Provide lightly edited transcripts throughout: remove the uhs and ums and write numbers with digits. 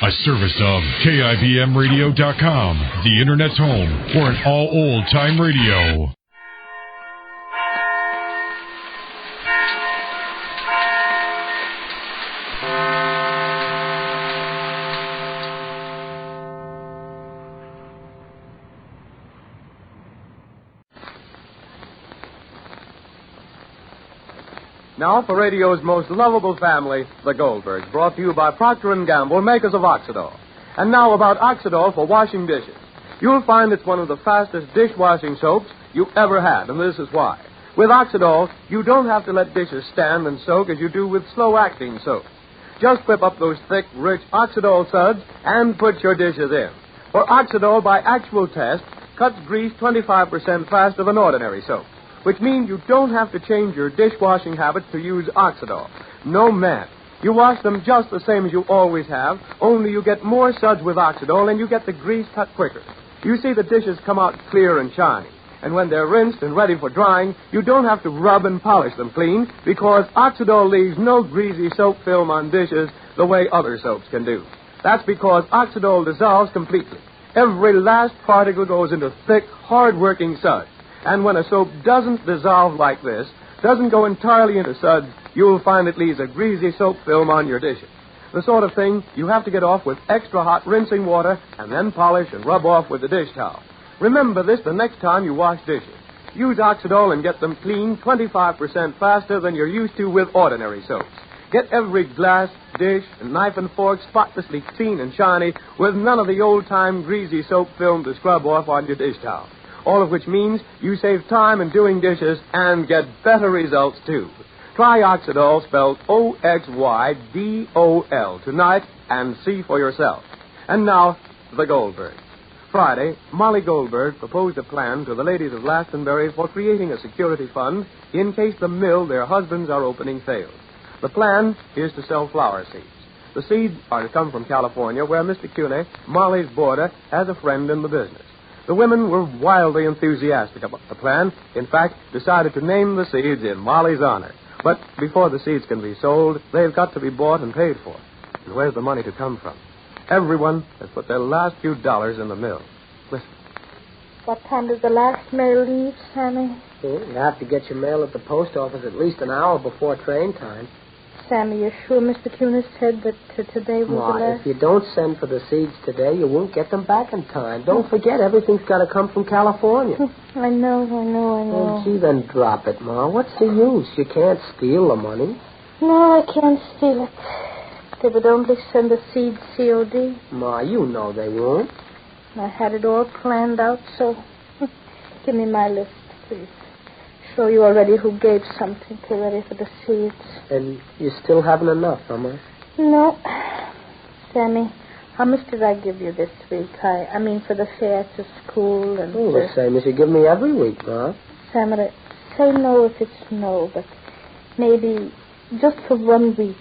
A service of KIBMradio.com, the Internet's home for an all old-time radio. Now for radio's most lovable family, the Goldbergs, brought to you by Procter & Gamble, makers of Oxidol. And now about Oxidol for washing dishes. You'll find it's one of the fastest dishwashing soaps you ever had, and this is why. With Oxidol, you don't have to let dishes stand and soak as you do with slow-acting soaps. Just whip up those thick, rich Oxidol suds and put your dishes in. For Oxidol, by actual test, cuts grease 25% faster than ordinary soap, which means you don't have to change your dishwashing habits to use Oxidol. No, man. You wash them just the same as you always have, only you get more suds with Oxidol and you get the grease cut quicker. You see the dishes come out clear and shiny. And when they're rinsed and ready for drying, you don't have to rub and polish them clean because Oxidol leaves no greasy soap film on dishes the way other soaps can do. That's because Oxidol dissolves completely. Every last particle goes into thick, hard-working suds. And when a soap doesn't dissolve like this, doesn't go entirely into suds, you'll find it leaves a greasy soap film on your dishes. The sort of thing you have to get off with extra hot rinsing water and then polish and rub off with the dish towel. Remember this the next time you wash dishes. Use Oxidol and get them clean 25% faster than you're used to with ordinary soaps. Get every glass, dish, and knife and fork spotlessly clean and shiny with none of the old-time greasy soap film to scrub off on your dish towel. All of which means you save time in doing dishes and get better results, too. Try Oxidol, spelled Oxydol, tonight and see for yourself. And now, the Goldbergs. Friday, Molly Goldberg proposed a plan to the ladies of Glastonbury for creating a security fund in case the mill their husbands are opening fails. The plan is to sell flower seeds. The seeds are to come from California, where Mr. Cuney, Molly's boarder, has a friend in the business. The women were wildly enthusiastic about the plan. In fact, decided to name the seeds in Molly's honor. But before the seeds can be sold, they've got to be bought and paid for. And where's the money to come from? Everyone has put their last few dollars in the mill. Listen. What time does the last mail leave, Sammy? Well, you have to get your mail at the post office at least an hour before train time. Sammy, you're sure Mr. Cunis said that today was the last? If you don't send for the seeds today, you won't get them back in time. Don't forget, everything's got to come from California. I know. Oh, gee, then drop it, Ma. What's the use? You can't steal the money. No, I can't steal it. They would only send the seeds COD. Ma, you know they won't. I had it all planned out, so give me my list, please. Show you already who gave something to ready for the seeds. And you still haven't enough, huh, Ma? No. Sammy, how much did I give you this week? I mean for the fare to school and... Oh, the same as you give me every week, Ma. Sammy, say no if it's no, but maybe just for 1 week,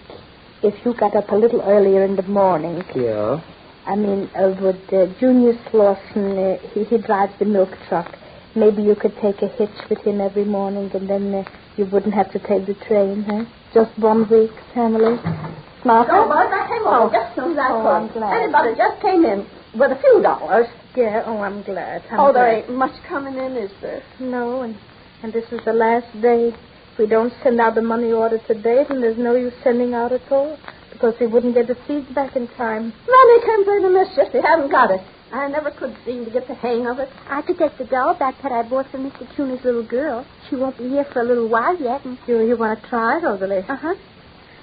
if you got up a little earlier in the morning. Yeah? I mean, would Junior Slauson, he drives the milk truck. Maybe you could take a hitch with him every morning, and then you wouldn't have to take the train, huh? Just 1 week, Emily. Martha? Oh, Bud, I came over just as soon as I could. I'm glad. Anybody just came in with a few dollars. Yeah, I'm glad. There ain't much coming in, is there? No, and this is the last day. If we don't send out the money order today, then there's no use sending out at all, because we wouldn't get the seeds back in time. Money can bring the mischief. They haven't got it. I never could seem to get the hang of it. I could take the doll back that I bought for Mr. Cooney's little girl. She won't be here for a little while yet. And... You want to try it, Rosalie? Uh-huh.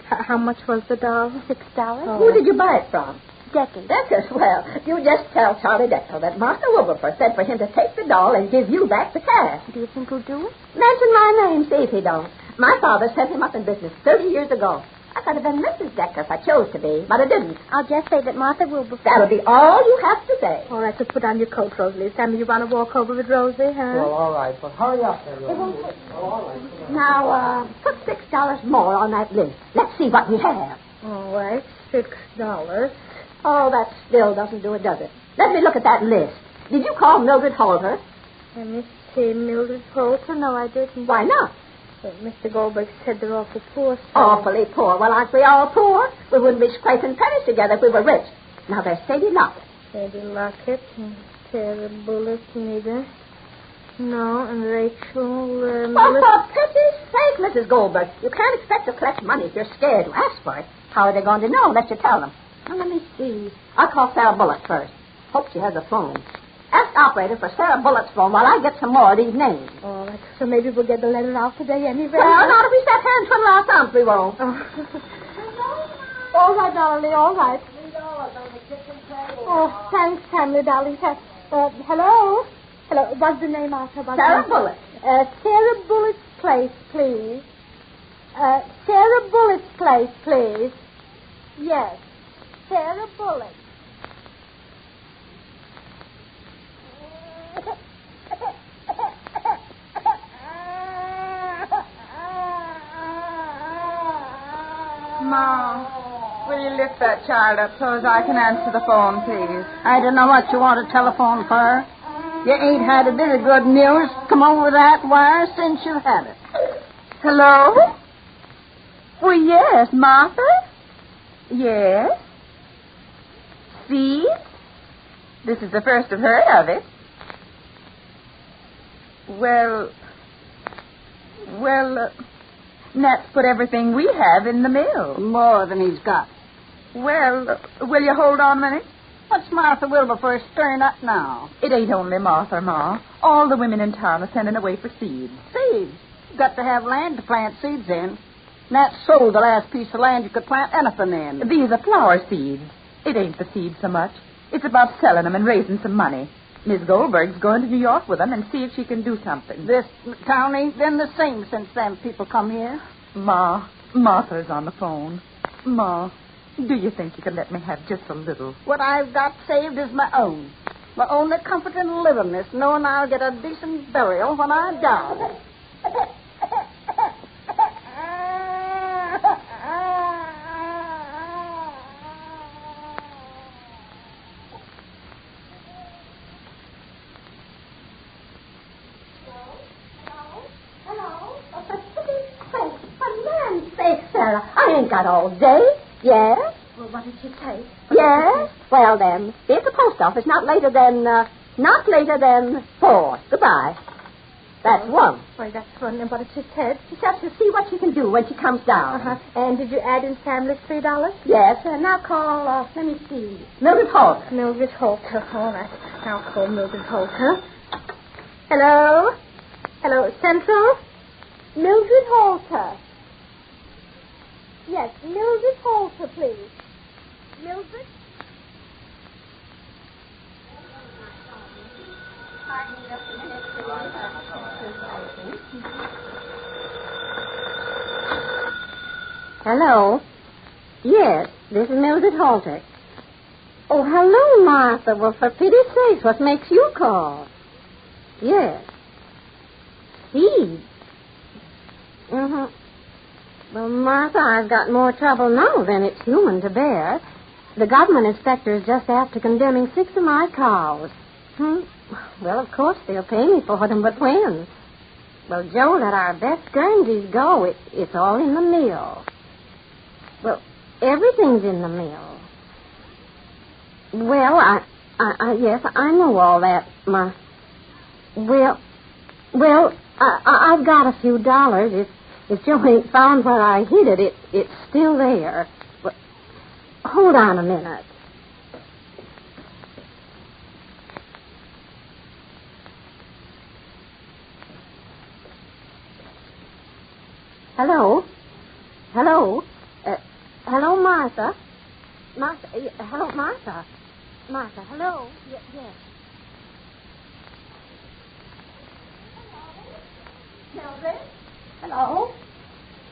How much was the doll? $6. Oh. Who did you buy it from? Decker. Decker? Well, you just tell Charlie Decker that Martha Wilberforce said for him to take the doll and give you back the cash. Do you think he'll do it? Mention my name, see if he don't. My father set him up in business 30 years ago. I could have been Mrs. Decker if I chose to be, but I didn't. I'll just say that Martha Wilberforce... That'll be all you have to say. All right, so put on your coat, Rosalie. Sammy, you want to walk over with Rosie, huh? Well, all right, but hurry up there, Rosie. All right. Now, put $6 more on that list. Let's see what we have. All right, $6. Oh, that still doesn't do it, does it? Let me look at that list. Did you call Mildred Holter? Let me see, Mildred Holter? No, I didn't. Why not? Well, Mr. Goldberg said they're awful poor. So... Awfully poor. Well, aren't we all poor? We wouldn't be scraping pennies together if we were rich. Now, there's Sadie Lockett. Sadie Lockett and Sarah Bullock, neither. No, and Rachel, Well, for pity's sake, Mrs. Goldberg, you can't expect to collect money if you're scared to ask for it. How are they going to know unless you tell them? Now, let me see. I'll call Sarah Bullock first. Hope she has a phone. Ask the operator for Sarah Bullock's phone while I get some more of these names. All right, so maybe we'll get the letter out today anyway. Well, not if we start hand twiddling our thumbs, we won't. All right, darling, all right. Oh, thanks, Tammy, darling. Hello? Hello, what's the name, Arthur? Sarah Bullock. Sarah Bullock's place, please. Sarah Bullock's place, please. Yes, Sarah Bullock. Ma, will you lift that child up so as I can answer the phone, please? I don't know what you want to telephone for. You ain't had a bit of good news come over that wire since you've had it. Hello? Well, yes, Martha? Yes? See? This is the first I've heard of it. Well, Nat's put everything we have in the mill. More than he's got. Well, will you hold on a minute? What's Martha Wilberforce stirring up now? It ain't only Martha, Ma. All the women in town are sending away for seeds. Seeds. You've got to have land to plant seeds in. Nat sold the last piece of land you could plant anything in. These are flower seeds. It ain't the seeds so much. It's about selling them and raising some money. Miss Goldberg's going to New York with them and see if she can do something. This town ain't been the same since them people come here. Ma, Martha's on the phone. Ma, do you think you could let me have just a little? What I've got saved is my own. My only comfort in living is knowing I'll get a decent burial when I die. Sarah, I ain't got all day. Yes? Well, what did she say? Yes? Well, then, be at the post office not later than 4. Goodbye. That's one. Why, that's one. And what did she say? She says to see what she can do when she comes down. Uh-huh. And did you add in Sam's $3? Yes, now call, let me see, Mildred Halter. Mildred Halter. All right. I'll call Mildred Halter. Hello? Hello, Central? Mildred Halter. Yes, Mildred Halter, please. Mildred? Hello? Yes, this is Mildred Halter. Oh, hello, Martha. Well, for pity's sake, what makes you call? Yes. Seeds. Mm-hmm. Well, Martha, I've got more trouble now than it's human to bear. The government inspector is just after condemning 6 of my cows. Well, of course, they'll pay me for them, but when? Well, Joe, let our best Guernseys go. It's all in the mill. Well, everything's in the mill. Well, yes, I know all that, Ma. Well, I've got a few dollars. If Joe ain't found where I hid it, it's still there. But hold on a minute. Hello? Hello? Hello, Martha? Martha? Hello, Martha? Martha, hello? Yes. Mildred? Hello?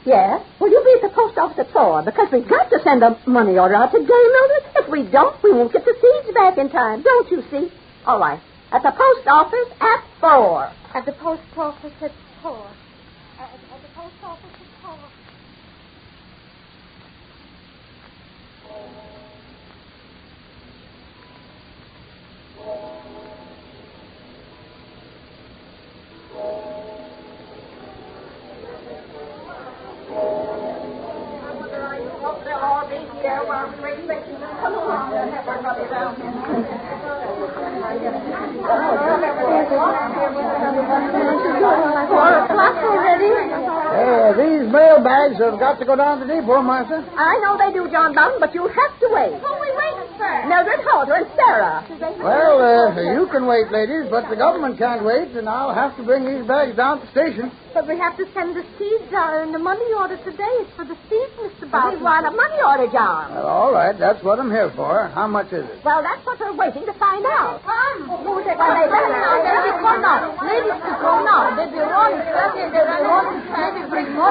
Yes? Will you be at the post office at 4? Because we've got to send a money order out today, Mildred. If we don't, we won't get the seeds back in time. Don't you see? All right. At the post office at 4. At the post office at 4. At the post office at 4. already. These mail bags have got to go down to the depot, Martha. I know they do, John Bunn, but you'll have to wait. Who are we waiting for? Mildred Halter and Sarah. Well, you can wait, ladies, but the government can't wait, and I'll have to bring these bags down to the station. But we have to send the seeds and the money order today. It's for the seeds, Mr. We Bowden. want a money order, John. Well, all right, that's what I'm here for. How much is it? Well, that's what we're waiting to find out. Who's it? Ladies to go now. They'll be wrong. Maybe bring more.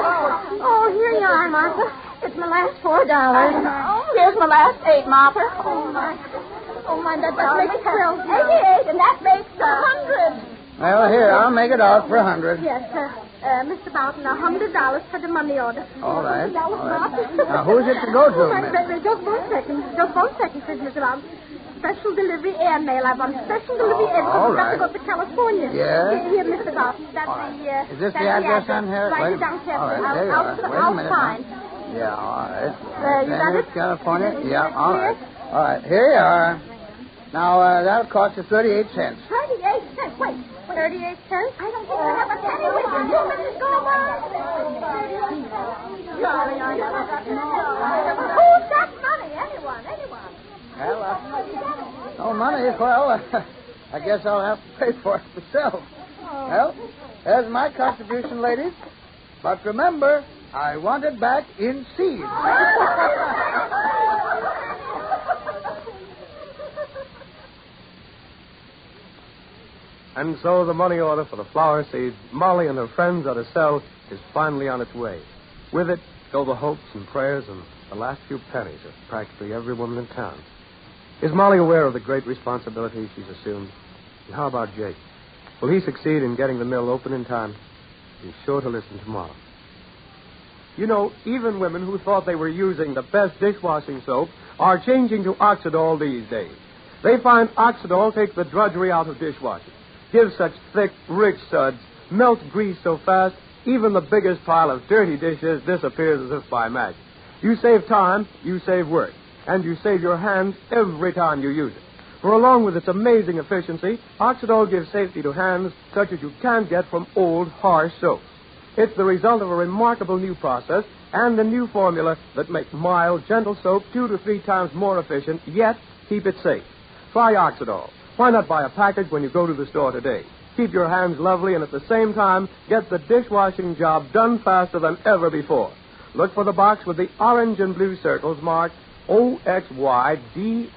Oh, here you are, Martha. It's my last $4. Here's my last 8, Martha. Oh, my, that makes 12. 88, and that makes 100. Well, here, I'll make it out for 100. Yes, Mr. Bowden, $100 for the money order. All right. Now, who's it to go to, miss? Just 1 second. Just 1 second, says Mr. Bowden. Special delivery airmail. I want special delivery airmail. all We've got right. to go to California. Yes? Here, Mr. Bowden. That's the... Is this the address on here? Write it Wait. down All carefully. right, there you are. Wait a minute. I'll find. Yeah, all right. You got it? California? Yeah, all right. All right, here you are. Now, that'll cost you 38 cents. 38 cents. Wait. 38 cents? I don't think I have a penny with you, Mrs. Goldberg. Who's got money? Anyone. Well, no money. Well, I guess I'll have to pay for it myself. Well, there's my contribution, ladies. But remember, I want it back in seed. And so the money order for the flower seeds Molly and her friends are to sell is finally on its way. With it go the hopes and prayers and the last few pennies of practically every woman in town. Is Molly aware of the great responsibility she's assumed? And how about Jake? Will he succeed in getting the mill open in time? Be sure to listen tomorrow. You know, even women who thought they were using the best dishwashing soap are changing to Oxidol these days. They find Oxidol takes the drudgery out of dishwashing, gives such thick, rich suds, melts grease so fast, even the biggest pile of dirty dishes disappears as if by magic. You save time, you save work, and you save your hands every time you use it. For along with its amazing efficiency, Oxidol gives safety to hands such as you can't get from old, harsh soaps. It's the result of a remarkable new process and a new formula that makes mild, gentle soap 2 to 3 times more efficient, yet keep it safe. Try Oxidol. Why not buy a package when you go to the store today? Keep your hands lovely and at the same time get the dishwashing job done faster than ever before. Look for the box with the orange and blue circles marked OXYDOL,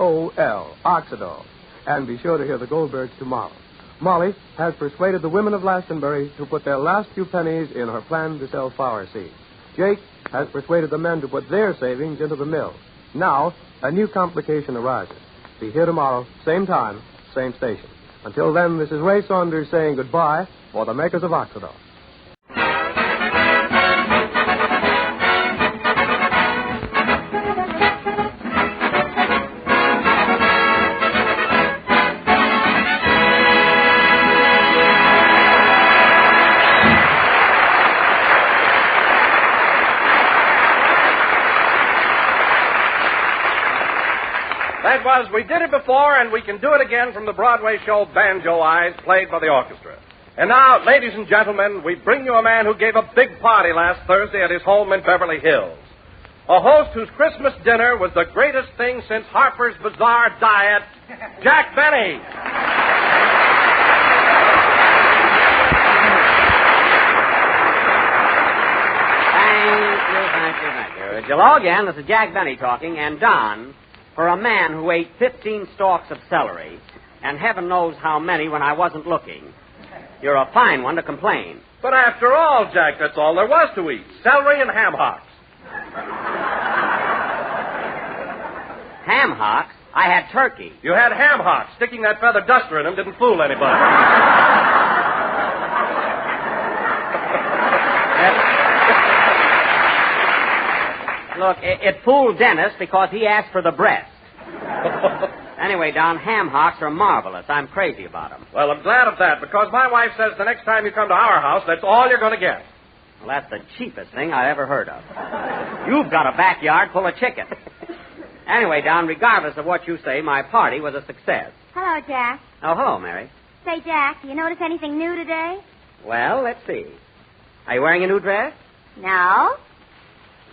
Oxidol. And be sure to hear the Goldbergs tomorrow. Molly has persuaded the women of Glastonbury to put their last few pennies in her plan to sell flower seeds. Jake has persuaded the men to put their savings into the mill. Now, a new complication arises. Be here tomorrow, same time, same station. Until then, this is Ray Saunders saying goodbye for the makers of Oxidol. That was We Did It Before, and we can do it again from the Broadway show Banjo Eyes, played by the orchestra. And now, ladies and gentlemen, we bring you a man who gave a big party last Thursday at his home in Beverly Hills. A host whose Christmas dinner was the greatest thing since Harper's Bazaar diet, Jack Benny. Thank you. Hello again. This is Jack Benny talking, and Don, for a man who ate 15 stalks of celery, and heaven knows how many when I wasn't looking, you're a fine one to complain. But after all, Jack, that's all there was to eat. Celery and ham hocks. Ham hocks? I had turkey. You had ham hocks. Sticking that feather duster in them didn't fool anybody. Look, it fooled Dennis because he asked for the breast. Anyway, Don, ham hocks are marvelous. I'm crazy about them. Well, I'm glad of that, because my wife says the next time you come to our house, that's all you're going to get. Well, that's the cheapest thing I ever heard of. You've got a backyard full of chicken. Anyway, Don, regardless of what you say, my party was a success. Hello, Jack. Oh, hello, Mary. Say, Jack, do you notice anything new today? Well, let's see. Are you wearing a new dress? No.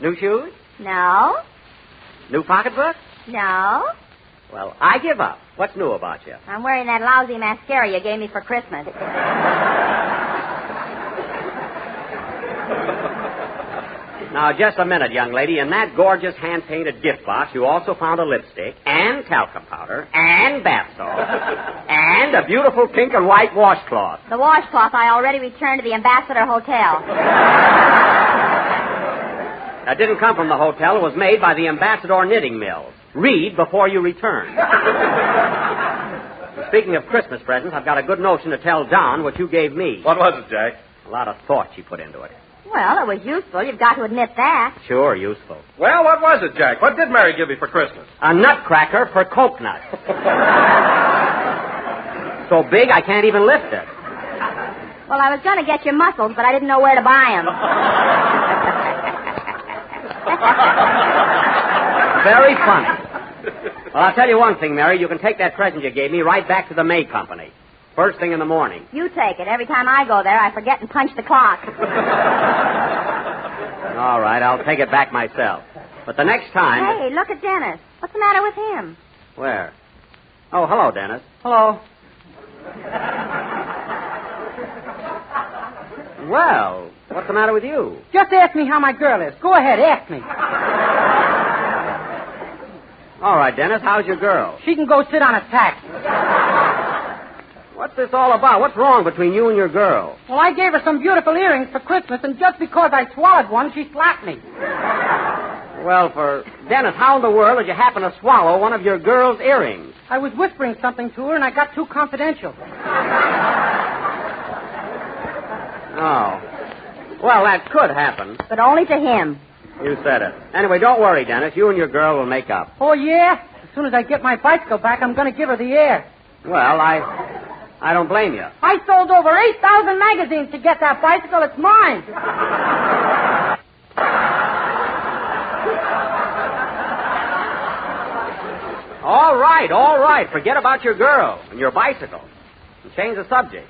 New shoes? No. New pocketbook? No. Well, I give up. What's new about you? I'm wearing that lousy mascara you gave me for Christmas. Now, just a minute, young lady. In that gorgeous hand-painted gift box, you also found a lipstick and talcum powder and bath salt and a beautiful pink and white washcloth. The washcloth I already returned to the Ambassador Hotel. That didn't come from the hotel. It was made by the Ambassador Knitting Mills. Read before you return. Speaking of Christmas presents, I've got a good notion to tell Don what you gave me. What was it, Jack? A lot of thought you put into it. Well, it was useful. You've got to admit that. Sure, useful. Well, what was it, Jack? What did Mary give you for Christmas? A nutcracker for coconut. So big I can't even lift it. Well, I was going to get you mussels, but I didn't know where to buy them. Very funny. Well, I'll tell you one thing, Mary. You can take that present you gave me right back to the May Company. First thing in the morning. You take it. Every time I go there, I forget and punch the clock. All right, I'll take it back myself. But the next time... Hey, look at Dennis. What's the matter with him? Where? Oh, hello, Dennis. Hello. Well, what's the matter with you? Just ask me how my girl is. Go ahead, ask me. All right, Dennis, how's your girl? She can go sit on a taxi. What's this all about? What's wrong between you and your girl? Well, I gave her some beautiful earrings for Christmas, and just because I swallowed one, she slapped me. Well, Dennis, how in the world did you happen to swallow one of your girl's earrings? I was whispering something to her, and I got too confidential. Oh. Well, that could happen. But only to him. You said it. Anyway, don't worry, Dennis. You and your girl will make up. Oh, yeah? As soon as I get my bicycle back, I'm going to give her the air. Well, I don't blame you. I sold over 8,000 magazines to get that bicycle. It's mine. All right. Forget about your girl and your bicycle. And change the subject.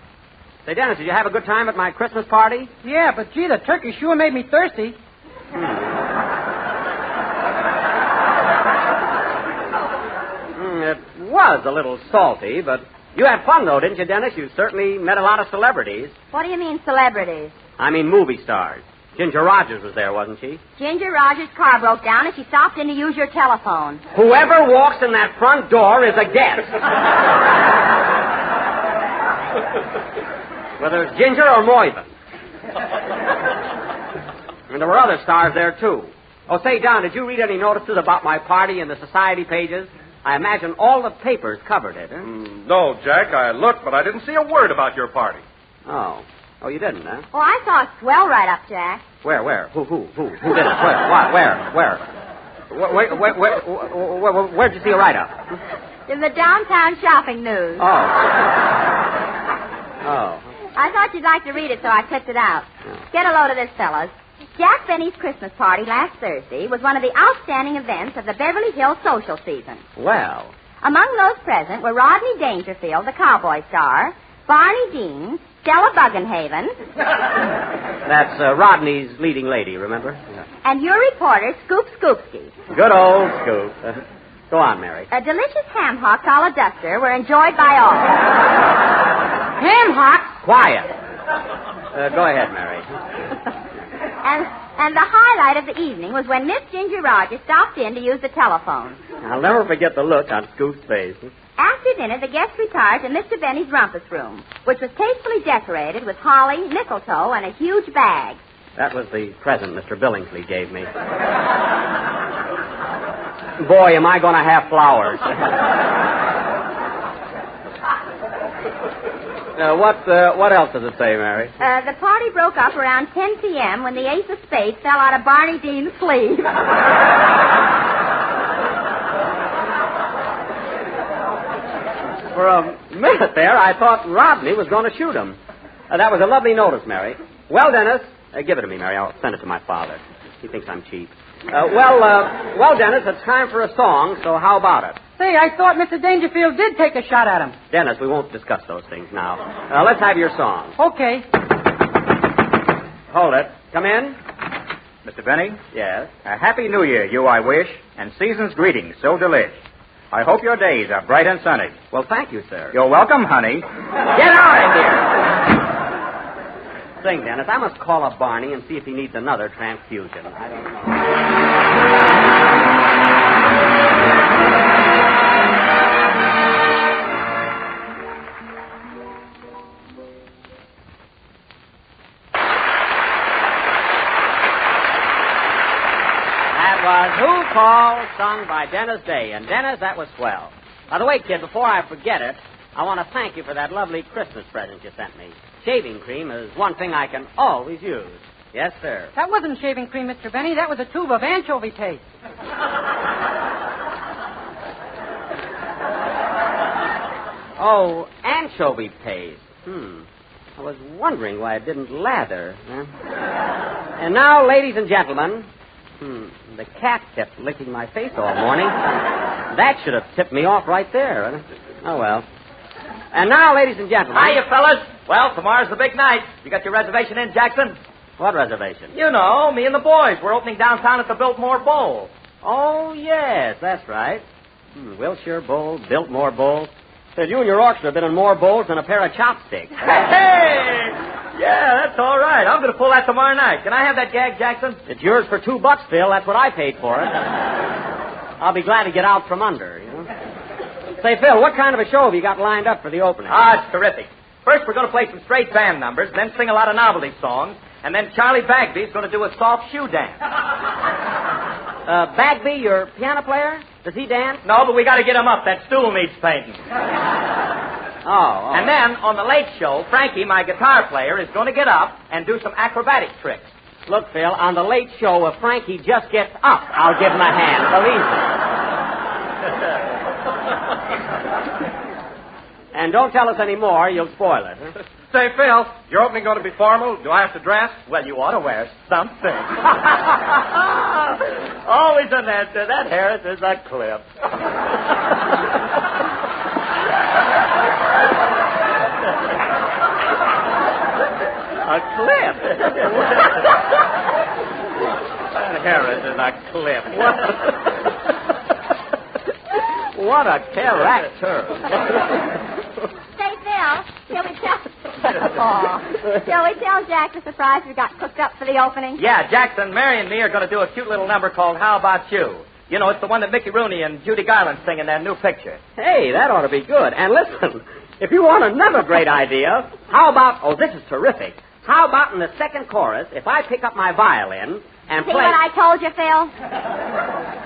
Say, Dennis, did you have a good time at my Christmas party? Yeah, but gee, the turkey sure made me thirsty. It was a little salty, but you had fun, though, didn't you, Dennis? You certainly met a lot of celebrities. What do you mean, celebrities? I mean movie stars. Ginger Rogers was there, wasn't she? Ginger Rogers' car broke down and she stopped in to use your telephone. Whoever walks in that front door is a guest. Whether it's Ginger or Moyvin. And there were other stars there, too. Oh, say, Don, did you read any notices about my party in the society pages? I imagine all the papers covered it, huh? No, Jack. I looked, but I didn't see a word about your party. Oh, you didn't, huh? Oh, I saw a swell write-up, Jack. Where? Who did it? Where? Where'd you see a write-up? In the Downtown Shopping News. Oh. I thought you'd like to read it, so I clipped it out. Get a load of this, fellas. Jack Benny's Christmas party last Thursday was one of the outstanding events of the Beverly Hills social season. Well. Among those present were Rodney Dangerfield, the cowboy star, Barney Dean, Stella Buggenhaven. That's Rodney's leading lady, remember? Yeah. And your reporter, Scoop Scoopski. Good old Scoop. Go on, Mary. A delicious ham hocks a la duster were enjoyed by all. Ham hocks? Quiet. Go ahead, Mary. And the highlight of the evening was when Miss Ginger Rogers stopped in to use the telephone. I'll never forget the look on Scoop's face. After dinner, the guests retired to Mr. Benny's rumpus room, which was tastefully decorated with holly, mistletoe, and a huge bag. That was the present Mr. Billingsley gave me. Boy, am I going to have flowers. What else does it say, Mary? The party broke up around 10 p.m. when the ace of spades fell out of Barney Dean's sleeve. For a minute there, I thought Rodney was going to shoot him. That was a lovely notice, Mary. Well, Dennis, give it to me, Mary. I'll send it to my father. He thinks I'm cheap. Well, Dennis, it's time for a song, so how about it? Say, I thought Mr. Dangerfield did take a shot at him. Dennis, we won't discuss those things now. Let's have your song. Okay. Hold it. Come in. Mr. Benny? Yes? A Happy New Year, you I wish, and season's greetings so delish. I hope your days are bright and sunny. Well, thank you, sir. You're welcome, honey. Get out of here! Sing, Dennis. I must call up Barney and see if he needs another transfusion. I don't know. Who Called, sung by Dennis Day. And Dennis, that was swell. By the way, kid, before I forget it, I want to thank you for that lovely Christmas present you sent me. Shaving cream is one thing I can always use. Yes, sir. That wasn't shaving cream, Mr. Benny. That was a tube of anchovy paste. Oh, anchovy paste. I was wondering why it didn't lather. Huh? And now, ladies and gentlemen... The cat kept licking my face all morning. That should have tipped me off right there. Oh, well. And now, ladies and gentlemen... Hiya, fellas. Well, tomorrow's the big night. You got your reservation in, Jackson? What reservation? You know, me and the boys. We're opening downtown at the Biltmore Bowl. Oh, yes, that's right. Wilshire Bowl, Biltmore Bowl. Said you and your orchestra have been in more bowls than a pair of chopsticks. Hey! Yeah, that's all right. I'm going to pull that tomorrow night. Can I have that gag, Jackson? It's yours for $2, Phil. That's what I paid for it. I'll be glad to get out from under, you know. Say, Phil, what kind of a show have you got lined up for the opening? It's terrific. First, we're going to play some straight band numbers, then sing a lot of novelty songs, and then Charlie Bagby's going to do a soft shoe dance. Bagby, your piano player? Does he dance? No, but we got to get him up. That stool needs painting. Oh. And then, on the late show, Frankie, my guitar player, is going to get up and do some acrobatic tricks. Look, Phil, on the late show, if Frankie just gets up, I'll give him a hand. Believe me. And don't tell us any more. You'll spoil it. Huh? Say, Phil, your opening going to be formal? Do I have to dress? Well, you ought to wear something. Always an answer. That Harris is a clip. A clip? That Harris is a clip. What a character. Say, Phil, shall we tell Jack the surprise we got cooked up for the opening? Yeah, Jackson, Mary and me are going to do a cute little number called How About You? You know, it's the one that Mickey Rooney and Judy Garland sing in their new picture. Hey, that ought to be good. And listen, if you want another great idea, how about... Oh, this is terrific. How about in the second chorus, if I pick up my violin and See play... what I told you, Phil?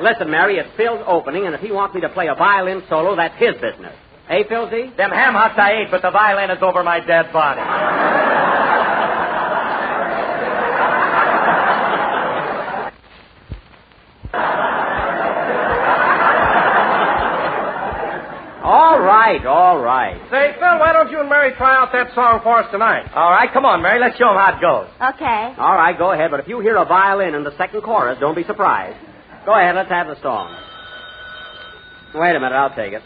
Listen, Mary, it's Phil's opening, and if he wants me to play a violin solo, that's his business. Hey, Philzy? Them ham hocks I ate, but the violin is over my dead body. All right. Say, Phil, why don't you and Mary try out that song for us tonight? All right, come on, Mary. Let's show them how it goes. Okay. All right, go ahead, but if you hear a violin in the second chorus, don't be surprised. Go ahead, let's have the song. Wait a minute, I'll take it.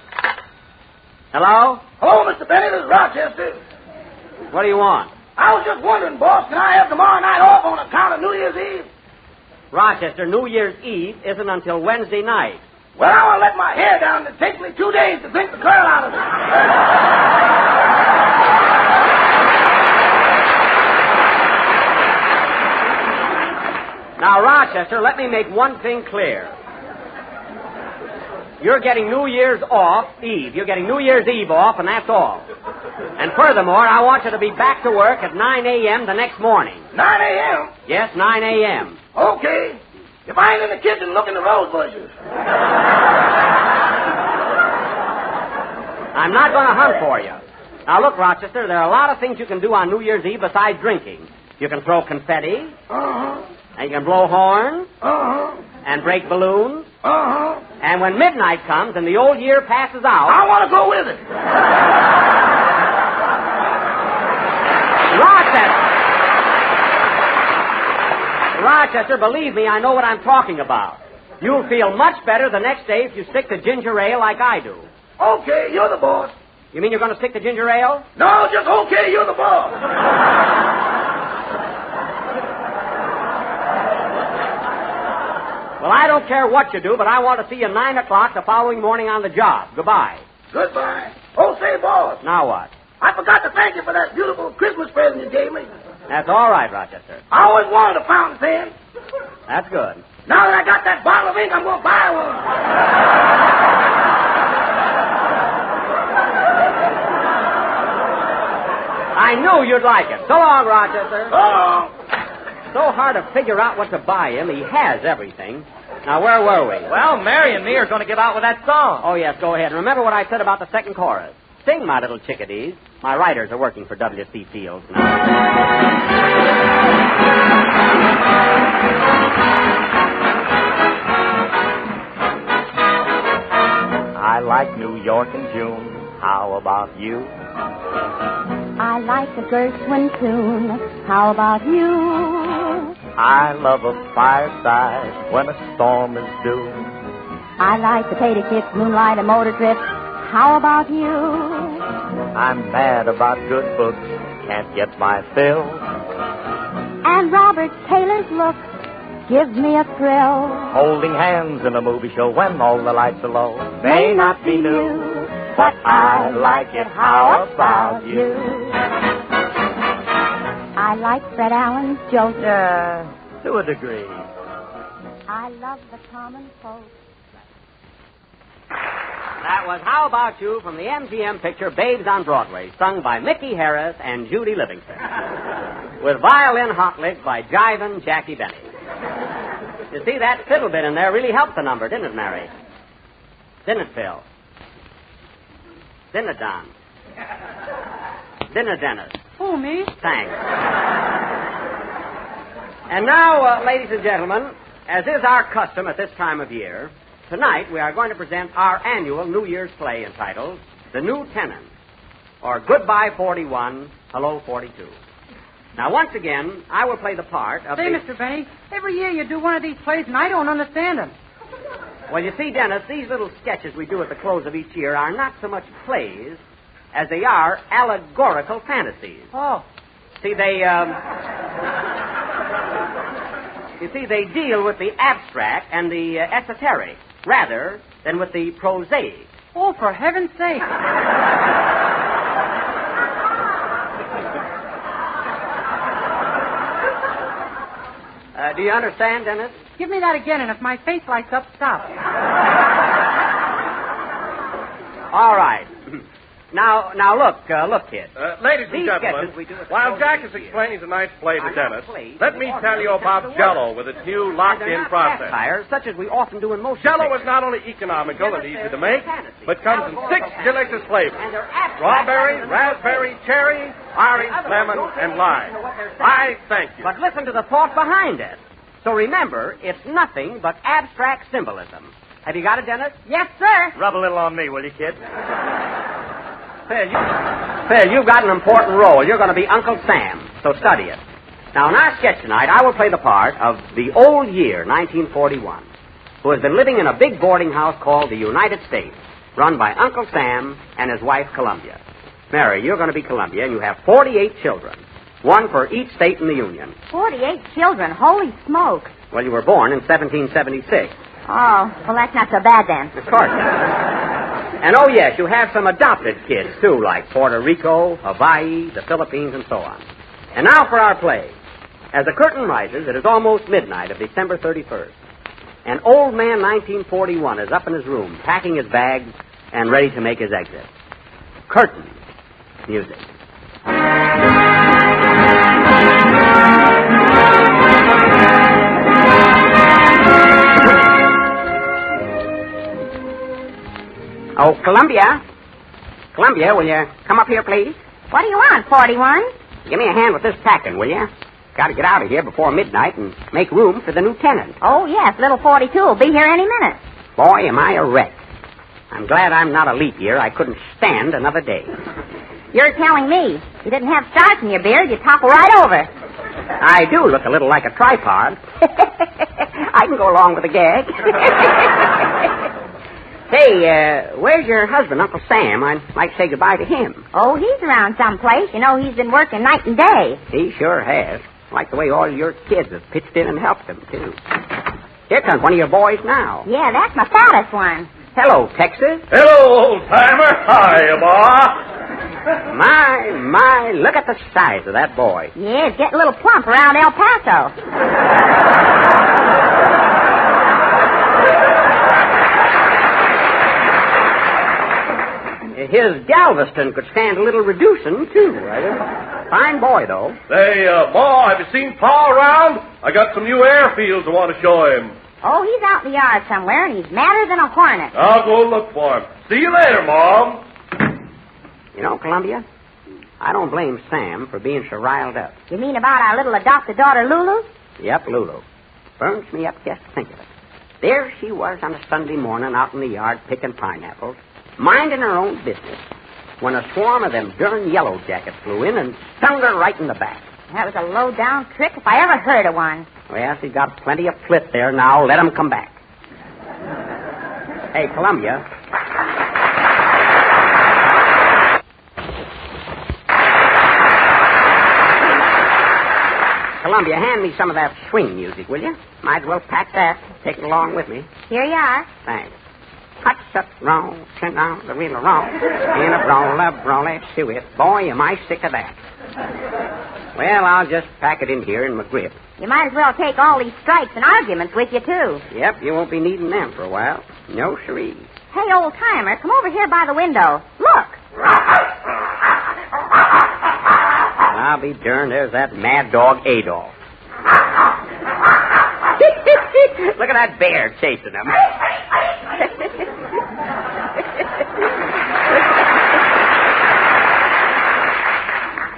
Hello? Hello, Mr. Benny. This is Rochester. What do you want? I was just wondering, boss, can I have tomorrow night off on account of New Year's Eve? Rochester, New Year's Eve isn't until Wednesday night. Well, I want to let my hair down, and it takes me 2 days to think the curl out of it. Now, Rochester, let me make one thing clear. You're getting New Year's Eve. You're getting New Year's Eve off, and that's all. And furthermore, I want you to be back to work at 9 a.m. the next morning. 9 a.m.? Yes, 9 a.m. Okay. If I ain't in the kitchen looking at rose bushes. I'm not going to hunt for you. Now, look, Rochester, there are a lot of things you can do on New Year's Eve besides drinking. You can throw confetti. Uh-huh. And you can blow horns. Uh-huh. And break balloons. Uh-huh. And when midnight comes and the old year passes out... I want to go with it. Rochester, believe me, I know what I'm talking about. You'll feel much better the next day if you stick to ginger ale like I do. Okay, you're the boss. You mean you're going to stick to ginger ale? No, just okay, you're the boss. Well, I don't care what you do, but I want to see you 9 o'clock the following morning on the job. Goodbye. Goodbye. Oh, say, boss. Now what? I forgot to thank you for that beautiful Christmas present you gave me. That's all right, Rochester. I always wanted a fountain pen. That's good. Now that I got that bottle of ink, I'm going to buy one. I knew you'd like it. So long, Rochester. So long. So hard to figure out what to buy him. He has everything. Now, where were we? Well, Mary and me are going to give out with that song. Oh, yes, go ahead. Remember what I said about the second chorus. Sing, my little chickadees. My writers are working for W.C. Fields now. I like New York in June. How about you? I like a Gershwin tune. How about you? I love a fireside when a storm is due. I like potato chips, moonlight, and motor trips. How about you? I'm mad about good books, can't get my fill. And Robert Taylor's look gives me a thrill. Holding hands in a movie show when all the lights are low may not be new, but I like it. How about you? I like Fred Allen's jokes. Yeah, to a degree. I love the common folk. That was How About You from the MGM picture Babes on Broadway, sung by Mickey Harris and Judy Livingston, with violin hot lick by Jivin' Jackie Benny. You see, that fiddle bit in there really helped the number, didn't it, Mary? Didn't it, Phil? Didn't it, Don? Didn't it, Dennis? Who, me? Thanks. And now, ladies and gentlemen, as is our custom at this time of year, tonight we are going to present our annual New Year's play entitled The New Tenant, or Goodbye 41, Hello 42. Now, once again, I will play the part of Say, Mr. Benny, every year you do one of these plays and I don't understand them. Well, you see, Dennis, these little sketches we do at the close of each year are not so much plays as they are allegorical fantasies. Oh. See, they deal with the abstract and the esoteric rather than with the prosaic. Oh, for heaven's sake. Do you understand, Dennis? Give me that again, and if my face lights up, stop. All right. Now, look, kid. Ladies and gentlemen, while Jack is explaining tonight's play to Dennis, let me tell you about Jell-O with its new locked-in process. Tires, such as we often do in most Jell-O is not only economical and easy to make, but comes in 6 delicious flavors: strawberry, raspberry, cherry, orange, lemon, and lime. I thank you. But listen to the thought behind it. So remember, it's nothing but abstract symbolism. Have you got it, Dennis? Yes, sir. Rub a little on me, will you, kid? Phil, you've got an important role. You're going to be Uncle Sam, so study it. Now, in our sketch tonight, I will play the part of the old year, 1941, who has been living in a big boarding house called the United States, run by Uncle Sam and his wife, Columbia. Mary, you're going to be Columbia, and you have 48 children, one for each state in the Union. 48 children. Holy smoke. Well, you were born in 1776. Oh, well, that's not so bad then. Of course not. And, oh, yes, you have some adopted kids, too, like Puerto Rico, Hawaii, the Philippines, and so on. And now for our play. As the curtain rises, it is almost midnight of December 31st. And old man 1941 is up in his room, packing his bags and ready to make his exit. Curtain. Music. Oh, Columbia. Columbia, will you come up here, please? What do you want, 41? Give me a hand with this packing, will you? Got to get out of here before midnight and make room for the new tenant. Oh, yes, little 42 will be here any minute. Boy, am I a wreck. I'm glad I'm not a leap year. I couldn't stand another day. You're telling me. If you didn't have stars in your beard, you'd topple right over. I do look a little like a tripod. I can go along with the gag. Say, where's your husband, Uncle Sam? I'd like to say goodbye to him. Oh, he's around someplace. You know, he's been working night and day. He sure has. I like the way all your kids have pitched in and helped him, too. Here comes one of your boys now. Yeah, that's my fattest one. Hello, Texas. Hello, old-timer. Hiya, Ma. My, look at the size of that boy. Yeah, it's getting a little plump around El Paso. His Galveston could stand a little reducing, too. Fine boy, though. Say, Ma, have you seen Pa around? I got some new airfields I want to show him. Oh, he's out in the yard somewhere, and he's madder than a hornet. I'll go look for him. See you later, Mom. You know, Columbia, I don't blame Sam for being so riled up. You mean about our little adopted daughter, Lulu? Yep, Lulu. Burns me up just to think of it. There she was on a Sunday morning out in the yard picking pineapples, minding her own business, when a swarm of them darn yellow jackets flew in and stung her right in the back. That was a low-down trick if I ever heard of one. Well, she's got plenty of flit there now. Let 'em come back. Hey, Columbia. Columbia, hand me some of that swing music, will you? Might as well pack that. Take it along with me. Here you are. Thanks. Hot shut wrong, turn down the wheel wrong. In a brawl, let's do it. Boy, am I sick of that. Well, I'll just pack it in here in my grip. You might as well take all these strikes and arguments with you, too. Yep, you won't be needing them for a while. No, siree. Hey, old-timer, come over here by the window. Look. I'll be darned, there's that mad dog, Adolf. Look at that bear chasing him.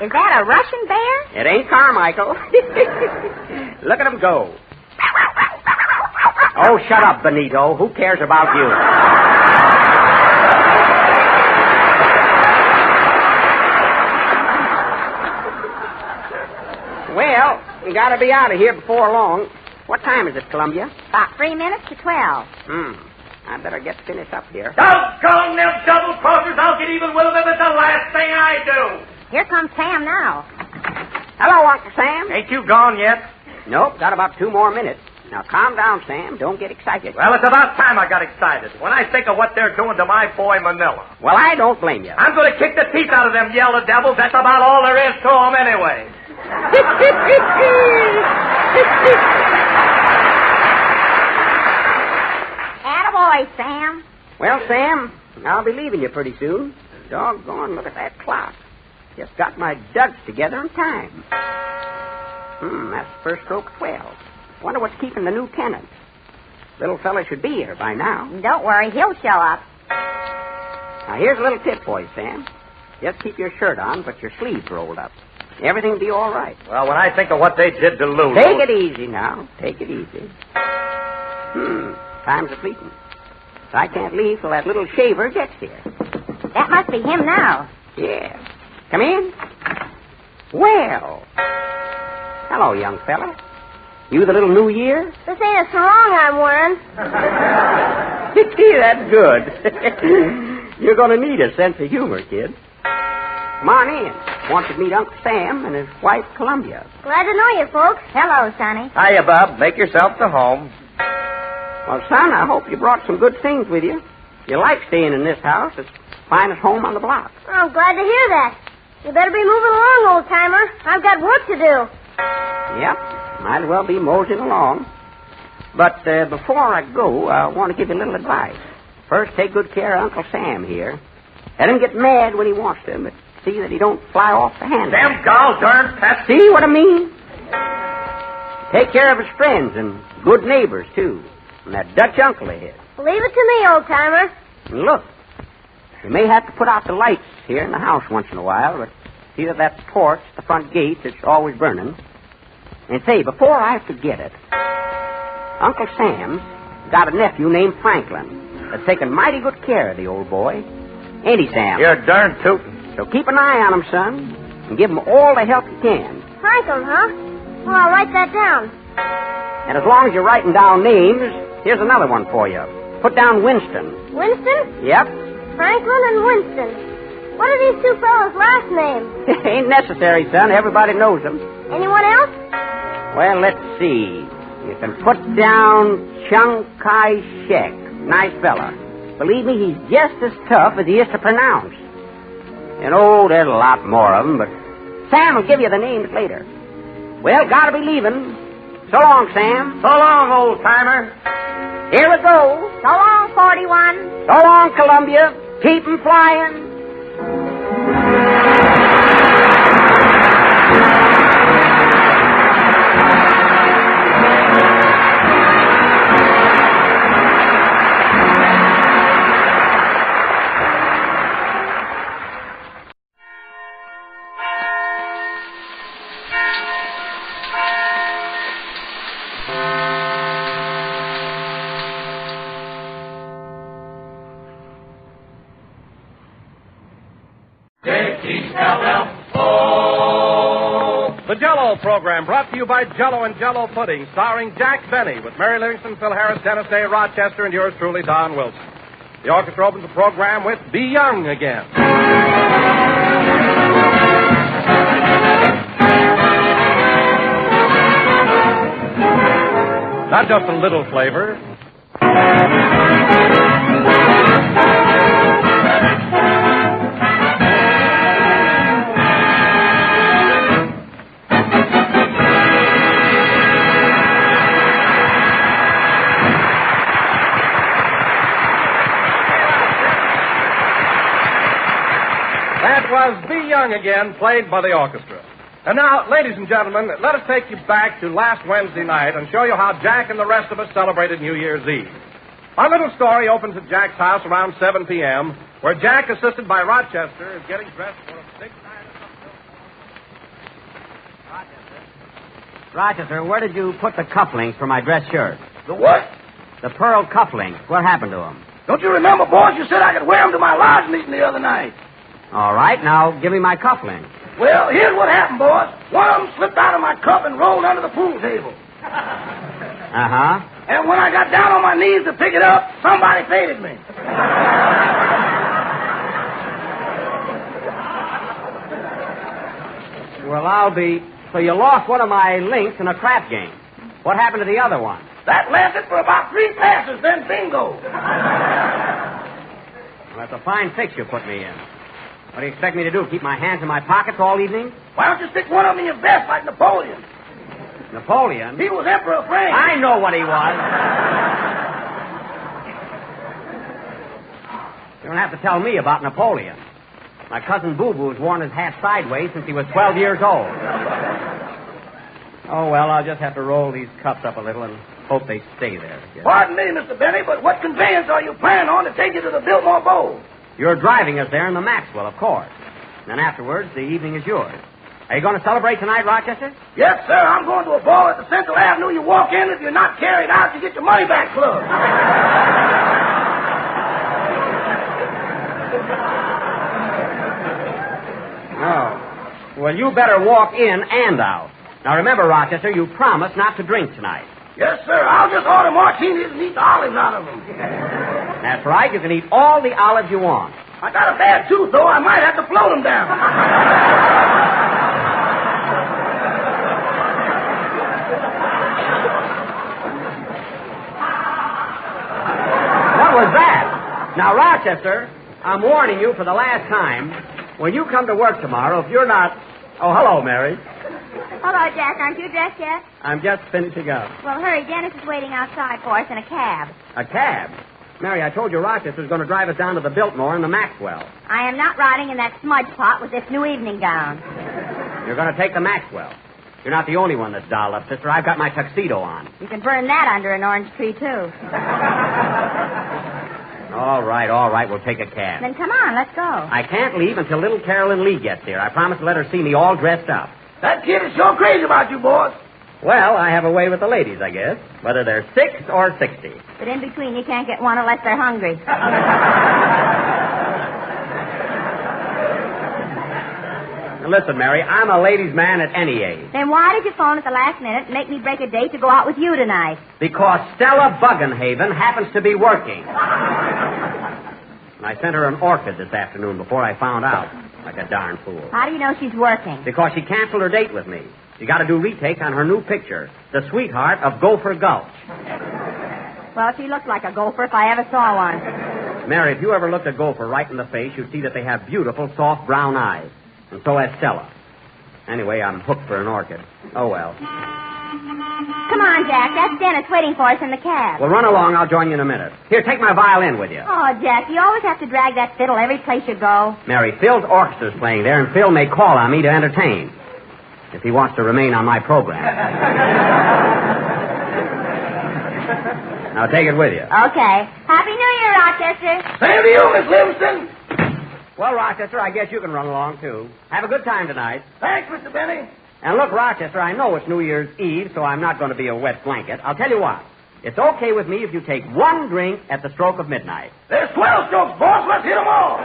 Is that a Russian bear? It ain't Carmichael. Look at him go. Oh, shut up, Benito. Who cares about you? Well, we gotta be out of here before long. What time is it, Columbia? About 3 minutes to 12. I better get finished up here. Doggone them double-crossers. I'll get even with them if it's the last thing I do. Here comes Sam now. Hello, Uncle Sam. Ain't you gone yet? Nope, got about 2 more minutes. Now, calm down, Sam. Don't get excited. Well, it's about time I got excited. When I think of what they're doing to my boy Manila. Well, I don't blame you. I'm going to kick the teeth out of them yellow devils. That's about all there is to them anyway. Attaboy, Sam. Well, Sam, I'll be leaving you pretty soon. Doggone, look at that clock. Just got my duds together in time. That's the first stroke of 12. Wonder what's keeping the new tenant. Little fella should be here by now. Don't worry, he'll show up. Now, here's a little tip for you, Sam. Just keep your shirt on, but your sleeves rolled up. Everything will be all right. Well, when I think of what they did to Lulu... Take it easy now. Take it easy. Time's a-fleeting. I can't leave till that little shaver gets here. That must be him now. Yeah. Come in. Well. Hello, young fella. You the little New Year? This ain't a sarong I'm wearing. That's good. You're going to need a sense of humor, kid. Come on in. Want to meet Uncle Sam and his wife, Columbia. Glad to know you, folks. Hello, Sonny. Hiya, Bub. Make yourself to home. Well, son, I hope you brought some good things with you. You like staying in this house. It's the finest home on the block. I'm glad to hear that. You better be moving along, old-timer. I've got work to do. Yep. Might as well be moseying along. But before I go, I want to give you a little advice. First, take good care of Uncle Sam here. Let him get mad when he wants to, but see that he don't fly off the handle. Them gall-darn pests. See what I mean? Take care of his friends and good neighbors, too. And that Dutch uncle of his. Leave it to me, old-timer. And look, you may have to put out the lights here in the house once in a while, but see that torch, the front gate, is always burning. And say, before I forget it, Uncle Sam's got a nephew named Franklin that's taken mighty good care of the old boy. Ain't he, Sam? You're darn tootin'. So keep an eye on him, son, and give him all the help you can. Franklin, huh? Well, I'll write that down. And as long as you're writing down names, here's another one for you. Put down Winston. Winston? Yep. Franklin and Winston. What are these two fellows' last names? Ain't necessary, son. Everybody knows them. Anyone else? Well, let's see. You can put down Chiang Kai-shek. Nice fella. Believe me, he's just as tough as he is to pronounce. You know, there's a lot more of them, but Sam will give you the names later. Well, gotta be leaving. So long, Sam. So long, old-timer. Here we go. So long, 41. So long, Columbia. Keep 'em flying. The Jell-O program brought to you by Jell-O and Jell-O Pudding, starring Jack Benny with Mary Livingston, Phil Harris, Dennis A. Rochester, and yours truly, Don Wilson. The orchestra opens the program with Be Young Again. Not just a little flavor. That was Be Young Again, played by the orchestra. And now, ladies and gentlemen, let us take you back to last Wednesday night and show you how Jack and the rest of us celebrated New Year's Eve. Our little story opens at Jack's house around 7 p.m., where Jack, assisted by Rochester, is getting dressed for a big night at the Rochester, where did you put the cufflinks for my dress shirt? The what? The pearl cufflinks. What happened to them? Don't you remember, boss? You said I could wear them to my lodge meeting the other night. All right, now give me my cufflinks. Well, here's what happened, boss. One of them slipped out of my cuff and rolled under the pool table. Uh-huh. And when I got down on my knees to pick it up, somebody faded me. Well, I'll be... So you lost one of my links in a crap game. What happened to the other one? That lasted for about 3 passes, then bingo. Well, that's a fine fix you put me in. What do you expect me to do, keep my hands in my pockets all evening? Why don't you stick one of them in your vest like Napoleon? Napoleon? He was Emperor of France. I know what he was. You don't have to tell me about Napoleon. My cousin Boo Boo's worn his hat sideways since he was 12 years old. Oh, well, I'll just have to roll these cuffs up a little and hope they stay there. Pardon me, Mr. Benny, but what conveyance are you planning on to take you to the Biltmore Bowl? You're driving us there in the Maxwell, of course. And then afterwards, the evening is yours. Are you going to celebrate tonight, Rochester? Yes, sir. I'm going to a ball at the Central Avenue. You walk in. If you're not carried out, you get your money back club. Oh. Well, you better walk in and out. Now, remember, Rochester, you promised not to drink tonight. Yes, sir. I'll just order martinis and eat the olives out of them. That's right. You can eat all the olives you want. I got a bad tooth, though. I might have to float them down. What was that? Now, Rochester, I'm warning you for the last time. When you come to work tomorrow, if you're not... Oh, hello, Mary. Hello, Jack. Aren't you dressed yet? I'm just finishing up. Well, hurry. Dennis is waiting outside for us in a cab. A cab? Mary, I told you Rochester's going to drive us down to the Biltmore in the Maxwell. I am not riding in that smudge pot with this new evening gown. You're going to take the Maxwell. You're not the only one that's dolled up, sister. I've got my tuxedo on. You can burn that under an orange tree, too. All right. We'll take a cab. Then come on, let's go. I can't leave until little Carolyn Lee gets here. I promised to let her see me all dressed up. That kid is sure crazy about you, boss. Well, I have a way with the ladies, I guess. Whether they're 6 or 60. But in between, you can't get one unless they're hungry. Listen, Mary, I'm a ladies' man at any age. Then why did you phone at the last minute and make me break a date to go out with you tonight? Because Stella Buggenhaven happens to be working. I sent her an orchid this afternoon before I found out. Like a darn fool. How do you know she's working? Because she canceled her date with me. She got to do retake on her new picture, The Sweetheart of Gopher Gulch. Well, she looked like a gopher if I ever saw one. Mary, if you ever looked a gopher right in the face, you'd see that they have beautiful, soft brown eyes. And so has Stella. Anyway, I'm hooked for an orchid. Oh, well. Come on, Jack. That's Dennis waiting for us in the cab. Well, run along. I'll join you in a minute. Here, take my violin with you. Oh, Jack, you always have to drag that fiddle every place you go. Mary, Phil's orchestra's playing there, and Phil may call on me to entertain. If he wants to remain on my program. Now, take it with you. Okay. Happy New Year, Rochester. Same to you, Miss Livingston. Well, Rochester, I guess you can run along, too. Have a good time tonight. Thanks, Mr. Benny. And look, Rochester, I know it's New Year's Eve, so I'm not going to be a wet blanket. I'll tell you what. It's okay with me if you take one drink at the stroke of midnight. There's 12 strokes, boss. Let's hit them all.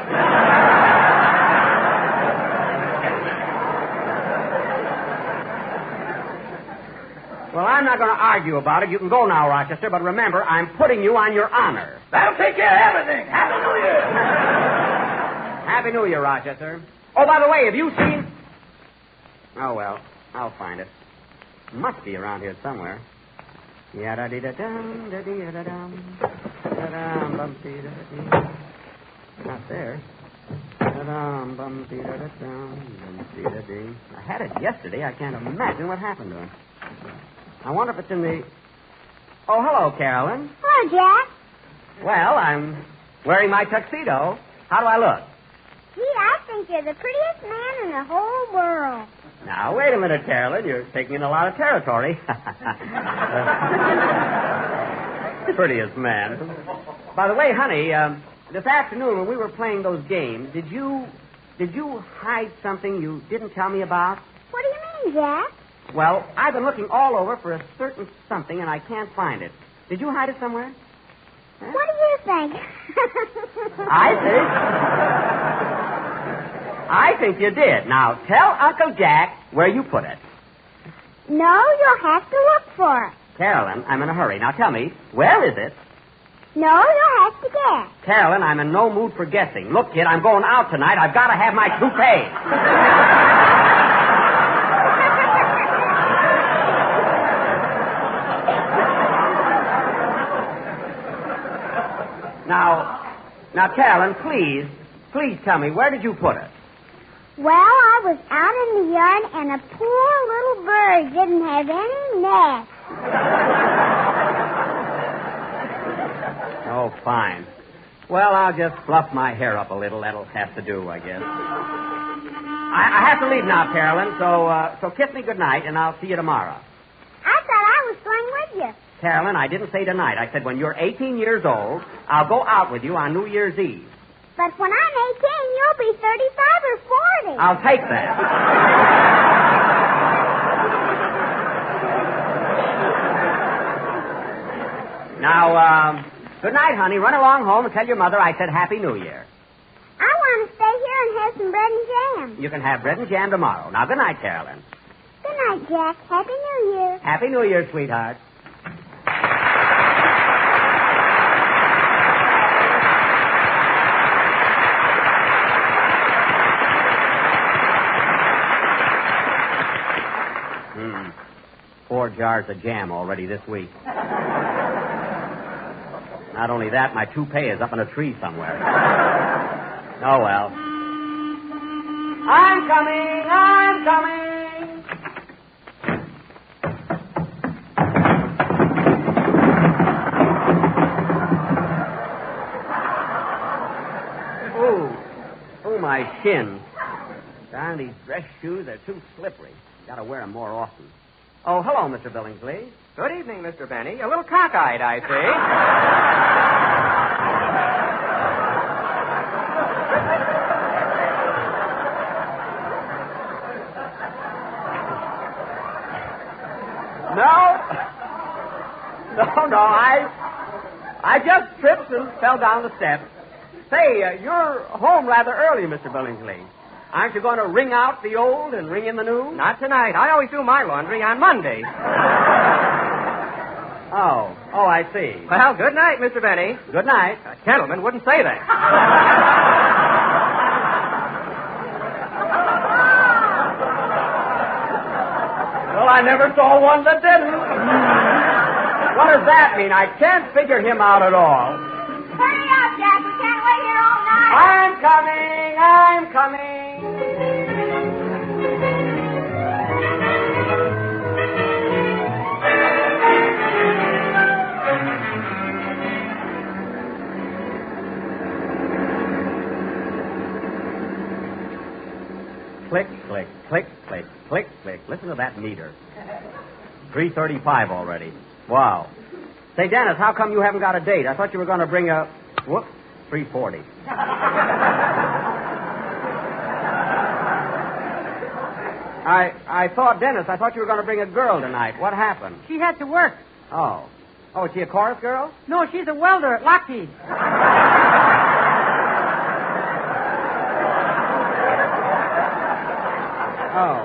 Well, I'm not going to argue about it. You can go now, Rochester, but remember, I'm putting you on your honor. That'll take care of everything. Happy New Year. Happy New Year, Rochester. Oh, by the way, have you seen... Oh, well, I'll find it. Must be around here somewhere. Yada-dee-da-dum, da-dee-da-dum, da-dum, bum-dee-da-dee. Not there. Da-dum, bum-dee-da-da-dum, bum-dee-da-dee. I had it yesterday. I can't imagine what happened to it. I wonder if it's in the... Oh, hello, Carolyn. Hello, Jack. Well, I'm wearing my tuxedo. How do I look? Gee, I think you're the prettiest man in the whole world. Now, wait a minute, Carolyn. You're taking in a lot of territory. Prettiest man. By the way, honey, this afternoon when we were playing those games, did you hide something you didn't tell me about? What do you mean, Jack? Well, I've been looking all over for a certain something, and I can't find it. Did you hide it somewhere? Huh? What do you think? I think you did. Now, tell Uncle Jack where you put it. No, you'll have to look for it. Carolyn, I'm in a hurry. Now, tell me, where is it? No, you'll have to guess. Carolyn, I'm in no mood for guessing. Look, kid, I'm going out tonight. I've got to have my toupee. Now, Carolyn, please tell me, where did you put it? Well, I was out in the yard, and a poor little bird didn't have any nest. Oh, fine. Well, I'll just fluff my hair up a little. That'll have to do, I guess. I have to leave now, Carolyn, so kiss me goodnight, and I'll see you tomorrow. I thought I was going with you. Carolyn, I didn't say tonight. I said when you're 18 years old, I'll go out with you on New Year's Eve. But when I'm 18, you'll be 35 or 40. I'll take that. Now, good night, honey. Run along home and tell your mother I said Happy New Year. I want to stay here and have some bread and jam. You can have bread and jam tomorrow. Now, good night, Carolyn. Good night, Jack. Happy New Year. Happy New Year, sweetheart. Four jars of jam already this week. Not only that, my toupee is up in a tree somewhere. Oh, well. I'm coming! Ooh, my shin. Darn, these dress shoes are too slippery. Gotta wear them more often. Oh, hello, Mr. Billingsley. Good evening, Mr. Benny. A little cockeyed, I see. No, I just tripped and fell down the steps. Say, you're home rather early, Mr. Billingsley. Aren't you going to wring out the old and ring in the new? Not tonight. I always do my laundry on Monday. Oh, I see. Well, good night, Mr. Benny. Good night. A gentleman wouldn't say that. Well, I never saw one that didn't. What does that mean? I can't figure him out at all. Hurry up, Jack. We can't wait here all night. I'm coming. Click, click, click, click, click, click. Listen to that meter. 3:35 already. Wow. Say, Dennis, how come you haven't got a date? I thought you were going to bring a... Whoop, 3:40. I thought, Dennis, I thought you were going to bring a girl tonight. What happened? She had to work. Oh, is she a chorus girl? No, she's a welder at Lockheed. Oh.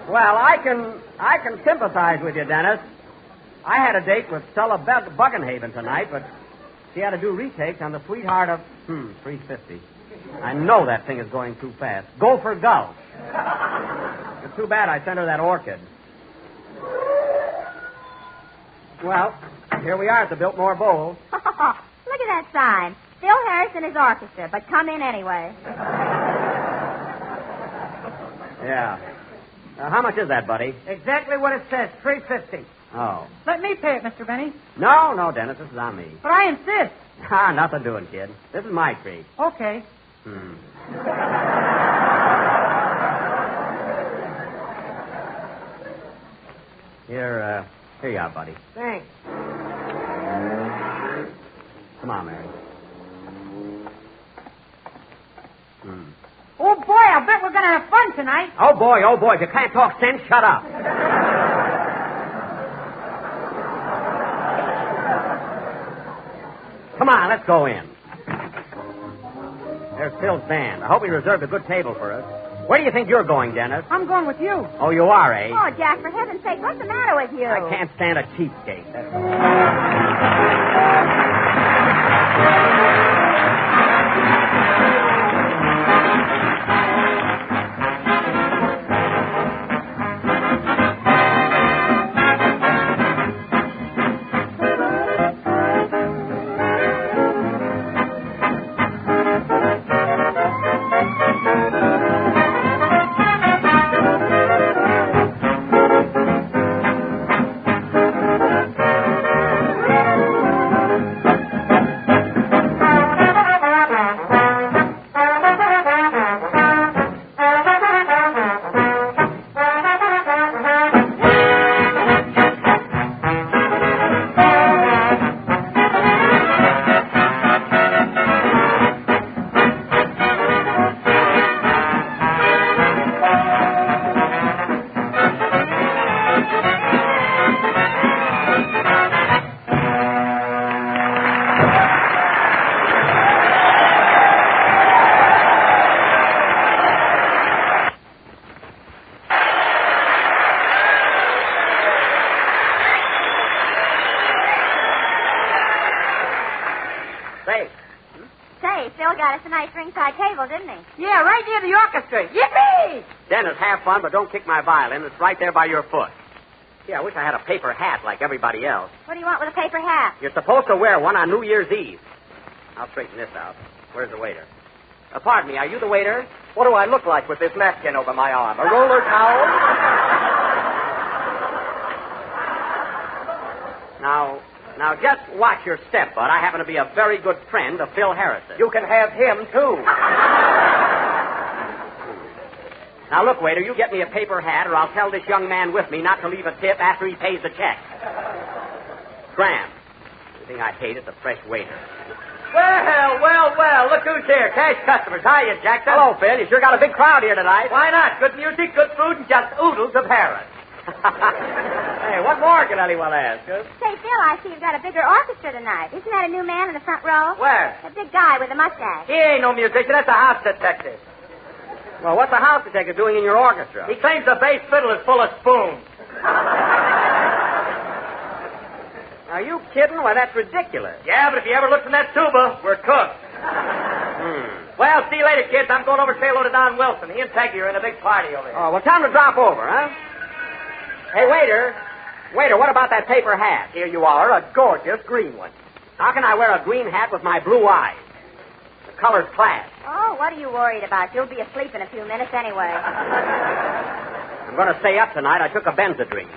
Well, I can sympathize with you, Dennis. I had a date with Stella Buckenhaven tonight, but she had to do retakes on the Sweetheart of 350. I know that thing is going too fast. Go for Gulf. It's too bad I sent her that orchid. Well, here we are at the Biltmore Bowl. Look at that sign. Phil Harris and his orchestra, but come in anyway. Yeah. How much is that, buddy? Exactly what it says, $3.50. Oh. Let me pay it, Mr. Benny. No, Dennis, this is on me. But I insist. Nothing doing, kid. This is my treat. Okay. Here you are, buddy. Thanks. Come on, Mary. Oh, boy, I bet we're going to have fun tonight. Oh, boy, if you can't talk sense, shut up. Come on, let's go in. There's Phil's band. I hope he reserved a good table for us. Where do you think you're going, Dennis? I'm going with you. Oh, you are, eh? Oh, Jack, for heaven's sake, what's the matter with you? I can't stand a cheapskate. Say, Phil got us a nice ringside table, didn't he? Yeah, right near the orchestra. Yippee! Dennis, have fun, but don't kick my violin. It's right there by your foot. Yeah, I wish I had a paper hat like everybody else. What do you want with a paper hat? You're supposed to wear one on New Year's Eve. I'll straighten this out. Where's the waiter? Pardon me, are you the waiter? What do I look like with this napkin over my arm? A roller towel? Now, just watch your step, bud. I happen to be a very good friend of Phil Harrison. You can have him, too. Now, look, waiter, you get me a paper hat, or I'll tell this young man with me not to leave a tip after he pays the check. Scram. The thing I hate is a fresh waiter. Well, look who's here. Cash customers. Hiya, Jackson. Hello, Phil. You sure got a big crowd here tonight. Why not? Good music, good food, and just oodles of Harris. Hey, what more can anyone ask? Huh? Say, Phil, I see you've got a bigger orchestra tonight. Isn't that a new man in the front row? Where? The big guy with the mustache. He ain't no musician. That's a house detective. Well, what's the house detective doing in your orchestra? He claims the bass fiddle is full of spoons. Are you kidding? Why, that's ridiculous. Yeah, but if he ever looks in that tuba, we're cooked. Well, see you later, kids. I'm going over to say hello to Don Wilson. He and Peggy are in a big party over here. Oh, well, tell him to drop over, huh? Hey, waiter. Waiter, what about that paper hat? Here you are, a gorgeous green one. How can I wear a green hat with my blue eyes? The colors clash. Oh, what are you worried about? You'll be asleep in a few minutes anyway. I'm going to stay up tonight. I took a Benzedrine.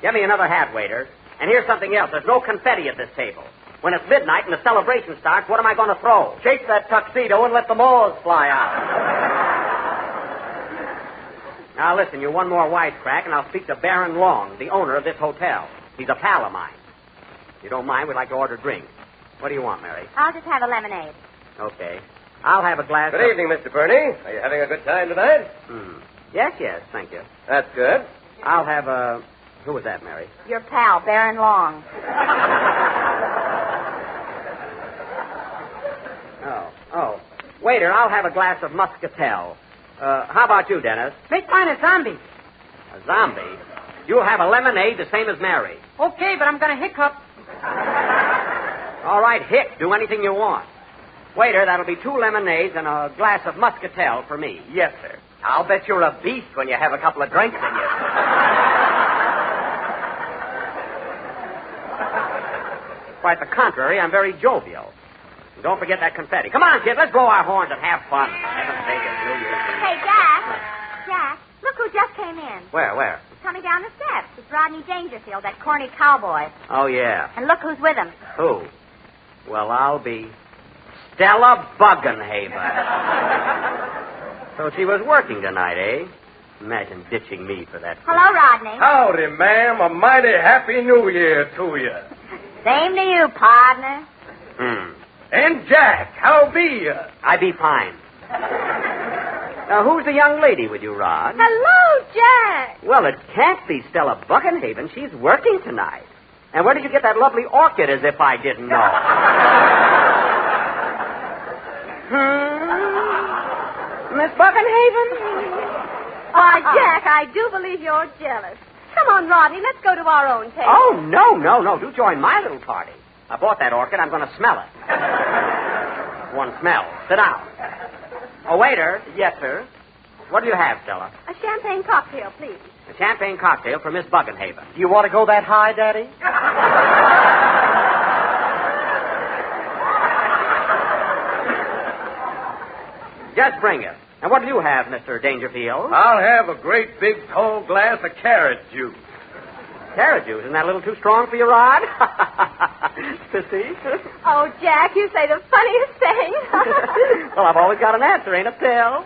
Get me another hat, waiter. And here's something else. There's no confetti at this table. When it's midnight and the celebration starts, what am I going to throw? Chase that tuxedo and let the moths fly out. Now, listen, you one more wisecrack, and I'll speak to Baron Long, the owner of this hotel. He's a pal of mine. If you don't mind, we'd like to order drinks. What do you want, Mary? I'll just have a lemonade. Okay. I'll have a glass Good evening, Mr. Bernie. Are you having a good time tonight? Yes, thank you. That's good. I'll have a... Who was that, Mary? Your pal, Baron Long. Oh. Waiter, I'll have a glass of muscatel. How about you, Dennis? Make mine a zombie. A zombie? You'll have a lemonade the same as Mary. Okay, but I'm going to hiccup. All right, hick. Do anything you want. Waiter, that'll be 2 lemonades and a glass of muscatel for me. Yes, sir. I'll bet you're a beast when you have a couple of drinks in you. Quite the contrary, I'm very jovial. And don't forget that confetti. Come on, kids, let's blow our horns and have fun. Heaven's sake, it's New Year's Eve. Hey, Jack, look who just came in. Where? He's coming down the steps. It's Rodney Dangerfield, that corny cowboy. Oh, yeah. And look who's with him. Who? Well, I'll be Stella Buggenhaven. So she was working tonight, eh? Imagine ditching me for that. Hello, Rodney. Howdy, ma'am. A mighty happy New Year to you. Same to you, partner. And Jack, how be you? I be fine. Now, who's the young lady with you, Rod? Hello, Jack. Well, it can't be Stella Buckenhaven. She's working tonight. And where did you get that lovely orchid, as if I didn't know? Miss Buckenhaven? Why, Jack, I do believe you're jealous. Come on, Rodney, let's go to our own table. Oh, no. Do join my little party. I bought that orchid. I'm going to smell it. One smell. Sit down. Oh, waiter. Yes, sir. What do you have, Stella? A champagne cocktail, please. A champagne cocktail for Miss Buckenhaven. Do you want to go that high, Daddy? Just bring it. And what do you have, Mr. Dangerfield? I'll have a great big tall glass of carrot juice. Carrot juice? Isn't that a little too strong for your rod? Sissy? Oh, Jack, you say the funniest thing. Well, I've always got an answer, ain't it, Phil?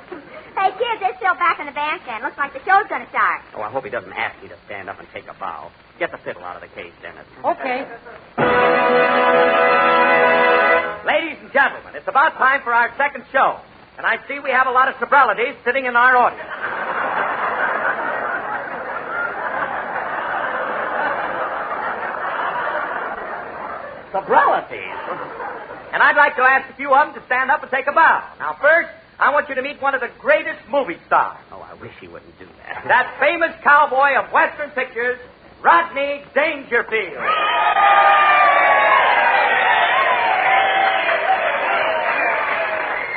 Hey, kids, they're still back in the bandstand. Looks like the show's going to start. Oh, I hope he doesn't ask me to stand up and take a bow. Get the fiddle out of the case, Dennis. Okay. Ladies and gentlemen, it's about time for our second show. And I see we have a lot of sobralities sitting in our audience. Sobralities? And I'd like to ask a few of them to stand up and take a bow. Now, first, I want you to meet one of the greatest movie stars. Oh, I wish he wouldn't do that. That famous cowboy of Western pictures, Rodney Dangerfield.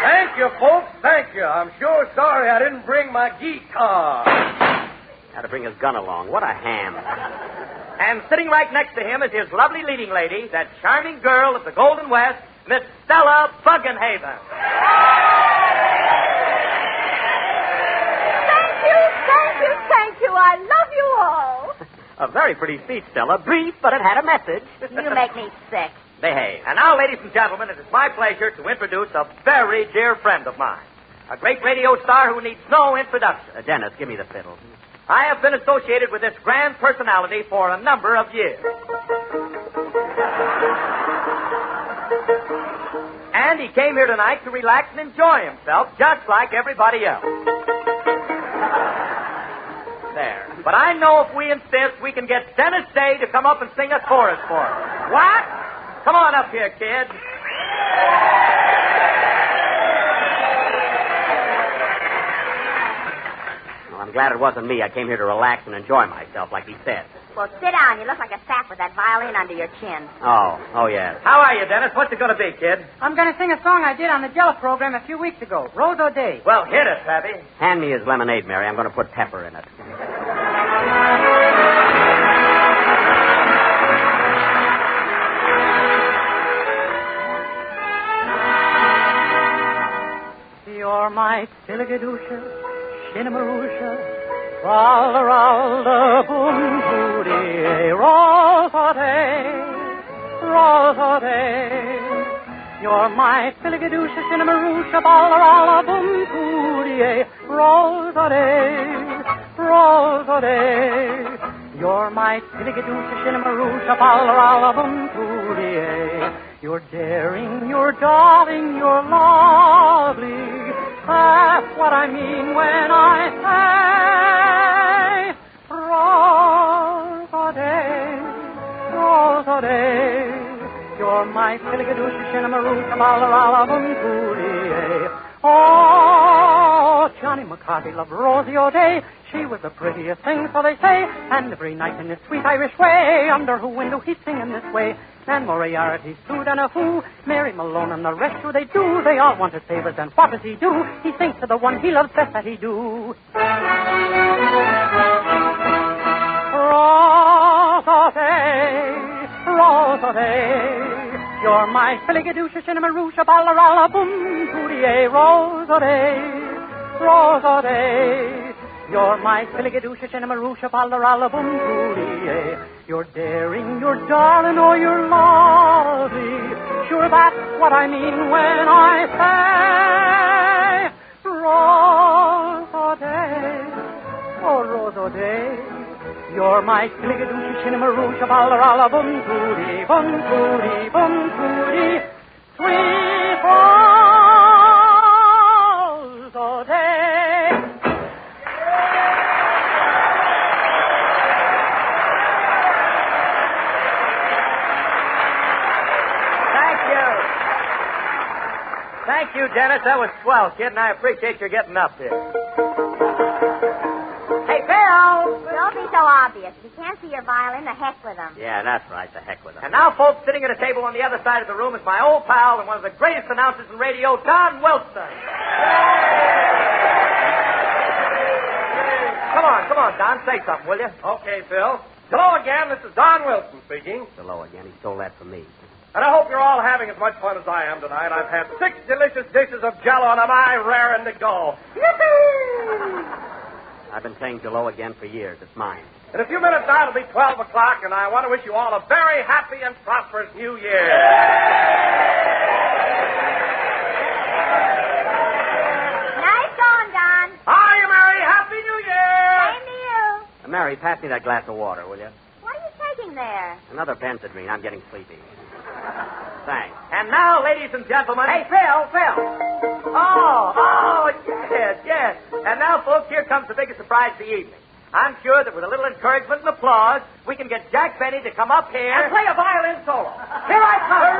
Thank you, folks. Thank you. I'm sure sorry I didn't bring my guitar. Had to bring his gun along. What a ham. And sitting right next to him is his lovely leading lady, that charming girl of the Golden West, Miss Stella Buckenhaven. Thank you. I love you all. A very pretty speech, Stella. Brief, but it had a message. You make me sick. Behave. And now, ladies and gentlemen, it is my pleasure to introduce a very dear friend of mine. A great radio star who needs no introduction. Dennis, give me the fiddle. I have been associated with this grand personality for a number of years. And he came here tonight to relax and enjoy himself, just like everybody else. There. But I know if we insist, we can get Dennis Day to come up and sing a chorus for us. What? Come on up here, kid. glad it wasn't me. I came here to relax and enjoy myself, like he said. Well, sit down. You look like a sap with that violin under your chin. Oh, yes. How are you, Dennis? What's it going to be, kid? I'm going to sing a song I did on the Jello program a few weeks ago, Rose O'Day. Well, hit it, Pappy. Hand me his lemonade, Mary. I'm going to put pepper in it. You're my Silligadusha, Shinnamarusha, Ralla Boom Booty, Rose O'Day. You're my Silligadusha, Shinnamarusha, Ralla Boom Booty, Rose O'Day. You're my Silligadusha, Shinnamarusha, Ralla Boom Booty. You're daring, you're darling, you're lovely. That's what I mean when I say Rose O'Day. You're my Silligadusha, Shinnamarusha, Ralla Boom Booty. Oh, Johnny McCarthy loved Rosie O'Day. She was the prettiest thing, so they say. And every night in his sweet Irish way, under her window he'd sing in this way. And Moriarty, Sue and a Foo, Mary Malone and the rest, who they do. They all want his favors, and what does he do? He sings to the one he loves best that he do. Rose O'Day, you're my Silligadusha, Shinnamarusha, Ralla Boom Booty, Rose O'Day. You're my Silligadusha, Shinnamarusha, Ralla Boom Booty. You're daring, you're darling, or you're lovely. Sure, that's what I mean when I say Rose O'Day. Oh, Rose O'Day. You're my Silligadusha, Shinnamarusha, Ralla Boom Booty, Boom Booty, Boom Booty. Sweet Rose O'Day. Thank you, Dennis. That was swell, kid, and I appreciate your getting up here. Hey, Phil! Don't be so obvious. If you can't see your violin, the heck with them. Yeah, that's right. The heck with him. And now, folks, sitting at a table on the other side of the room is my old pal and one of the greatest announcers in radio, Don Wilson. Come on, Don. Say something, will you? Okay, Phil. Hello again. This is Don Wilson speaking. Hello again. He stole that from me. And I hope you're all having as much fun as I am tonight. I've had 6 delicious dishes of Jell-O, and I'm raring to go. I've been saying Jell-O again for years. It's mine. In a few minutes now, it'll be 12 o'clock, and I want to wish you all a very happy and prosperous New Year. Nice going, Don. Hi, Mary. Happy New Year. Same to you. Mary, pass me that glass of water, will you? What are you taking there? Another Benzedrine. I'm getting sleepy. Thanks. And now, ladies and gentlemen... Hey, Phil. Oh, yes. And now, folks, here comes the biggest surprise of the evening. I'm sure that with a little encouragement and applause, we can get Jack Benny to come up here... And play a violin solo. Here I come,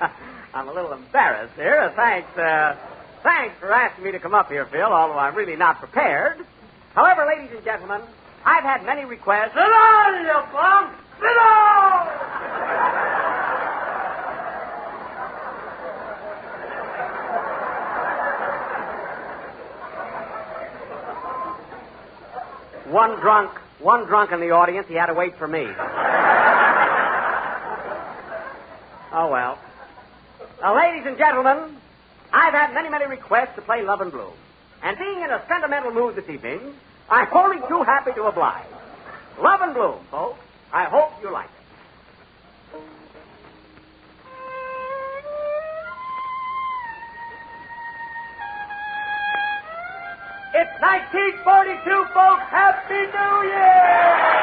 Well, I'm a little embarrassed here. Thanks for asking me to come up here, Phil, although I'm really not prepared. However, ladies and gentlemen, I've had many requests. Sit down, you bum! Sit down! One drunk in the audience. He had to wait for me. Oh, well. Now, ladies and gentlemen, I've had many, many requests to play Love and Bloom. And being in a sentimental mood this evening, I'm only too happy to oblige. Love and Bloom, folks. I hope you like it. It's 1942, folks. Happy New Year!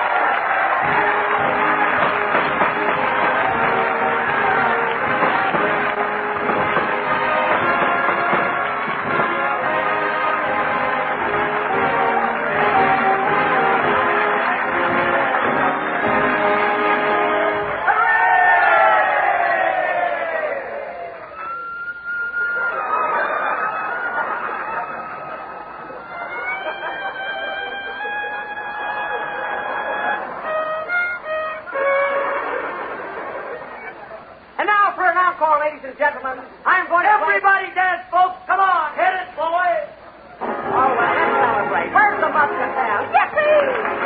ladies and gentlemen, I'm going to... Everybody dance, folks. Come on, hit it, boys. Oh, well, let's celebrate. Where's the muscatel? Yippee!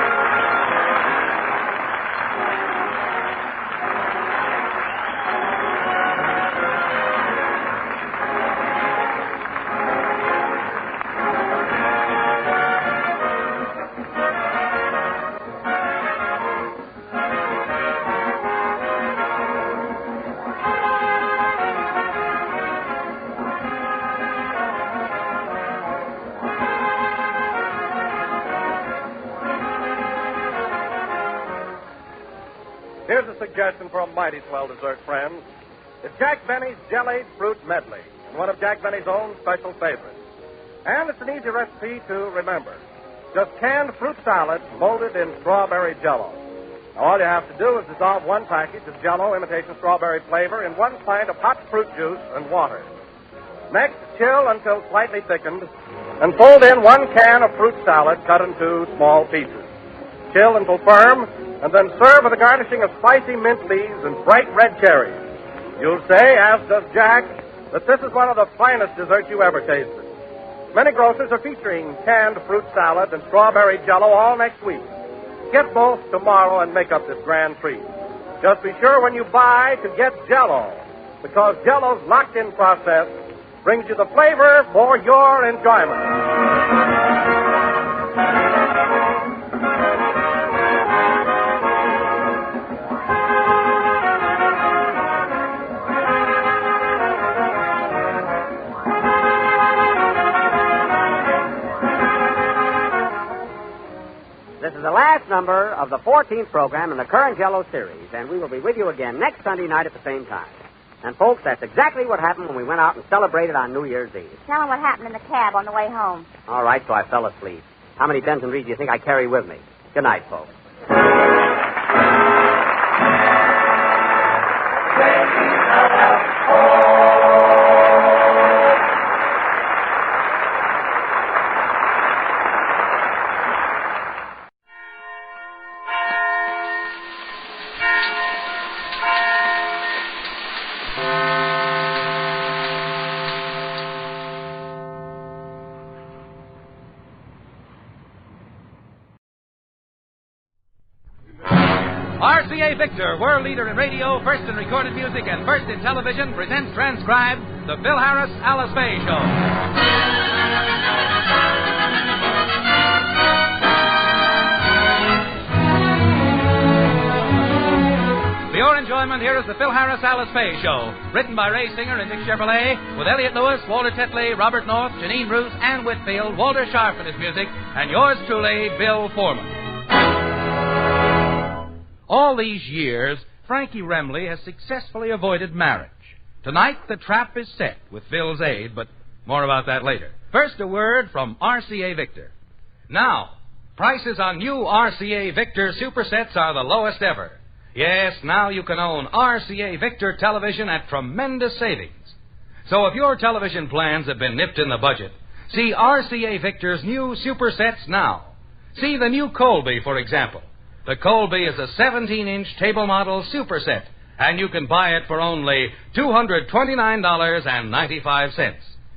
Here's a suggestion for a mighty swell dessert, friends. It's Jack Benny's Jellied Fruit Medley, and one of Jack Benny's own special favorites. And it's an easy recipe to remember. Just canned fruit salad molded in strawberry jello. Now, all you have to do is dissolve one package of jello imitation strawberry flavor in 1 pint of hot fruit juice and water. Next, chill until slightly thickened, and fold in 1 can of fruit salad cut into small pieces. Chill until firm, and then serve with a garnishing of spicy mint leaves and bright red cherries. You'll say, as does Jack, that this is one of the finest desserts you ever tasted. Many grocers are featuring canned fruit salad and strawberry jello all next week. Get both tomorrow and make up this grand treat. Just be sure when you buy to get Jello, because Jello's locked-in process brings you the flavor for your enjoyment. This is the last number of the 14th program in the current Jello series, and we will be with you again next Sunday night at the same time. And, folks, that's exactly what happened when we went out and celebrated on New Year's Eve. Tell them what happened in the cab on the way home. All right, so I fell asleep. How many Benson Reeds do you think I carry with me? Good night, folks. RCA Victor, world leader in radio, first in recorded music, and first in television, presents transcribed the Phil Harris Alice Faye Show. For your enjoyment, here is the Phil Harris Alice Faye Show, written by Ray Singer and Dick Chevrolet, with Elliot Lewis, Walter Tetley, Robert North, Janine Bruce, Ann Whitfield, Walter Sharp in his music, and yours truly, Bill Foreman. All these years, Frankie Remley has successfully avoided marriage. Tonight, the trap is set with Phil's aid, but more about that later. First, a word from RCA Victor. Now, prices on new RCA Victor supersets are the lowest ever. Yes, now you can own RCA Victor television at tremendous savings. So if your television plans have been nipped in the budget, see RCA Victor's new supersets now. See the new Colby, for example. The Colby is a 17-inch table model superset, and you can buy it for only $229.95.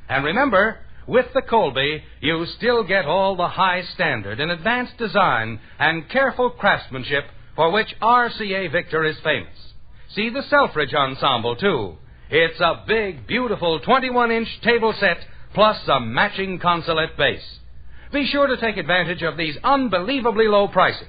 And remember, with the Colby, you still get all the high standard in advanced design and careful craftsmanship for which RCA Victor is famous. See the Selfridge ensemble, too. It's a big, beautiful 21-inch table set plus a matching consulate base. Be sure to take advantage of these unbelievably low prices.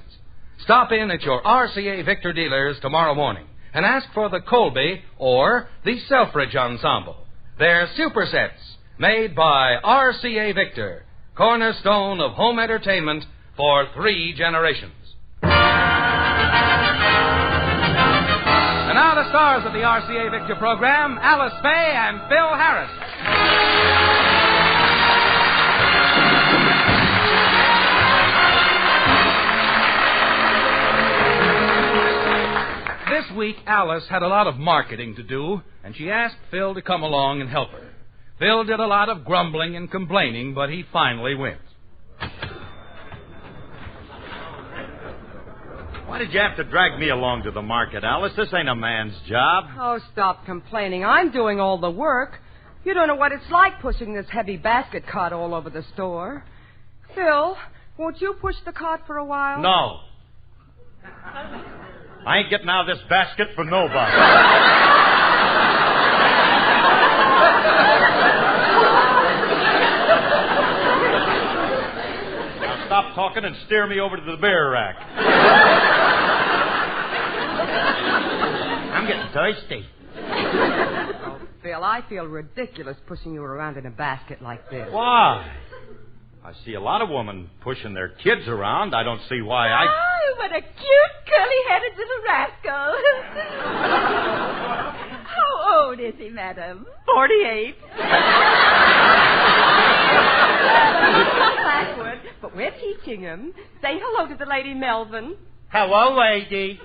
Stop in at your RCA Victor dealers tomorrow morning and ask for the Colby or the Selfridge ensemble. They're supersets made by RCA Victor, cornerstone of home entertainment for 3 generations. And now the stars of the RCA Victor program, Alice Faye and Phil Harris. This week, Alice had a lot of marketing to do, and she asked Phil to come along and help her. Phil did a lot of grumbling and complaining, but he finally went. Why did you have to drag me along to the market, Alice? This ain't a man's job. Oh, stop complaining. I'm doing all the work. You don't know what it's like pushing this heavy basket cart all over the store. Phil, won't you push the cart for a while? No. I ain't getting out of this basket for nobody. Now stop talking and steer me over to the beer rack. I'm getting thirsty. Oh, Phil, I feel ridiculous pushing you around in a basket like this. Why? I see a lot of women pushing their kids around. I don't see why I... Oh, what a cute, curly-headed little rascal. How old is he, madam? 48. Backward, but we're teaching him. Say hello to the lady Melvin. Hello, lady.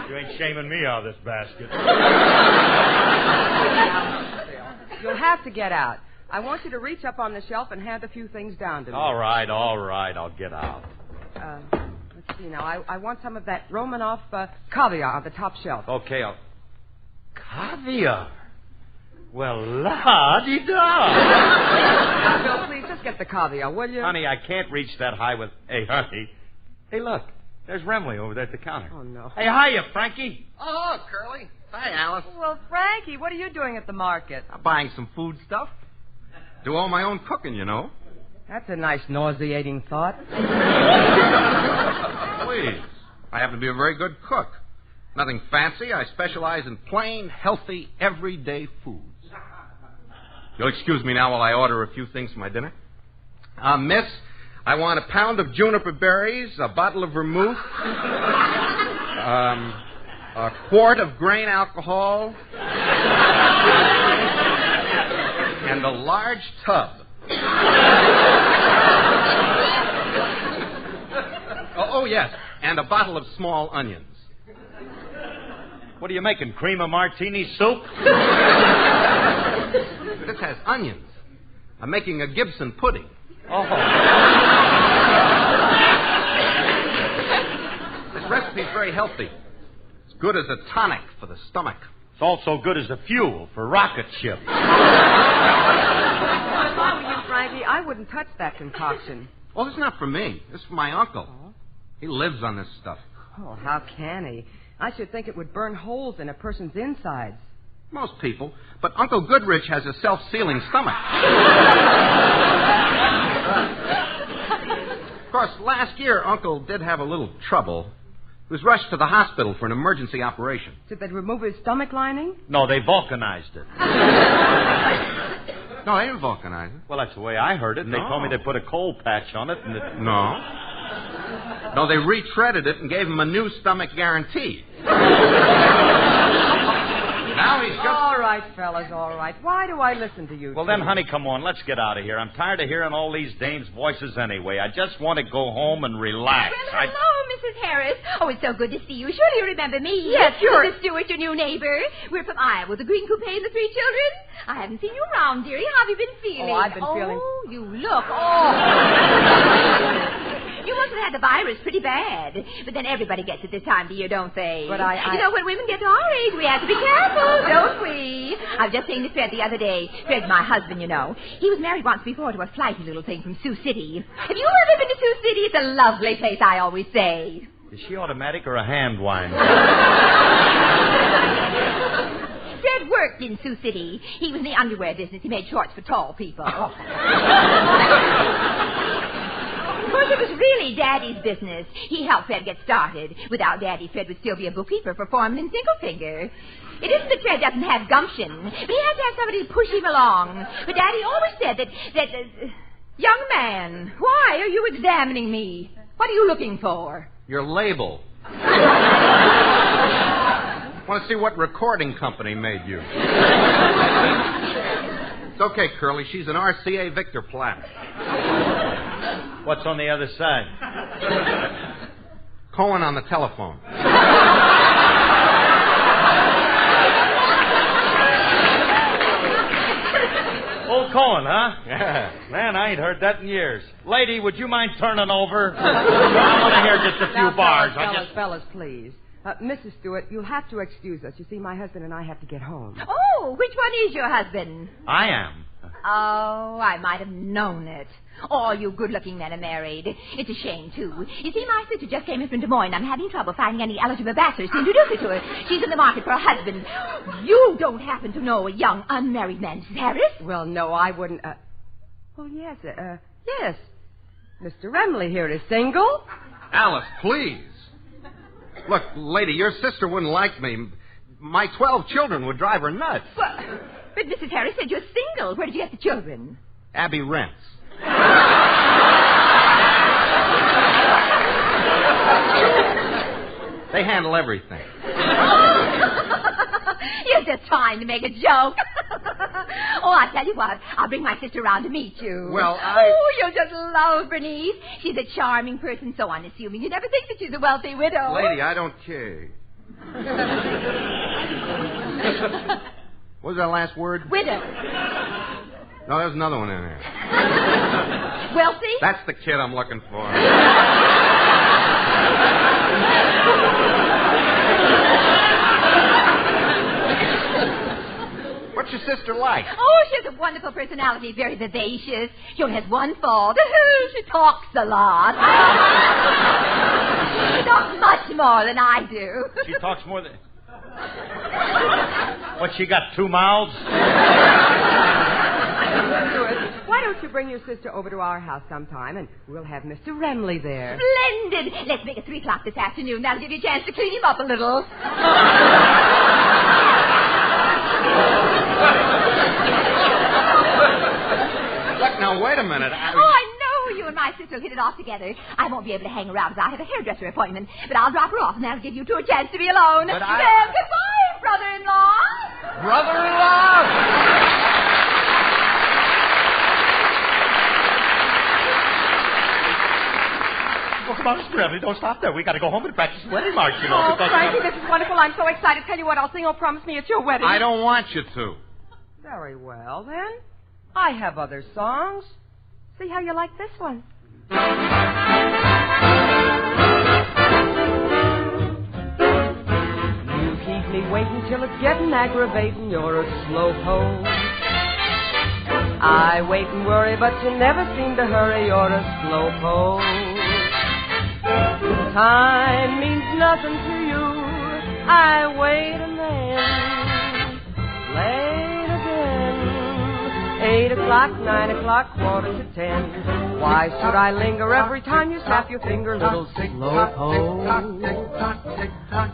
You ain't shaming me out of this basket. You'll have to get out. I want you to reach up on the shelf and hand a few things down to me. All right. I'll get out. Let's see now. I want some of that Romanoff caviar on the top shelf. Okay, Caviar? Well, la-di-da. Phil, please, just get the caviar, will you? Honey, I can't reach that high with... Hey, honey. Hey, look. There's Remley over there at the counter. Oh, no. Hey, hiya, Frankie. Oh, Curly. Hi, Alice. Well, Frankie, what are you doing at the market? I'm buying some food stuff. Do all my own cooking, you know. That's a nice nauseating thought. Please. I happen to be a very good cook. Nothing fancy. I specialize in plain, healthy, everyday foods. You'll excuse me now while I order a few things for my dinner. Miss, I want a pound of juniper berries, a bottle of vermouth, a quart of grain alcohol, and a large tub. Oh, yes, and a bottle of small onions. What are you making, cream of martini soup? This has onions. I'm making a Gibson pudding. Oh. This recipe's very healthy. It's good as a tonic for the stomach. It's also good as a fuel for rocket ships. If I were you, Frankie, I wouldn't touch that concoction. Oh, this is not for me. This is for my uncle. Oh. He lives on this stuff. Oh, how can he? I should think it would burn holes in a person's insides. Most people. But Uncle Goodrich has a self-sealing stomach. Of course, last year, Uncle did have a little trouble. He was rushed to the hospital for an emergency operation. Did they remove his stomach lining? No, they vulcanized it. No, they didn't vulcanize it. Well, that's the way I heard it. And They told me they put a coal patch on it. And it... No, they retreaded it and gave him a new stomach guarantee. Now he's just... All right, fellas, all right. Why do I listen to you? Well, then, honey, come on. Let's get out of here. I'm tired of hearing all these dames' voices anyway. I just want to go home and relax. Well, hello, Mrs. Harris. Oh, it's so good to see you. Surely you remember me. Yes, sure. Mrs. Stewart, your new neighbor. We're from Iowa, the green coupe and the 3 children. I haven't seen you around, dearie. How have you been feeling? Oh, I've been feeling... Oh, you look. Oh. You must have had the virus pretty bad. But then everybody gets it this time of year, don't they? But You know, when women get to our age, we have to be careful, don't we? I was just saying to Fred the other day. Fred's my husband, you know. He was married once before to a flighty little thing from Sioux City. Have you ever been to Sioux City? It's a lovely place, I always say. Is she automatic or a hand wind? Fred worked in Sioux City. He was in the underwear business. He made shorts for tall people. Of course, it was really Daddy's business. He helped Fred get started. Without Daddy, Fred would still be a bookkeeper for Foreman and Singlefinger. It isn't that Fred doesn't have gumption, but he has to have somebody to push him along. But Daddy always said that young man, why are you examining me? What are you looking for? Your label. Want to see what recording company made you? It's okay, Curly. She's an RCA Victor Platt. What's on the other side? Cohen on the telephone. Cohen, huh? Yeah. Man, I ain't heard that in years. Lady, would you mind turning over? I want to hear just a few Now, bars. Fellas, please. Mrs. Stewart, you'll have to excuse us. You see, my husband and I have to get home. Oh, which one is your husband? I am. Oh, I might have known it. All you good-looking men are married. It's a shame, too. You see, my sister just came in from Des Moines. I'm having trouble finding any eligible bachelors to introduce her to her. She's in the market for a husband. You don't happen to know a young, unmarried man, Mrs. Harris? Well, no, I wouldn't. Well, yes, yes. Mr. Remley here is single. Alice, please. Look, lady, your sister wouldn't like me. My 12 children would drive her nuts. But Mrs. Harris said you're single. Where did you get the children? Abby rents. They handle everything. You're just trying to make a joke. Oh, I'll tell you what. I'll bring my sister around to meet you. Well, Oh, you'll just love Bernice. She's a charming person, so unassuming. You never think that she's a wealthy widow. Lady, I don't care. What was that last word? Widow. No, there's another one in there. Wealthy? That's the kid I'm looking for. What's your sister like? Oh, she has a wonderful personality, very vivacious. She only has one fault. She talks a lot. She talks much more than I do. She talks more than... What, she got 2 mouths? Why don't you bring your sister over to our house sometime, and we'll have Mr. Remley there. Splendid. Let's make it 3 o'clock this afternoon. That'll give you a chance to clean him up a little. Look, now, wait a minute. I know you and my sister will hit it off together. I won't be able to hang around because I have a hairdresser appointment, but I'll drop her off, and that'll give you two a chance to be alone. But goodbye, brother-in-law. Brother-in-law? Well, come on, Mr. Remley, don't stop there. We got to go home and practice the wedding march, you know. Oh, Frankie, this is wonderful. I'm so excited. Tell you what, I'll sing Oh Promise Me at your wedding. I don't want you to. Very well, then. I have other songs. See how you like this one. You keep me waiting till it's getting aggravating. You're a slowpoke. I wait and worry, but you never seem to hurry. You're a slowpoke. Time means nothing to you. I wait and then late again. 8 o'clock, 9 o'clock, 9:45. Why should I linger every time you snap your finger, little slowpoke?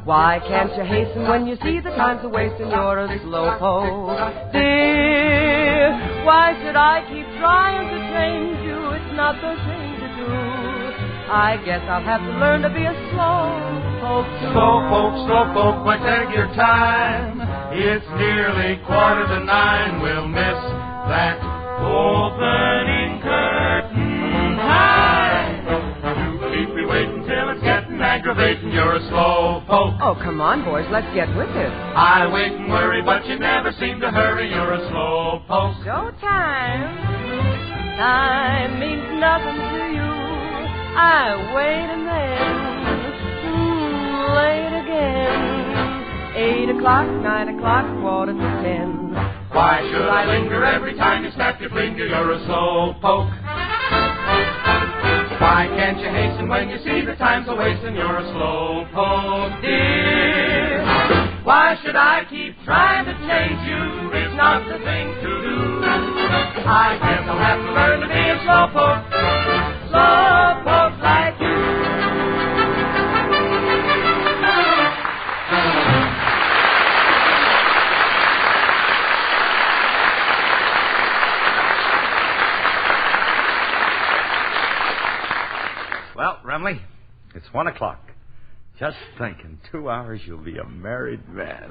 Why can't you hasten when you see the time's a wasting? You're a slowpoke, dear. Why should I keep trying to change you? It's not the thing to do. I guess I'll have to learn to be a slowpoke too. Slowpoke, why take your time? It's nearly 9:15. We'll miss that opening curtain time. You keep me waiting till it's getting aggravating. You're a slowpoke. Oh, come on, boys, let's get with it. I wait and worry, but you never seem to hurry. You're a slowpoke. Showtime. Time means nothing to you. I wait and then late again. 8 o'clock, 9 o'clock, 9:45. Why should I linger every time you snap your finger? You're a slowpoke. Why can't you hasten when you see the time's a wasting? You're a slowpoke, dear. Why should I keep trying to change you? It's not the thing to do. I guess I'll have to learn to be a slowpoke. Slowpoke like you. Well, Remley, it's 1 o'clock. Just think, in 2 hours you'll be a married man.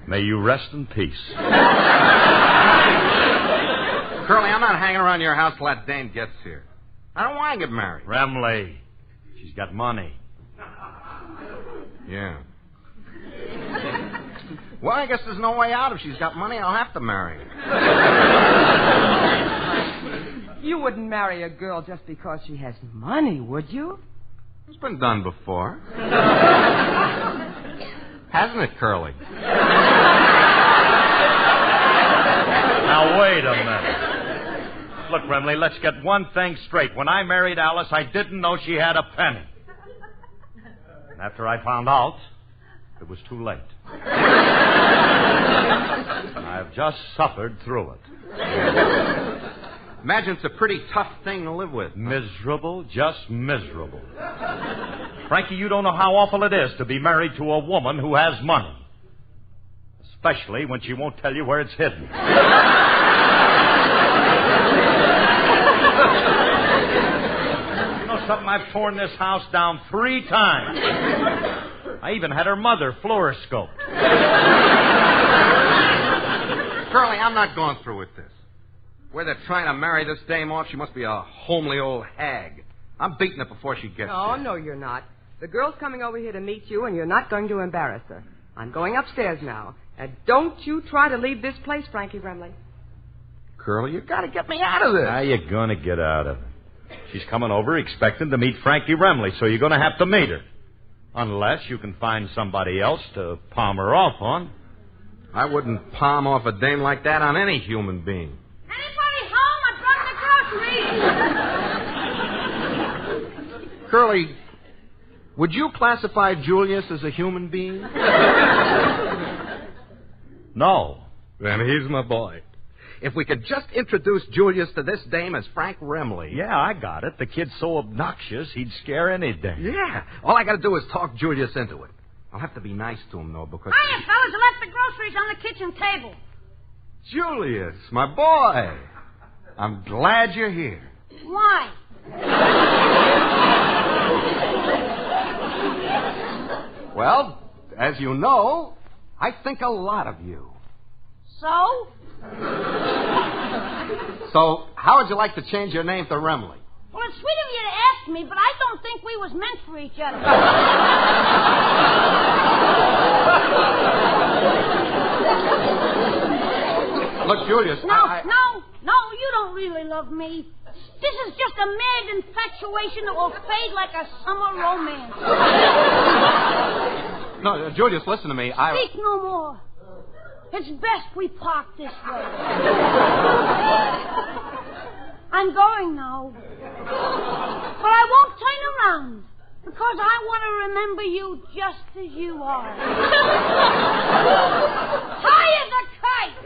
May you rest in peace. Curly, I'm not hanging around your house till that dame gets here. I don't want to get married. Remley, she's got money. Yeah. Well, I guess there's no way out. If she's got money, I'll have to marry her. You wouldn't marry a girl just because she has money, would you? It's been done before. Hasn't it, Curly? Now, wait a minute. Look, Remley, let's get one thing straight. When I married Alice, I didn't know she had a penny. And after I found out, it was too late. I've just suffered through it. Imagine it's a pretty tough thing to live with. Miserable, just miserable. Frankie, you don't know how awful it is to be married to a woman who has money. Especially when she won't tell you where it's hidden. You know something? I've torn this house down 3 times. I even had her mother fluoroscoped. Curly, I'm not going through with this. Where they're trying to marry this dame off, she must be a homely old hag. I'm beating it before she gets Oh, here. no, you're not. The girl's coming over here to meet you, and you're not going to embarrass her. I'm going upstairs now. And don't you try to leave this place, Frankie Remley. Curly, you got to get me out of this. How you going to get out of it? She's coming over expecting to meet Frankie Remley, so you're going to have to meet her. Unless you can find somebody else to palm her off on. I wouldn't palm off a dame like that on any human being. Anybody home? I brought the groceries. Curly, would you classify Julius as a human being? No. Then he's my boy. If we could just introduce Julius to this dame as Frank Remley. Yeah, I got it. The kid's so obnoxious, he'd scare any dame. Yeah. All I got to do is talk Julius into it. I'll have to be nice to him, though, because... Hiya, fellas. I left the groceries on the kitchen table. Julius, my boy. I'm glad you're here. Why? Well, as you know, I think a lot of you. So? So, how would you like to change your name to Remley? Well, it's sweet of you to ask me, but I don't think we was meant for each other. Look, Julius, No, you don't really love me. This is just a mad infatuation that will fade like a summer romance. No, Julius, listen to me. Speak no more. It's best we part this way. I'm going now. But I won't turn around, because I want to remember you just as you are. High as a kite!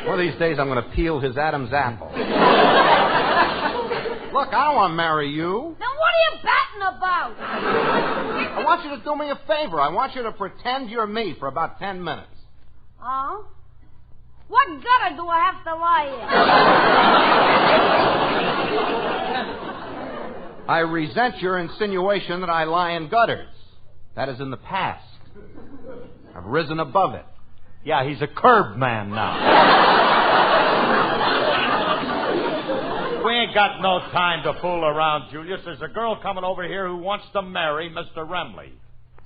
One of these days, I'm going to peel his Adam's apple. Look, I don't want to marry you. Then what are you batting about? I want you to do me a favor. I want you to pretend you're me for about 10 minutes. Oh? What gutter do I have to lie in? I resent your insinuation that I lie in gutters. That is in the past. I've risen above it. Yeah, he's a curb man now. We ain't got no time to fool around, Julius. There's a girl coming over here who wants to marry Mr. Remley.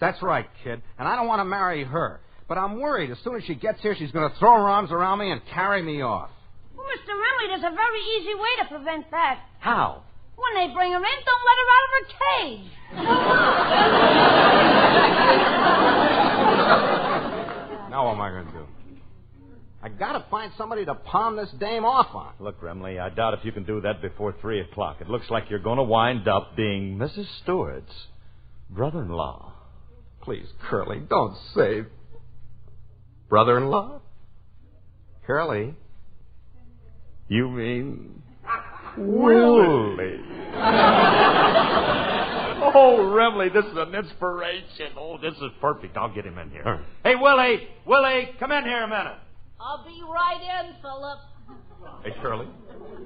That's right, kid. And I don't want to marry her. But I'm worried as soon as she gets here, she's going to throw her arms around me and carry me off. Well, Mr. Remley, there's a very easy way to prevent that. How? When they bring her in, don't let her out of her cage. Now what am I going to do? I got to find somebody to palm this dame off on. Look, Remley, I doubt if you can do that before 3 o'clock. It looks like you're going to wind up being Mrs. Stewart's brother-in-law. Please, Curly, don't say brother-in-law. Curly. You mean Willie? Oh, Remley, this is an inspiration. Oh, this is perfect. I'll get him in here. Right. Hey, Willie, come in here a minute. I'll be right in, Philip. Hey, Curly,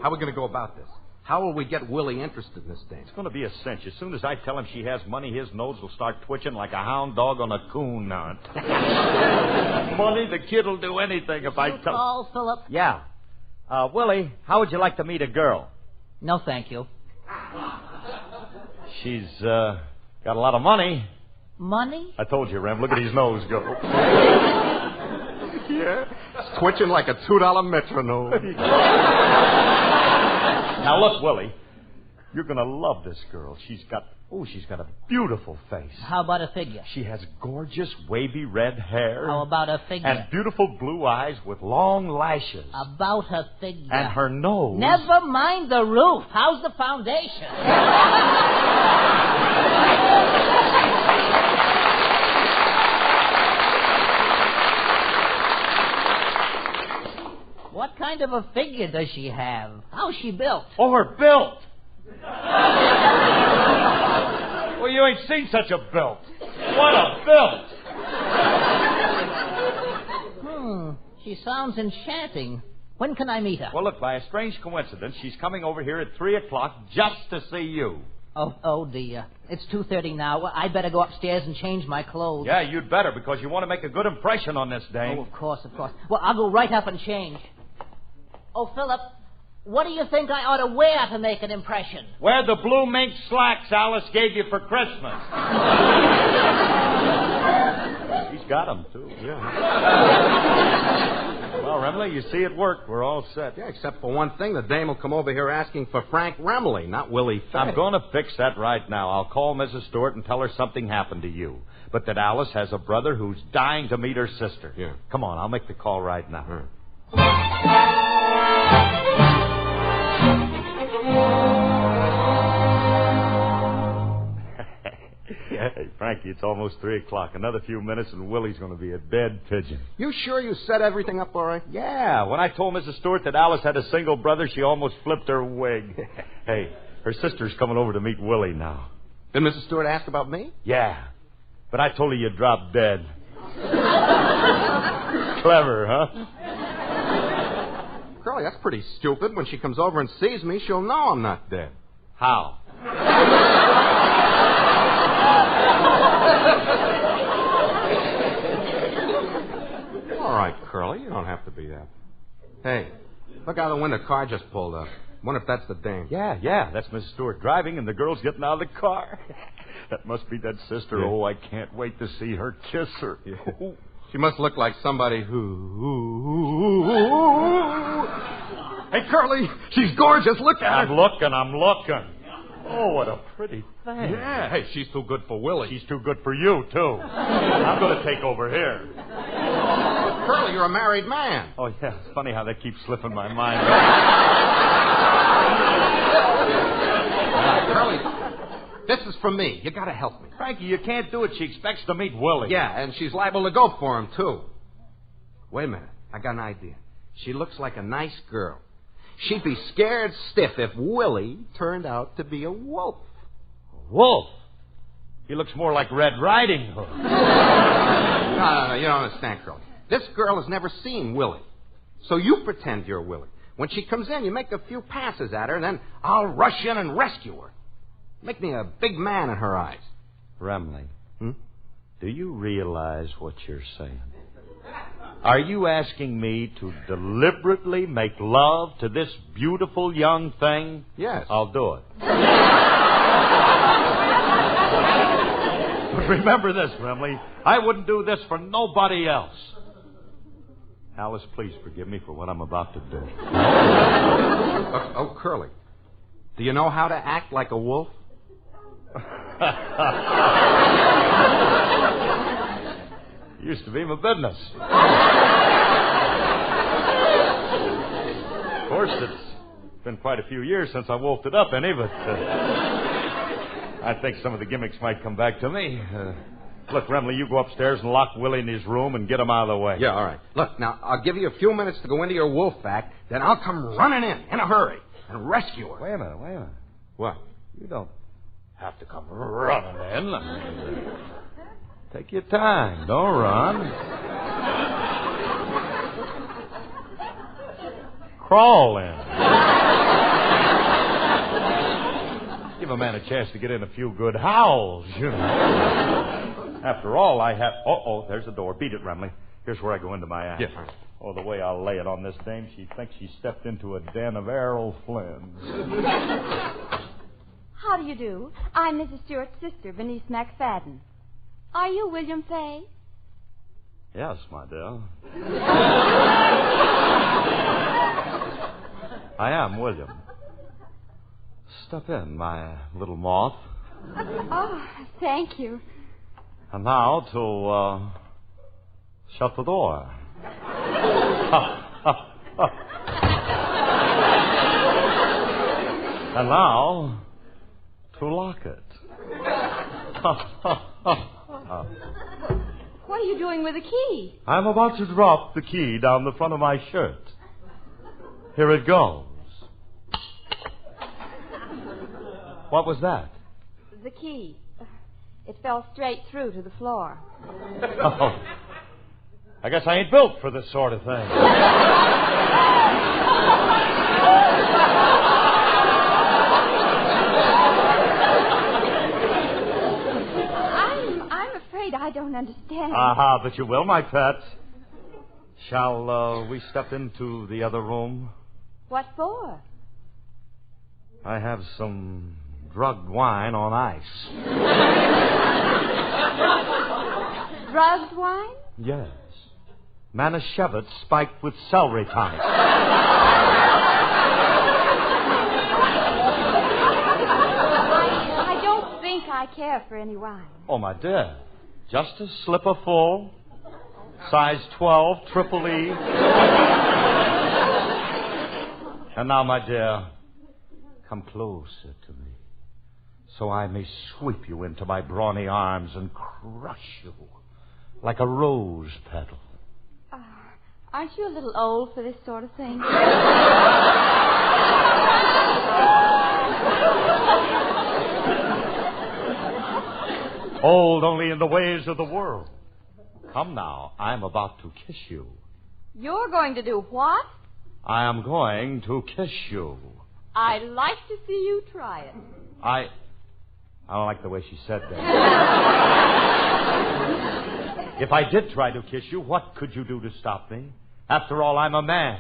how are we going to go about this? How will we get Willie interested in this thing? It's going to be a cinch. As soon as I tell him she has money, his nose will start twitching like a hound dog on a coon hunt. Money, the kid will do anything if I tell him. Call, Philip. Yeah. Willie, how would you like to meet a girl? No, thank you. She's got a lot of money. Money? I told you, Rem. Look at his nose go. Yeah. It's twitching like a $2 metronome. Now, look, Willie. You're going to love this girl. She's got a beautiful face. How about a figure? She has gorgeous, wavy red hair. How about a figure? And beautiful blue eyes with long lashes. About her figure. And her nose. Never mind the roof. How's the foundation? What kind of a figure does she have? How's she built? Oh, her built. Well, you ain't seen such a built. What a built. She sounds enchanting. When can I meet her? Well, look, by a strange coincidence, she's coming over here at 3 o'clock just to see you. Oh, dear. It's 2:30 now. Well, I'd better go upstairs and change my clothes. Yeah, you'd better, because you want to make a good impression on this dame. Oh, of course. Well, I'll go right up and change. Oh, Philip, what do you think I ought to wear to make an impression? Wear the blue mink slacks Alice gave you for Christmas. She's got them, too. Yeah. Well, Remley, you see it worked. We're all set. Yeah, except for one thing. The dame will come over here asking for Frank Remley, not Willie Faye. I'm going to fix that right now. I'll call Mrs. Stewart and tell her something happened to you. But that Alice has a brother who's dying to meet her sister. Yeah. Come on, I'll make the call right now. Hey, Frankie, it's almost 3 o'clock. Another few minutes and Willie's going to be a dead pigeon. You sure you set everything up all right? Yeah. When I told Mrs. Stewart that Alice had a single brother, she almost flipped her wig. Hey, her sister's coming over to meet Willie now. Did Mrs. Stewart ask about me? Yeah. But I told her you dropped dead. Clever, huh? Curly, that's pretty stupid. When she comes over and sees me, she'll know I'm not dead. How? All right, Curly, you don't have to be that. Hey, look out the window. Car just pulled up. Wonder if that's the dame. Yeah, that's Mrs. Stewart driving, and the girl's getting out of the car. That must be that sister. Yeah. Oh, I can't wait to see her kiss her. Yeah. She must look like somebody who... Hey, Curly, she's gorgeous. Look at her. I'm looking. Oh, what a pretty thing. Yeah. Hey, she's too good for Willie. She's too good for you, too. I'm going to take over here. Curly, you're a married man. Oh, yeah. It's funny how that keeps slipping my mind. Curly, this is for me. You got to help me. Frankie, you can't do it. She expects to meet Willie. Yeah, and she's liable to go for him, too. Wait a minute. I got an idea. She looks like a nice girl. She'd be scared stiff if Willie turned out to be a wolf. A wolf? He looks more like Red Riding Hood. No, you don't understand, Curly. This girl has never seen Willie. So you pretend you're Willie. When she comes in, you make a few passes at her, and then I'll rush in and rescue her. Make me a big man in her eyes. Remley, do you realize what you're saying? Are you asking me to deliberately make love to this beautiful young thing? Yes. I'll do it. But remember this, Remley. I wouldn't do this for nobody else. Alice, please forgive me for what I'm about to do. Oh, Curly. Do you know how to act like a wolf? Used to be my business. Of course, it's been quite a few years since I wolfed it up, but I think some of the gimmicks might come back to me. Look, Remley, you go upstairs and lock Willie in his room and get him out of the way. Yeah, all right. Look, now, I'll give you a few minutes to go into your wolf act, then I'll come running in a hurry, and rescue her. Wait a minute. What? You don't have to come running in. Take your time. Don't run. Crawl in. Give a man a chance to get in a few good howls, you know. After all, I have... Oh, there's the door. Beat it, Remley. Here's where I go into my act. Yeah. Oh, the way I'll lay it on this dame, she thinks she stepped into a den of Errol Flynn's. How do you do? I'm Mrs. Stewart's sister, Bernice McFadden. Are you William Faye? Yes, my dear. I am William. Step in, my little moth. Oh, thank you. And now to shut the door. And now to lock it. What are you doing with the key? I'm about to drop the key down the front of my shirt. Here it goes. What was that? The key. It fell straight through to the floor. Oh. I guess I ain't built for this sort of thing. I'm afraid I don't understand. Aha, but you will, my pet. Shall we step into the other room? What for? I have some drugged wine on ice. Drugged wine? Yes. Manischewitz spiked with celery tonic. I don't think I care for any wine. Oh, my dear. Just a slipper full. Size 12, triple E. And now, my dear, come closer to me, so I may sweep you into my brawny arms and crush you like a rose petal. Aren't you a little old for this sort of thing? Old only in the ways of the world. Come now, I'm about to kiss you. You're going to do what? I am going to kiss you. I'd like to see you try it. I don't like the way she said that. If I did try to kiss you, what could you do to stop me? After all, I'm a man,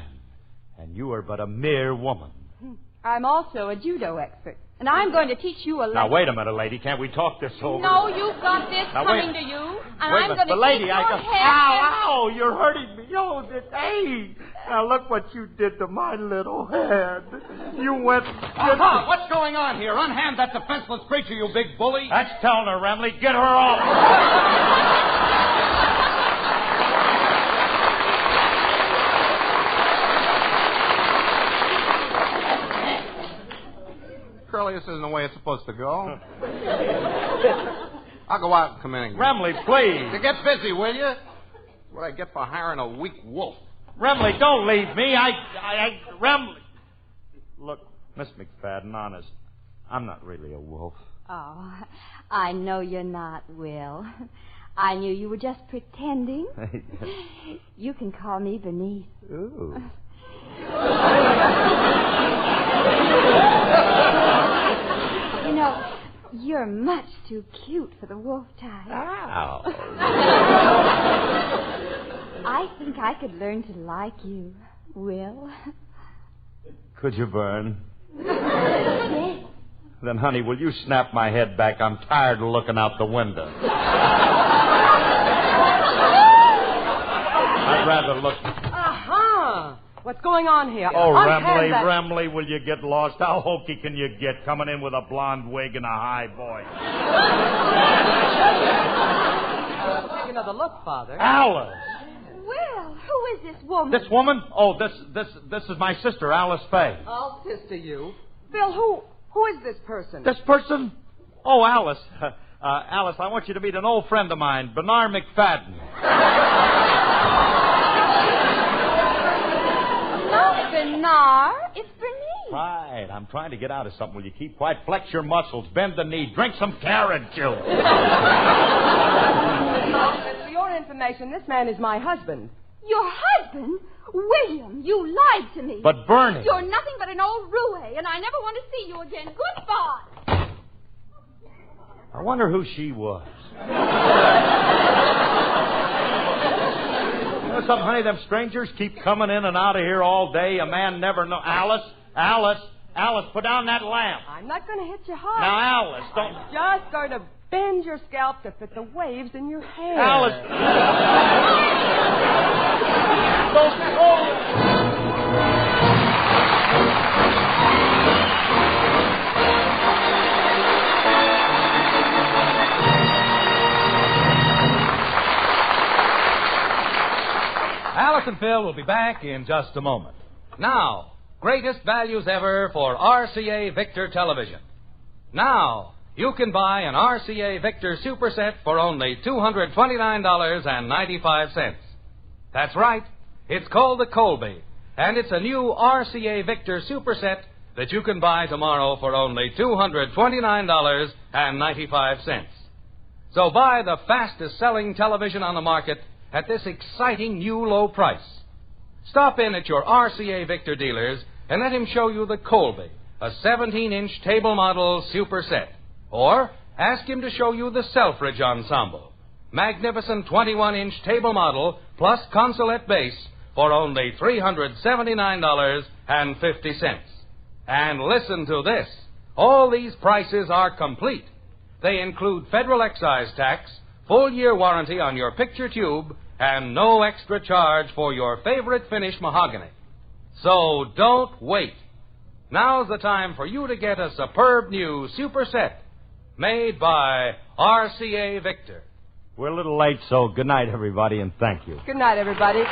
and you are but a mere woman. I'm also a judo expert, and I'm going to teach you a lesson. Now, wait a minute, lady. Can't we talk this over? No, you've got this now, coming to you, and I'm going to the lady, take your head. Ow, you're hurting me. Oh, hey. Now, look what you did to my little head. You went... What's going on here? Unhand that defenseless creature, you big bully. That's telling her, Remley. Get her off. Curly, this isn't the way it's supposed to go. I'll go out and come in again. Remley, please. You get busy, will you? That's what I get for hiring a weak wolf. Remley, don't leave me. Remley. Look, Miss McFadden, honest, I'm not really a wolf. Oh, I know you're not, Will. I knew you were just pretending. You can call me Bernice. Ooh. You know, you're much too cute for the wolf type. Ow. I think I could learn to like you, Will. Could you, Vern? Yes. Then, honey, will you snap my head back? I'm tired of looking out the window. I'd rather look... Aha! What's going on here? Oh, Remley, will you get lost? How hokey can you get coming in with a blonde wig and a high voice? Take another look, Father. Alice! Will, who is this woman? This woman? Oh, this is my sister, Alice Faye. I'll sister you. Bill, who is this person? This person? Oh, Alice. Alice, I want you to meet an old friend of mine, Bernard McFadden. Not Bernard. It's Bernice. Right. I'm trying to get out of something. Will you keep quiet? Flex your muscles. Bend the knee. Drink some carrot juice. For your information, this man is my husband. Your husband? William, you lied to me. But Bernie... You're nothing but an old roue, and I never want to see you again. Goodbye. I wonder who she was. something, honey? Them strangers keep coming in and out of here all day. A man never know. Alice, put down that lamp. I'm not going to hit you hard. Now, Alice, don't... I'm just going to bend your scalp to fit the waves in your hair. Alice. Don't go. Alice and Phil will be back in just a moment. Now, greatest values ever for RCA Victor television. Now, you can buy an RCA Victor Superset for only $229.95. That's right. It's called the Colby, and it's a new RCA Victor Superset that you can buy tomorrow for only $229.95. So buy the fastest-selling television on the market at this exciting new low price. Stop in at your RCA Victor dealers and let him show you the Colby, a 17-inch table model superset. Or ask him to show you the Selfridge Ensemble, magnificent 21-inch table model plus consolette base for only $379.50. And listen to this. All these prices are complete. They include federal excise tax, full-year warranty on your picture tube, and no extra charge for your favorite finish mahogany. So don't wait. Now's the time for you to get a superb new superset made by RCA Victor. We're a little late, so good night, everybody, and thank you. Good night, everybody.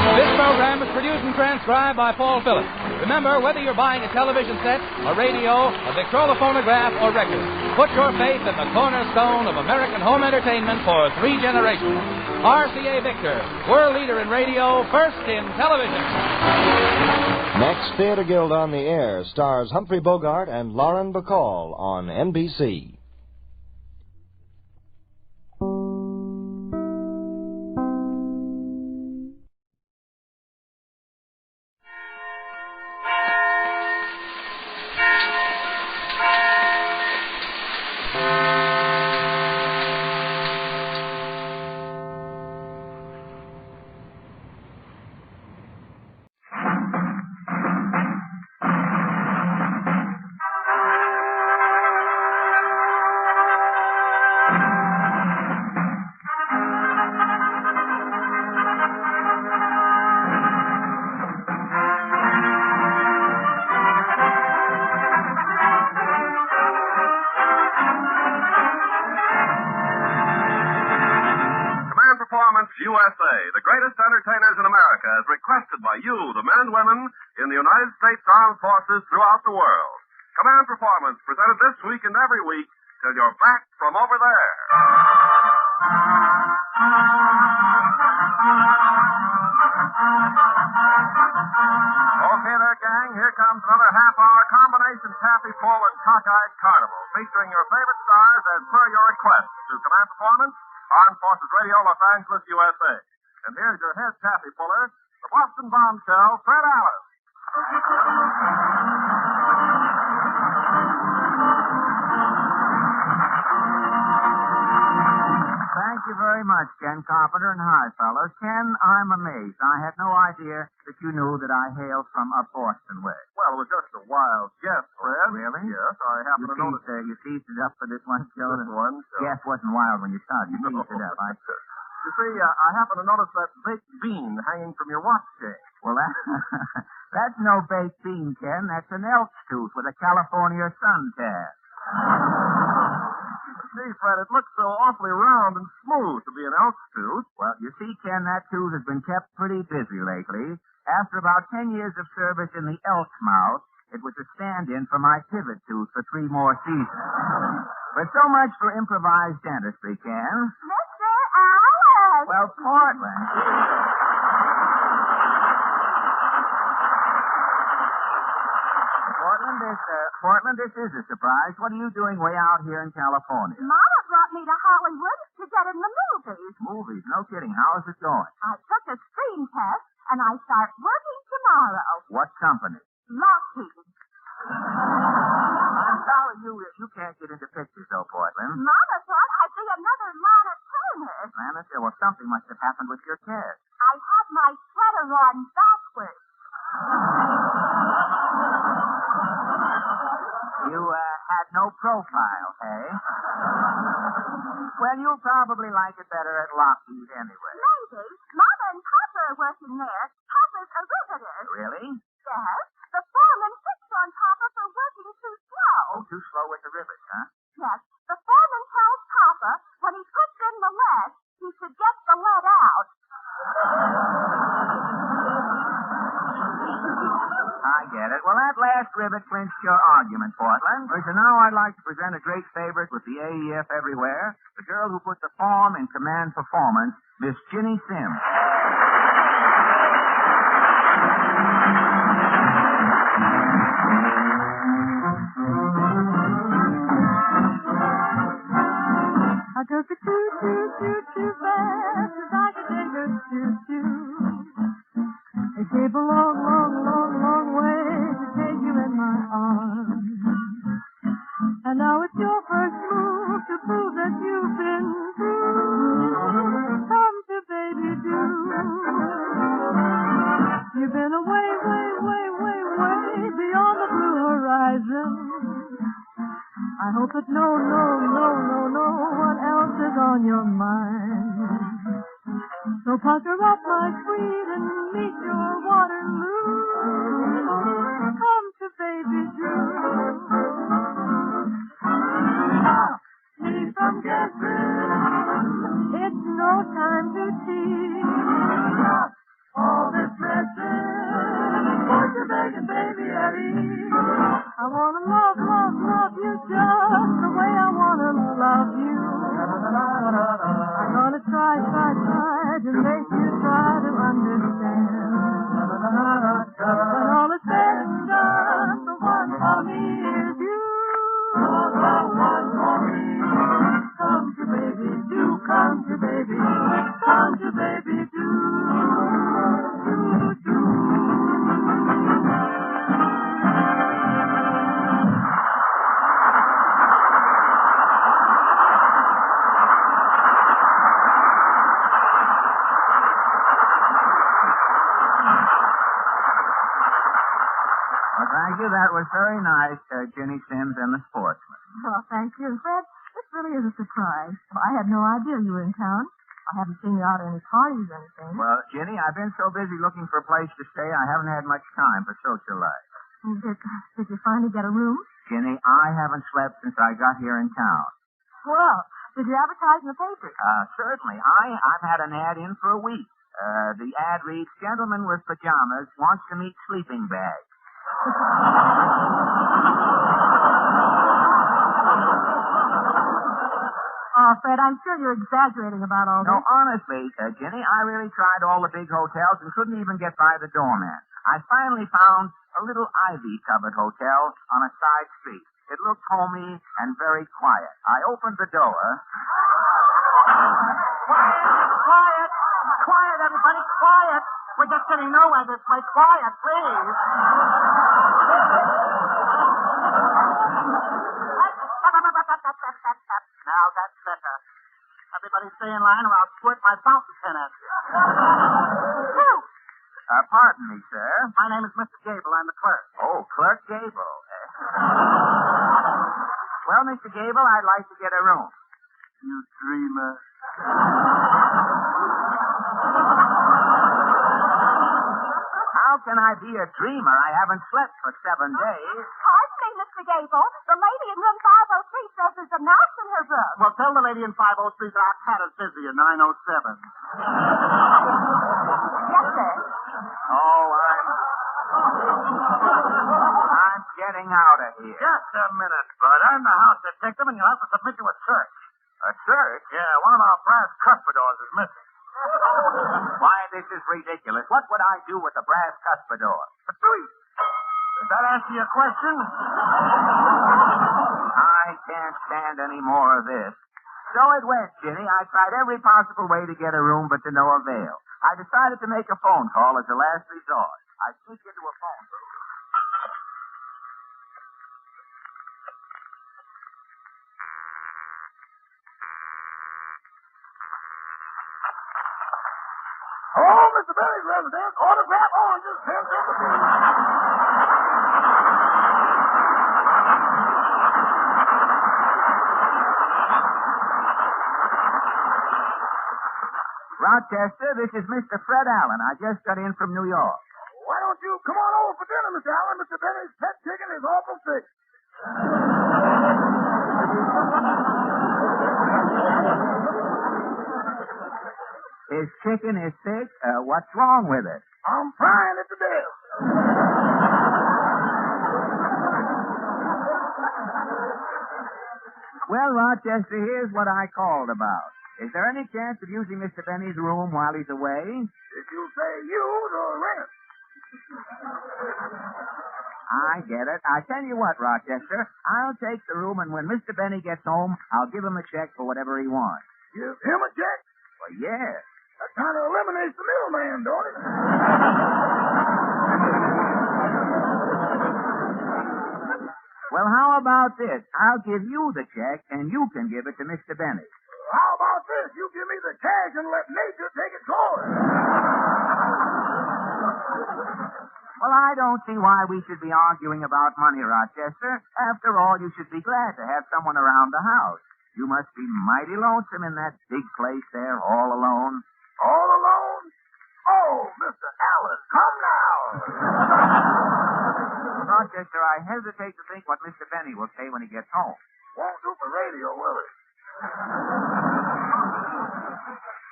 This program is produced and transcribed by Paul Phillips. Remember, whether you're buying a television set, a radio, a Victrola phonograph, or record, put your faith in the cornerstone of American home entertainment for 3 generations. RCA Victor, world leader in radio, first in television. Next, Theater Guild on the Air stars Humphrey Bogart and Lauren Bacall on NBC. USA, the greatest entertainers in America, as requested by you, the men and women in the United States Armed Forces throughout the world. Command Performance, presented this week and every week till you're back from over there. Okay there, gang, here comes another half-hour combination taffy forward cockeyed carnival, featuring your favorite stars as per your request to Command Performance, Armed Forces Radio, Los Angeles, USA. And here's your head taffy puller, the Boston bombshell, Fred Allen. Thank you very much, Ken Carpenter, and hi, fellows. Ken, I'm amazed. I had no idea that you knew that I hail from up Boston way. Well, it was just a wild guess, Fred. Oh, really? Yes, I happen to notice. You teased it up for this one show. This one show. Guess wasn't wild when you started. You teased it up. You see, I happen to notice that baked bean hanging from your watch chain. Well, that's no baked bean, Ken. That's an elk's tooth with a California suntan. See, Fred, it looks so awfully round and smooth to be an elk's tooth. Well, you see, Ken, that tooth has been kept pretty busy lately. After about 10 years of service in the elk's mouth, it was a stand-in for my pivot tooth for 3 more seasons. But so much for improvised dentistry, Ken. Mr. Allen! Well, Portland. Portland, this is a surprise. What are you doing way out here in California? Mama brought me to Hollywood to get in the movies. Movies? No kidding. How is it going? I took a screen test, and I start working tomorrow. What company? Lockheed. I'm sorry you can't get into pictures, though, Portland. Mama thought I'd be another Lana Turner. Vanessa, well, something must have happened with your chest. I had my sweater on backwards. You had no profile, hey? Well, you'll probably like it better at Lockheed anyway. Maybe. Mama and Papa are working there. Papa's a riveter. Really? Yes. The foreman fixed on Papa for working too slow. Oh, too slow with the rivets, huh? Yes. The foreman tells Papa when he puts in the lead, he should get the lead out. I get it. Well, that last rivet clinched your argument, Portland. So now I'd like to present a great favorite with the AEF everywhere, the girl who put the form in command performance, Miss Ginny Sims. I took a choo-choo fast as I could take a choo-choo. It came a long way to take you in my arms. And now it's your first move to prove that you've been through. Come to baby do. You've been away, way beyond the blue horizon. I hope that no one else is on your mind. So pucker up, my sweet, and meet your Waterloo. Come to baby June. Me from guessing, it's no time to tease. All this messing, put your begging baby at ease. I wanna love you just the way I wanna love you. I'm gonna try to make you try to understand. When all is said and done, the one for me is you. The one for me. Come to baby, do come to baby. Come to baby, do. That was very nice, Ginny Sims and the Sportsman. Well, thank you. Fred, this really is a surprise. I had no idea you were in town. I haven't seen you out at any parties or anything. Well, Ginny, I've been so busy looking for a place to stay, I haven't had much time for social life. Did you finally get a room? Ginny, I haven't slept since I got here in town. Well, did you advertise in the papers? Certainly. I've had an ad in for a week. The ad reads, "Gentleman with pajamas wants to meet sleeping bag." Oh, Fred, I'm sure you're exaggerating about all this. No, honestly, Ginny, I really tried all the big hotels and couldn't even get by the doorman. I finally found a little ivy-covered hotel on a side street. It looked homey and very quiet. I opened the door. Quiet, everybody, quiet. We're just getting nowhere this way. Quiet, please. Now that's better. Everybody stay in line or I'll squirt my fountain pen at you. Pardon me, sir. My name is Mr. Gable. I'm the clerk. Oh, Clerk Gable. Well, Mr. Gable, I'd like to get a room. You dreamer. How can I be a dreamer? I haven't slept for 7 days. Pardon me, Mr. Gable. The lady in room 503 says there's a mouse in her room. Well, tell the lady in 503 that our cat is busy at 907. Yes, sir. Oh, I'm getting out of here. Just a minute, Bud. I'm the house detective, and you'll have to submit to a search. A search? Yeah, one of our brass cuspidors is missing. Why, this is ridiculous. What would I do with a brass cuspidor? Does that answer your question? I can't stand any more of this. So it went, Ginny. I tried every possible way to get a room, but to no avail. I decided to make a phone call as a last resort. I sneaked into a phone booth. all Mr. Benny's residents autograph oranges 10 cents apiece. Rochester, this is Mr. Fred Allen. I just got in from New York. Why don't you come on over for dinner, Mr. Allen? Mr. Benny's pet chicken is awful sick. His chicken is sick? What's wrong with it? I'm frying it to death. Well, Rochester, here's what I called about. Is there any chance of using Mr. Benny's room while he's away? Did you say use or rent? I get it. I tell you what, Rochester, I'll take the room, and when Mr. Benny gets home, I'll give him a check for whatever he wants. Give him a check? Well, yes. That kind of eliminates the middleman, don't it? Well, how about this? I'll give you the check, and you can give it to Mr. Benny. How about this? You give me the cash and let nature take its course. Well, I don't see why we should be arguing about money, Rochester. After all, you should be glad to have someone around the house. You must be mighty lonesome in that big place there, all alone. All alone? Oh, Mr. Allen, come now. Rochester, I hesitate to think what Mr. Benny will say when he gets home. Won't do for radio, will it?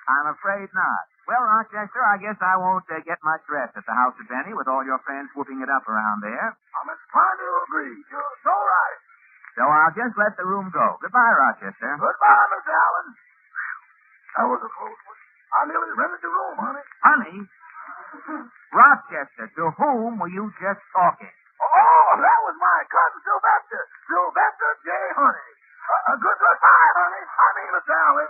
I'm afraid not. Well, Rochester, I guess I won't get much rest at the house of Benny with all your friends whooping it up around there. I'm inclined to agree. You're so right. So I'll just let the room go. Goodbye, Rochester. Goodbye, Mr. Allen. That was a close one. I nearly rented the room, honey. Honey? Rochester, to whom were you just talking? Oh, that was my cousin Sylvester. Sylvester J. Honey. Goodbye, honey. I mean, Mr. Allen.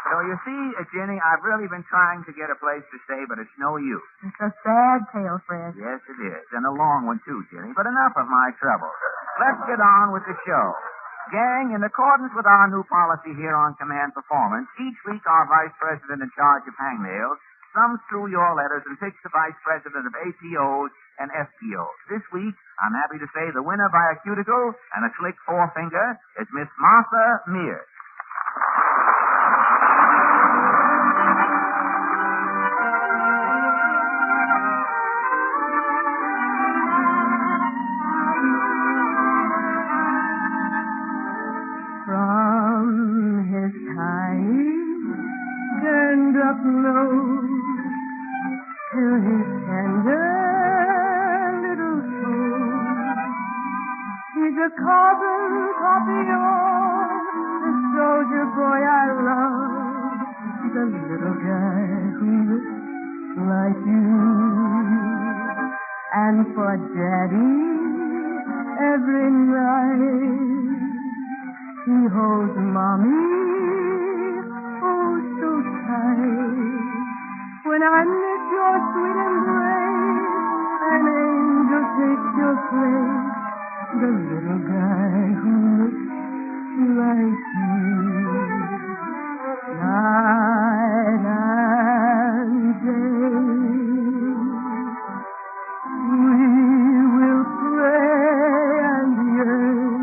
So you see, Jenny, I've really been trying to get a place to stay, but it's no use. It's a sad tale, Fred. Yes, it is. And a long one, too, Jenny. But enough of my trouble. Let's get on with the show. Gang, in accordance with our new policy here on Command Performance, each week our vice president in charge of hangnails thumbs through your letters and picks the vice president of APOs and FPOs. This week, I'm happy to say the winner by a cuticle and a slick forefinger is Miss Martha Mears. Up nose to his tender little soul. He's a carbon copy of the soldier boy I love, the little guy who looks like you. And for Daddy, every night he holds Mommy when I miss your sweet embrace, an angel takes your place, the little guy who looks like you. Night and day, we will pray and yearn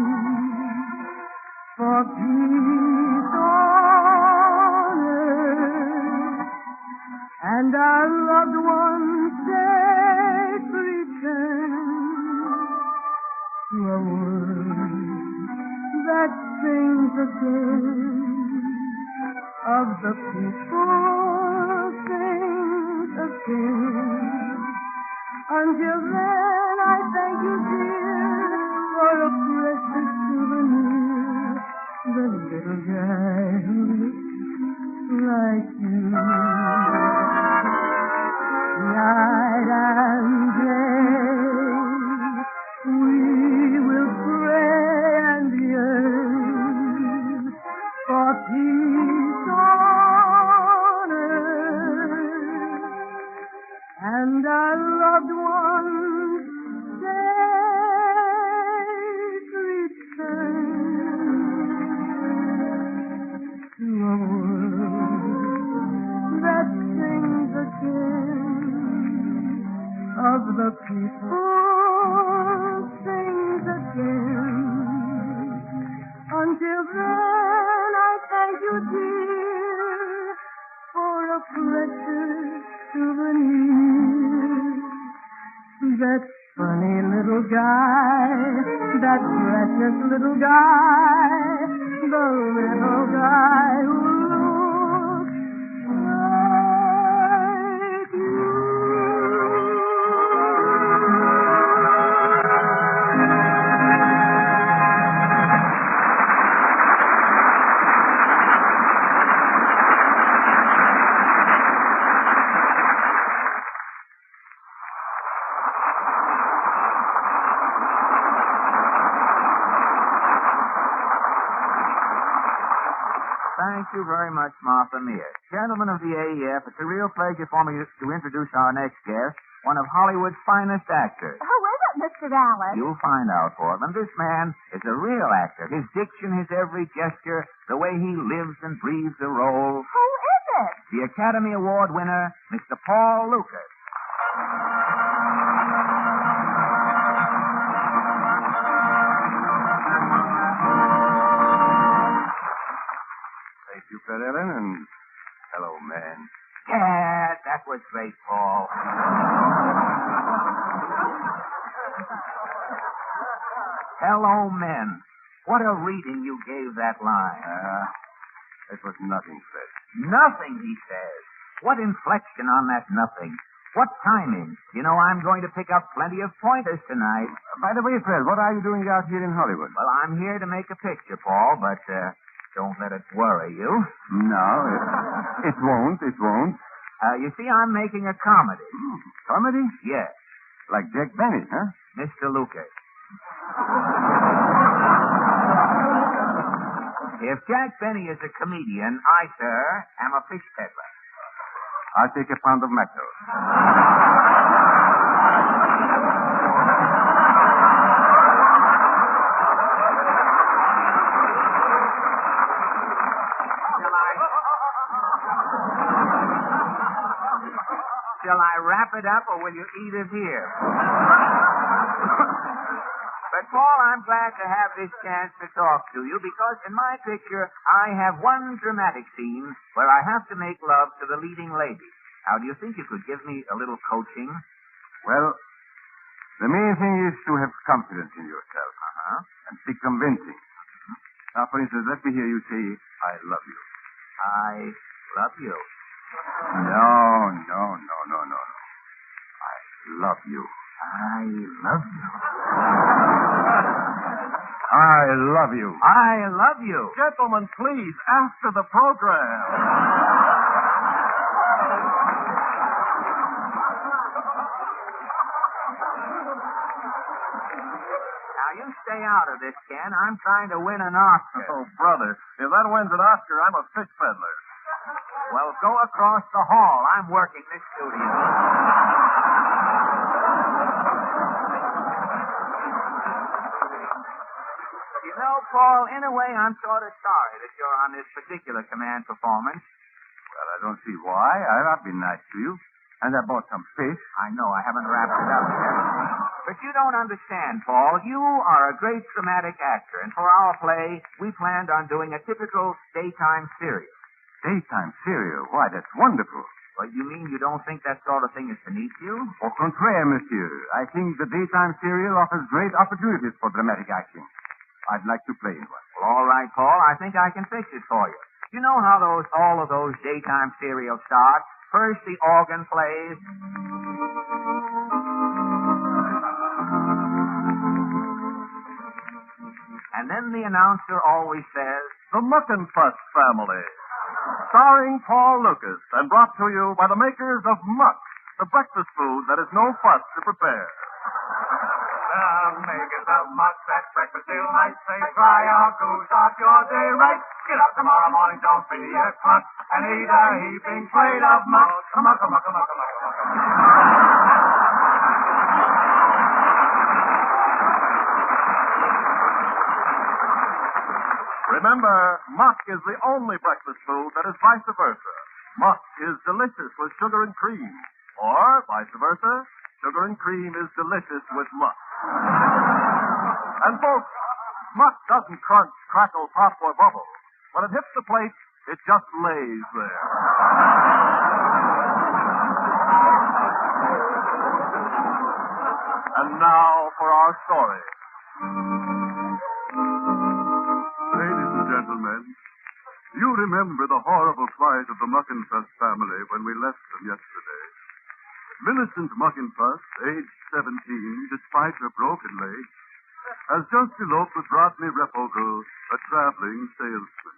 for peace on earth, and our loved ones safe return to a world that sings again of the people sings again. Until then, I thank you, dear, for a precious souvenir, the little guy who looks like you. Night and day, we will pray and yearn for peace on earth, and our loved ones safe before things again. Until then, I thank you, dear, for a precious souvenir. That funny little guy, that precious little guy, the little guy who looks like you. Thank you very much, Martha Mears. Gentlemen of the AEF, it's a real pleasure for me to introduce our next guest, one of Hollywood's finest actors. Who is it, Mr. Allen? You'll find out for them. This man is a real actor. His diction, his every gesture, the way he lives and breathes the role. Who is it? The Academy Award winner, Mr. Paul Lucas. Thank you, Fred Ellen, and hello, man. Yeah, that was great, Paul. Hello, men. What a reading you gave that line. It was nothing, Fred. Nothing, he says. What inflection on that nothing. What timing. You know, I'm going to pick up plenty of pointers tonight. By the way, Fred, what are you doing out here in Hollywood? Well, I'm here to make a picture, Paul, but don't let it worry you. No, it won't. It won't. You see, I'm making a comedy. Comedy? Yes. Like Jack Benny, huh? Mr. Lucas. If Jack Benny is a comedian, I, sir, am a fish peddler. I'll take a pound of mackerel. Shall I wrap it up, or will you eat it here? But, Paul, I'm glad to have this chance to talk to you because in my picture I have one dramatic scene where I have to make love to the leading lady. Now, do you think you could give me a little coaching? Well, the main thing is to have confidence in yourself. And be convincing. Now, for instance, let me hear you say, I love you. I love you. No. I love you. I love you. I love you. I love you. Gentlemen, please, after the program. Now, you stay out of this, Ken. I'm trying to win an Oscar. Oh, brother, if that wins an Oscar, I'm a fish peddler. Well, go across the hall. I'm working this studio. You know, Paul, in a way, I'm sort of sorry that you're on this particular command performance. Well, I don't see why. I've been nice to you. And I bought some fish. I know. I haven't wrapped it up yet. But you don't understand, Paul. You are a great dramatic actor. And for our play, we planned on doing a typical daytime serial. Daytime serial? Why, that's wonderful. Well, you mean you don't think that sort of thing is beneath you? Au contraire, monsieur. I think the daytime serial offers great opportunities for dramatic acting. I'd like to play in one. Well, all right, Paul. I think I can fix it for you. You know how all of those daytime serials start? First, the organ plays. And then the announcer always says, The Muck and Fuss Family. Starring Paul Lucas and brought to you by the makers of Muck, the breakfast food that is no fuss to prepare. The makers of Muck, that breakfast still might say, try our food, start your day right. Get up tomorrow morning, don't be a cluck, and eat a heaping plate of muck. Muck. Remember, Muck is the only breakfast food that is vice versa. Muck is delicious with sugar and cream. Or, vice versa, sugar and cream is delicious with muck. And folks, muck doesn't crunch, crackle, pop, or bubble. When it hits the plate, it just lays there. And now for our story. Ladies and gentlemen, you remember the horrible plight of the Muckenfuss family when we left them yesterday. Millicent Muckenfuss, aged 17, despite her broken leg, has just eloped with Rodney Repogel, a traveling salesman.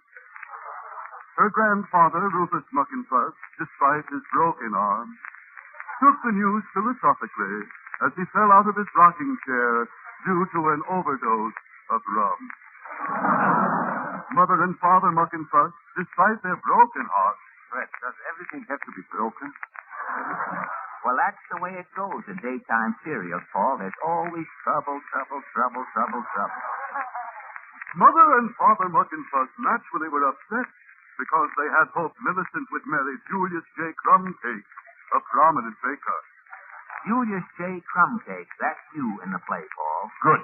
Her grandfather, Rufus Muckenfuss, despite his broken arm, took the news philosophically as he fell out of his rocking chair due to an overdose of rum. Mother and Father Muckenfuss, despite their broken hearts... Fred, does everything have to be broken? Well, that's the way it goes in daytime serials, Paul. There's always trouble. Mother and Father Muckenfuss naturally were upset because they had hoped Millicent would marry Julius J. Crumcake, a prominent baker. Julius J. Crumcake, that's you in the play, Paul. Good.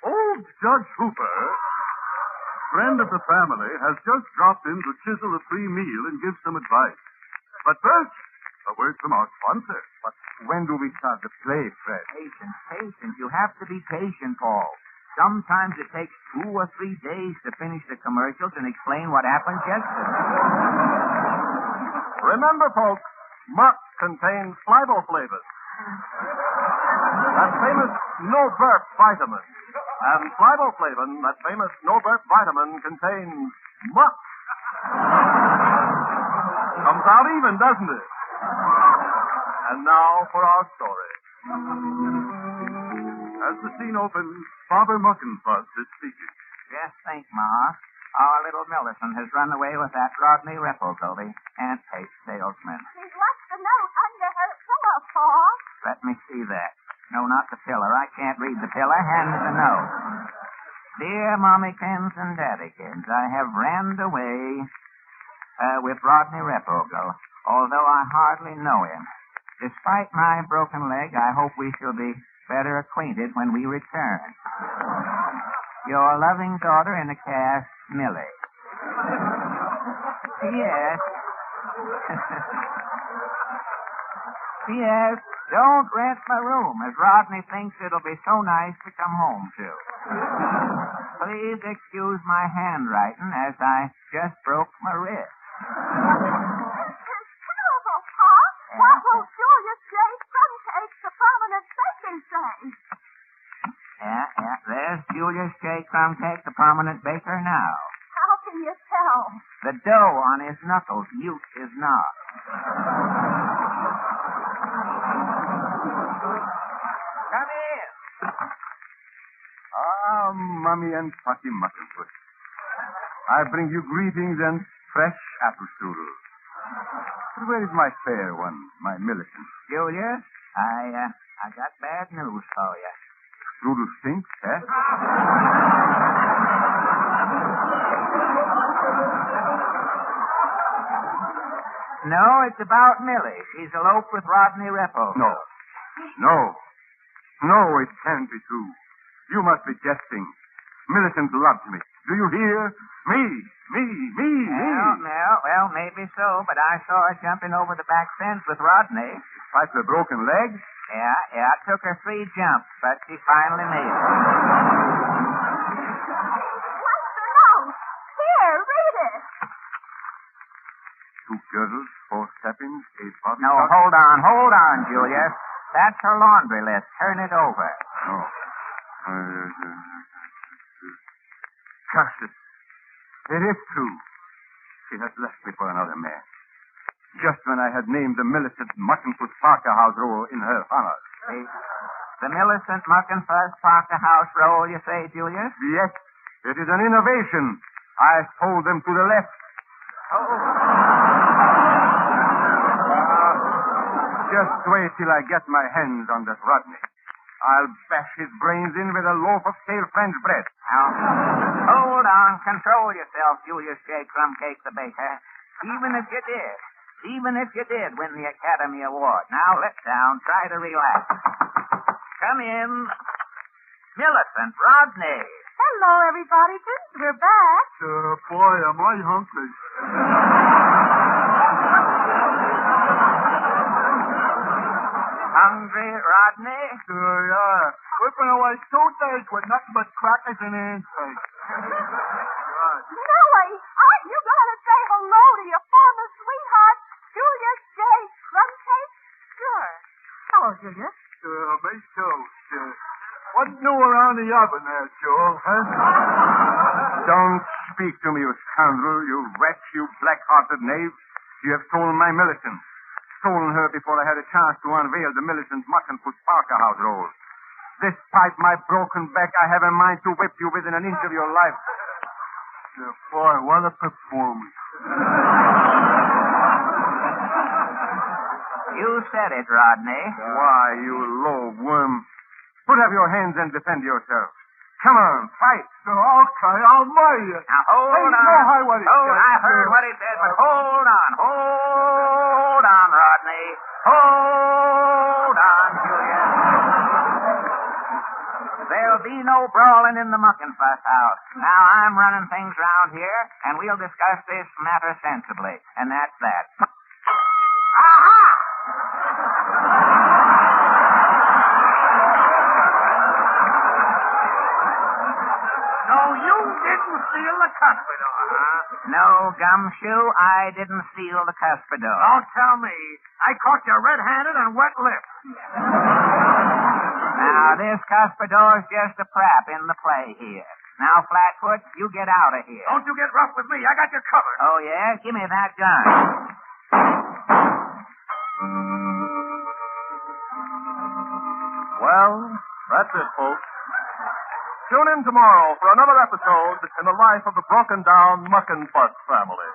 Old Judge Hooper, friend of the family, has just dropped in to chisel a free meal and give some advice. But first, a word from our sponsor. But when do we start the play, Fred? Patience. You have to be patient, Paul. Sometimes it takes 2 or 3 days to finish the commercials and explain what happened yesterday. Remember, folks, muck contains fliboflavin, that famous no-burp vitamin. And fliboflavin, that famous no-burp vitamin, contains muck. Comes out even, doesn't it? And now for our story. As the scene opens, Father Muckenfuss is speaking. Just think, Ma. Our little Millicent has run away with that Rodney Repogel, the ant-paste salesman. She's left the note under her pillow, Paul. Let me see that. No, not the pillar. I can't read the pillar. Hand me the note. Dear Mommykins and Daddykins, I have ran away with Rodney Repogel, although I hardly know him. Despite my broken leg, I hope we shall be better acquainted when we return. Your loving daughter in the cast, Millie. P.S. P.S. Don't rent my room, as Rodney thinks it'll be so nice to come home to. Please excuse my handwriting, as I just broke my wrist. It's terrible, Paul. What will Julius J. Crumcake, the prominent baker, say? Yeah. There's Julius J. Crumcake, the prominent baker, now. How can you tell? The dough on his knuckles mutes his knob. Come in. Ah, Mummy and Fatty Muckenfuss. I bring you greetings and fresh apple strudel. But where is my fair one, my Millicent? Julius, I got bad news for you. Strudel stinks, eh? No, it's about Millie. She's eloped with Rodney Repogel. No, it can't be true. You must be jesting. Millicent loves me. Do you hear? Me. Well, maybe so, but I saw her jumping over the back fence with Rodney. Despite her broken leg? Yeah, it took her 3 jumps, but she finally made it. What's the note? Here, read it. 2 girdles, 4 steppings, 8 body No, shots. hold on, Julius. That's her laundry list. Turn it over. Oh. Gosh, it is true. She has left me for another man. Just when I had named the Millicent Muckenfuss Parker House role in her honor. The Millicent Muckenfuss Parker House role, you say, Julius? Yes, it is an innovation. I fold them to the left. Just wait till I get my hands on that Rodney. I'll bash his brains in with a loaf of stale French bread. Now, hold on. Control yourself, Julius J. Crumcake the baker. Even if you did, even if you did win the Academy Award. Now, let down. Try to relax. Come in. Millicent Rodney. Hello, everybody. We're back. Boy, am I hungry. Hungry, Rodney? Yeah. We've been away 2 days with nothing but crackers and handshakes. Millie, aren't you going to say hello to your former sweetheart, Julia J. Crumcake? Sure. Hello, Julia. Me too. What's new around the oven there, Joel, huh? Don't speak to me, you scoundrel, you wretch, you black-hearted knave. You have stolen my Millicent. Stolen her before I had a chance to unveil the Millicent Muttonfoot Parker House roll. Despite my broken back, I have a mind to whip you within an inch of your life. Boy, what a performance. You said it, Rodney. Why, you low worm. Put up your hands and defend yourself. Come on, fight. Okay, I'll marry you. Now, hold on. I heard what he said, but hold on. Hold on, Rodney. Hold on, Julia. There'll be no brawling in the Muckenfuss house. Now, I'm running things round here, and we'll discuss this matter sensibly. And that's that. Aha! So you didn't steal the cuspidor, huh? No, Gumshoe, I didn't steal the cuspidor. Don't tell me. I caught you red-handed and wet-lipped. Now, this cuspidor's just a prop in the play here. Now, Flatfoot, you get out of here. Don't you get rough with me. I got you covered. Oh, yeah? Give me that gun. Well, that's it, folks. Tune in tomorrow for another episode in the life of the broken-down Muckenfuss family.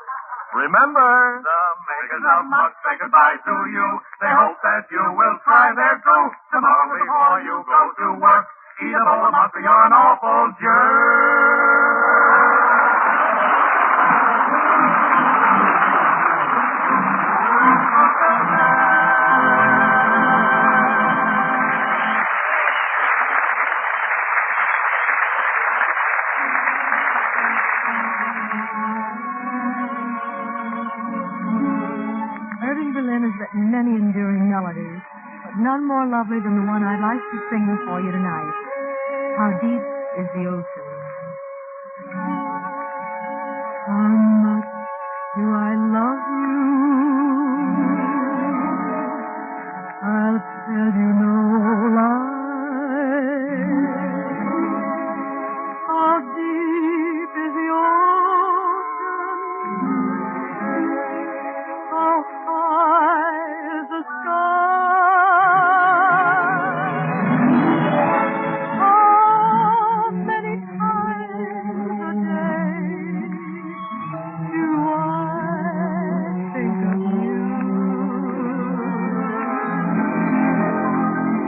Remember, the makers of Muck say goodbye to you. They hope that you will try their too. Tomorrow before you go to work, eat a bowl of muck or you're an awful jerk. Many enduring melodies, but none more lovely than the one I'd like to sing for you tonight. How deep is the ocean? How much do I love you? I'll tell you no lie. How deep is the ocean? How high is the sky? How many times a day do I think of you?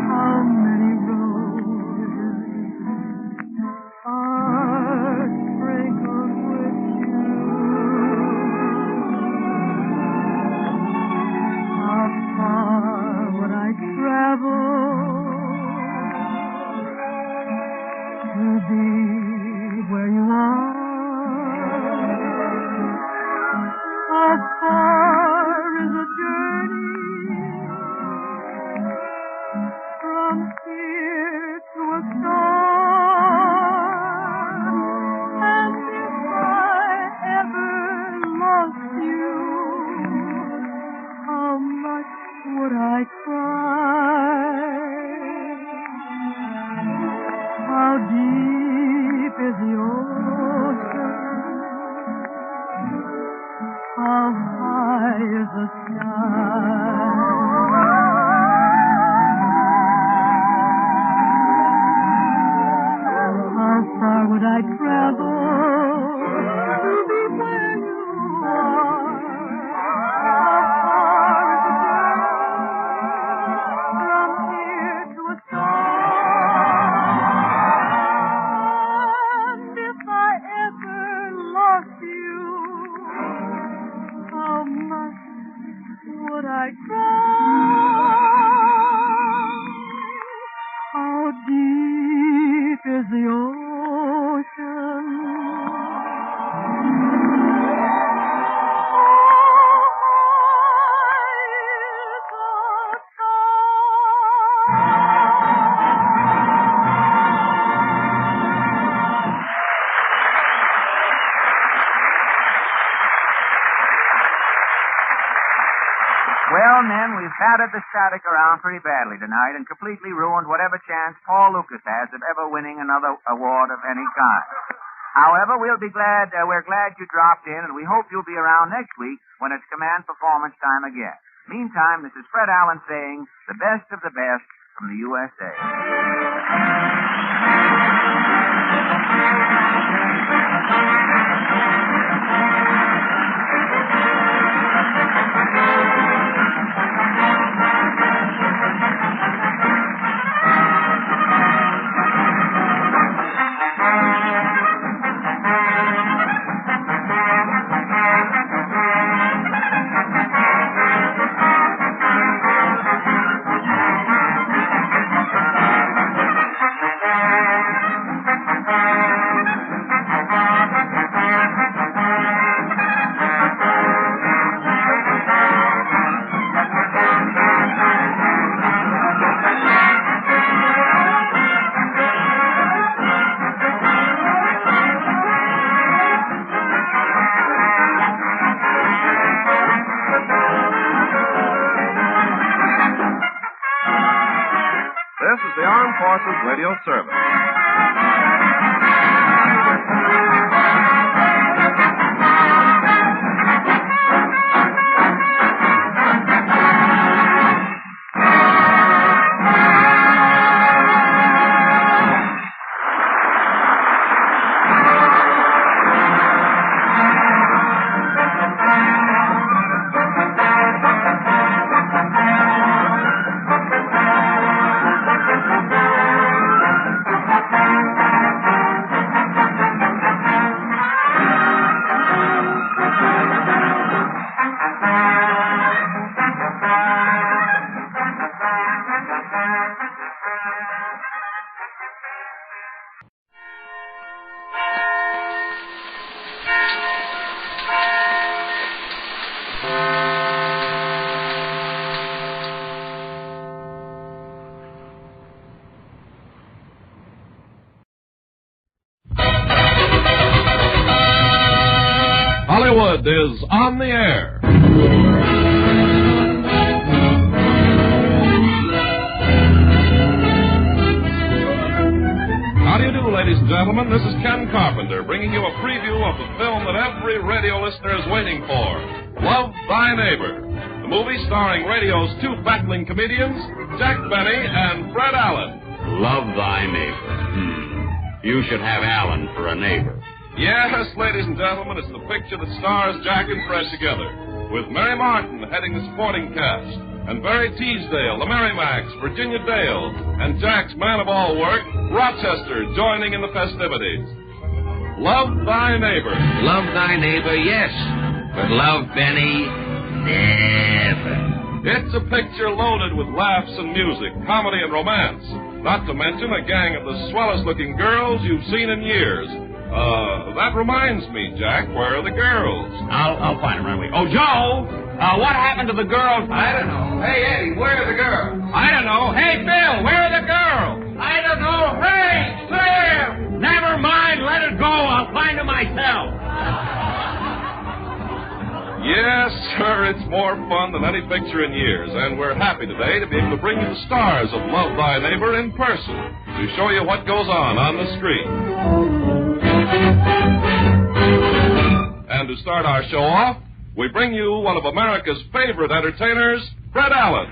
How many roses are sprinkled with you? How far would I travel to be where you are? How far is the journey from here to a star? And if I ever lost you, how much would I cry? How deep is the ocean? How high is the sky? scattered the static around pretty badly tonight and completely ruined whatever chance Paul Lucas has of ever winning another award of any kind. However, we're glad you dropped in, and we hope you'll be around next week when it's command performance time again. Meantime, this is Fred Allen saying the best of the best from the USA. This is the Armed Forces Radio Service. Hollywood is on the air. How do you do, ladies and gentlemen? This is Ken Carpenter bringing you a preview of the film that every radio listener is waiting for, Love Thy Neighbor, the movie starring radio's two battling comedians, Jack Benny and Fred Allen. Love Thy Neighbor. You should have Allen for a neighbor. Yes, ladies and gentlemen, it's the picture that stars Jack and Fred together, with Mary Martin heading the supporting cast, and Barry Teasdale, the Merrimacs, Virginia Dale, and Jack's man-of-all-work, Rochester, joining in the festivities. Love Thy Neighbor. Love Thy Neighbor, yes, but love Benny, never. It's a picture loaded with laughs and music, comedy and romance, not to mention a gang of the swellest-looking girls you've seen in years. That reminds me, Jack, where are the girls? I'll find them right away. Oh, Joe! What happened to the girls? I don't know. Hey, Eddie, where are the girls? I don't know. Hey, Bill, where are the girls? I don't know. Hey, Sam! Never mind, let it go. I'll find them myself. Yes, sir, it's more fun than any picture in years, and we're happy today to be able to bring you the stars of Love Thy Neighbor in person to show you what goes on the screen. And to start our show off, we bring you one of America's favorite entertainers, Fred Allen.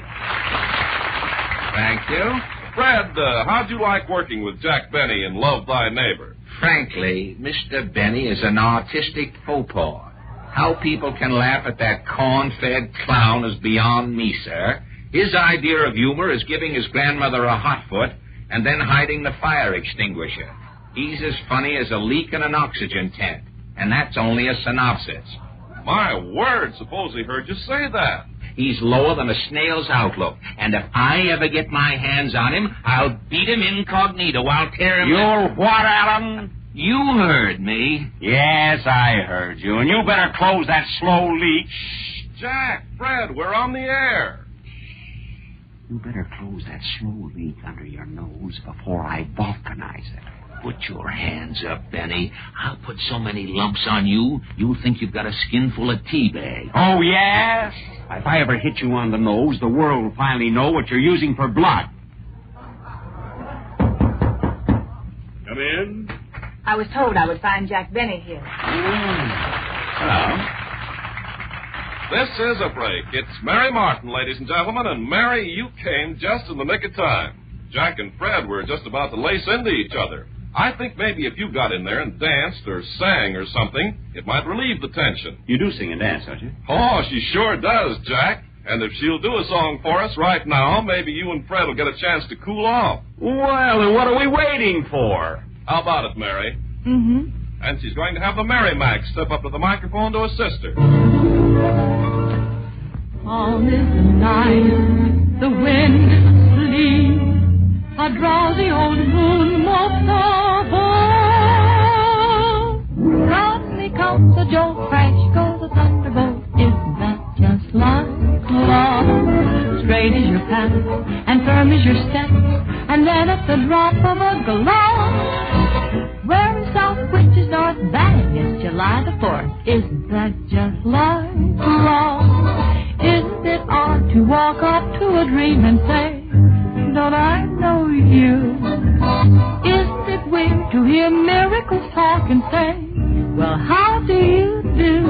Thank you. Fred, how'd you like working with Jack Benny in Love Thy Neighbor? Frankly, Mr. Benny is an artistic faux pas. How people can laugh at that corn-fed clown is beyond me, sir. His idea of humor is giving his grandmother a hot foot and then hiding the fire extinguisher. He's as funny as a leak in an oxygen tent, and that's only a synopsis. My word, suppose he heard you say that. He's lower than a snail's outlook, and if I ever get my hands on him, I'll beat him incognito. I'll tear him... You'll what, Allen? You heard me. Yes, I heard you, and you better close that slow leak. Shh, Jack, Fred, we're on the air. You better close that slow leak under your nose before I vulcanize it. Put your hands up, Benny. I'll put so many lumps on you, you'll think you've got a skin full of tea bags. Oh, yeah? If I ever hit you on the nose, the world will finally know what you're using for blood. Come in. I was told I would find Jack Benny here. Hello. This is a break. It's Mary Martin, ladies and gentlemen, and Mary, you came just in the nick of time. Jack and Fred were just about to lace into each other. I think maybe if you got in there and danced or sang or something, it might relieve the tension. You do sing and dance, don't you? Oh, she sure does, Jack. And if she'll do a song for us right now, maybe you and Fred will get a chance to cool off. Well, then what are we waiting for? How about it, Mary? Mm-hmm. And she's going to have the Mary Mac step up to the microphone to assist her. On this night, the wind is asleep. A drowsy old moon mopes above. Suddenly comes a jolt, crash goes a thunderbolt. Isn't that just like love? Straight is your path, and firm is your step, and then at the drop of a glove, wearing south, which is north, bang, it's July the 4th. Isn't that just like love? Isn't it odd to walk up to a dream and say, don't I know you? Isn't it weird to hear miracles talk and say, well, how do you do?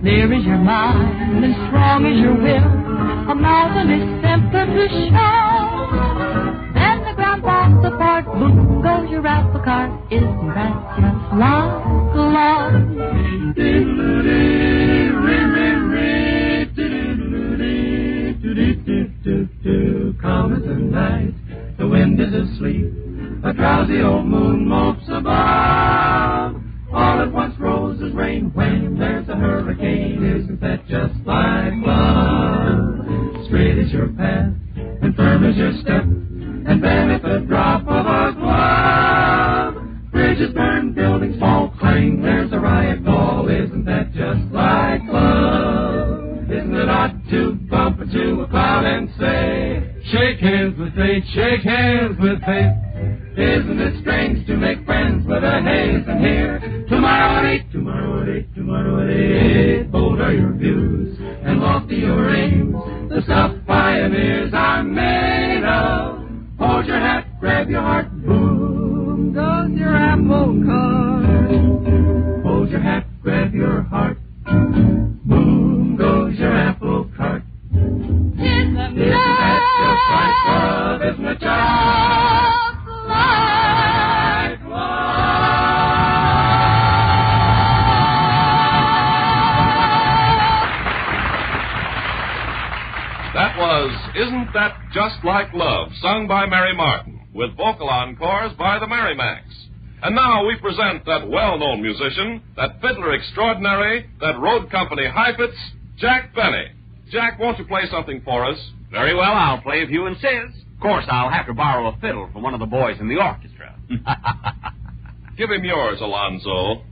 Clear is your mind and strong is your will. A mountain is simpler to show. Then the ground falls apart, boom goes your apple cart. Isn't that just like love? Calm as the night, the wind is asleep. A drowsy old moon mopes above. All at once roses rain when there's a hurricane. Isn't that just like love? Straight is your path, and firm is your step, and then at the drop of a glove, bridges burn, buildings fall, clang, there's a riot call. Isn't that just like love? Isn't it odd to bump into a cloud and say, shake hands with fate, shake hands with fate. Isn't it strange to make friends with a haze and here? Tomorrow at 8, tomorrow at 8, tomorrow at 8. Bold are your views and lofty your aims. The stuff pioneers are made of. Hold your hat, grab your heart, boom goes your apple cart. Hold your hat, grab your heart, boom goes your apple cart. Isn't that just like love? Isn't it just like That was Isn't That Just Like Love, sung by Mary Martin, with vocal encores by the Mary Macs. And now we present that well-known musician, that fiddler extraordinary, that road company hypets, Jack Benny. Jack, won't you play something for us? Very well, I'll play if you insist. Of course, I'll have to borrow a fiddle from one of the boys in the orchestra. Give him yours, Alonzo.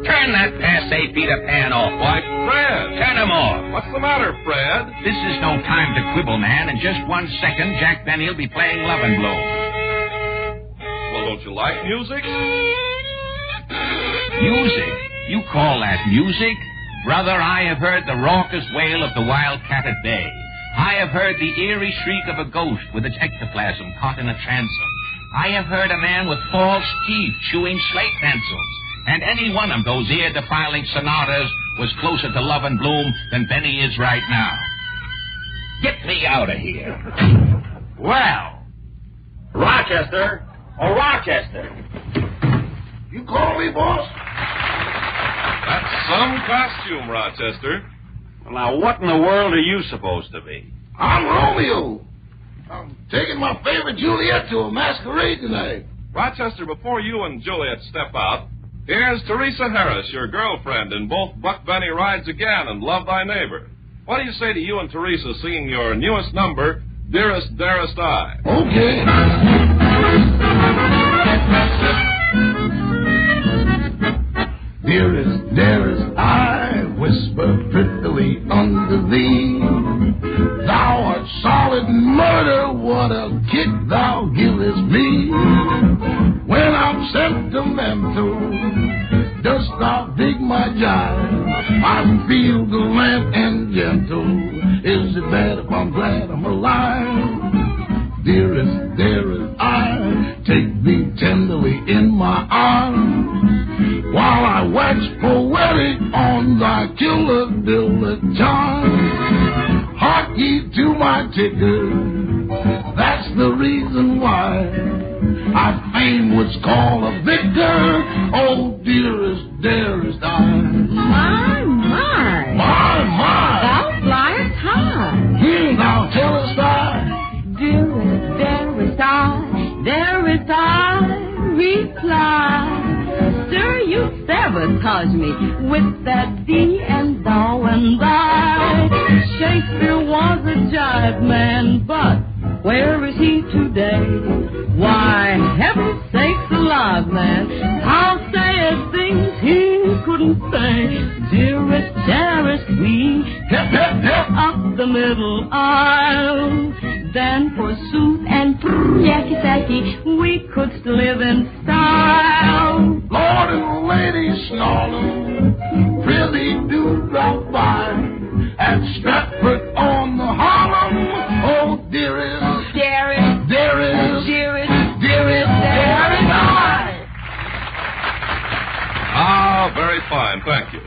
Turn that passe Peter Pan off. Why, Fred! Turn him off. What's the matter, Fred? This is no time to quibble, man. In just 1 second, Jack Benny will be playing Love and Blow. Well, don't you like music? Music? You call that music? Brother, I have heard the raucous wail of the wildcat at bay. I have heard the eerie shriek of a ghost with its ectoplasm caught in a transom. I have heard a man with false teeth chewing slate pencils. And any one of those ear-defiling sonatas was closer to Love and Bloom than Benny is right now. Get me out of here. Well, Rochester. Oh, Rochester. You call me, boss? That's some costume, Rochester. Well, now, what in the world are you supposed to be? I'm Romeo. I'm taking my favorite Juliet to a masquerade tonight. Rochester, before you and Juliet step out, here's Teresa Harris, your girlfriend in both Buck Benny Rides Again and Love Thy Neighbor. What do you say to you and Teresa singing your newest number, Dearest, Dearest I? Okay. Dearest, dearest, I whisper prettily unto thee. Thou art solid murder, what I feel gallant and gentle. Is it bad if I'm glad I'm alive? Dearest, dearest, I take thee tenderly in my arms, while I wax poetic on thy killer-dilla charm. Hark ye to my ticker, that's the reason why I fain was called a victor. Oh, dearest, dearest, I. My. Thou flyest high. Now tell us I. Dearest, dearest, I reply. Sir, you sabotage me with that thee and thou and thy. Shakespeare was a jive man, but where is he today? Why, heaven's sakes alive, man, how sayest things he couldn't say. Dearest, dearest, we up the middle aisle. Then forsooth and yacky-sacky, we could still live in style. Lord and Lady Snarlem, really do drop by at Stratford on the Harlem. Oh, dearest, dearest, dearest, dearest, dearest, dearest, I. Ah, very fine, thank you.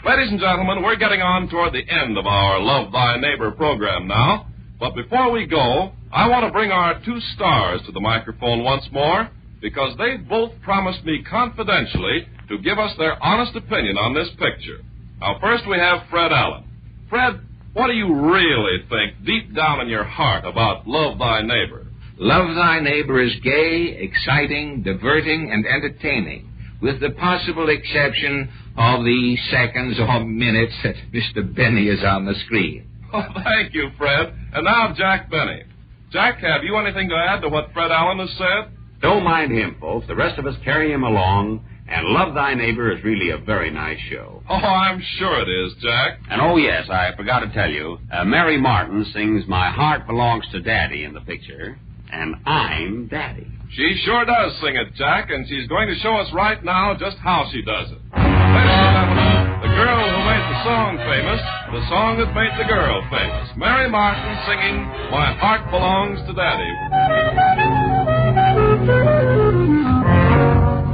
Ladies and gentlemen, we're getting on toward the end of our Love Thy Neighbor program now. But before we go, I want to bring our two stars to the microphone once more, because they've both promised me confidentially to give us their honest opinion on this picture. Now, first we have Fred Allen. Fred, what do you really think deep down in your heart about Love Thy Neighbor? Love Thy Neighbor is gay, exciting, diverting, and entertaining, with the possible exception of the seconds or minutes that Mr. Benny is on the screen. Oh, thank you, Fred. And now, Jack Benny. Jack, have you anything to add to what Fred Allen has said? Don't mind him, folks. The rest of us carry him along, and Love Thy Neighbor is really a very nice show. Oh, I'm sure it is, Jack. And oh, yes, I forgot to tell you, Mary Martin sings My Heart Belongs to Daddy in the picture, and I'm Daddy. She sure does sing it, Jack, and she's going to show us right now just how she does it. Ladies and gentlemen, the girl who made the song famous, the song that made the girl famous. Mary Martin singing My Heart Belongs to Daddy.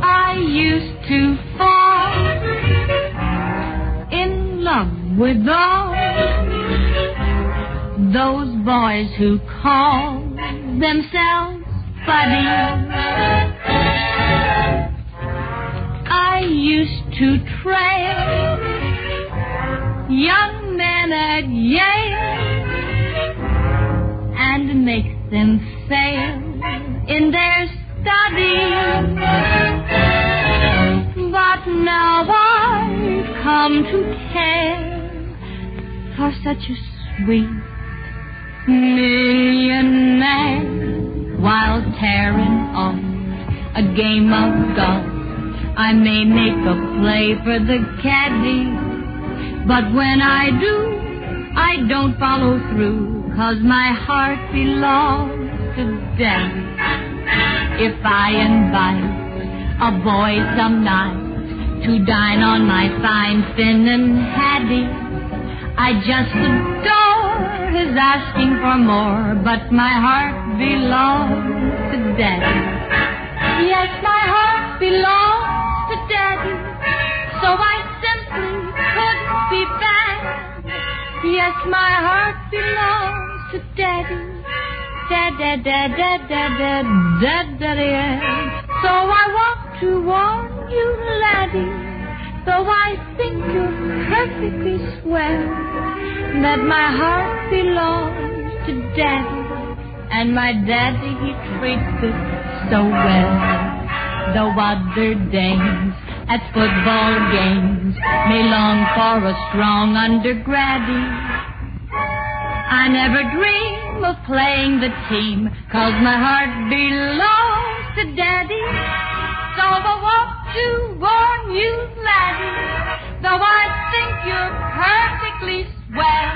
I used to fall in love with all those boys who call themselves buddies. I used to trail young men at Yale and make them fail in their studies. But now I've come to care for such a sweet millionaire. While tearing on a game of golf, I may make a play for the caddy, but when I do, I don't follow through, 'cause my heart belongs to Daddy. If I invite a boy some night to dine on my fine Finn Hattie, I just adore his asking for more, but my heart belongs to Daddy. Yes, my heart belongs to Daddy, so I simply couldn't be bad. Yes, my heart belongs to Daddy. Daddy. So I want to warn you, laddie, though I think you're perfectly swell, that my heart belongs to Daddy, and my daddy, he treats it so well. Though other dames at football games may long for a strong undergraddie, I never dream of playing the team, 'cause my heart belongs to Daddy. So I want to warn you, laddie, though I think you're perfectly swell,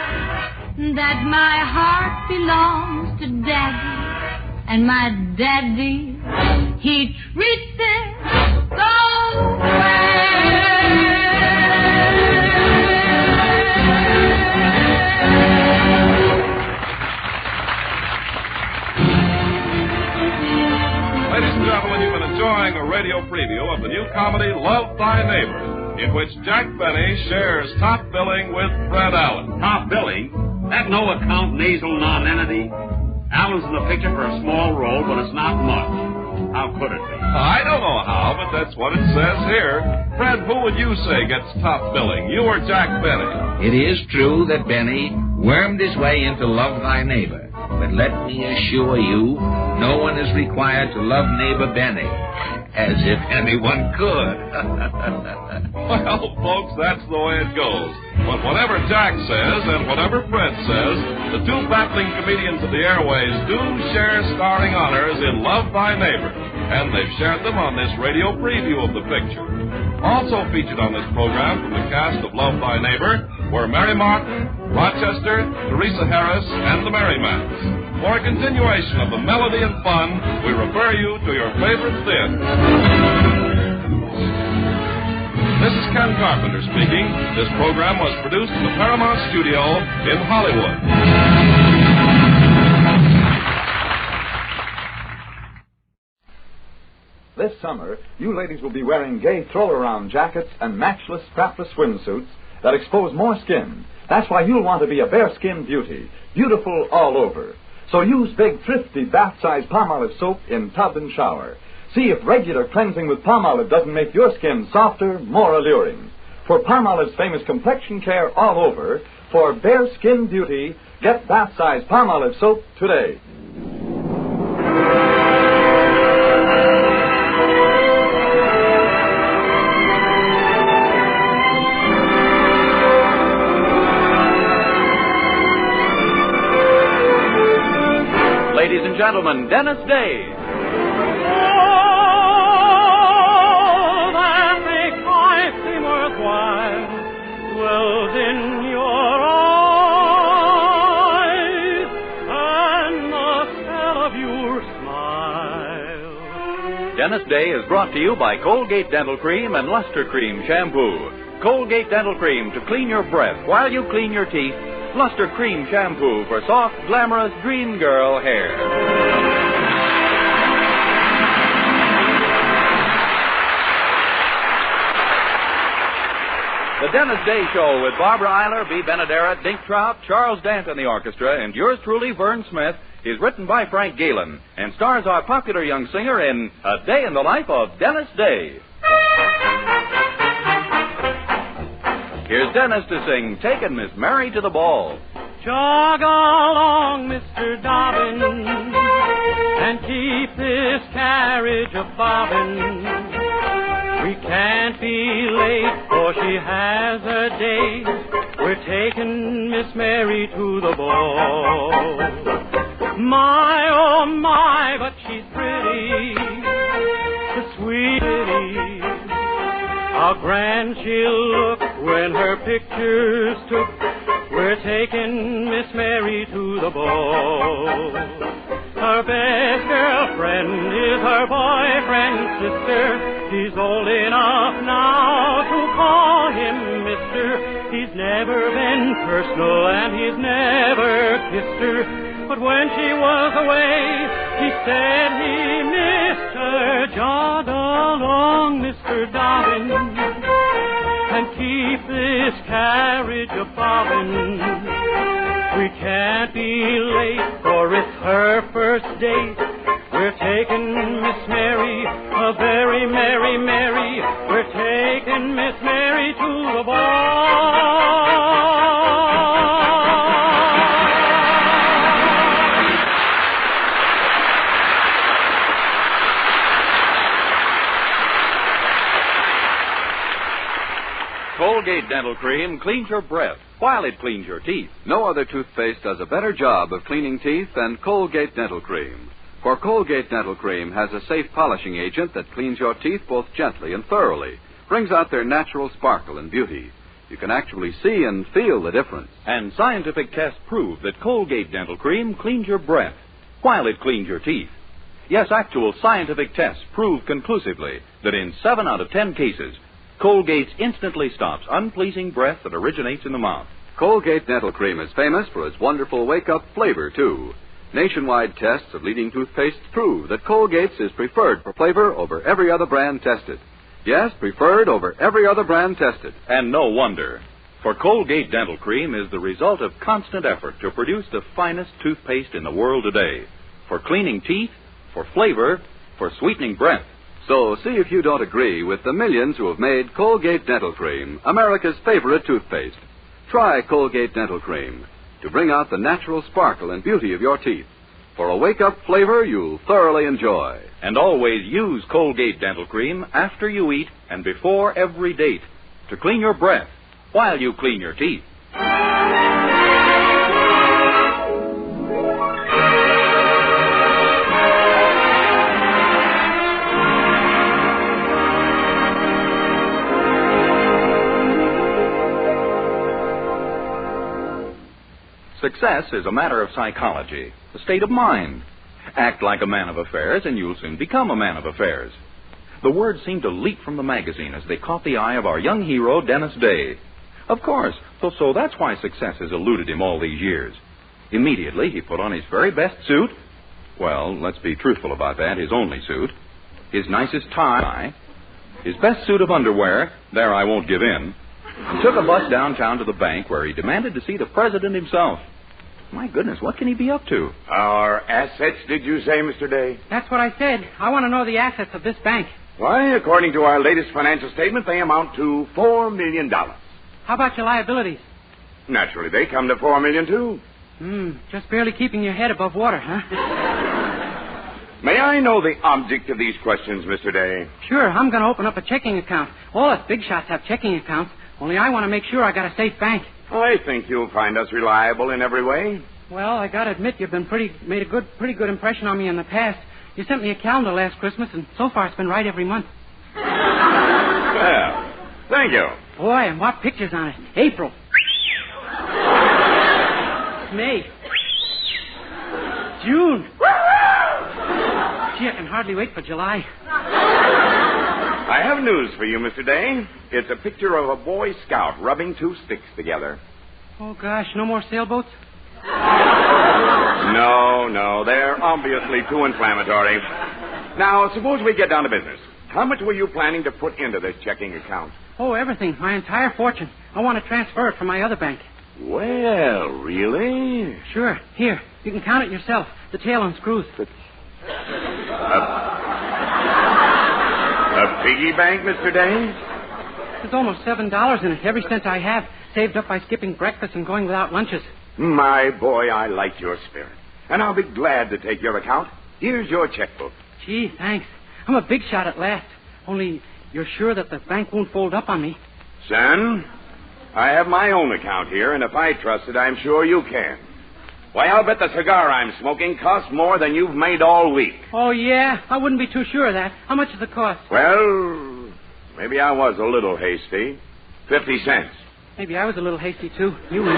that my heart belongs to Daddy, and my daddy, he treats it so well. radio preview of the new comedy Love Thy Neighbor, in which Jack Benny shares top billing with Fred Allen. Top billing? That no-account nasal nonentity? Allen's in the picture for a small role, but it's not much. How could it be? I don't know how, but that's what it says here. Fred, who would you say gets top billing, you or Jack Benny? It is true that Benny wormed his way into Love Thy Neighbor. But let me assure you, no one is required to love neighbor Benny. As if anyone could. Well, folks, that's the way it goes. But whatever Jack says and whatever Fred says, the two battling comedians of the airways do share starring honors in Love Thy Neighbor. And they've shared them on this radio preview of the picture. Also featured on this program from the cast of Love Thy Neighbor were Mary Martin, Rochester, Teresa Harris, and the Merrimacs. For a continuation of the melody and fun, we refer you to your favorite theater. This is Ken Carpenter speaking. This program was produced in the Paramount Studio in Hollywood. This summer, you ladies will be wearing gay throw-around jackets and matchless, strapless swimsuits that expose more skin. That's why you'll want to be a bare-skin beauty, beautiful all over. So use big, thrifty, bath-size Palmolive soap in tub and shower. See if regular cleansing with Palmolive doesn't make your skin softer, more alluring. For Palmolive's famous complexion care all over, for bare skin beauty, get bath-size Palmolive soap today. Ladies and gentlemen, Dennis Day. All that makes life seem worthwhile dwells in your eyes and the spell of your smile. Dennis Day is brought to you by Colgate Dental Cream and Luster Cream Shampoo. Colgate Dental Cream to clean your breath while you clean your teeth. Luster Cream Shampoo for soft, glamorous dream girl hair. The Dennis Day Show with Barbara Eiler, B. Benaderet, Dink Trout, Charles Dant and the orchestra, and yours truly, Vern Smith, is written by Frank Galen and stars our popular young singer in A Day in the Life of Dennis Day. Here's Dennis to sing Takin' Miss Mary to the Ball. Jog along, Mr. Dobbin, and keep this carriage a-bobbin'. We can't be late, for she has a date. We're taking Miss Mary to the ball. My, oh my, but she's pretty, the sweet lady. How grand she'll look when her picture's took. We're taking Miss Mary to the ball. Her best girlfriend is her boyfriend's sister. He's old enough now to call him Mister. He's never been personal and he's never kissed her. But when she was away, he said he missed her. Jog along, Mr. Dobbin, and keep this carriage a-bobbin'. We can't be late, for it's her first date. We're taking Miss Mary, a very merry Mary. We're taking Miss Mary to the ball. Colgate Dental Cream cleans your breath while it cleans your teeth. No other toothpaste does a better job of cleaning teeth than Colgate Dental Cream. For Colgate Dental Cream has a safe polishing agent that cleans your teeth both gently and thoroughly, brings out their natural sparkle and beauty. You can actually see and feel the difference. And scientific tests prove that Colgate Dental Cream cleans your breath while it cleans your teeth. Yes, actual scientific tests prove conclusively that in 7 out of 10 cases, Colgate instantly stops unpleasing breath that originates in the mouth. Colgate Dental Cream is famous for its wonderful wake-up flavor, too. Nationwide tests of leading toothpastes prove that Colgate's is preferred for flavor over every other brand tested. Yes, preferred over every other brand tested. And no wonder. For Colgate Dental Cream is the result of constant effort to produce the finest toothpaste in the world today. For cleaning teeth, for flavor, for sweetening breath. So see if you don't agree with the millions who have made Colgate Dental Cream America's favorite toothpaste. Try Colgate Dental Cream to bring out the natural sparkle and beauty of your teeth. For a wake-up flavor you'll thoroughly enjoy. And always use Colgate Dental Cream after you eat and before every date to clean your breath while you clean your teeth. Success is a matter of psychology, a state of mind. Act like a man of affairs, and you'll soon become a man of affairs. The words seemed to leap from the magazine as they caught the eye of our young hero, Dennis Day. Of course, so that's why success has eluded him all these years. Immediately, he put on his very best suit. Well, let's be truthful about that, his only suit. His nicest tie. His best suit of underwear. There, I won't give in. He took a bus downtown to the bank where he demanded to see the president himself. My goodness, what can he be up to? Our assets, did you say, Mr. Day? That's what I said. I want to know the assets of this bank. Why, according to our latest financial statement, they amount to $4 million. How about your liabilities? Naturally, they come to $4 million, too. Just barely keeping your head above water, huh? May I know the object of these questions, Mr. Day? Sure, I'm going to open up a checking account. All us big shots have checking accounts, only I want to make sure I got a safe bank. I think you'll find us reliable in every way. Well, I got to admit, you've been made a pretty good impression on me in the past. You sent me a calendar last Christmas, and so far it's been right every month. Well, thank you. Boy, and what pictures on it. April. May. June. Gee, I can hardly wait for July. I have news for you, Mr. Day. It's a picture of a Boy Scout rubbing two sticks together. Oh, gosh, no more sailboats? No, they're obviously too inflammatory. Now, suppose we get down to business. How much were you planning to put into this checking account? Oh, everything. My entire fortune. I want to transfer it from my other bank. Well, really? Sure. Here, you can count it yourself. The tail unscrews. A piggy bank, Mr. Day? There's almost $7 in it, every cent I have, saved up by skipping breakfast and going without lunches. My boy, I like your spirit. And I'll be glad to take your account. Here's your checkbook. Gee, thanks. I'm a big shot at last. Only, you're sure that the bank won't fold up on me? Son, I have my own account here, and if I trust it, I'm sure you can. Why, I'll bet the cigar I'm smoking costs more than you've made all week. Oh, yeah? I wouldn't be too sure of that. How much does it cost? Well, maybe I was a little hasty. 50 cents. Maybe I was a little hasty, too. You win.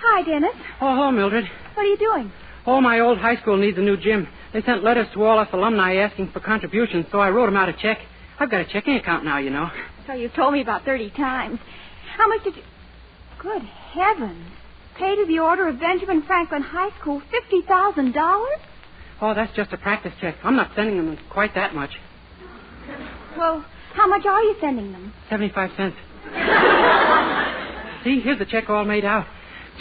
Hi, Dennis. Oh, hello, Mildred. What are you doing? Oh, my old high school needs a new gym. They sent letters to all us alumni asking for contributions, so I wrote them out a check. I've got a checking account now, you know. So you've told me about 30 times. How much did you... Good heavens. Pay to the order of Benjamin Franklin High School $50,000? Oh, that's just a practice check. I'm not sending them quite that much. Well, how much are you sending them? 75 cents. See, here's the check all made out.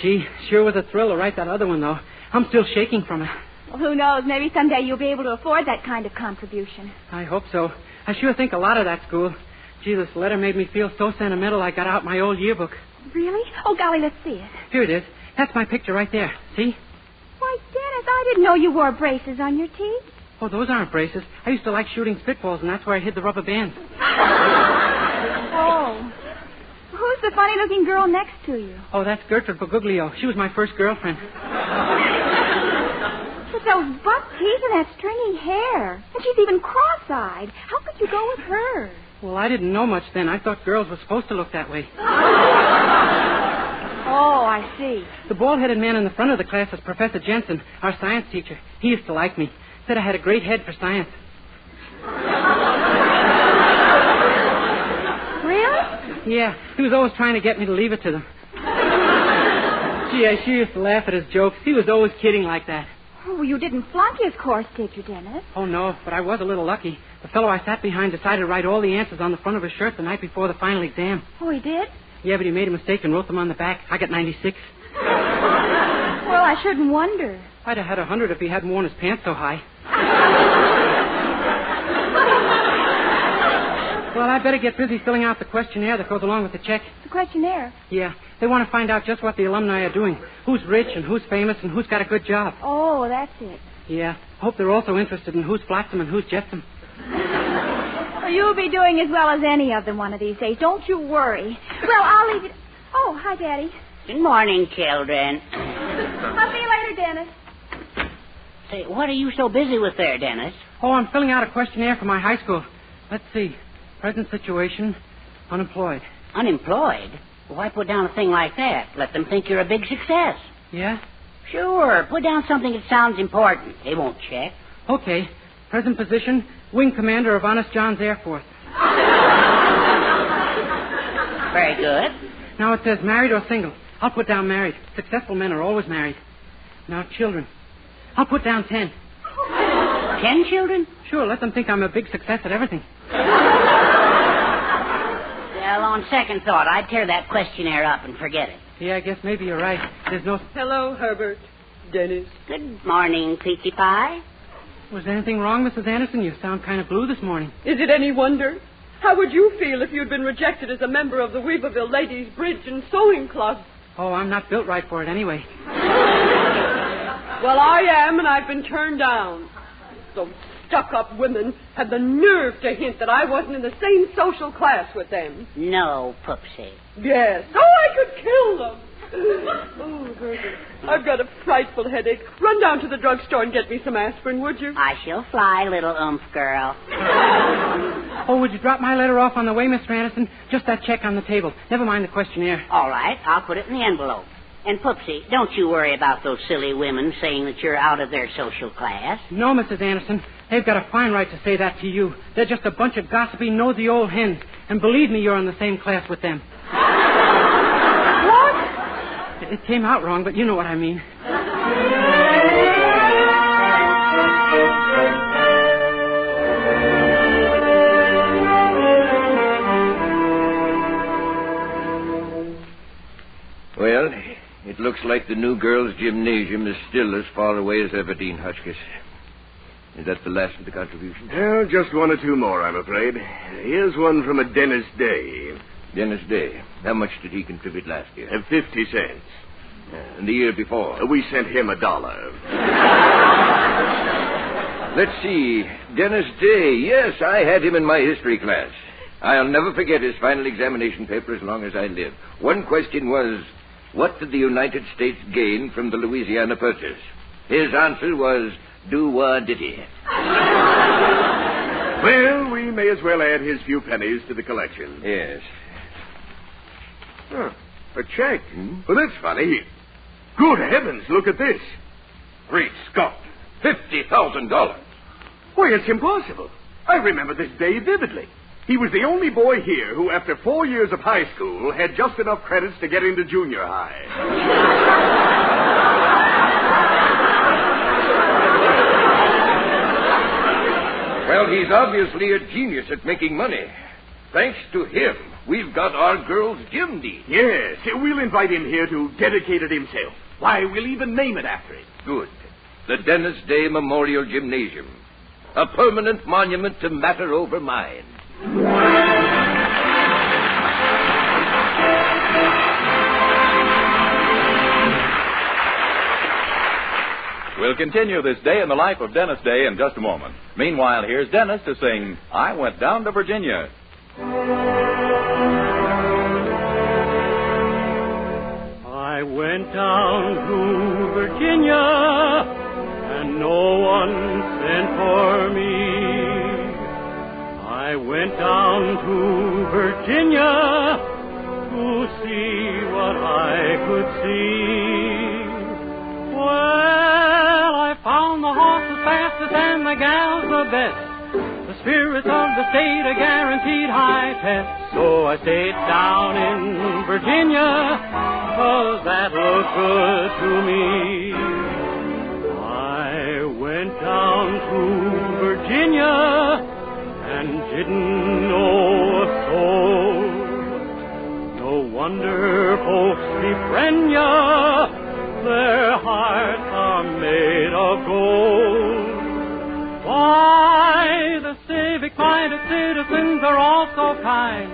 Gee, sure was a thrill to write that other one, though. I'm still shaking from it. Well, who knows? Maybe someday you'll be able to afford that kind of contribution. I hope so. I sure think a lot of that school. Gee, this letter made me feel so sentimental I got out my old yearbook. Really? Oh, golly, let's see it. Here it is. That's my picture right there. See? Why, Dennis, I didn't know you wore braces on your teeth. Oh, those aren't braces. I used to like shooting spitballs, and that's where I hid the rubber bands. Oh. Who's the funny-looking girl next to you? Oh, that's Gertrude Baguglio. She was my first girlfriend. With those buck teeth and that stringy hair. And she's even cross-eyed. How could you go with her? Well, I didn't know much then. I thought girls were supposed to look that way. Oh, I see. The bald-headed man in the front of the class is Professor Jensen, our science teacher. He used to like me. Said I had a great head for science. Really? Yeah, he was always trying to get me to leave it to them. Gee, I sure used to laugh at his jokes. He was always kidding like that. Oh, you didn't flunk his course, did you, Dennis? Oh, no, but I was a little lucky. The fellow I sat behind decided to write all the answers on the front of his shirt the night before the final exam. Oh, he did? Yeah, but he made a mistake and wrote them on the back. I got 96. Well, I shouldn't wonder. I'd have had 100 if he hadn't worn his pants so high. Well, I'd better get busy filling out the questionnaire that goes along with the check. The questionnaire? Yeah, they want to find out just what the alumni are doing. Who's rich and who's famous and who's got a good job. Oh, that's it. Yeah, hope they're also interested in who's flotsam and who's jetsam. Well, you'll be doing as well as any of them one of these days. Don't you worry. Well, I'll leave it. Oh, hi, Daddy. Good morning, children. I'll see you later, Dennis. Say, what are you so busy with there, Dennis? Oh, I'm filling out a questionnaire for my high school. Let's see. Present situation, unemployed. Unemployed? Well, why put down a thing like that? Let them think you're a big success. Yeah? Sure. Put down something that sounds important. They won't check. Okay. Present position, wing commander of Honest John's Air Force. Very good. Now it says married or single. I'll put down married. Successful men are always married. Now children. I'll put down 10. 10 children? Sure, let them think I'm a big success at everything. Well, on second thought, I'd tear that questionnaire up and forget it. Yeah, I guess maybe you're right. There's no... Hello, Herbert. Dennis. Good morning, Peachy Pie. Was there anything wrong, Mrs. Anderson? You sound kind of blue this morning. Is it any wonder? How would you feel if you'd been rejected as a member of the Weaverville Ladies' Bridge and Sewing Club? Oh, I'm not built right for it anyway. Well, I am, and I've been turned down. Those stuck-up women had the nerve to hint that I wasn't in the same social class with them. No, Pupsy. Yes. Oh, I could kill them. Oh, Herbert, I've got a frightful headache. Run down to the drugstore and get me some aspirin, would you? I shall fly, little girl. Oh, would you drop my letter off on the way, Mr. Anderson? Just that check on the table. Never mind the questionnaire. All right, I'll put it in the envelope. And, Pupsy, don't you worry about those silly women saying that you're out of their social class. No, Mrs. Anderson. They've got a fine right to say that to you. They're just a bunch of gossipy, nosy old hens. And believe me, you're in the same class with them. What? It came out wrong, but you know what I mean. Well, it looks like the new girls' gymnasium is still as far away as ever, Dean Hotchkiss. Is that the last of the contributions? Well, just one or two more, I'm afraid. Here's one from a Dennis Day. Dennis Day. How much did he contribute last year? 50 cents. And the year before? We sent him $1. Let's see. Dennis Day. Yes, I had him in my history class. I'll never forget his final examination paper as long as I live. One question was, what did the United States gain from the Louisiana Purchase? His answer was, do-wah-diddy. Well, we may as well add his few pennies to the collection. Yes. Huh, a check. Well, that's funny. Good heavens, look at this. Great Scott. $50,000. Why, it's impossible. I remember this day vividly. He was the only boy here who, after 4 years of high school, had just enough credits to get into junior high. Well, he's obviously a genius at making money. Thanks to him, we've got our girls' gym dean. Yes, we'll invite him here to dedicate it himself. Why, we'll even name it after him. Good. The Dennis Day Memorial Gymnasium. A permanent monument to matter over mind. We'll continue this day in the life of Dennis Day in just a moment. Meanwhile, here's Dennis to sing I Went Down to Virginia. I went down to Virginia, and no one sent for me. I went down to Virginia to see what I could see. Well, I found the horses fastest and my gal's the best. The spirits of the state are guaranteed high test. So I stayed down in Virginia, 'cause that looked good to me. I went down to Virginia and didn't know a soul. No wonder folks befriend ya, their hearts are made of gold. Why, the civic-minded citizens are all so kind.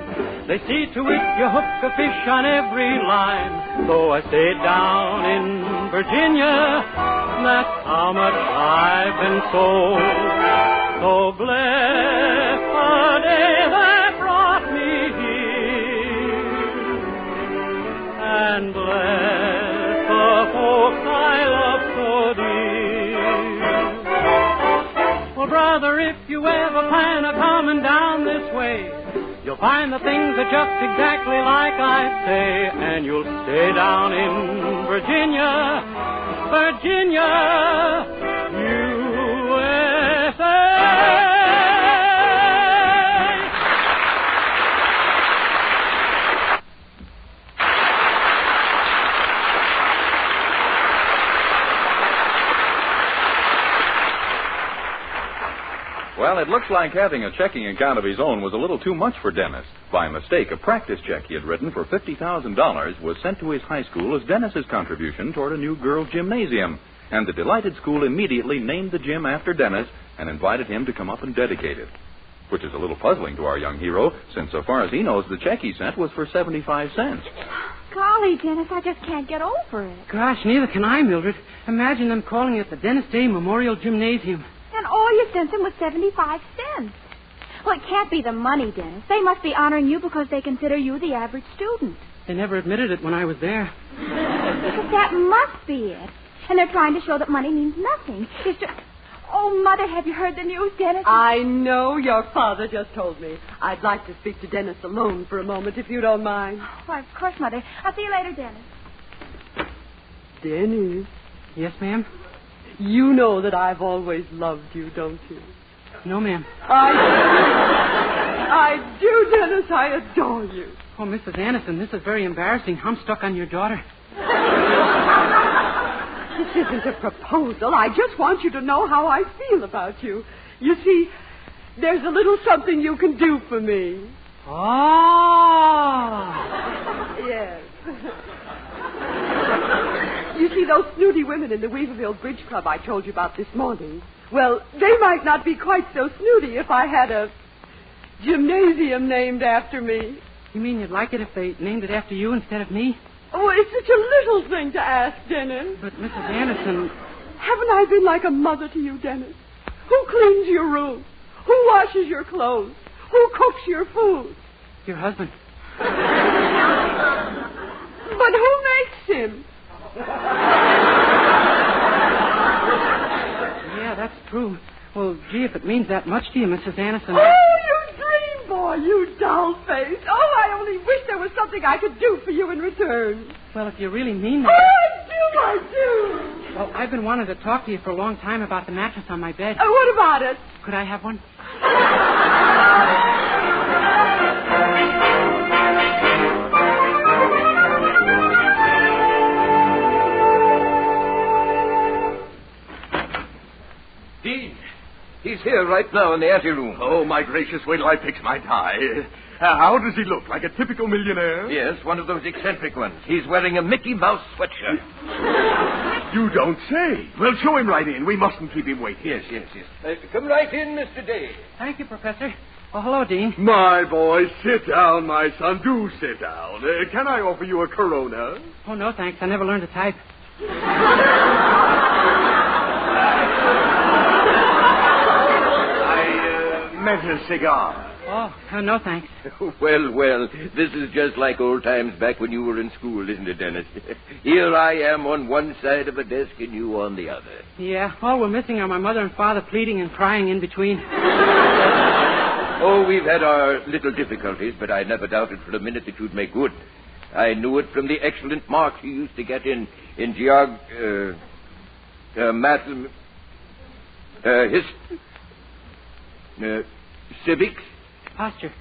They see to it you hook a fish on every line. So I stayed down in Virginia, that's how much I've been sold. So bless the day that brought me here, and bless the folks I love so dear. Well, brother, if you ever plan on coming down this way, you'll find the things are just exactly like I say, and you'll stay down in Virginia, Virginia, USA. Well, it looks like having a checking account of his own was a little too much for Dennis. By mistake, a practice check he had written for $50,000 was sent to his high school as Dennis's contribution toward a new girls' gymnasium. And the delighted school immediately named the gym after Dennis and invited him to come up and dedicate it. Which is a little puzzling to our young hero, since so far as he knows, the check he sent was for 75 cents. Golly, Dennis, I just can't get over it. Gosh, neither can I, Mildred. Imagine them calling it the Dennis Day Memorial Gymnasium. And all you sent them was 75 cents. Well, it can't be the money, Dennis. They must be honoring you because they consider you the average student. They never admitted it when I was there. But that must be it. And they're trying to show that money means nothing. Oh, Mother, have you heard the news, Dennis? I know. Your father just told me. I'd like to speak to Dennis alone for a moment, if you don't mind. Why, of course, Mother. I'll see you later, Dennis. Dennis. Yes, ma'am? You know that I've always loved you, don't you? No, ma'am. I do, Dennis. I adore you. Oh, Mrs. Anderson, this is very embarrassing. I'm stuck on your daughter. This isn't a proposal. I just want you to know how I feel about you. You see, there's a little something you can do for me. Oh! Yes. You see, those snooty women in the Weaverville Bridge Club I told you about this morning, well, they might not be quite so snooty if I had a gymnasium named after me. You mean you'd like it if they named it after you instead of me? Oh, it's such a little thing to ask, Dennis. But, Mrs. Anderson... Haven't I been like a mother to you, Dennis? Who cleans your room? Who washes your clothes? Who cooks your food? Your husband. But who makes him? Yeah, that's true. Well, gee, if it means that much to you, Mrs. Anderson... Oh, you dream boy, you doll face. Oh, I only wish there was something I could do for you in return. Well, if you really mean that... Oh, I do. Well, I've been wanting to talk to you for a long time about the mattress on my bed. What about it? Could I have one? Dean, he's here right now in the anteroom. Oh, my gracious, wait till I fix my tie. How does he look? Like a typical millionaire? Yes, one of those eccentric ones. He's wearing a Mickey Mouse sweatshirt. You don't say. Well, show him right in. We mustn't keep him waiting. Yes. Come right in, Mr. Day. Thank you, Professor. Oh, hello, Dean. My boy, sit down, my son. Do sit down. Can I offer you a Corona? Oh, no, thanks. I never learned to type. I meant a cigar. Oh, no, thanks. Well, this is just like old times back when you were in school, isn't it, Dennis? Here I am on one side of the desk and you on the other. Yeah, all we're missing are my mother and father pleading and crying in between. Oh, we've had our little difficulties, but I never doubted for a minute that you'd make good. I knew it from the excellent marks you used to get in Civics? Posture.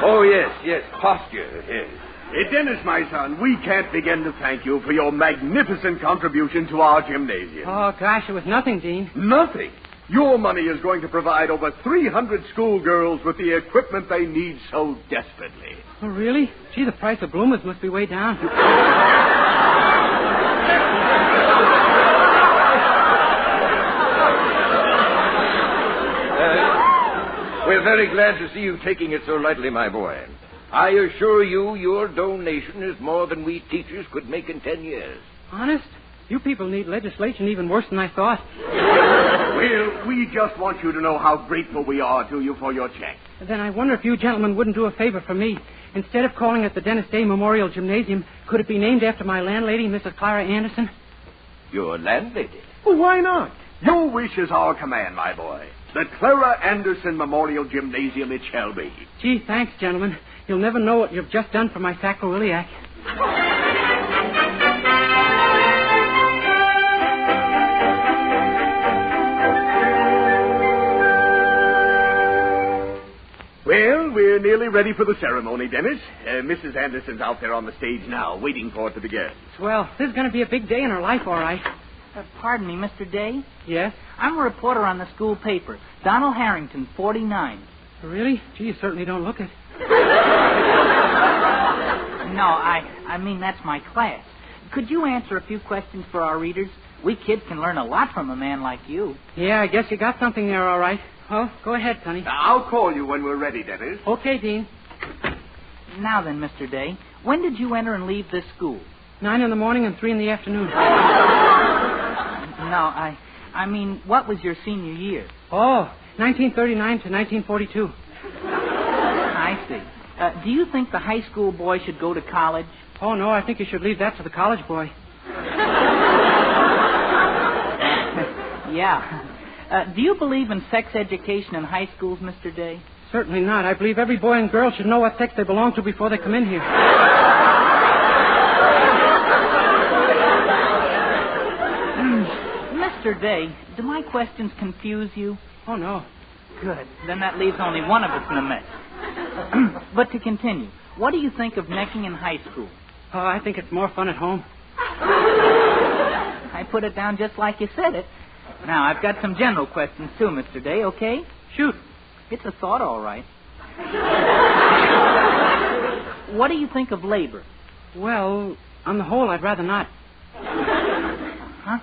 Oh, yes, posture, yes. Dennis, my son, we can't begin to thank you for your magnificent contribution to our gymnasium. Oh, gosh, it was nothing, Dean. Nothing. Your money is going to provide over 300 schoolgirls with the equipment they need so desperately. Oh, really? Gee, the price of bloomers must be way down. We're very glad to see you taking it so lightly, my boy. I assure you your donation is more than we teachers could make in 10 years. Honest? You people need legislation even worse than I thought. Well, we just want you to know how grateful we are to you for your check. Then I wonder if you gentlemen wouldn't do a favor for me. Instead of calling it the Dennis Day Memorial Gymnasium, could it be named after my landlady, Mrs. Clara Anderson? Your landlady? Well, why not? Your wish is our command, my boy. The Clara Anderson Memorial Gymnasium it shall be. Gee, thanks, gentlemen. You'll never know what you've just done for my sacroiliac. Well, we're nearly ready for the ceremony, Dennis. Mrs. Anderson's out there on the stage now, waiting for it to begin. Swell. This is going to be a big day in her life, all right. Pardon me, Mr. Day? Yes? I'm a reporter on the school paper. Donald Harrington, 49. Really? Gee, you certainly don't look it. No, I mean, that's my class. Could you answer a few questions for our readers? We kids can learn a lot from a man like you. Yeah, I guess you got something there, all right. Oh, go ahead, Sonny. I'll call you when we're ready, Dennis. Okay, Dean. Now then, Mr. Day, when did you enter and leave this school? 9 in the morning and 3 in the afternoon. No, I mean, what was your senior year? Oh, 1939 to 1942. I see. Do you think the high school boy should go to college? Oh, no, I think you should leave that to the college boy. Yeah. Do you believe in sex education in high schools, Mr. Day? Certainly not. I believe every boy and girl should know what sex they belong to before they come in here. Mr. Day, do my questions confuse you? Oh, no. Good. Then that leaves only one of us in the mess. But to continue, what do you think of necking in high school? Oh, I think it's more fun at home. I put it down just like you said it. Now, I've got some general questions, too, Mr. Day, okay? Shoot. It's a thought, all right. What do you think of labor? Well, on the whole, I'd rather not. Huh?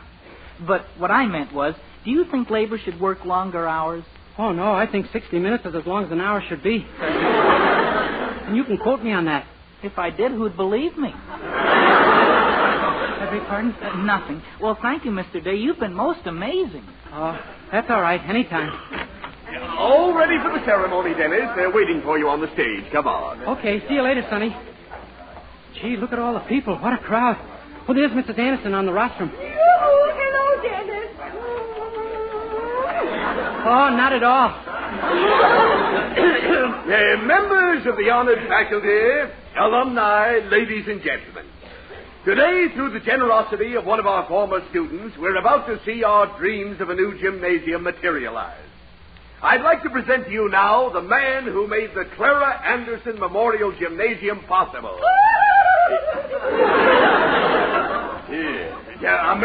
But what I meant was, do you think labor should work longer hours? Oh, no, I think 60 minutes is as long as an hour should be. And you can quote me on that. If I did, who'd believe me? I beg pardon? Nothing. Well, thank you, Mr. Day. You've been most amazing. Oh, that's all right. Anytime. All ready for the ceremony, Dennis. They're waiting for you on the stage. Come on. Okay, see you later, Sonny. Gee, look at all the people. What a crowd. Oh, there's Mrs. Anderson on the rostrum. Hello, Dennis. Oh, not at all. Members of the honored faculty, alumni, ladies and gentlemen. Today, through the generosity of one of our former students, we're about to see our dreams of a new gymnasium materialize. I'd like to present to you now the man who made the Clara Anderson Memorial Gymnasium possible. A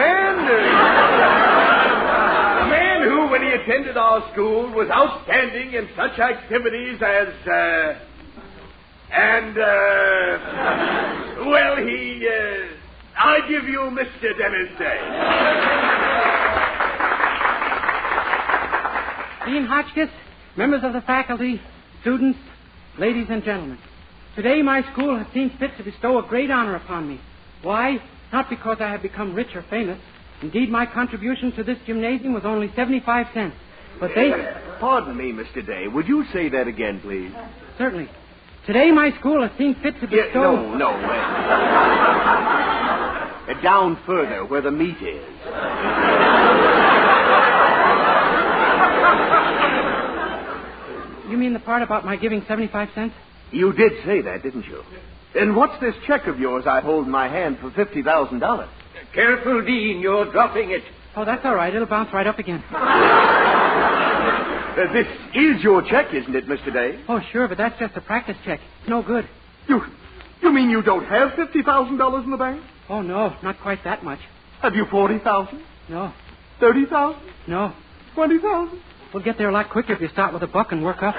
man who, when he attended our school, was outstanding in such activities as, I give you Mr. Dennis Day. Dean Hotchkiss, members of the faculty, students, ladies and gentlemen. Today my school has seen fit to bestow a great honor upon me. Why? Not because I have become rich or famous. Indeed, my contribution to this gymnasium was only 75 cents. But they... Pardon me, Mr. Day. Would you say that again, please? Certainly. Today my school has seen fit to bestow... No. Down further, where the meat is. You mean the part about my giving 75 cents? You did say that, didn't you? And what's this check of yours I hold in my hand for $50,000? Careful, Dean. You're dropping it. Oh, that's all right. It'll bounce right up again. This is your check, isn't it, Mr. Day? Oh, sure, but that's just a practice check. It's no good. You mean you don't have $50,000 in the bank? Oh, no, not quite that much. Have you 40,000? No. 30,000? No. 20,000? We'll get there a lot quicker if you start with a buck and work up.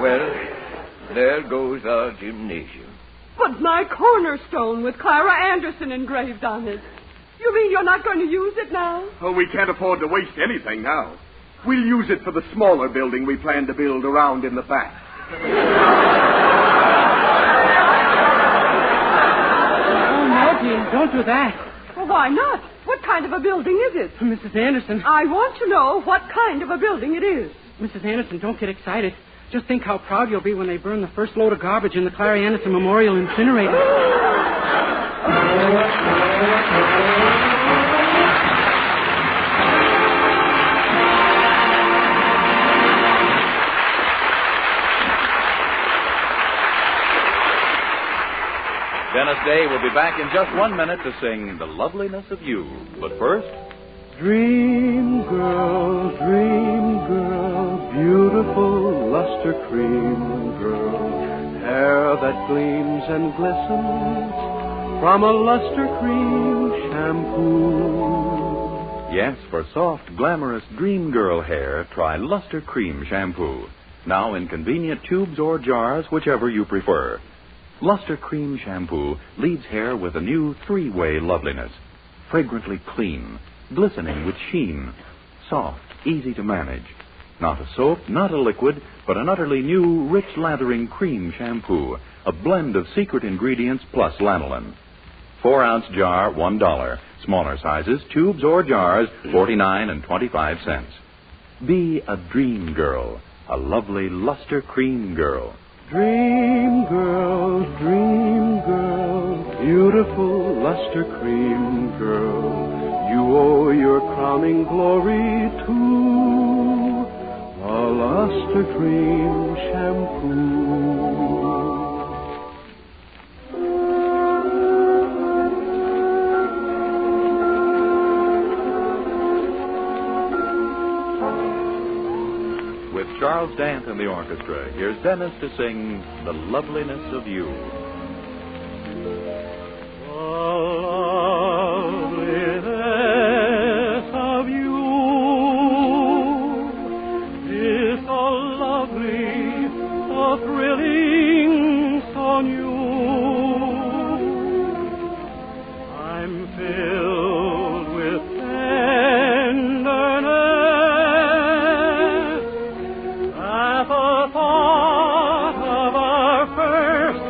Well, there goes our gymnasium. But my cornerstone with Clara Anderson engraved on it. You mean you're not going to use it now? Oh, we can't afford to waste anything now. We'll use it for the smaller building we plan to build around in the back. Oh, no, Jean, don't do that. Well, why not? What kind of a building is it? Mrs. Anderson. I want to know what kind of a building it is. Mrs. Anderson, don't get excited. Just think how proud you'll be when they burn the first load of garbage in the Clara Anderson Memorial Incinerator. Dennis Day will be back in just 1 minute to sing The Loveliness of You. But first... Dream girl, beautiful luster cream girl, hair that gleams and glistens from a luster cream shampoo. Yes, for soft, glamorous dream girl hair, try Luster Cream Shampoo. Now in convenient tubes or jars, whichever you prefer. Luster Cream Shampoo leads hair with a new 3-way loveliness. Fragrantly clean, glistening with sheen, soft, easy to manage. Not a soap, not a liquid, but an utterly new, rich lathering cream shampoo. A blend of secret ingredients plus lanolin. 4-ounce jar, $1. Smaller sizes, tubes or jars, 49 and 25 cents. Be a dream girl, a lovely luster cream girl. Dream girl, beautiful luster cream girl, you owe your crowning glory to a luster cream shampoo. With Charles Dant and the orchestra, here's Dennis to sing The Loveliness of You. Thrilling so new. I'm filled with tenderness at the thought of our first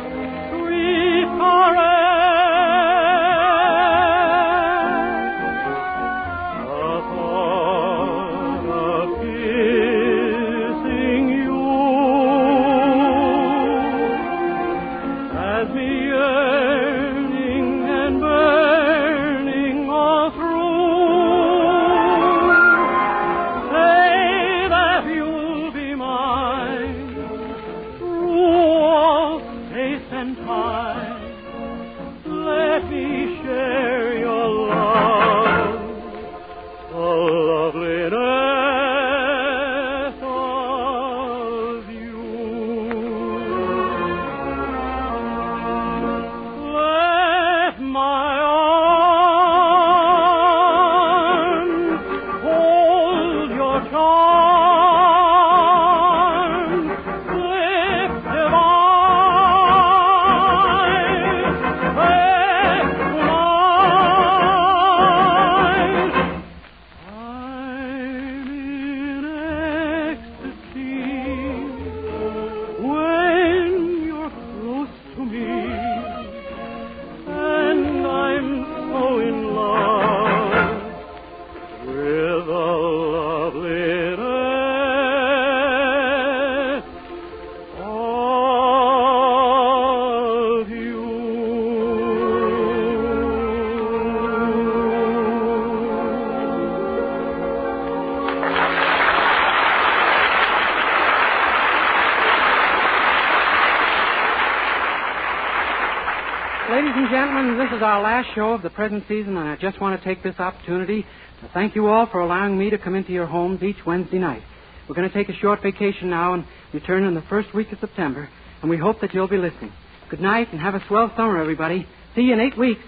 is our last show of the present season, and I just want to take this opportunity to thank you all for allowing me to come into your homes each Wednesday night. We're going to take a short vacation now and return in the first week of September, and we hope that you'll be listening. Good night, and have a swell summer, everybody. See you in 8 weeks.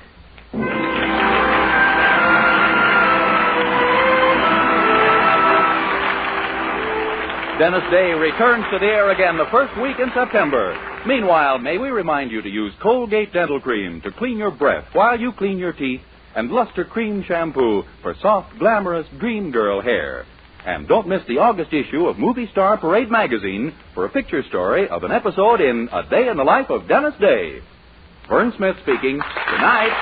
Dennis Day returns to the air again the first week in September. Meanwhile, may we remind you to use Colgate Dental Cream to clean your breath while you clean your teeth, and Luster Cream Shampoo for soft, glamorous dream girl hair. And don't miss the August issue of Movie Star Parade magazine for a picture story of an episode in A Day in the Life of Dennis Day. Vern Smith speaking. Good night.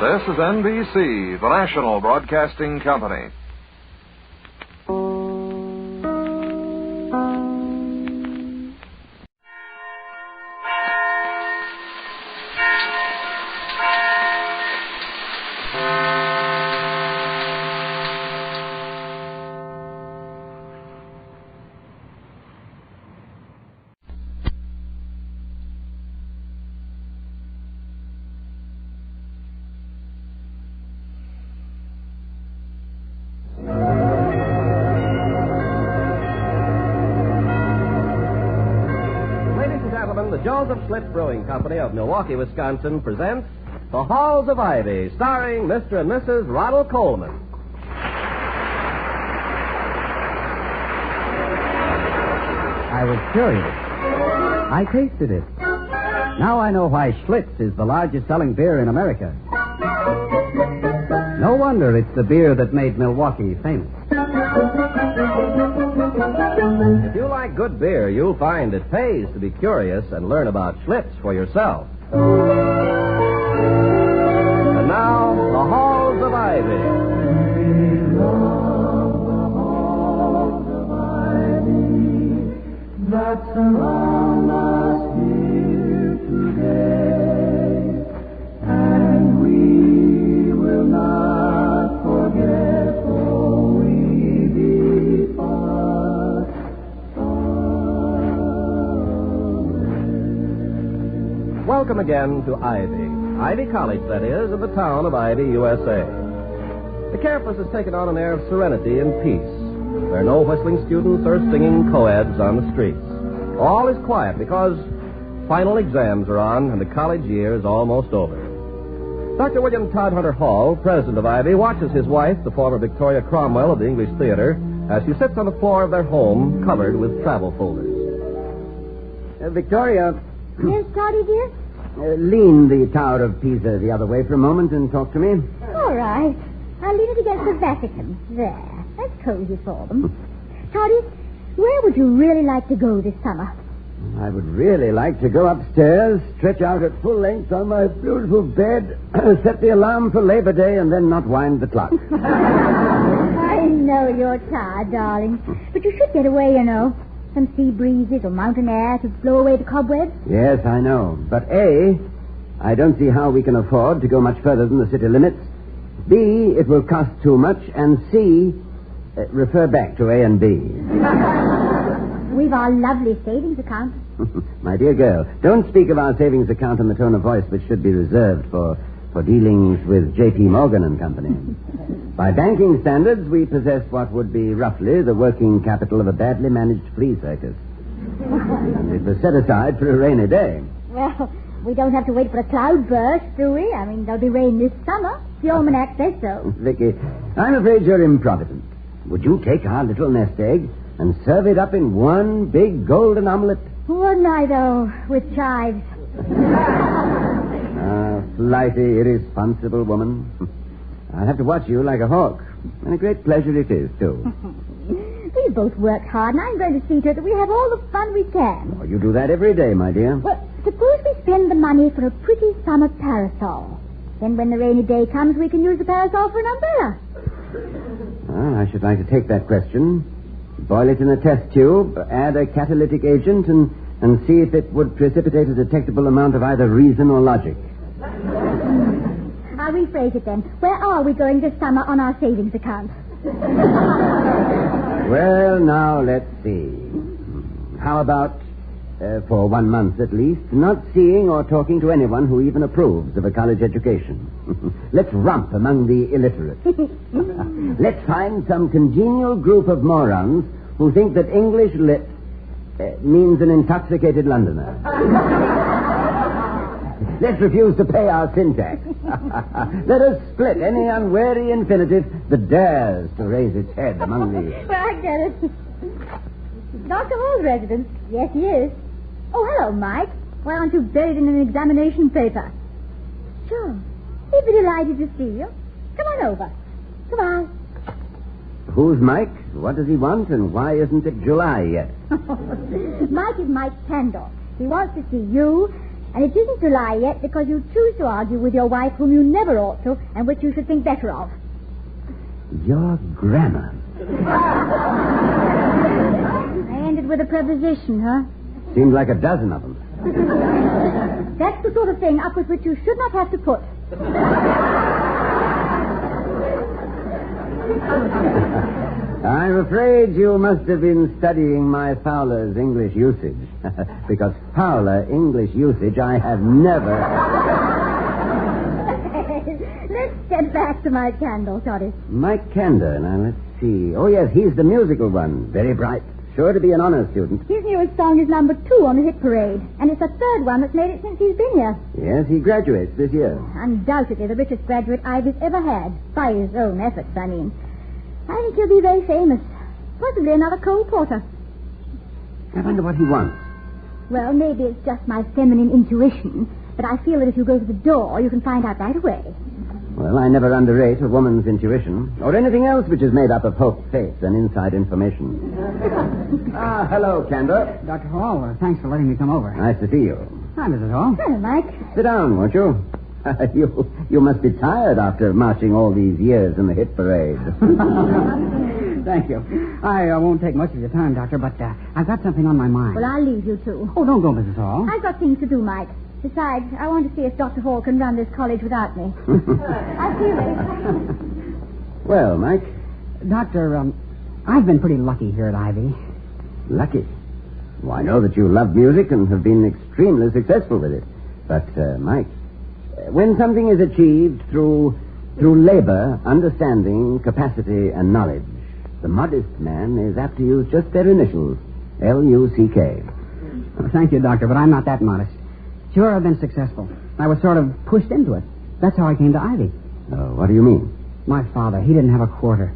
This is NBC, the national broadcasting company. The Joseph Schlitz Brewing Company of Milwaukee, Wisconsin presents The Halls of Ivy, starring Mr. and Mrs. Ronald Coleman. I was curious. I tasted it. Now I know why Schlitz is the largest selling beer in America. No wonder it's the beer that made Milwaukee famous. If you like good beer, you'll find it pays to be curious and learn about Schlitz for yourself. And now, The Halls of Ivy. That surround us here today, and we will not forget, though we be far away. Welcome again to Ivy College, that is, in the town of Ivy, USA. The campus has taken on an air of serenity and peace. There are no whistling students or singing co-eds on the streets. All is quiet because final exams are on and the college year is almost over. Dr. William Todd Hunter Hall, president of Ivy, watches his wife, the former Victoria Cromwell of the English Theater, as she sits on the floor of their home covered with travel folders. Victoria. Yes, Toddy, dear? Lean the Tower of Pisa the other way for a moment and talk to me. All right. I'll lean it against the Vatican. There. That's cozy for them. Toddy, where would you really like to go this summer? I would really like to go upstairs, stretch out at full length on my beautiful bed, set the alarm for Labor Day, and then not wind the clock. I know you're tired, darling. But you should get away, you know. Some sea breezes or mountain air to blow away the cobwebs. Yes, I know. But A, I don't see how we can afford to go much further than the city limits. B, it will cost too much. And C, refer back to A and B. We've our lovely savings account. My dear girl, don't speak of our savings account in the tone of voice which should be reserved for dealings with J.P. Morgan and Company. By banking standards, we possess what would be roughly the working capital of a badly managed flea circus. And it was set aside for a rainy day. Well, we don't have to wait for a cloud burst, do we? I mean, there'll be rain this summer. The almanac says so. Vicky, I'm afraid you're improvident. Would you take our little nest egg and serve it up in one big golden omelet? Wouldn't I, though, with chives? Flighty, irresponsible woman. I'll have to watch you like a hawk. And a great pleasure it is, too. We both worked hard, and I'm going to see to it that we have all the fun we can. Oh, you do that every day, my dear. Well, suppose we spend the money for a pretty summer parasol. Then when the rainy day comes, we can use the parasol for an umbrella. Well, I should like to take that question, boil it in a test tube, add a catalytic agent, and see if it would precipitate a detectable amount of either reason or logic. I'll I'll rephrase it then. Where are we going this summer on our savings account? Well, now, let's see. How about, for 1 month at least, not seeing or talking to anyone who even approves of a college education? Let's romp among the illiterate. Let's find some congenial group of morons who think that English lit means an intoxicated Londoner. Let's refuse to pay our syntax. Let us split any unwary infinitive that dares to raise its head among the... Well, I get it. Dr. Hall's residence. Yes, he is. Oh, hello, Mike. Why aren't you buried in an examination paper? Sure. He'd be delighted to see you. Come on over. Goodbye. Who's Mike? What does he want? And why isn't it July yet? Mike is Mike Kendall. He wants to see you, and it isn't July yet because you choose to argue with your wife whom you never ought to and which you should think better of. Your grammar. I ended with a preposition, huh? Seemed like a dozen of them. That's the sort of thing up with which you should not have to put. I'm afraid you must have been studying my Fowler's English usage. Because Fowler English usage I have never... Let's get back to Mike Kendall, Toddy. Mike Kendall, now let's see. Oh, yes, he's the musical one. Very bright. Sure to be an honor student. His newest song is number 2 on the hit parade. And it's the 3rd one that's made it since he's been here. Yes, he graduates this year. Undoubtedly the richest graduate Ivy's ever had. By his own efforts, I mean. I think he'll be very famous. Possibly another Cole Porter. I wonder what he wants. Well, maybe it's just my feminine intuition. But I feel that if you go to the door, you can find out right away. Well, I never underrate a woman's intuition. Or anything else which is made up of hope, faith, and inside information. Hello, Kendall. Dr. Hall, thanks for letting me come over. Nice to see you. Hi, Mrs. Hall. Hello, Mike. Sit down, won't you? You must be tired after marching all these years in the hit parade. Thank you. I won't take much of your time, Doctor, but I've got something on my mind. Well, I'll leave you two. Oh, don't go, Mrs. Hall. I've got things to do, Mike. Besides, I want to see if Dr. Hall can run this college without me. I'll see you later. Well, Mike? Doctor, I've been pretty lucky here at Ivy. Lucky? Well, I know that you love music and have been extremely successful with it. But, Mike, when something is achieved through labor, understanding, capacity, and knowledge, the modest man is apt to use just their initials, L-U-C-K. Well, thank you, Doctor, but I'm not that modest. Sure, I've been successful. I was sort of pushed into it. That's how I came to Ivy. What do you mean? My father, he didn't have a quarter.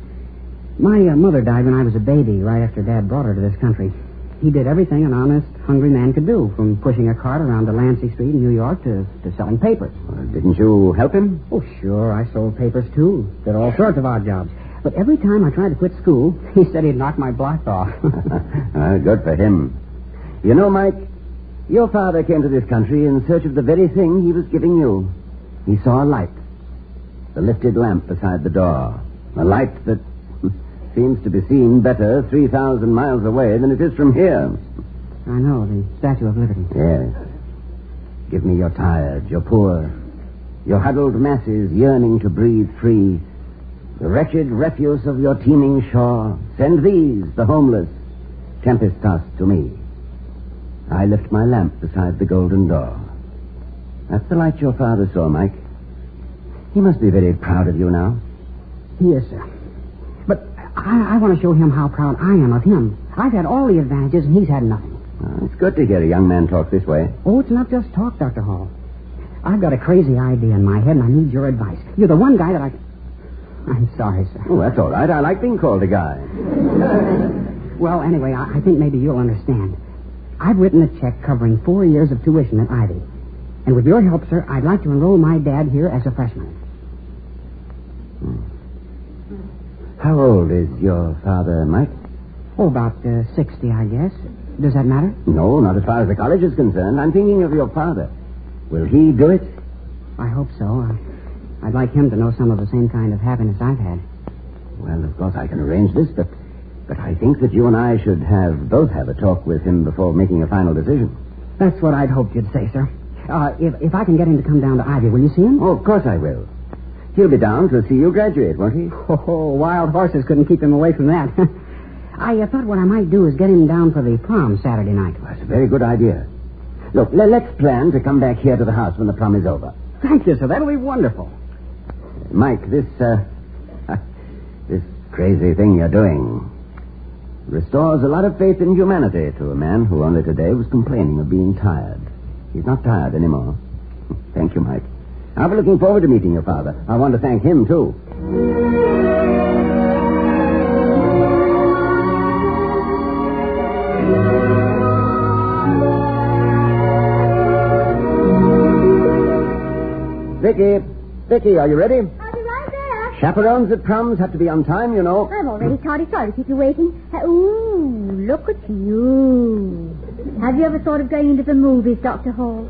My mother died when I was a baby, right after Dad brought her to this country. He did everything an honest, hungry man could do, from pushing a cart around Delancey Street in New York to selling papers. Didn't you help him? Oh, sure. I sold papers, too. Did all sorts of odd jobs. But every time I tried to quit school, he said he'd knock my block off. Good for him. You know, Mike, your father came to this country in search of the very thing he was giving you. He saw a light. The lifted lamp beside the door. A light that seems to be seen better 3,000 miles away than it is from here. I know, the Statue of Liberty. Yes. Give me your tired, your poor, your huddled masses yearning to breathe free. The wretched refuse of your teeming shore. Send these, the homeless, tempest-tossed to me. I lift my lamp beside the golden door. That's the light your father saw, Mike. He must be very proud of you now. Yes, sir. But I want to show him how proud I am of him. I've had all the advantages, and he's had nothing. It's good to hear a young man talk this way. Oh, it's not just talk, Dr. Hall. I've got a crazy idea in my head, and I need your advice. You're the one guy that I'm sorry, sir. Oh, that's all right. I like being called a guy. Well, anyway, I think maybe you'll understand. I've written a check covering 4 years of tuition at Ivy. And with your help, sir, I'd like to enroll my dad here as a freshman. How old is your father, Mike? Oh, about 60, I guess. Does that matter? No, not as far as the college is concerned. I'm thinking of your father. Will he do it? I hope so. I'd like him to know some of the same kind of happiness I've had. Well, of course, I can arrange this, but I think that you and I should both have a talk with him before making a final decision. That's what I'd hoped you'd say, sir. If I can get him to come down to Ivy, will you see him? Oh, of course I will. He'll be down to see you graduate, won't he? Oh, wild horses couldn't keep him away from that. I thought what I might do is get him down for the prom Saturday night. That's a very good idea. Look, let's plan to come back here to the house when the prom is over. Thank you, sir. That'll be wonderful. Mike, this crazy thing you're doing restores a lot of faith in humanity to a man who only today was complaining of being tired. He's not tired anymore. Thank you, Mike. I'll be looking forward to meeting your father. I want to thank him, too. Vicky, are you ready? I'll be right there. Chaperones at proms have to be on time, you know. I'm already sorry to keep you waiting. Ooh, look at you. Have you ever thought of going into the movies, Dr. Hall?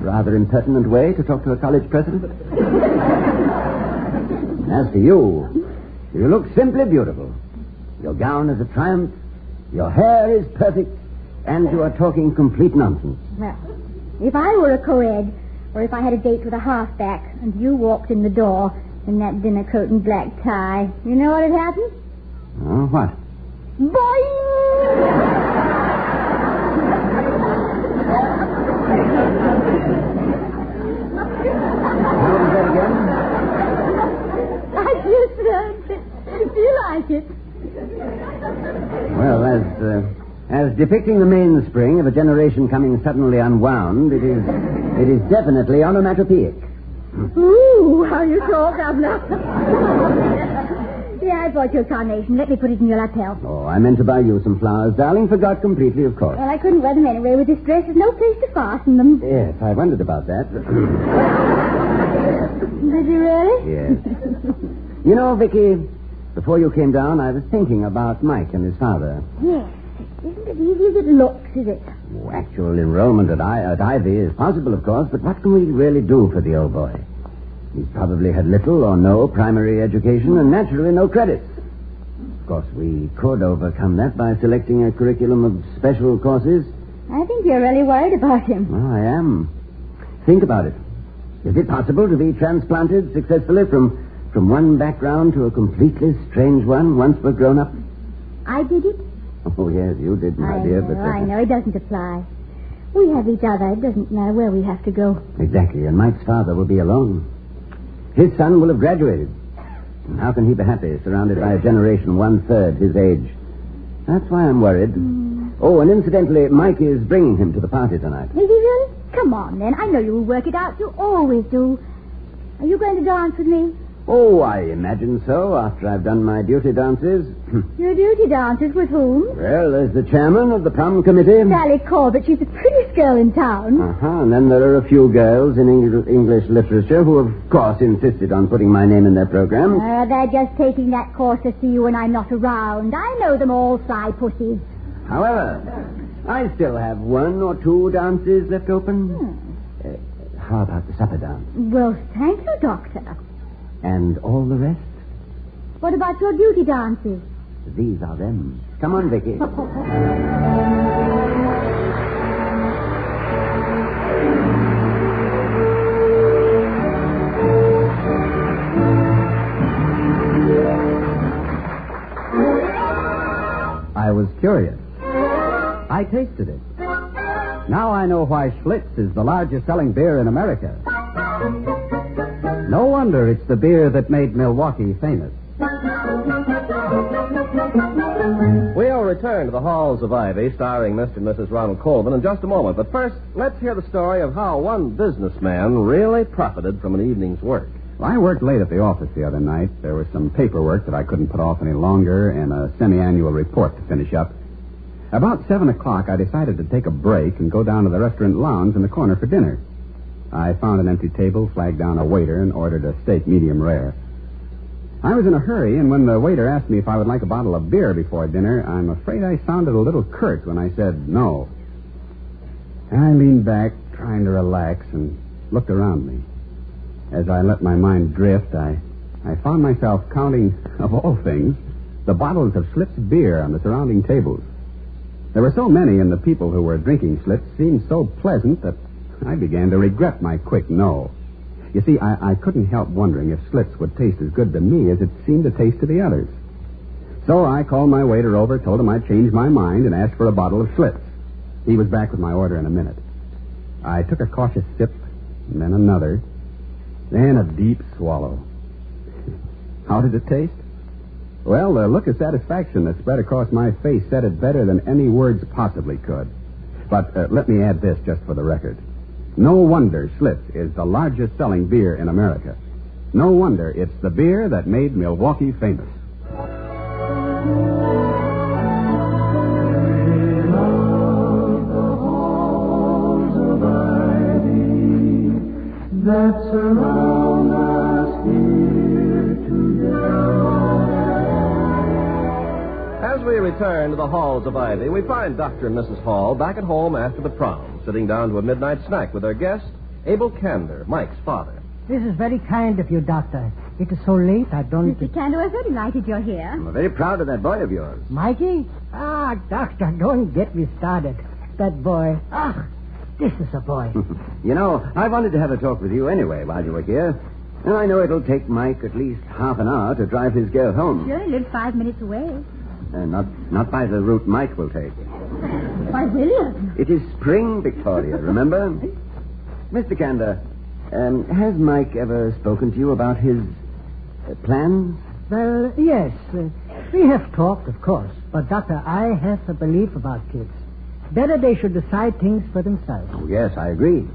Rather impertinent way to talk to a college president. As for you look simply beautiful. Your gown is a triumph, your hair is perfect, and you are talking complete nonsense. Well, if I were a co-ed, or if I had a date with a halfback, and you walked in the door in that dinner coat and black tie, you know what would happen? Oh, what? Boing! Like you said. Do you like it? Well, as depicting the mainspring of a generation coming suddenly unwound, it is definitely onomatopoeic. Ooh, how you talk, Governor. Yeah, I bought you a carnation. Let me put it in your lapel. Oh, I meant to buy you some flowers, darling. Forgot completely, of course. Well, I couldn't wear them anyway with this dress. There's no place to fasten them. Yes, I wondered about that. Did you really? Yes. You know, Vicky, before you came down, I was thinking about Mike and his father. Yes. Isn't it easy as it looks, is it? Oh, actual enrollment at Ivy is possible, of course, but what can we really do for the old boy? He's probably had little or no primary education and naturally no credits. Of course, we could overcome that by selecting a curriculum of special courses. I think you're really worried about him. Oh, I am. Think about it. Is it possible to be transplanted successfully from one background to a completely strange one once we're grown up? I did it? Oh, yes, you did, my dear. But I know. It doesn't apply. We have each other. It doesn't matter where we have to go. Exactly, and Mike's father will be alone. His son will have graduated. And how can he be happy, surrounded by a generation 1/3 his age? That's why I'm worried. Oh, and incidentally, Mike is bringing him to the party tonight. Is he really? Come on, then. I know you'll work it out. You always do. Are you going to dance with me? Oh, I imagine so, after I've done my duty dances. Your duty dances with whom? Well, there's the chairman of the prom committee. Sally Corbett. She's the prettiest girl in town. And then there are a few girls in English literature who, of course, insisted on putting my name in their program. They're just taking that course to see you when I'm not around. I know them all, sly pussies. However, I still have 1 or 2 dances left open. How about the supper dance? Well, thank you, Doctor. And all the rest? What about your duty dances? These are them. Come on, Vicky. I was curious. I tasted it. Now I know why Schlitz is the largest selling beer in America. No wonder it's the beer that made Milwaukee famous. We'll return to the halls of Ivy, starring Mr. and Mrs. Ronald Colvin, in just a moment. But first, let's hear the story of how one businessman really profited from an evening's work. Well, I worked late at the office the other night. There was some paperwork that I couldn't put off any longer and a semi-annual report to finish up. About 7 o'clock, I decided to take a break and go down to the restaurant lounge in the corner for dinner. I found an empty table, flagged down a waiter, and ordered a steak medium rare. I was in a hurry, and when the waiter asked me if I would like a bottle of beer before dinner, I'm afraid I sounded a little curt when I said no. I leaned back, trying to relax, and looked around me. As I let my mind drift, I found myself counting, of all things, the bottles of Schlitz beer on the surrounding tables. There were so many, and the people who were drinking Schlitz seemed so pleasant that I began to regret my quick no. You see, I couldn't help wondering if Schlitz would taste as good to me as it seemed to taste to the others. So I called my waiter over, told him I'd changed my mind, and asked for a bottle of Schlitz. He was back with my order in a minute. I took a cautious sip, and then another, then a deep swallow. How did it taste? Well, the look of satisfaction that spread across my face said it better than any words possibly could. But let me add this just for the record. No wonder Schlitz is the largest selling beer in America. No wonder it's the beer that made Milwaukee famous. That surround us here today. As we return to the halls of Ivy, we find Dr. and Mrs. Hall back at home after the prom, sitting down to a midnight snack with their guest, Abel Candor, Mike's father. This is very kind of you, Doctor. It is so late, I don't... Mr. Candor, I'm very delighted you're here. I'm very proud of that boy of yours. Mikey? Doctor, don't get me started. That boy. This is a boy. You know, I wanted to have a talk with you anyway while you were here. And I know it'll take Mike at least half an hour to drive his girl home. Sure, he lives 5 minutes away. Not by the route Mike will take. Why, William? It is spring, Victoria, remember? Mr. Candor, has Mike ever spoken to you about his plans? Well, yes. We have talked, of course. But, Doctor, I have a belief about kids. Better they should decide things for themselves. Oh, yes, I agree.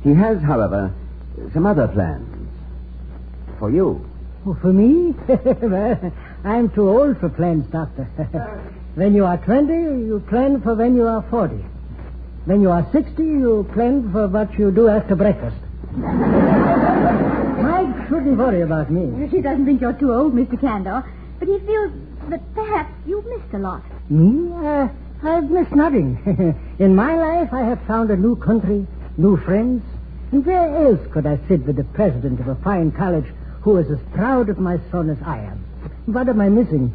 He has, however, some other plans. For you. Oh, for me? Well, I'm too old for plans, Doctor. When you are 20, you plan for when you are 40. When you are 60, you plan for what you do after breakfast. Mike shouldn't worry about me. He doesn't think you're too old, Mr. Candor, but he feels that perhaps you've missed a lot. Me? I've missed nothing. In my life, I have found a new country, new friends. And where else could I sit with the president of a fine college who is as proud of my son as I am? What am I missing?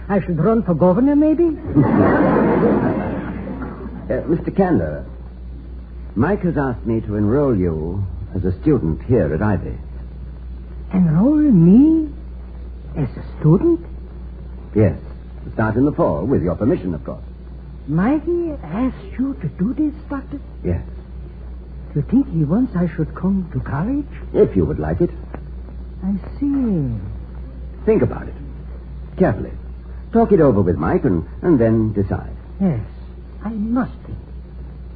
I should run for governor, maybe? Mr. Candor, Mike has asked me to enroll you as a student here at Ivy. Enroll me as a student? Yes. Start in the fall, with your permission, of course. Mikey asked you to do this, Doctor? Yes. You think he wants I should come to college? If you would like it. I see. Think about it. Carefully. Talk it over with Mike and then decide. Yes, I must think.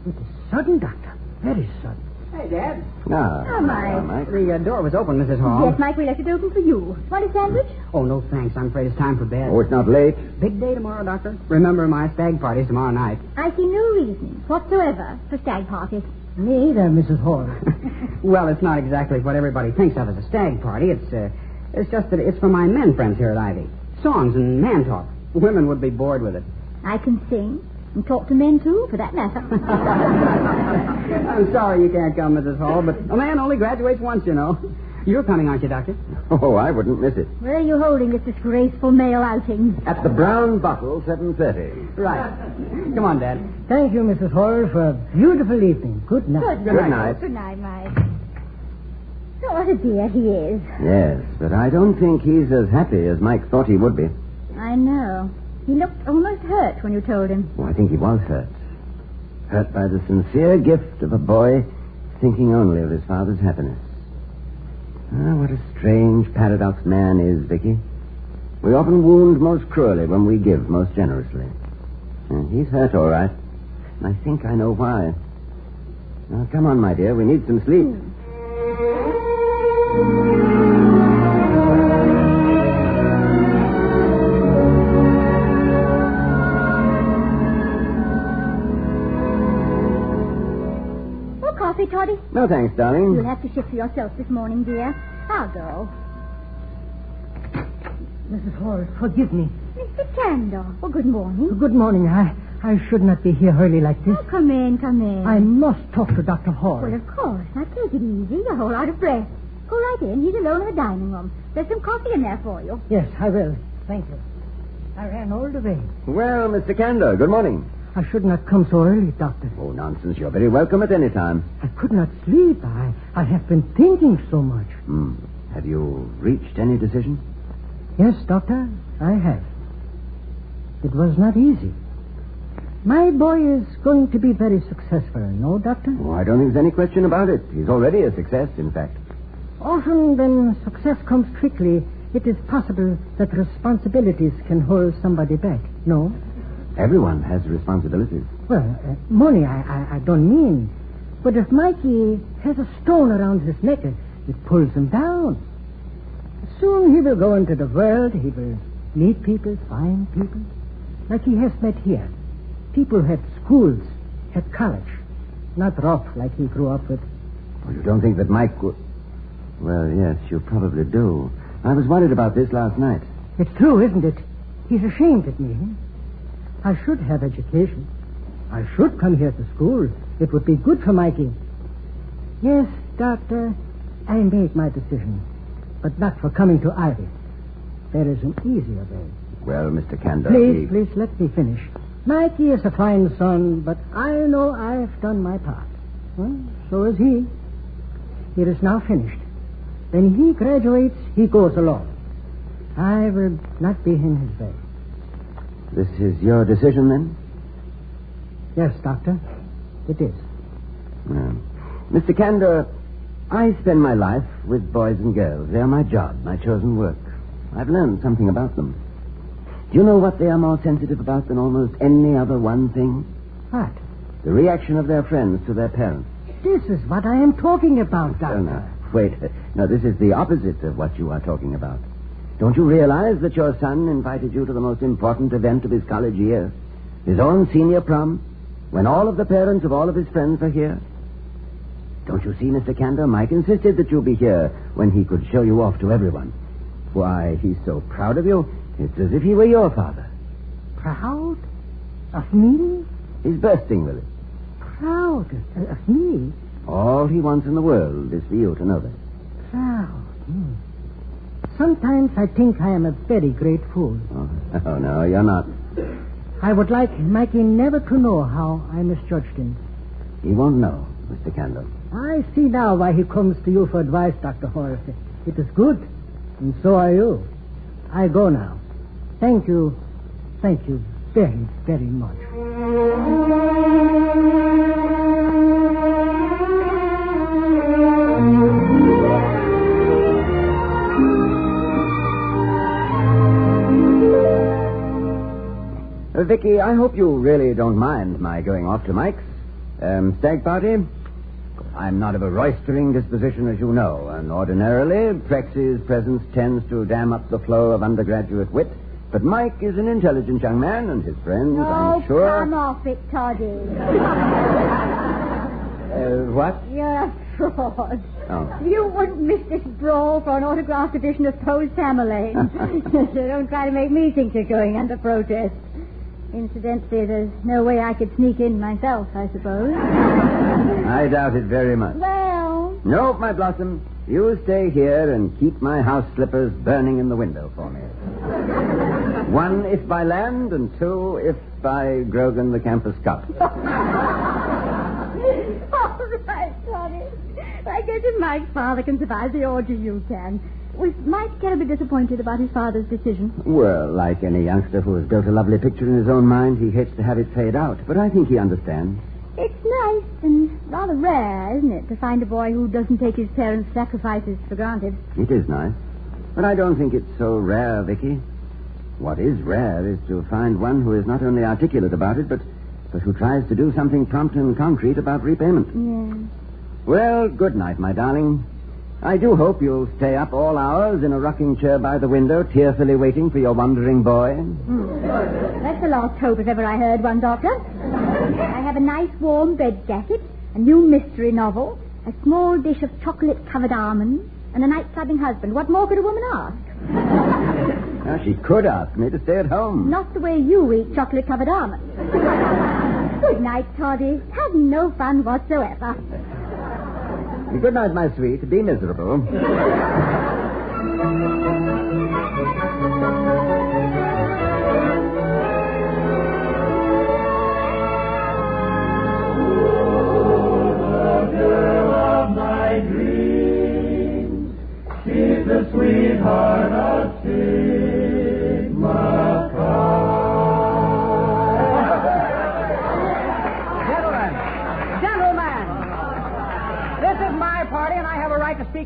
It is sudden, Doctor. Very sudden. Hey, Dad. Mike. The door was open, Mrs. Hall. Yes, Mike, we left it open for you. Want a sandwich? Oh, no, thanks. I'm afraid it's time for bed. Oh, it's not late. Big day tomorrow, Doctor. Remember, my stag party's tomorrow night. I see no reason whatsoever for stag parties. Me either, Mrs. Hall. Well, it's not exactly what everybody thinks of as a stag party. It's just that it's for my men friends here at Ivy. Songs and man talk. Women would be bored with it. I can sing and talk to men, too, for that matter. I'm sorry you can't come, Mrs. Hall, but a man only graduates once, you know. You're coming, aren't you, Doctor? Oh, I wouldn't miss it. Where are you holding this disgraceful male outing? At the Brown Bottle, 7:30. Right. Come on, Dad. Thank you, Mrs. Hall, for a beautiful evening. Good night. Good night. Good night, Mike. Oh, what a dear he is. Yes, but I don't think he's as happy as Mike thought he would be. I know. He looked almost hurt when you told him. Oh, I think he was hurt. Hurt by the sincere gift of a boy thinking only of his father's happiness. Ah, what a strange paradox man is, Vicky. We often wound most cruelly when we give most generously. And he's hurt, all right. And I think I know why. Now, come on, my dear. We need some sleep. Coffee, Toddy? No, thanks, darling. You'll have to shift for yourself this morning, dear. I'll go. Mrs. Hall, forgive me. Mr. Candor. Well, good morning. Good morning. I should not be here early like this. Oh, come in, come in. I must talk to Dr. Hall. Well, of course. Now, take it easy. You're a whole out of breath. Go right in. He's alone in the dining room. There's some coffee in there for you. Yes, I will. Thank you. I ran all the way. Well, Mr. Candor, good morning. I should not come so early, Doctor. Oh, nonsense. You're very welcome at any time. I could not sleep. I have been thinking so much. Have you reached any decision? Yes, Doctor, I have. It was not easy. My boy is going to be very successful, no, Doctor? Oh, I don't think there's any question about it. He's already a success, in fact. Often when success comes quickly, it is possible that responsibilities can hold somebody back, no? Everyone has responsibilities. Well, money I don't mean. But if Mikey has a stone around his neck, it pulls him down. Soon he will go into the world. He will meet people, find people, like he has met here. People had schools, had college. Not rough like he grew up with. Oh, you don't think that Mike would... Well, yes, you probably do. I was worried about this last night. It's true, isn't it? He's ashamed of me. I should have education. I should come here to school. It would be good for Mikey. Yes, Doctor, I made my decision. But not for coming to Ivy. There is an easier way. Well, Mr. Candor... Please, let me finish. Mikey is a fine son, but I know I've done my part. Well, so is he. It is now finished. When he graduates, he goes alone. I will not be in his way. This is your decision, then? Yes, Doctor. It is. Well, Mr. Candor, I spend my life with boys and girls. They are my job, my chosen work. I've learned something about them. Do you know what they are more sensitive about than almost any other one thing? What? The reaction of their friends to their parents. This is what I am talking about, Doctor. Oh, no. Wait. No, this is the opposite of what you are talking about. Don't you realize that your son invited you to the most important event of his college year? His own senior prom? When all of the parents of all of his friends are here? Don't you see, Mr. Candor? Mike insisted that you be here when he could show you off to everyone. Why, he's so proud of you. It's as if he were your father. Proud? Of me? He's bursting with it. Proud of me? All he wants in the world is for you to know that. Proud? Sometimes I think I am a very great fool. Oh, no, you're not. I would like Mikey never to know how I misjudged him. He won't know, Mr. Candor. I see now why he comes to you for advice, Dr. Horace. It is good, and so are you. I go now. Thank you very, very much. Vicky, I hope you really don't mind my going off to Mike's. Stag party? I'm not of a roistering disposition, as you know, and ordinarily, Prexy's presence tends to dam up the flow of undergraduate wit. But Mike is an intelligent young man, and his friends, I'm sure... Oh, come off it, Toddy. What? You're a fraud. Oh. You wouldn't miss this brawl for an autographed edition of Poe's Tamerlane. So don't try to make me think you're going under protest. Incidentally, there's no way I could sneak in myself, I suppose. I doubt it very much. Well... No, my blossom. You stay here and keep my house slippers burning in the window for me. 1, if by land, and 2, if by Grogan the campus cup. All right, Toddy. I guess if Mike's father can survive the orgy, you can. Was Mike terribly disappointed about his father's decision? Well, like any youngster who has built a lovely picture in his own mind, he hates to have it fade out. But I think he understands. It's nice and rather rare, isn't it, to find a boy who doesn't take his parents' sacrifices for granted. It is nice. But I don't think it's so rare, Vicky. What is rare is to find one who is not only articulate about it, but who tries to do something prompt and concrete about repayment. Yeah. Well, good night, my darling. I do hope you'll stay up all hours in a rocking chair by the window, tearfully waiting for your wandering boy. That's the last hope if ever I heard one, Doctor. I have a nice warm bed jacket, a new mystery novel, a small dish of chocolate-covered almonds, and a night-clubbing husband. What more could a woman ask? Now, she could ask me to stay at home. Not the way you eat chocolate-covered almonds. Good night, Toddy. Have no fun whatsoever. Good night, my sweet. Be miserable.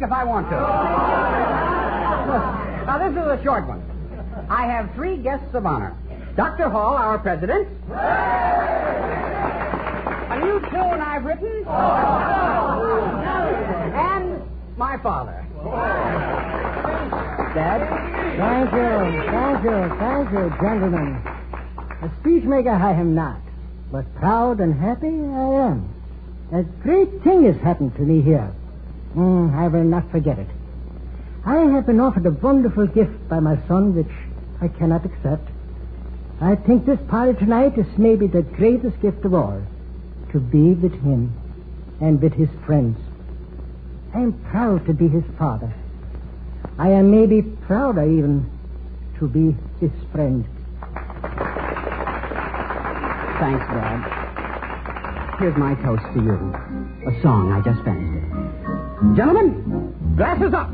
if I want to. Look, now, this is a short one. I have 3 guests of honor. Dr. Hall, our president. A new tune I've written. And my father. Dad? Thank you, gentlemen. A speechmaker I am not, but proud and happy I am. A great thing has happened to me here. I will not forget it. I have been offered a wonderful gift by my son, which I cannot accept. I think this party tonight is maybe the greatest gift of all, to be with him and with his friends. I am proud to be his father. I am maybe prouder even to be his friend. Thanks, Dad. Here's my toast to you. A song I just finished it. Gentlemen, glasses up.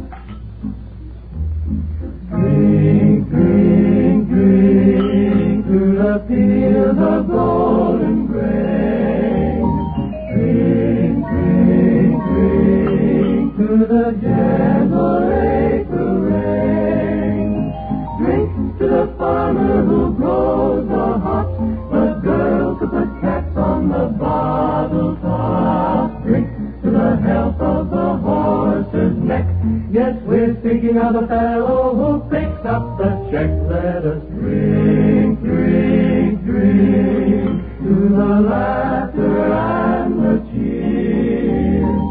Drink, drink, drink to the field of golden grain. Drink, drink, drink to the gentle April rain. Drink to the farmer who grows the hops, the girls who put caps on the bottle top. Drink to the health of the horse's neck. Yes, we're speaking of the fellow who picks up the check. Let us drink, drink, drink to the laughter and the cheers.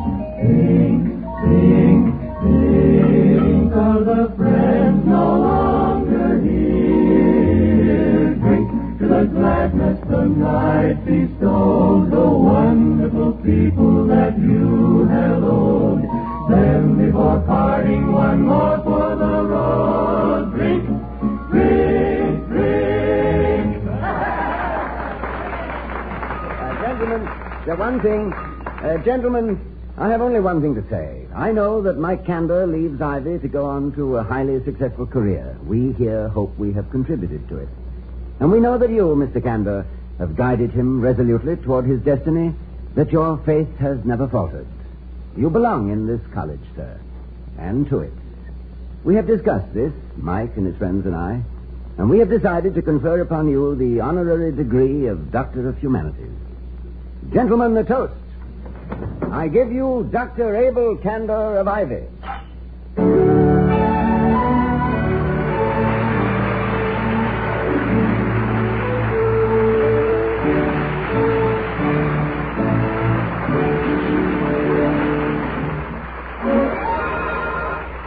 Think, think, think of the friends no longer here. Drink to the gladness the night bestowed, the wonderful people that you held. Then before parting, one more for the road. Drink, drink, drink. Gentlemen, I have only one thing to say. I know that Mike Kander leaves Ivy to go on to a highly successful career. We here hope we have contributed to it. And we know that you, Mr. Kander, have guided him resolutely toward his destiny, that your faith has never faltered. You belong in this college, sir, and to it. We have discussed this, Mike and his friends and I, and we have decided to confer upon you the honorary degree of Doctor of Humanities. Gentlemen, the toast. I give you Dr. Abel Kander of Ivy.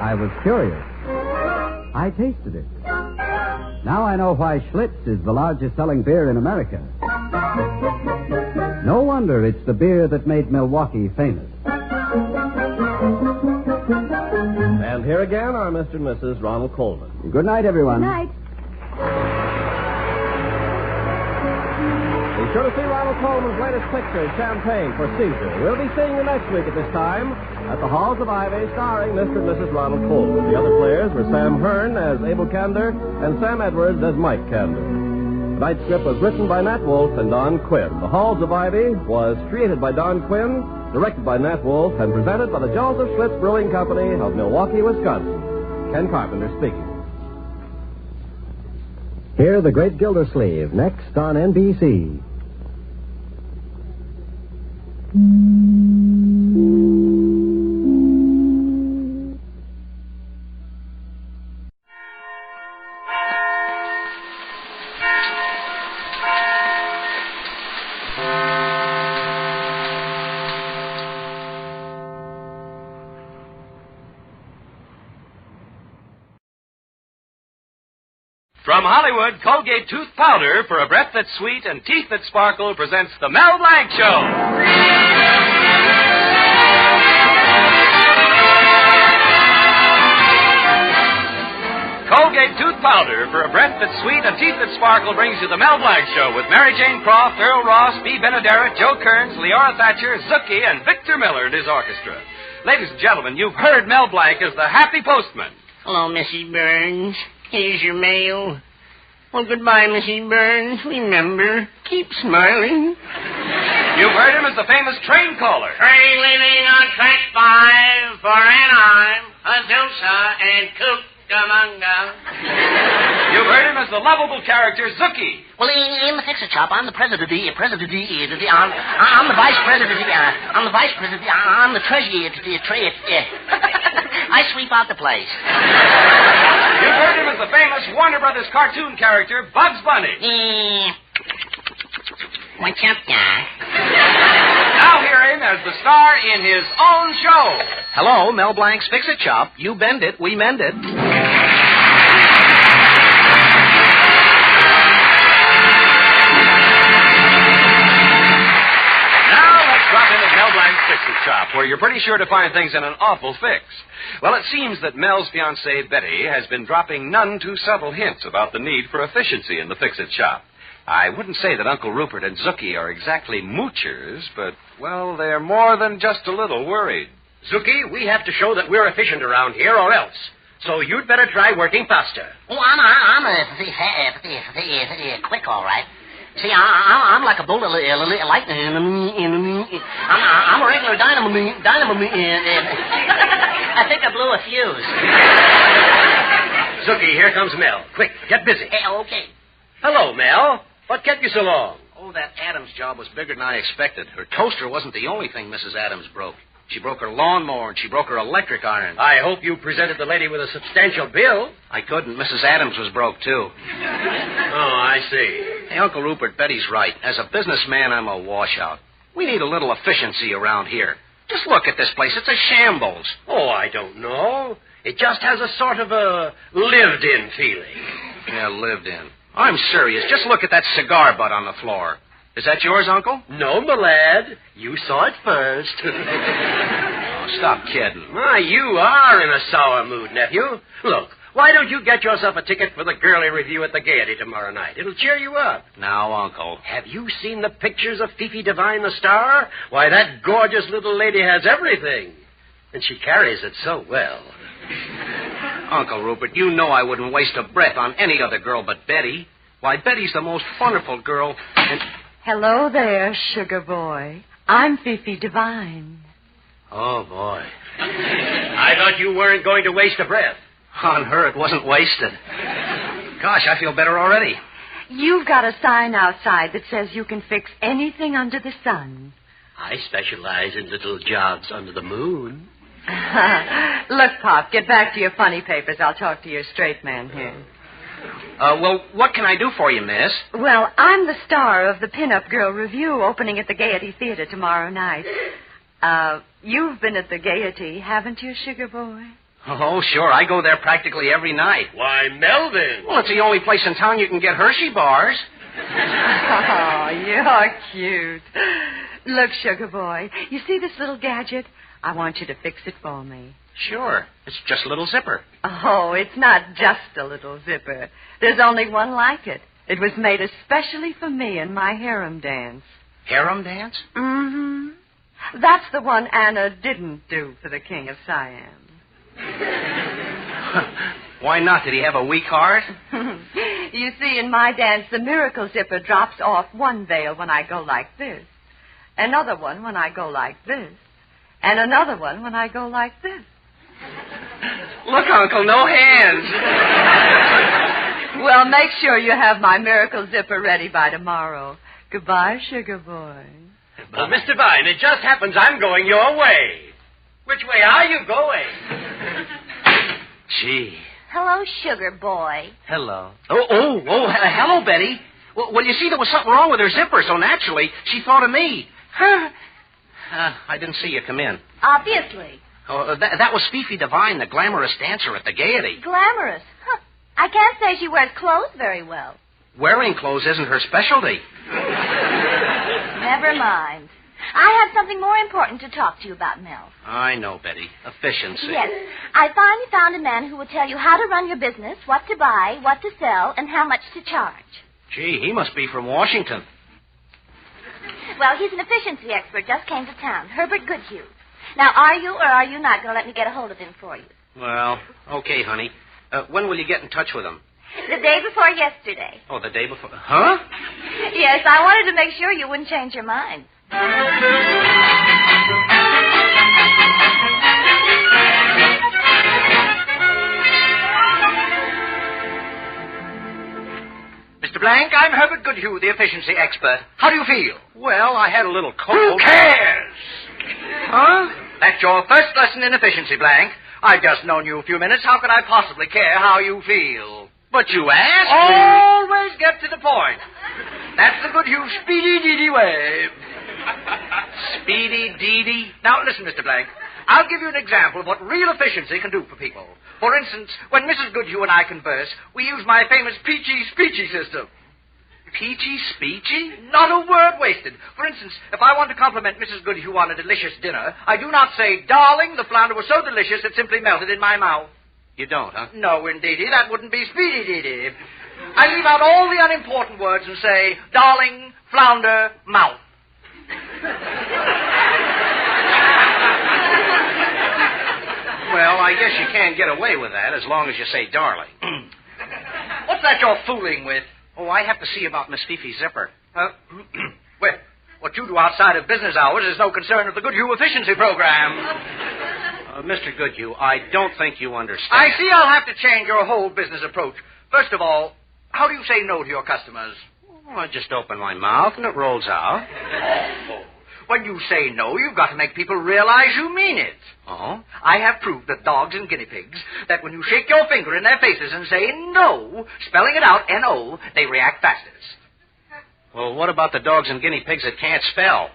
I was curious. I tasted it. Now I know why Schlitz is the largest selling beer in America. No wonder it's the beer that made Milwaukee famous. And here again are Mr. and Mrs. Ronald Colman. Good night, everyone. Good night. Be sure to see Ronald Coleman's latest picture, Champagne for Caesar. We'll be seeing you next week at this time at the Halls of Ivy, starring Mr. and Mrs. Ronald Coleman. The other players were Sam Hearn as Abel Kander and Sam Edwards as Mike Kander. Tonight's script was written by Nat Wolff and Don Quinn. The Halls of Ivy was created by Don Quinn, directed by Nat Wolff, and presented by the Joseph Schlitz Brewing Company of Milwaukee, Wisconsin. Ken Carpenter speaking. Hear The Great Gildersleeve next on NBC. From Hollywood, Colgate Tooth Powder for a breath that's sweet and teeth that sparkle presents the Mel Blanc Show. Colgate Tooth Powder for a breath that's sweet and teeth that sparkle brings you the Mel Blanc Show with Mary Jane Croft, Earl Ross, B. Benaderet, Joe Kearns, Leora Thatcher, Zookie, and Victor Miller and his orchestra. Ladies and gentlemen, you've heard Mel Blanc as the Happy Postman. Hello, Mrs. Burns. Here's your mail. Well, goodbye, Mrs. Burns. Remember, keep smiling. You've heard him as the famous train caller. Train leaving on track 5 for Anaheim, Azusa, and Cucamonga. You've heard him as the lovable character Zookie. Well, in the Fix-It Shop, I'm the president. I'm the vice president. I'm the vice president. I'm the treasurer. I sweep out the place. You've heard him as the famous Warner Brothers cartoon character Bugs Bunny. What's up, guy? Now hear him as the star in his own show. Hello, Mel Blanc's Fix-It Shop. You bend it, we mend it. Mel Blanc's Fix-It Shop, where you're pretty sure to find things in an awful fix. Well, it seems that Mel's fiancée, Betty, has been dropping none too subtle hints about the need for efficiency in the Fix-It Shop. I wouldn't say that Uncle Rupert and Zookie are exactly moochers, but, well, they're more than just a little worried. Zookie, we have to show that we're efficient around here or else. So you'd better try working faster. Oh, I'm quick, all right. See, I'm like a bolt of lightning. I'm a regular dynamo. I think I blew a fuse. Zookie, here comes Mel. Quick, get busy. Hey, okay. Hello, Mel. What kept you so long? Oh, that Adams job was bigger than I expected. Her toaster wasn't the only thing Mrs. Adams broke. She broke her lawnmower and she broke her electric iron. I hope you presented the lady with a substantial bill. I couldn't. Mrs. Adams was broke, too. Oh, I see. Hey, Uncle Rupert, Betty's right. As a businessman, I'm a washout. We need a little efficiency around here. Just look at this place. It's a shambles. Oh, I don't know. It just has a sort of a lived-in feeling. Yeah, lived in. I'm serious. Just look at that cigar butt on the floor. Is that yours, Uncle? No, my lad. You saw it first. Oh, stop kidding. My, you are in a sour mood, nephew. Look, why don't you get yourself a ticket for the girly review at the Gaiety tomorrow night? It'll cheer you up. Now, Uncle. Have you seen the pictures of Fifi Divine, the star? Why, that gorgeous little lady has everything. And she carries it so well. Uncle Rupert, you know I wouldn't waste a breath on any other girl but Betty. Why, Betty's the most wonderful girl, and... Hello there, sugar boy. I'm Fifi Divine. Oh, boy. I thought you weren't going to waste a breath. On her, it wasn't wasted. Gosh, I feel better already. You've got a sign outside that says you can fix anything under the sun. I specialize in little jobs under the moon. Look, Pop, get back to your funny papers. I'll talk to your straight man here. Well, what can I do for you, miss? Well, I'm the star of the Pin-Up Girl Review opening at the Gaiety Theater tomorrow night. You've been at the Gaiety, haven't you, sugar boy? Oh, sure. I go there practically every night. Why, Melvin. Well, it's the only place in town you can get Hershey bars. Oh, you're cute. Look, sugar boy, you see this little gadget? I want you to fix it for me. Sure. It's just a little zipper. Oh, it's not just a little zipper. There's only one like it. It was made especially for me in my harem dance. Harem dance? Mm-hmm. That's the one Anna didn't do for the King of Siam. Why not? Did he have a weak heart? You see, in my dance, the miracle zipper drops off one veil when I go like this, another one when I go like this, and another one when I go like this. Look, Uncle, no hands. Well, make sure you have my miracle zipper ready by tomorrow. Goodbye, sugar boy. Well, Miss Divine, it just happens I'm going your way. Which way are you going? Gee. Hello, sugar boy. Hello. Hello, Betty. Well, you see, there was something wrong with her zipper, so naturally, she thought of me. I didn't see you come in. Obviously. Oh, that was Fifi Divine, the glamorous dancer at the Gaiety. Glamorous? Huh. I can't say she wears clothes very well. Wearing clothes isn't her specialty. Never mind. I have something more important to talk to you about, Mel. I know, Betty. Efficiency. Yes. I finally found a man who will tell you how to run your business, what to buy, what to sell, and how much to charge. Gee, he must be from Washington. Well, he's an efficiency expert, just came to town. Herbert Goodhue. Now, are you or are you not going to let me get a hold of him for you? Well, okay, honey. When will you get in touch with him? The day before yesterday. Oh, the day before... Huh? Yes, I wanted to make sure you wouldn't change your mind. Mr. Blank, I'm Herbert Goodhue, the efficiency expert. How do you feel? Well, I had a little cold. Who cares? Huh? That's your first lesson in efficiency, Blank. I've just known you a few minutes. How could I possibly care how you feel? But you asked me. Always get to the point. That's the Goodhue speedy-deedy way. Speedy-deedy? Now, listen, Mr. Blank. I'll give you an example of what real efficiency can do for people. For instance, when Mrs. Goodhue and I converse, we use my famous peachy speechy system. Peachy speechy? Not a word wasted. For instance, if I want to compliment Mrs. Goodhue on a delicious dinner, I do not say, "Darling, the flounder was so delicious it simply melted in my mouth." You don't, huh? No, indeedy. That wouldn't be speedy-deedy. I leave out all the unimportant words and say, "Darling, flounder, mouth." Well, I guess you can get away with that as long as you say darling. What's that you're fooling with? Oh, I have to see about Miss Fifi's zipper. Well, what you do outside of business hours is no concern of the Goodhue efficiency program. Mr. Goodhue, I don't think you understand. I see I'll have to change your whole business approach. First of all, how do you say no to your customers? Well, I just open my mouth and it rolls out. Oh. When you say no, you've got to make people realize you mean it. Oh? I have proved that dogs and guinea pigs, that when you shake your finger in their faces and say no, spelling it out, N-O, they react fastest. Well, what about the dogs and guinea pigs that can't spell?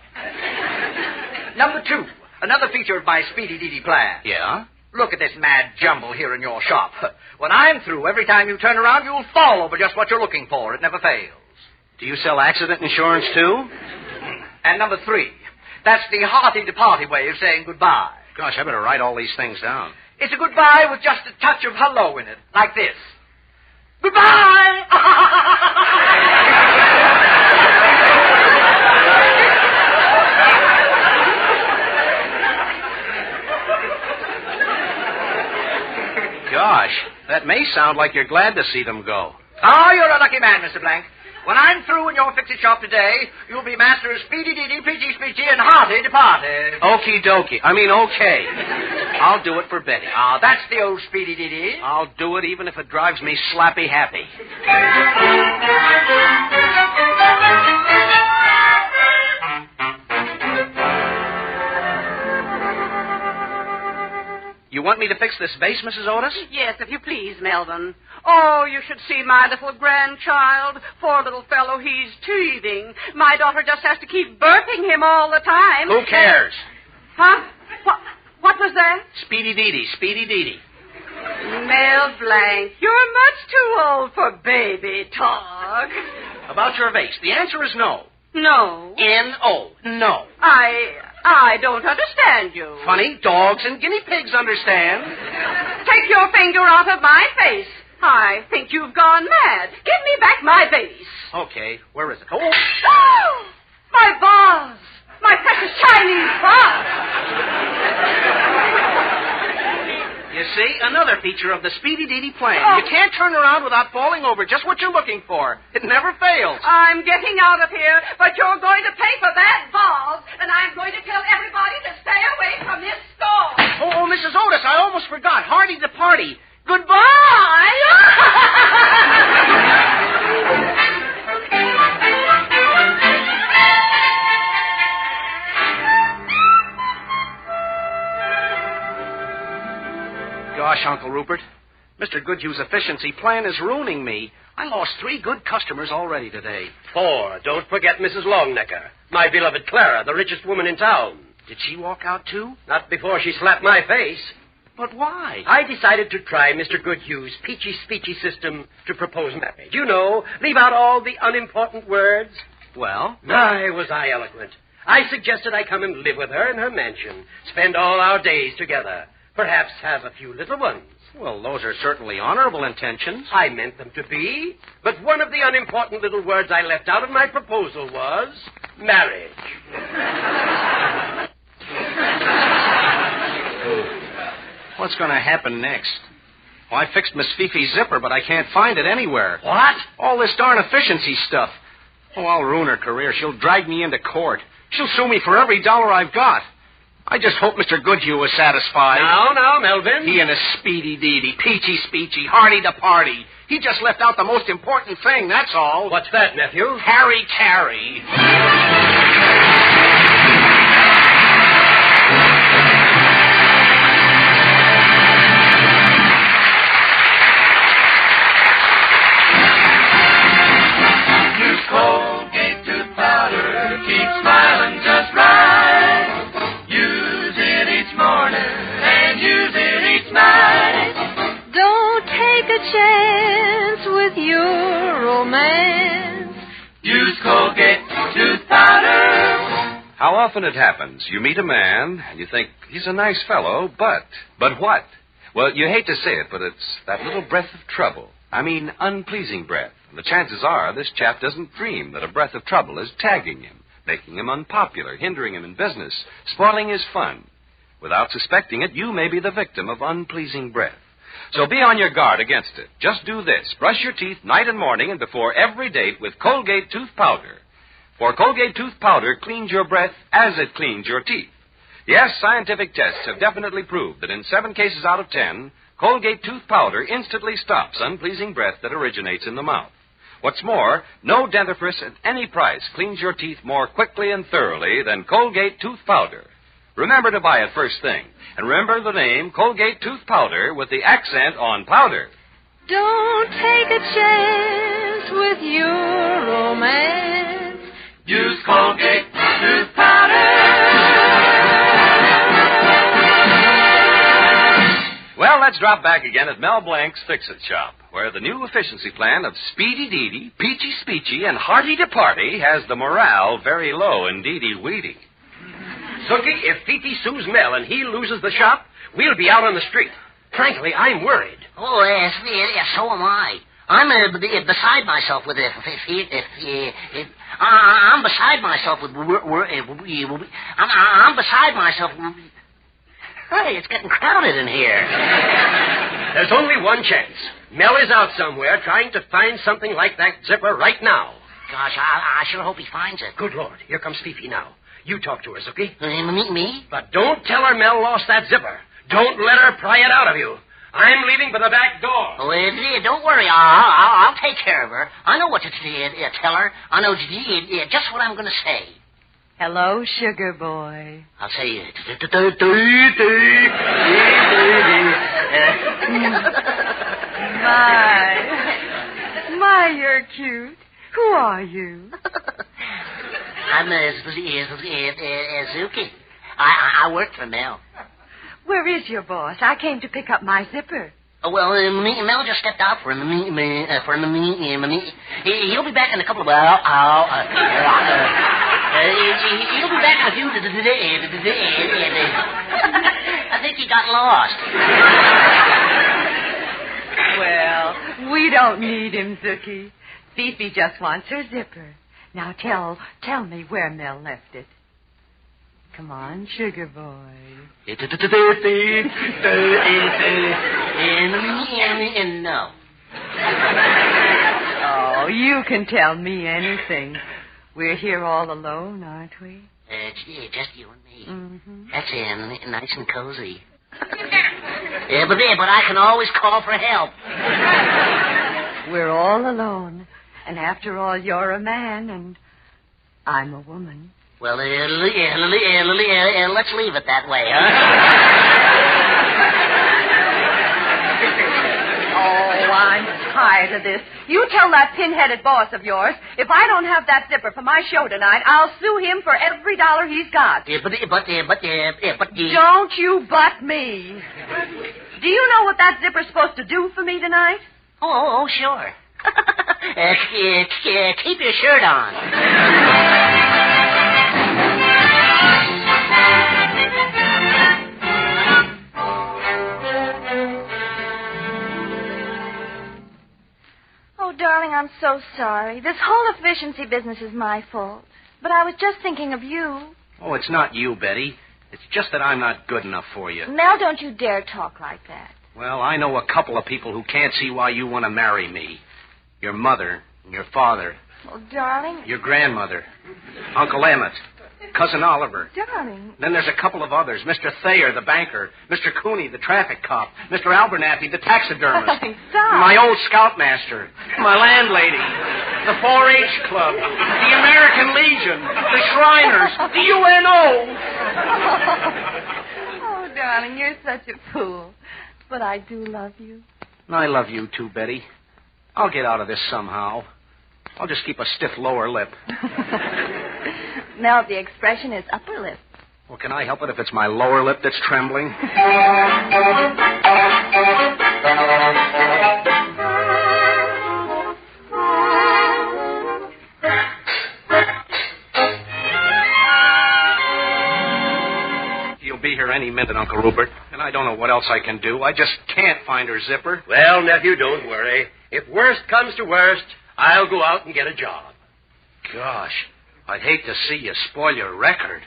Number 2, another feature of my speedy-deedy plan. Yeah? Look at this mad jumble here in your shop. When I'm through, every time you turn around, you'll fall over just what you're looking for. It never fails. Do you sell accident insurance, too? And number 3, that's the hearty-to-party way of saying goodbye. Gosh, I better write all these things down. It's a goodbye with just a touch of hello in it, like this. Goodbye! Gosh, that may sound like you're glad to see them go. Oh, you're a lucky man, Mr. Blank. When I'm through in your fix-it shop today, you'll be master of speedy-deedy, peachy-speechy, and hearty-to-party. Okie dokie. I mean, okay. I'll do it for Betty. Ah, that's the old speedy-deedy. I'll do it even if it drives me slappy-happy. You want me to fix this vase, Mrs. Otis? Yes, if you please, Melvin. Oh, you should see my little grandchild. Poor little fellow, he's teething. My daughter just has to keep burping him all the time. Who cares? Huh? What was that? Speedy-deedy, speedy-deedy. Mel Blanc, you're much too old for baby talk. About your vase, the answer is no. No. N-O. No. I don't understand you. Funny, dogs and guinea pigs understand. Take your finger out of my face. I think you've gone mad. Give me back my vase. Okay, where is it? Oh! My vase! My precious Chinese vase! You see, another feature of the speedy-deedy plan. Oh. You can't turn around without falling over just what you're looking for. It never fails. I'm getting out of here, but you're going to pay for that vase, and I'm going to tell everybody to stay away from this store. Oh, Mrs. Otis, I almost forgot. Hardy the party. Goodbye! Gosh, Uncle Rupert, Mr. Goodhue's efficiency plan is ruining me. I lost 3 good customers already today. 4. Don't forget Mrs. Longnecker, my beloved Clara, the richest woman in town. Did she walk out, too? Not before she slapped my face. But why? I decided to try Mr. Goodhue's peachy-speechy system to propose marriage. You know, leave out all the unimportant words. Well? My, was I eloquent. I suggested I come and live with her in her mansion, spend all our days together, perhaps have a few little ones. Well, those are certainly honorable intentions. I meant them to be, but one of the unimportant little words I left out of my proposal was marriage. What's going to happen next? Well, I fixed Miss Fifi's zipper, but I can't find it anywhere. What? All this darn efficiency stuff. Oh, I'll ruin her career. She'll drag me into court. She'll sue me for every dollar I've got. I just hope Mr. Goodhue was satisfied. Now, Melvin. He and his speedy deedy, peachy speechy, hearty to party. He just left out the most important thing, that's all. What's that, nephew? Harry Carey. Colgate tooth powder, keep smiling just right. Use it each morning and use it each night. Don't take a chance with your romance. Use Colgate tooth powder. How often it happens, you meet a man and you think, he's a nice fellow, but what? Well, you hate to say it, but it's that little breath of trouble. I mean, unpleasing breath. And the chances are this chap doesn't dream that a breath of trouble is tagging him, making him unpopular, hindering him in business, spoiling his fun. Without suspecting it, you may be the victim of unpleasing breath. So be on your guard against it. Just do this. Brush your teeth night and morning and before every date with Colgate tooth powder. For Colgate tooth powder cleans your breath as it cleans your teeth. Yes, scientific tests have definitely proved that in 7 cases out of 10, Colgate tooth powder instantly stops unpleasing breath that originates in the mouth. What's more, no dentifrice at any price cleans your teeth more quickly and thoroughly than Colgate tooth powder. Remember to buy it first thing. And remember the name Colgate tooth powder with the accent on powder. Don't take a chance with your romance. Use Colgate tooth powder. Well, let's drop back again at Mel Blanc's Fix-It Shop, where the new efficiency plan of Speedy Deedy, Peachy Speechy, and Hearty to Party has the morale very low indeedy weedy. Sookie, if Fifi sues Mel and he loses the shop, we'll be out on the street. Frankly, I'm worried. Oh, yes, so am I. I'm beside myself with it. I'm beside myself with. I'm beside myself. Hey, it's getting crowded in here. There's only one chance. Mel is out somewhere trying to find something like that zipper right now. Gosh, I sure hope he finds it. Good Lord, here comes Fifi now. You talk to her, Zookie. Me? But don't tell her Mel lost that zipper. Don't let her pry it out of you. I'm leaving for the back door. Oh, don't worry. I'll take care of her. I know what to tell her. I know just what I'm going to say. Hello, sugar boy. I'll say, My, you're cute. Who are you? I'm Zuki. I work for Mel. Where is your boss? I came to pick up my zipper. Oh, well, Mel just stepped out for a minute. He'll be back in a couple of hours. He'll be back in a few. I think he got lost. Well, we don't need him, Zookie. Fifi just wants her zipper. Now tell me where Mel left it. Come on, sugar boy. No. Oh, you can tell me anything. We're here all alone, aren't we? Just you and me. Mm-hmm. That's nice and cozy. Yeah, but I can always call for help. We're all alone. And after all, you're a man, and I'm a woman. Well, let's leave it that way, huh? Oh, I'm tired of this. You tell that pin-headed boss of yours, if I don't have that zipper for my show tonight, I'll sue him for every dollar he's got. Don't you butt me. Do you know what that zipper's supposed to do for me tonight? Oh, sure. Keep your shirt on. Oh, darling, I'm so sorry. This whole efficiency business is my fault. But I was just thinking of you. Oh, it's not you, Betty. It's just that I'm not good enough for you. Mel, don't you dare talk like that. Well, I know a couple of people who can't see why you want to marry me. Your mother, and your father, Oh, darling. your grandmother, Uncle Emmett. Cousin Oliver. Darling. Then there's a couple of others. Mr. Thayer, the banker. Mr. Cooney, the traffic cop. Mr. Abernathy, the taxidermist. Stop. My old scoutmaster. My landlady. The 4-H Club. The American Legion. The Shriners. The UNO. Oh, darling, you're such a fool. But I do love you. I love you too, Betty. I'll get out of this somehow. I'll just keep a stiff lower lip. Mel, the expression is upper lip. Well, can I help it if it's my lower lip that's trembling? You'll be here any minute, Uncle Rupert, and I don't know what else I can do. I just can't find her zipper. Well, nephew, don't worry. If worst comes to worst, I'll go out and get a job. Gosh, I'd hate to see you spoil your record.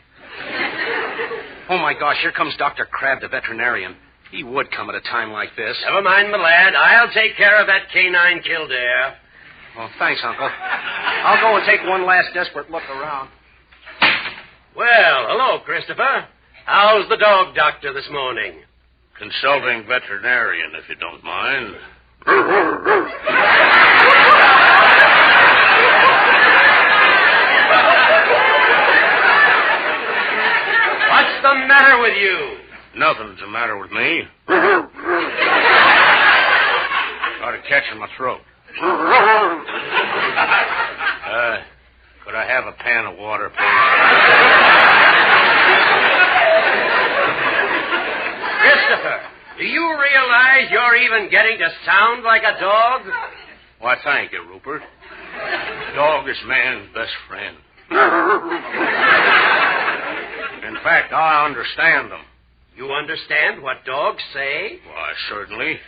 Oh, my gosh, here comes Dr. Crabb, the veterinarian. He would come at a time like this. Never mind, my lad. I'll take care of that canine Kildare. Well, thanks, Uncle. I'll go and take one last desperate look around. Well, hello, Christopher. How's the dog doctor this morning? Consulting veterinarian, if you don't mind. What's the matter with you? Nothing's the matter with me. Started catching my throat. Could I have a pan of water, please? Christopher, do you realize you're even getting to sound like a dog? Why, thank you, Rupert. Dog is man's best friend. In fact, I understand them. You understand what dogs say? Why, certainly.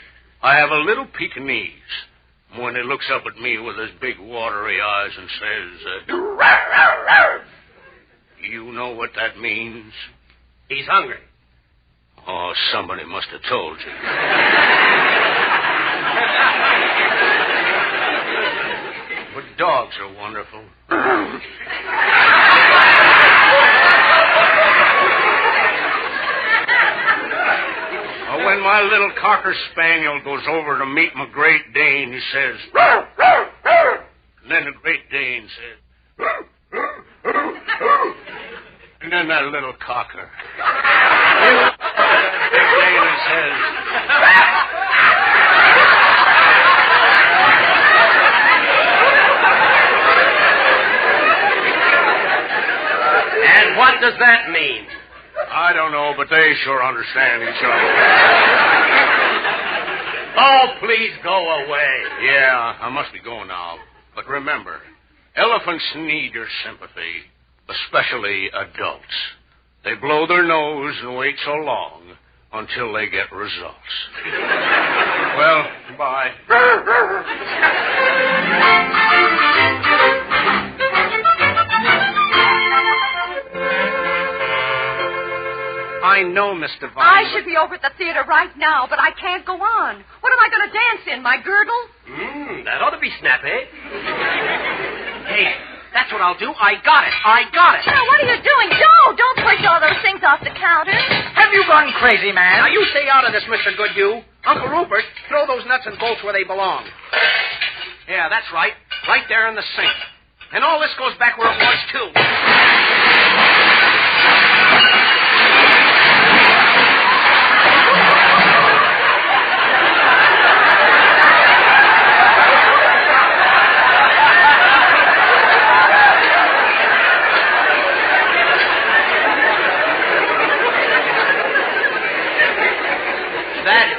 I have a little Pekingese. When he looks up at me with his big watery eyes and says, you know what that means? He's hungry. Oh, somebody must have told you. But dogs are wonderful. When my little Cocker Spaniel goes over to meet my Great Dane, he says, "Row, row, row." And then the Great Dane says, "Row, row, row, row." And then that little Cocker. Big Dane and says, And what does that mean? I don't know, but they sure understand each other. Oh, please go away. Yeah, I must be going now. But remember, elephants need your sympathy, especially adults. They blow their nose and wait so long until they get results. Well, bye. I know, Miss Devine. I should be over at the theater right now, but I can't go on. What am I going to dance in, my girdle? That ought to be snappy. Hey, that's what I'll do. I got it. Now, what are you doing? Don't push all those things off the counter. Have you gone crazy, man? Now, you stay out of this, Mr. Goodhue. Uncle Rupert, throw those nuts and bolts where they belong. Yeah, that's right. Right there in the sink. And all this goes back where it was, too.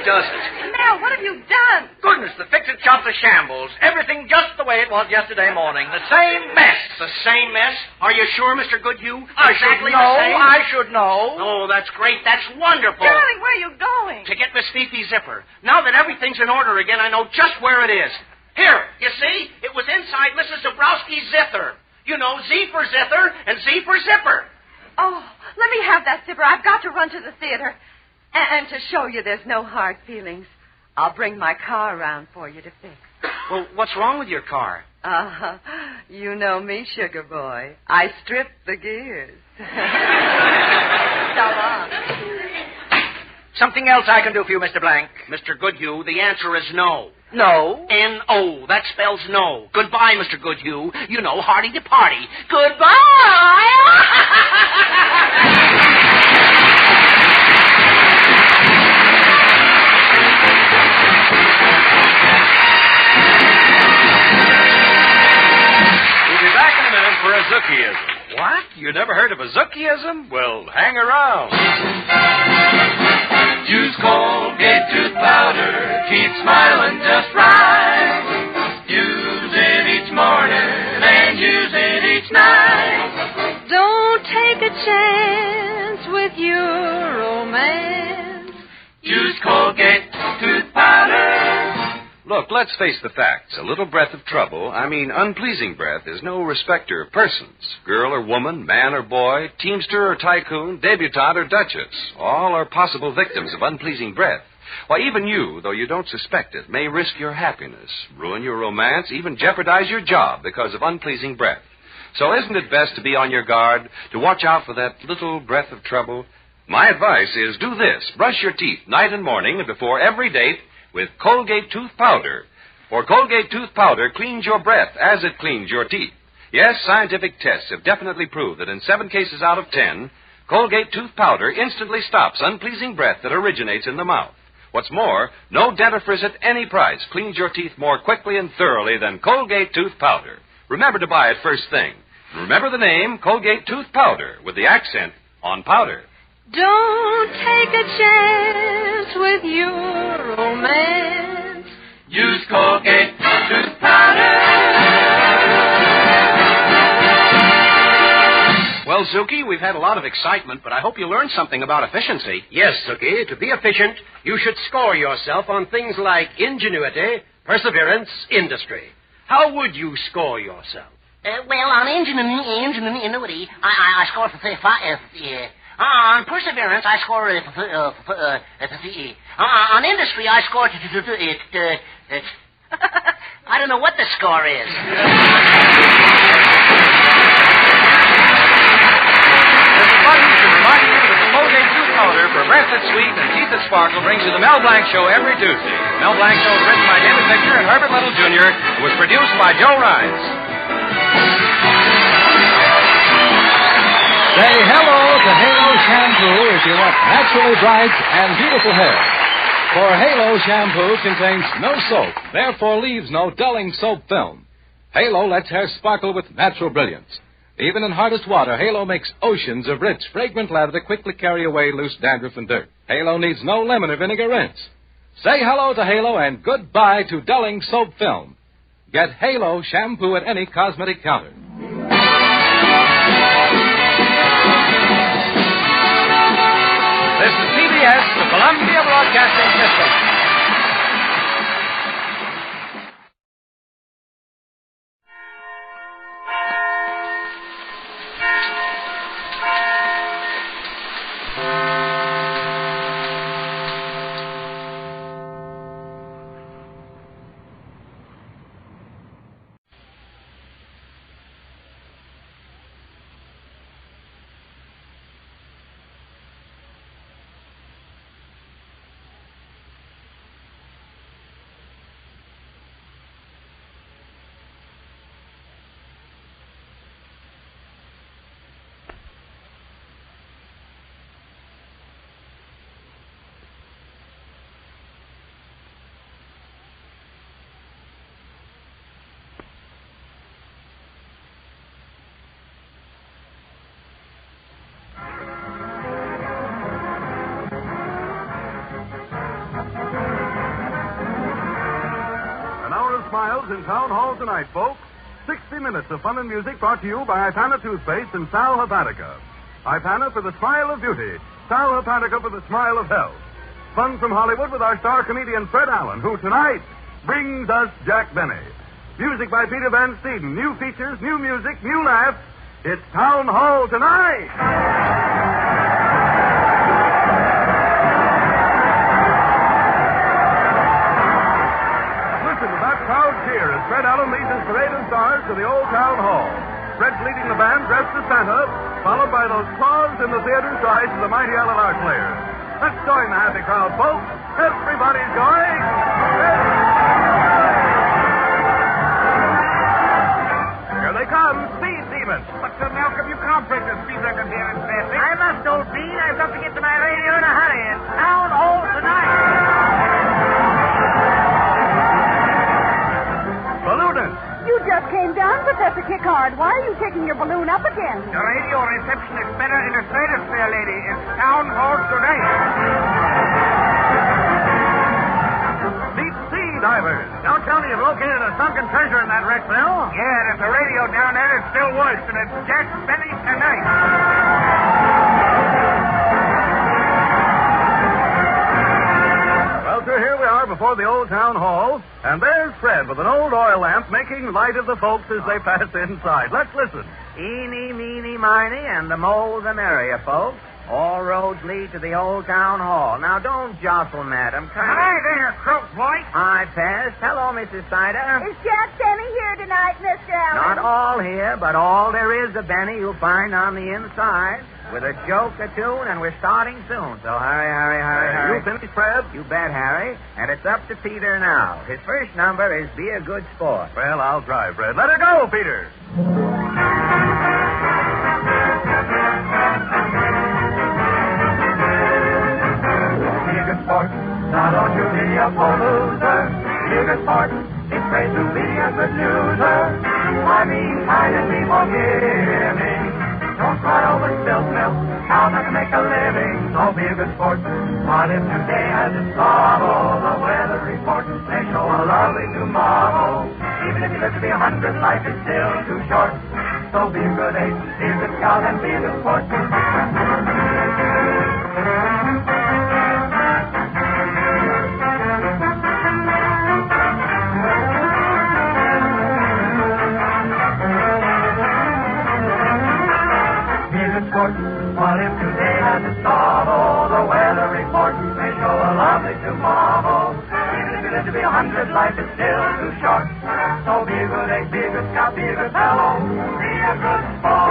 Does it? Mel, what have you done? Goodness, the fix-it shop's a shambles. Everything just the way it was yesterday morning. The same mess. The same mess? Are you sure, Mr. Goodhue? Exactly the same? I should know. Oh, that's great. That's wonderful. Darling, where are you going? To get Miss Fifi's zipper. Now that everything's in order again, I know just where it is. Here, you see? It was inside Mrs. Dabrowski's zither. You know, Z for zither and Z for zipper. Oh, let me have that zipper. I've got to run to the theater. And to show you there's no hard feelings, I'll bring my car around for you to fix. Well, what's wrong with your car? You know me, sugar boy. I strip the gears. So long. Something else I can do for you, Mr. Blank. Mr. Goodhue, the answer is no. No? N-O. That spells no. Goodbye, Mr. Goodhue. You know, hearty to party. Goodbye! We'll be back in a minute for a Zookieism. What? You never heard of a Zookieism? Well, hang around. Use Colgate tooth powder. Keep smiling just right. Use it each morning and use it each night. Don't take a chance with your romance. Use Colgate tooth powder. Look, let's face the facts. A little breath of trouble, unpleasing breath, is no respecter of persons. Girl or woman, man or boy, teamster or tycoon, debutante or duchess. All are possible victims of unpleasing breath. Why, even you, though you don't suspect it, may risk your happiness, ruin your romance, even jeopardize your job because of unpleasing breath. So isn't it best to be on your guard, to watch out for that little breath of trouble? My advice is do this. Brush your teeth night and morning and before every date with Colgate tooth powder. For Colgate tooth powder cleans your breath as it cleans your teeth. Yes, scientific tests have definitely proved that in 7 cases out of 10, Colgate tooth powder instantly stops unpleasing breath that originates in the mouth. What's more, no dentifrice at any price cleans your teeth more quickly and thoroughly than Colgate tooth powder. Remember to buy it first thing. Remember the name Colgate tooth powder with the accent on powder. Don't take a chance with your romance. Use Colgate tooth powder. Well, Zuki, we've had a lot of excitement, but I hope you learned something about efficiency. Yes, Zuki. To be efficient, you should score yourself on things like ingenuity, perseverance, industry. How would you score yourself? Well, on ingenuity, I score for 5. On perseverance, I score on industry, I score I don't know what the score is. There's a button to remind you that the Colgate tooth powder for breath that's sweet and teeth that sparkle brings you the Mel Blanc Show every Tuesday. Mel Blanc Show is written by David Victor and Herbert Little Jr. and was produced by Joe Rhines. Say hello to Halo Shampoo if you want naturally bright and beautiful hair. For Halo Shampoo contains no soap, therefore leaves no dulling soap film. Halo lets hair sparkle with natural brilliance. Even in hardest water, Halo makes oceans of rich, fragrant lather that quickly carry away loose dandruff and dirt. Halo needs no lemon or vinegar rinse. Say hello to Halo and goodbye to dulling soap film. Get Halo Shampoo at any cosmetic counter. This is CBS, the Columbia Broadcasting System. Smiles in Town Hall tonight, folks. 60 minutes of fun and music brought to you by Ipana Toothpaste and Sal Hepatica. Ipana for the smile of beauty. Sal Hepatica for the smile of health. Fun from Hollywood with our star comedian Fred Allen, who tonight brings us Jack Benny. Music by Peter Van Steeden. New features, new music, new laughs. It's Town Hall tonight. Crowd cheer as Fred Allen leads his parade of stars to the old town hall. Fred's leading the band dressed as Santa, followed by those claws in the theater sides of the mighty Allen Art players. Let's join the happy crowd, folks. Everybody's going. Here they come, Speed Demons. What's the milk of you conflict of speed record here in Fairfield? I must, old bean. I've got to get to my radio in a hurry. It's town hall tonight. Balloonists. You just came down, Professor Kickard. Why are you taking your balloon up again? The radio reception is better in a stratosphere, lady. It's town hall tonight. Deep sea divers. Don't tell me you've located a sunken treasure in that wreck, Bill. Yeah, there's a radio down there that's still worse, and it's Jack Benny tonight. Well, sir, here we are before the old town hall, and there's Fred with an old oil lamp making light of the folks as they pass inside. Let's listen. Eeny, meeny, miny, and the more the merrier, folks. All roads lead to the old town hall. Now, don't jostle, madam. Hi there, croak boy. Hi, Pest. Hello, Mrs. Sider. Is Jack Benny here tonight, Mr. Allen? Not all here, but all there is of Benny you'll find on the inside. With a joke, a tune, and we're starting soon. So hurry. You finished, Fred? You bet, Harry. And it's up to Peter now. His first number is Be a Good Sport. Well, I'll try, Fred. Let her go, Peter. Be a good sport. Now don't you be a poor loser. Be a good sport. It's great to be a good loser. I mean, kind and be forgiving. Don't cry over spilled milk. How not to make a living. So be a good sport. What if today has its trouble? The weather report may show a lovely new marvel. Even if you live to be 100, life is still too short. So be a good ace, be a good scout, and be a good sport. What if today has its trouble? The weather report may show a lovely tomorrow. Even if you live to be 100, life is still too short. So be a good egg, be a good scout, be a good fellow, be a good sport.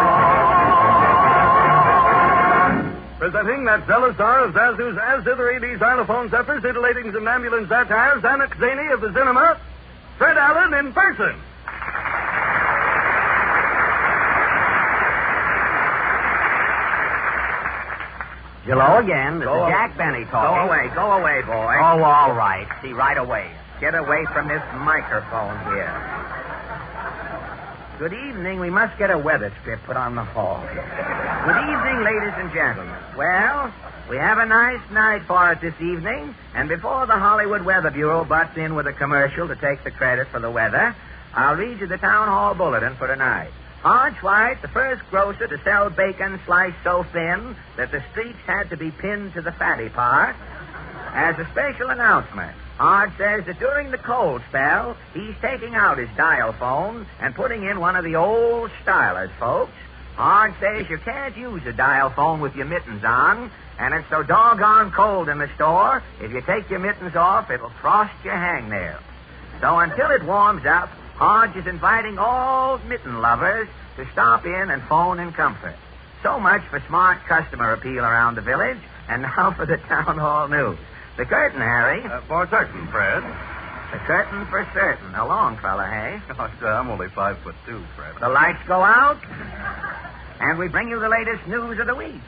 Presenting that zealous star of Zazu's Azitherades, xylophones, zephyrs, titillating somnambulance satires, Xanax Zany of the cinema, Fred Allen in person. Hello again. This is Jack Benny talking. Go away, boy. Oh, all right. See, right away. Get away from this microphone here. Good evening. We must get a weather strip put on the hall. Good evening, ladies and gentlemen. Well, we have a nice night for it this evening, and before the Hollywood Weather Bureau butts in with a commercial to take the credit for the weather, I'll read you the town hall bulletin for tonight. Hodge White, the first grocer to sell bacon sliced so thin that the streets had to be pinned to the fatty part. As a special announcement, Hodge says that during the cold spell, he's taking out his dial phone and putting in one of the old stylers, folks. Hodge says you can't use a dial phone with your mittens on, and it's so doggone cold in the store, if you take your mittens off, it'll frost your hangnail. So until it warms up, Hodge is inviting all mitten lovers to stop in and phone in comfort. So much for smart customer appeal around the village, and now for the town hall news. The curtain, Harry. For certain, Fred. The curtain for certain. A long fella, hey? Oh, I'm only 5'2", Fred. The lights go out, and we bring you the latest news of the week.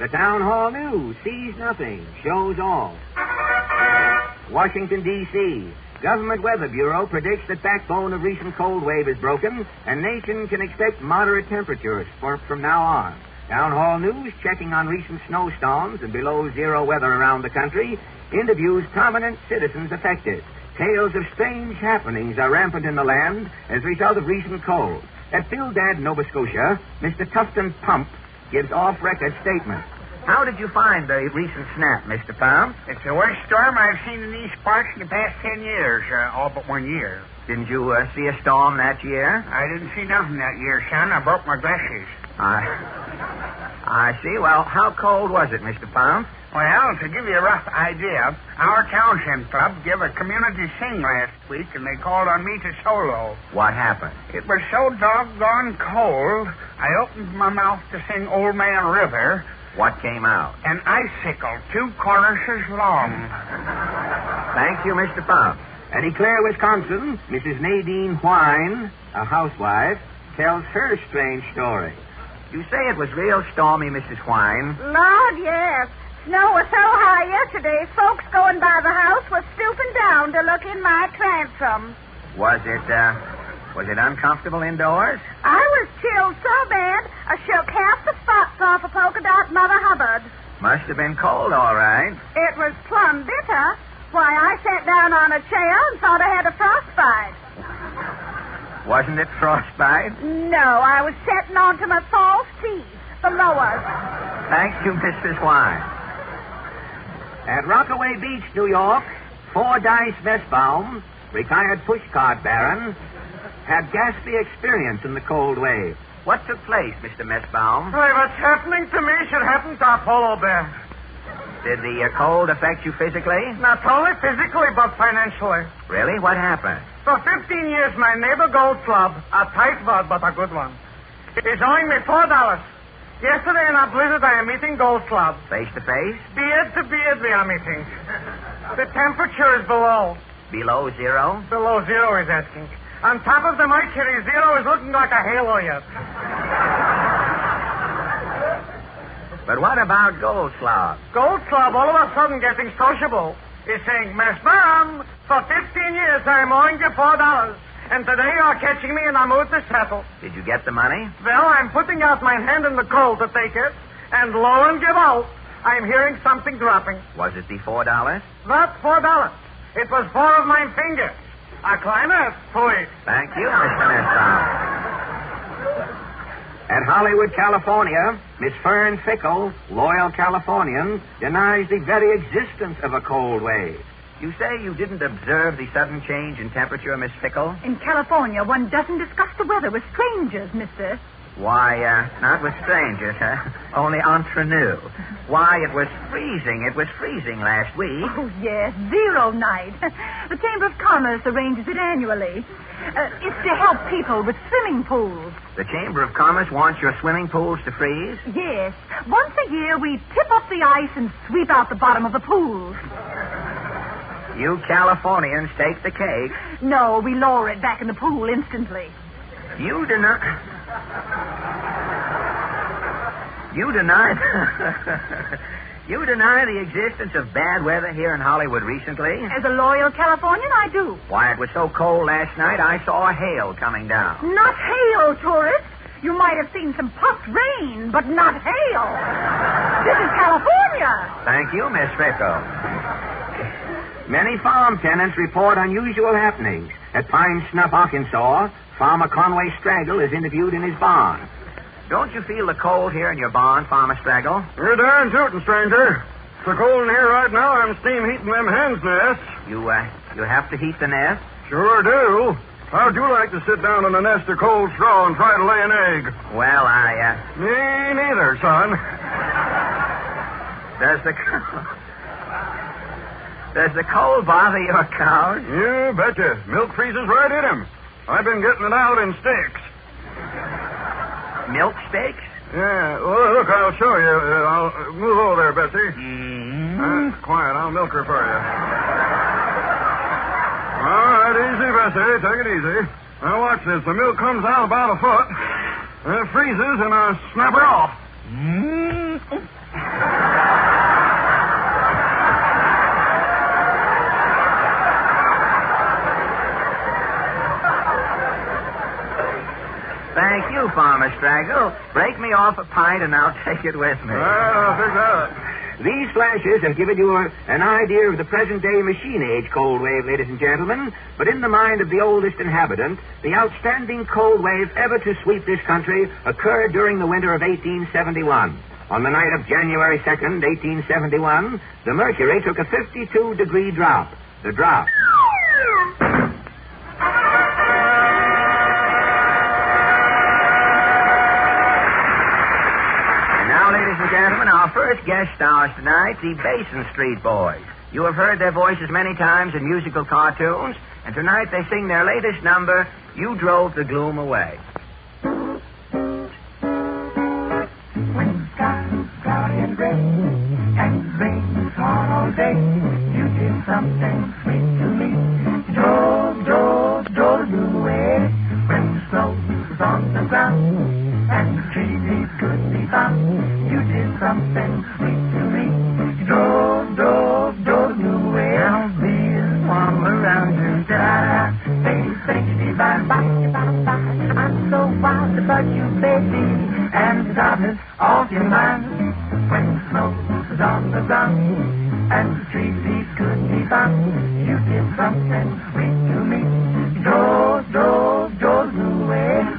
The town hall news sees nothing, shows all. Washington, D.C. Government Weather Bureau predicts that backbone of recent cold wave is broken, and nation can expect moderate temperatures from now on. Town hall news checking on recent snowstorms and below zero weather around the country interviews prominent citizens affected. Tales of strange happenings are rampant in the land as a result of recent cold. At Bildad, Nova Scotia, Mr. Tufton Pump gives off-record statement. How did you find the recent snap, Mr. Pump? It's the worst storm I've seen in these parts in the past 10 years, all but 1 year. Didn't you see a storm that year? I didn't see nothing that year, son. I broke my glasses. I see. Well, how cold was it, Mr. Pump? Well, to give you a rough idea, our township club gave a community sing last week, and they called on me to solo. What happened? It was so doggone cold, I opened my mouth to sing Old Man River. What came out? An icicle 2 choruses long. Thank you, Mr. Pump. At Eau Claire, Wisconsin, Mrs. Nadine Whine, a housewife, tells her strange story. You say it was real stormy, Mrs. Whine. Lord, yes. Snow was so high yesterday, folks going by the house were stooping down to look in my transom. Was it uncomfortable indoors? I was chilled so bad, I shook half the spots off a polka dot Mother Hubbard. Must have been cold, all right. It was plumb bitter. Why, I sat down on a chair and thought I had a frostbite. Wasn't it frostbite? No, I was sitting onto my false teeth, the lowers. Thank you, Mrs. Whine. At Rockaway Beach, New York, 4 Dice Westbaum, retired pushcart baron, had ghastly experience in the cold wave. What took place, Mr. Messbaum? Why, what's happening to me should happen to a polo bear. Did the cold affect you physically? Not only physically, but financially. Really? What happened? For 15 years, my neighbor Gold Club, a tight wad, but a good one, is owing me $4. Yesterday in a blizzard, I am meeting Gold Club. Face to face? Beard to beard, we are meeting. The temperature is below. Below zero? Below zero, he's asking. On top of the mercury, zero is looking like a halo yet. But what about Gold Club? Gold Club, all of a sudden getting sociable, is saying, Miss Bum, for 15 years I am owing you $4. And today you're catching me in a mood to settle. Did you get the money? Well, I'm putting out my hand in the cold to take it. And lo and behold, I'm hearing something dropping. Was it the $4? Not $4. It was 4 of my fingers. A climate, please. Thank you, Mr. Messbaum. At Hollywood, California, Miss Fern Fickle, loyal Californian, denies the very existence of a cold wave. You say you didn't observe the sudden change in temperature, Miss Fickle? In California, one doesn't discuss the weather with strangers, mister. Why, not with strangers, huh? Only entre nous. Why, it was freezing. It was freezing last week. Oh, yes, 0 night. The Chamber of Commerce arranges it annually. It's to help people with swimming pools. The Chamber of Commerce wants your swimming pools to freeze? Yes. Once a year, we tip up the ice and sweep out the bottom of the pools. You Californians take the cake. No, we lower it back in the pool instantly. You deny... You deny... You deny the existence of bad weather here in Hollywood recently? As a loyal Californian, I do. Why, it was so cold last night, I saw a hail coming down. Not hail, tourist. You might have seen some puffed rain, but not hail. This is California. Thank you, Miss Fickle. Many farm tenants report unusual happenings. At Pine Snuff, Arkansas, Farmer Conway Straggle is interviewed in his barn. Don't you feel the cold here in your barn, Farmer Straggle? You're darn tootin', stranger. So cold in here right now, I'm steam heating them hens' nests. You have to heat the nest? Sure do. How'd you like to sit down in a nest of cold straw and try to lay an egg? Well, Me neither, son. Does the cold bother your cows? You betcha. Milk freezes right in them. I've been getting it out in sticks. Milk steaks? Yeah. Well, look, I'll show you. I'll move over there, Betsy. Quiet. I'll milk her for you. All right, easy, Betsy. Take it easy. Now, watch this. The milk comes out about a foot. Then it freezes, and I snap her off. Thank you, Farmer Straggle. Break me off a pint, and I'll take it with me. I'll fix that. These flashes have given you an idea of the present-day machine-age cold wave, ladies and gentlemen. But in the mind of the oldest inhabitant, the outstanding cold wave ever to sweep this country occurred during the winter of 1871. On the night of January 2nd, 1871, the mercury took a 52-degree drop. The drop... Gentlemen, our first first guest stars tonight, the Basin Street Boys. You have heard their voices many times in musical cartoons, and tonight they sing their latest number, You Drove the Gloom Away. When the sky was cloudy and gray, and the rain was hard all day, you did something sweet to me. Drove the gloom away. When the snow was on the ground, and the trees couldn't be found, you did something sweet to me. Drove the gloom away. I'll be the one around you. Da-da-da, baby, bye-bye. I'm so wild about you, baby, and the darkness of your mind. When the snow was on the ground, and the trees couldn't be found, you did something sweet to me. Drove away.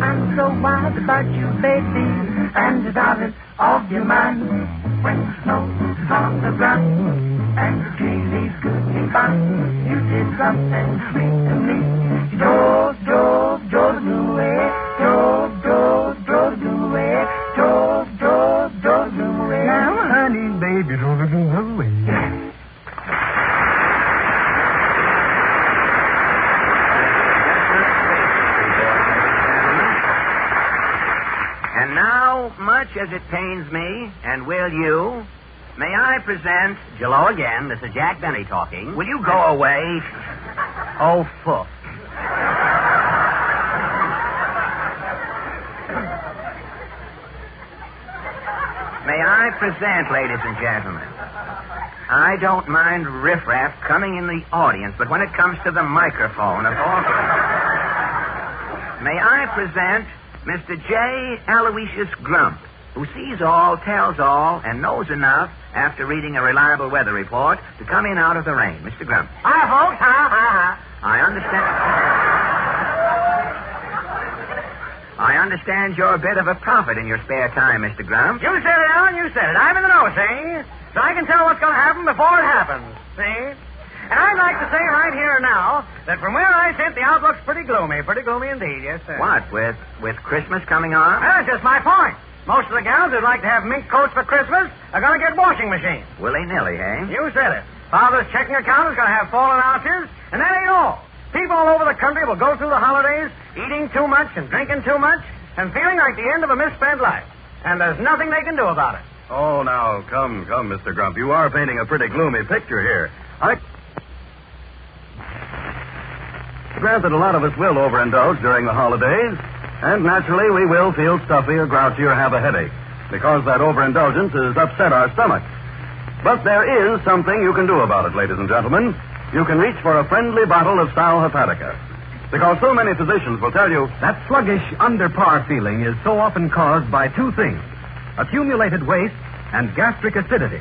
I'm so wild about you, baby, and the darkness of your mind. When the snow is on the ground, and the trees couldn't be found, you did something sweet to me. Drove away. Drove away. Now, honey, baby, drove away. And now, much as it pains me, and will you, may I present... Hello again, this is Jack Benny talking. Will you go away? Oh, foof. May I present, ladies and gentlemen, I don't mind riffraff coming in the audience, but when it comes to the microphone, of all... May I present... Mr. J. Aloysius Grump, who sees all, tells all, and knows enough after reading a reliable weather report to come in out of the rain. Mr. Grump. Hi, folks. I understand you're a bit of a prophet in your spare time, Mr. Grump. You said it, Alan, you said it. I'm in the know, see? So I can tell what's going to happen before it happens, see? And I'd like to say right here now that from where I sit, the outlook's pretty gloomy indeed, yes, sir. What, with Christmas coming on? That's just my point. Most of the gals who'd like to have mink coats for Christmas are going to get washing machines. Willy-nilly, eh? You said it. Father's checking account is going to have fallen ounces, and that ain't all. People all over the country will go through the holidays eating too much and drinking too much and feeling like the end of a misspent life. And there's nothing they can do about it. Oh, now, come, Mr. Grump. You are painting a pretty gloomy picture here. I grant that a lot of us will overindulge during the holidays, and naturally we will feel stuffy or grouchy or have a headache, because that overindulgence has upset our stomachs. But there is something you can do about it, ladies and gentlemen. You can reach for a friendly bottle of Sal Hepatica, because so many physicians will tell you that sluggish, under-par feeling is so often caused by two things: accumulated waste and gastric acidity.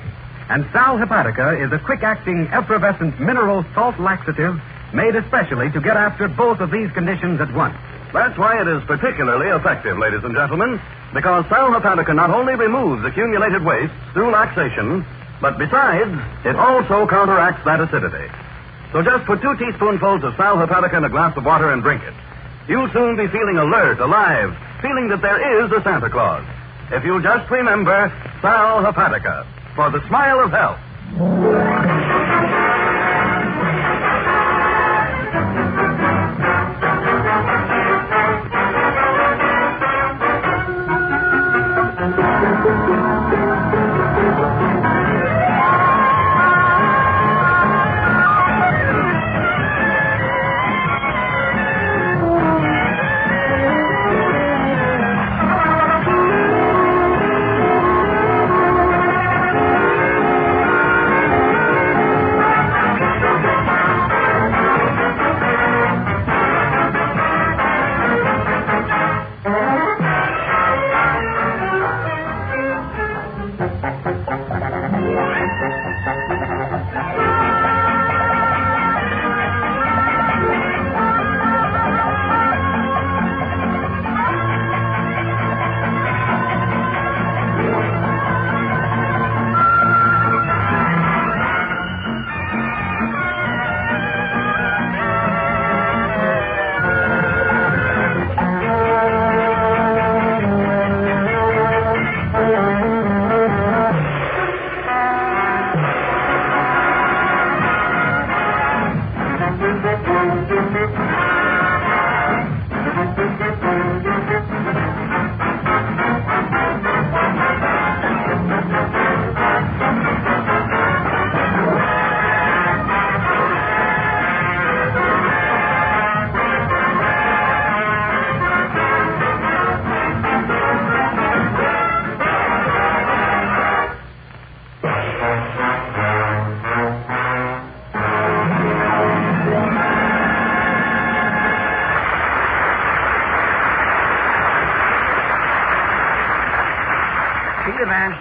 And Sal Hepatica is a quick-acting, effervescent mineral salt laxative made especially to get after both of these conditions at once. That's why it is particularly effective, ladies and gentlemen, because Sal Hepatica not only removes accumulated waste through laxation, but besides, it also counteracts that acidity. So just put 2 teaspoonfuls of Sal Hepatica in a glass of water and drink it. You'll soon be feeling alert, alive, feeling that there is a Santa Claus. If you'll just remember Sal Hepatica, for the smile of health.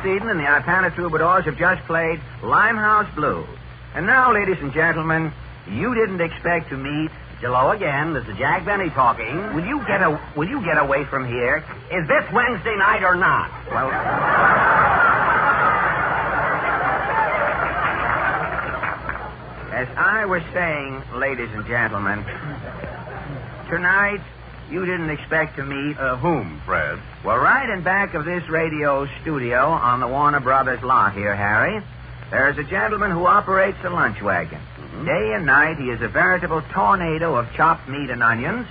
Eden and the Ipana Troubadours have just played Limehouse Blues. And now, ladies and gentlemen, you didn't expect to meet... Hello again. This is Jack Benny talking. Will you get away from here? Is this Wednesday night or not? Well... As I was saying, ladies and gentlemen, tonight you didn't expect to meet... whom, Fred? Well, right in back of this radio studio on the Warner Brothers lot here, Harry, there's a gentleman who operates a lunch wagon. Mm-hmm. Day and night, he is a veritable tornado of chopped meat and onions,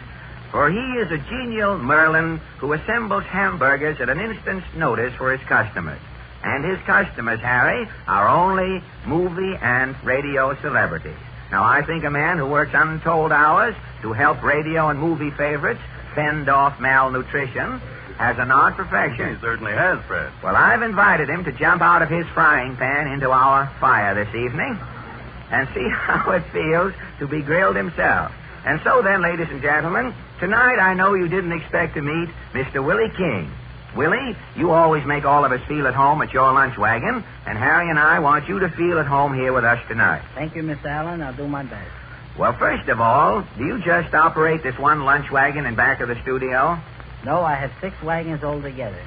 for he is a genial Merlin who assembles hamburgers at an instant's notice for his customers. And his customers, Harry, are only movie and radio celebrities. Now, I think a man who works untold hours to help radio and movie favorites fend off malnutrition has an odd perfection. He certainly has, Fred. Well, I've invited him to jump out of his frying pan into our fire this evening and see how it feels to be grilled himself. And so then, ladies and gentlemen, tonight I know you didn't expect to meet Mr. Willie King. Willie, you always make all of us feel at home at your lunch wagon, and Harry and I want you to feel at home here with us tonight. Thank you, Mr. Allen. I'll do my best. Well, first of all, do you just operate this one lunch wagon in back of the studio? No, I have 6 wagons altogether.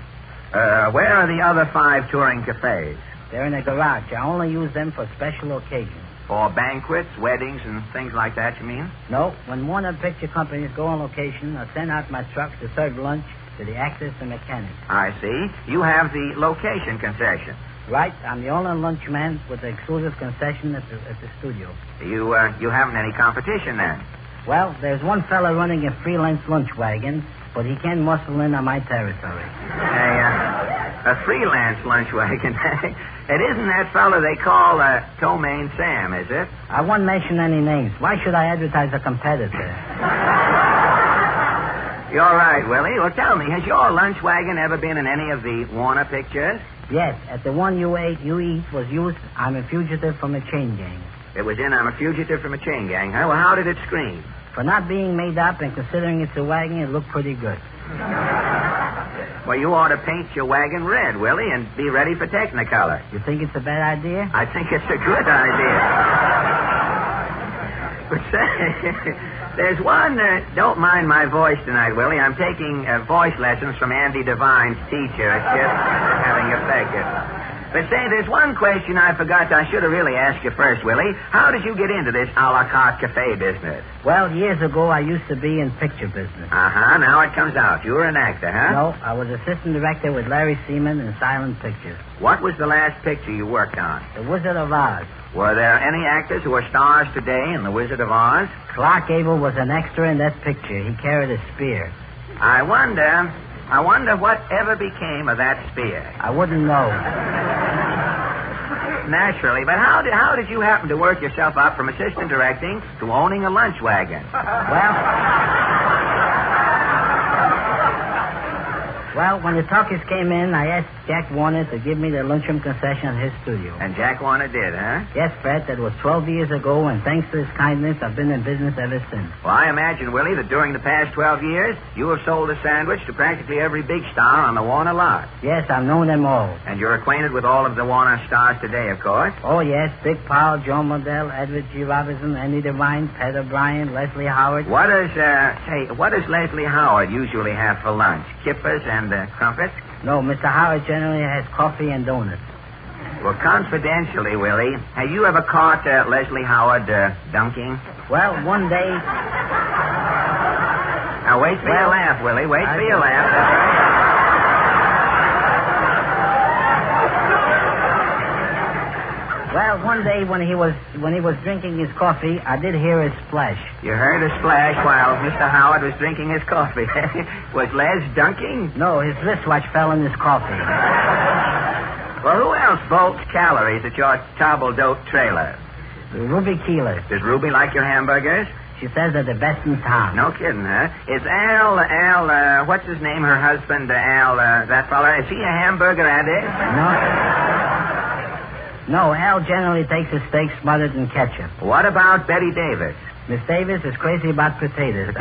Where are the other 5 touring cafes? They're in the garage. I only use them for special occasions. For banquets, weddings, and things like that, you mean? No. When Warner Picture companies go on location, I send out my trucks to serve lunch to the actors and mechanics. I see. You have the location concession. Right. I'm the only lunchman with the exclusive concession at the studio. You haven't any competition then? Well, there's one fella running a freelance lunch wagon, but he can't muscle in on my territory. A freelance lunch wagon? It isn't that fella they call Tomaine Sam, is it? I won't mention any names. Why should I advertise a competitor? You're right, Willie. Well, tell me, has your lunch wagon ever been in any of the Warner pictures? Yes. At the one you eat was used I'm a Fugitive from a Chain Gang. It was in I'm a Fugitive from a Chain Gang, huh? Well, how did it scream? For not being made up and considering it's a wagon, it looked pretty good. Well, you ought to paint your wagon red, Willie, and be ready for Technicolor. You think it's a bad idea? I think it's a good idea. But say, there's one... don't mind my voice tonight, Willie. I'm taking voice lessons from Andy Devine's teacher. It's just having effect. But say, there's one question I forgot. I should have really asked you first, Willie. How did you get into this a la carte cafe business? Well, years ago, I used to be in picture business. Uh-huh. Now it comes out. You were an actor, huh? No, I was assistant director with Larry Seaman in silent pictures. What was the last picture you worked on? The Wizard of Oz. Were there any actors who are stars today in The Wizard of Oz? Clark Gable was an extra in that picture. He carried a spear. I wonder what ever became of that spear. I wouldn't know. Naturally, but how did you happen to work yourself up from assistant directing to owning a lunch wagon? Well, when the talkies came in, I asked Jack Warner to give me the lunchroom concession at his studio. And Jack Warner did, huh? Yes, Fred. That was 12 years ago, and thanks to his kindness, I've been in business ever since. Well, I imagine, Willie, that during the past 12 years, you have sold a sandwich to practically every big star on the Warner lot. Yes, I've known them all. And you're acquainted with all of the Warner stars today, of course? Oh, yes. Big Powell, Joan Modell, Edward G. Robinson, Andy Devine, Pat O'Brien, Leslie Howard. What does Leslie Howard usually have for lunch? Kippers and crumpets? No, Mr. Howard generally has coffee and donuts. Well, confidentially, Willie, have you ever caught Leslie Howard dunking? Well, one day... Now, wait for your laugh, Willie. Wait for your laugh. Well, one day when he was drinking his coffee, I did hear a splash. You heard a splash while Mr. Howard was drinking his coffee. Was Les dunking? No, his wristwatch fell in his coffee. Well, who else bolts calories at your table-d'hote trailer? Ruby Keeler. Does Ruby like your hamburgers? She says they're the best in town. No kidding, huh? Is Al, what's his name, her husband, Al, that fella, is he a hamburger addict? No, Al generally takes his steak smothered in ketchup. What about Betty Davis? Miss Davis is crazy about potatoes.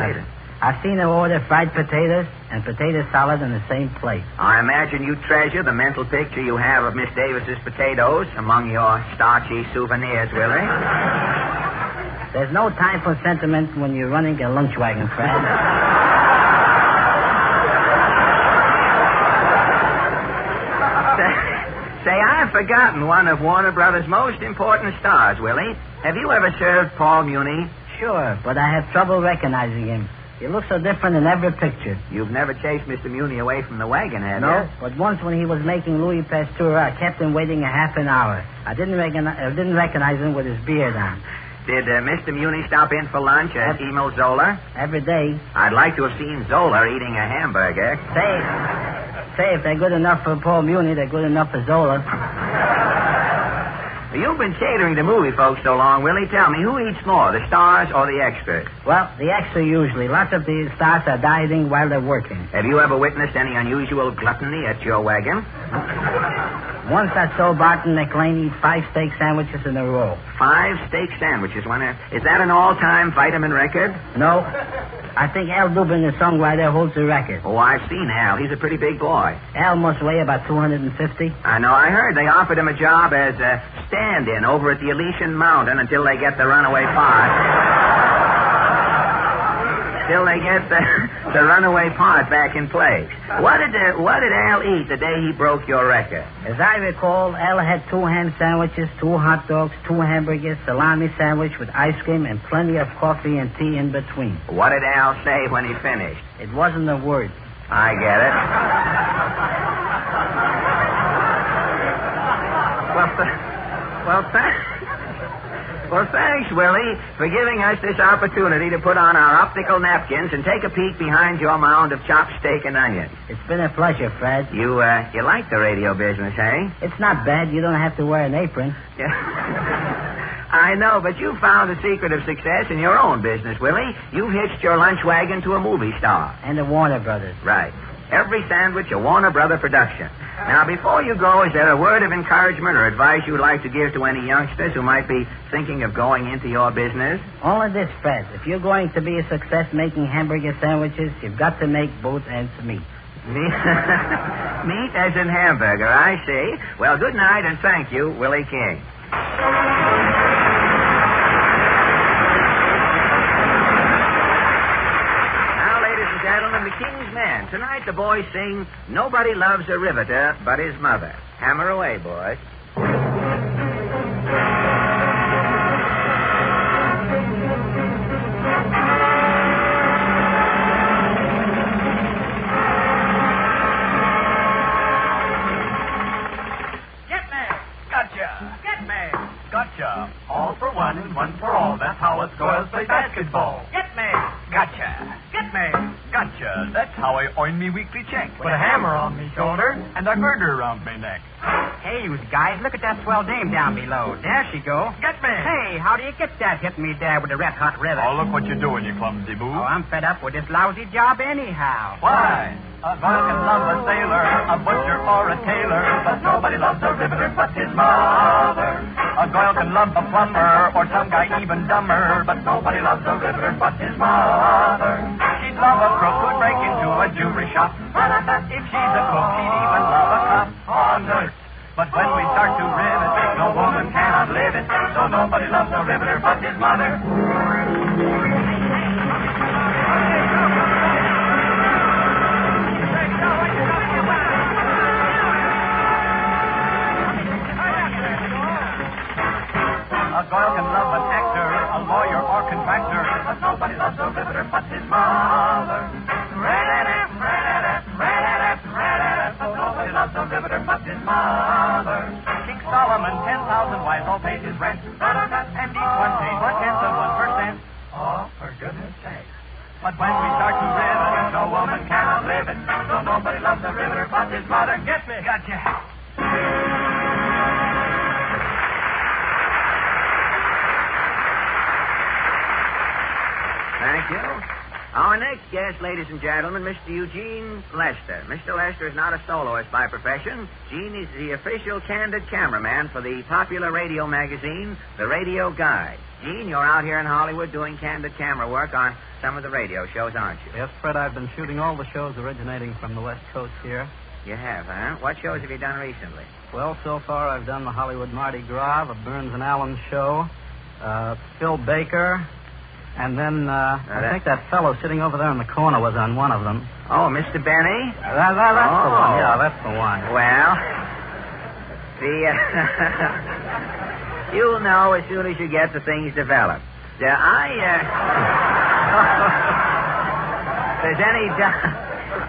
I've seen her order fried potatoes and potato salad in the same plate. I imagine you treasure the mental picture you have of Miss Davis's potatoes among your starchy souvenirs, Willie. There's no time for sentiment when you're running a lunch wagon, Fred. Say, I've forgotten one of Warner Brothers' most important stars, Willie. Have you ever served Paul Muni? Sure, but I have trouble recognizing him. He looks so different in every picture. You've never chased Mr. Muni away from the wagon, have you? No, but once when he was making Louis Pasteur, I kept him waiting a half an hour. I didn't recognize him with his beard on. Did Mr. Muni stop in for lunch at Emil Zola? Every day. I'd like to have seen Zola eating a hamburger. Say, if they're good enough for Paul Muni, they're good enough for Zola. You've been catering to movie folks so long, Willie. Tell me, who eats more, the stars or the extras? Well, the extra usually. Lots of the stars are dieting while they're working. Have you ever witnessed any unusual gluttony at your wagon? Once I saw Barton McLean eat 5 steak sandwiches in a row. 5 steak sandwiches? Is that an all-time vitamin record? No. I think Al Dubin, the songwriter, holds the record. Oh, I've seen Al. He's a pretty big boy. Al must weigh about 250. I know. I heard they offered him a job as a stand-in over at the Elysian Mountain until they get the runaway part. Till they get the runaway part back in place. What did Al eat the day he broke your record? As I recall, Al had 2 ham sandwiches, 2 hot dogs, 2 hamburgers, salami sandwich with ice cream, and plenty of coffee and tea in between. What did Al say when he finished? It wasn't a word. I get it. Well, thanks, Willie, for giving us this opportunity to put on our optical napkins and take a peek behind your mound of chopped steak and onions. It's been a pleasure, Fred. You like the radio business, eh? It's not bad. You don't have to wear an apron. Yeah. I know, but you found the secret of success in your own business, Willie. You hitched your lunch wagon to a movie star. And the Warner Brothers. Right. Every sandwich a Warner Brother production. Now, before you go, is there a word of encouragement or advice you'd like to give to any youngsters who might be thinking of going into your business? Only this, Fred. If you're going to be a success making hamburger sandwiches, you've got to make both ends meet. Meat as in hamburger, I see. Well, good night and thank you, Willie King. Gentlemen, the King's Men. Tonight the boys sing Nobody Loves a Riveter But His Mother. Hammer away, boys. Get me! Gotcha! Get me! Gotcha! All for one and one for all. That's how us girls play basketball. Get me! Gotcha! Get me! Gotcha! That's how I earn me weekly check. With a hammer on me shoulder and a girder around me neck. Hey, you guys, look at that swell dame down below. There she go. Get me! Hey, how do you get that hitting me there with the red-hot rivet? Oh, look what you're doing, you clumsy boo. Oh, I'm fed up with this lousy job anyhow. Why? A guy can love a sailor, a butcher or a tailor, but nobody loves a riveter but his mother. A girl can love a plumber or some guy even dumber, but nobody loves a riveter but his mother. She'd love a crook who'd break into a jewelry shop. If she's a cook, she'd even love a cop or nurse. But when we start to rivet, no woman cannot live it, so nobody loves a riveter but his mother. A girl can love an actor, a lawyer or contractor, but nobody loves a riveter but his mother. But nobody loves a riveter but his mother. King Solomon, 10,000 wives, all paid his rent, and each one paid 0.1%. Oh, for goodness sake. But when we start to rivet, no woman cannot live it, so nobody loves a riveter but his mother. Get me! Gotcha. Thank you. Our next guest, ladies and gentlemen, Mr. Eugene Lester. Mr. Lester is not a soloist by profession. Gene is the official candid cameraman for the popular radio magazine, The Radio Guide. Gene, you're out here in Hollywood doing candid camera work on some of the radio shows, aren't you? Yes, Fred, I've been shooting all the shows originating from the West Coast here. You have, huh? What shows have you done recently? Well, so far I've done the Hollywood Mardi Gras, the Burns and Allen show, Phil Baker, and then I think that fellow sitting over there in the corner was on one of them. Oh, Mr. Benny? That's the one. Yeah, that's the one. Well, you'll know as soon as you get the things developed.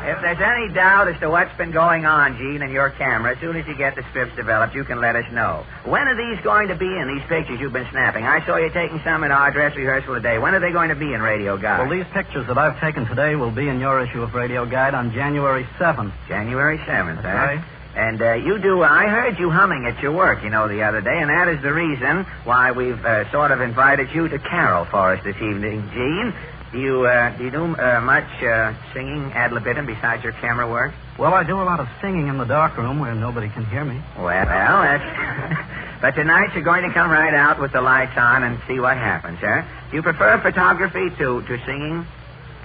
If there's any doubt as to what's been going on, Gene, in your camera, as soon as you get the strips developed, you can let us know. When are these going to be in, these pictures you've been snapping? I saw you taking some at our dress rehearsal today. When are they going to be in Radio Guide? Well, these pictures that I've taken today will be in your issue of Radio Guide on January 7th. January 7th, That's huh? right. And I heard you humming at your work, the other day, and that is the reason why we've sort of invited you to carol for us this evening, Gene. Do you do much singing ad libitum besides your camera work? Well, I do a lot of singing in the darkroom where nobody can hear me. Well, that's... But tonight you're going to come right out with the lights on and see what happens, huh? Do you prefer photography to singing?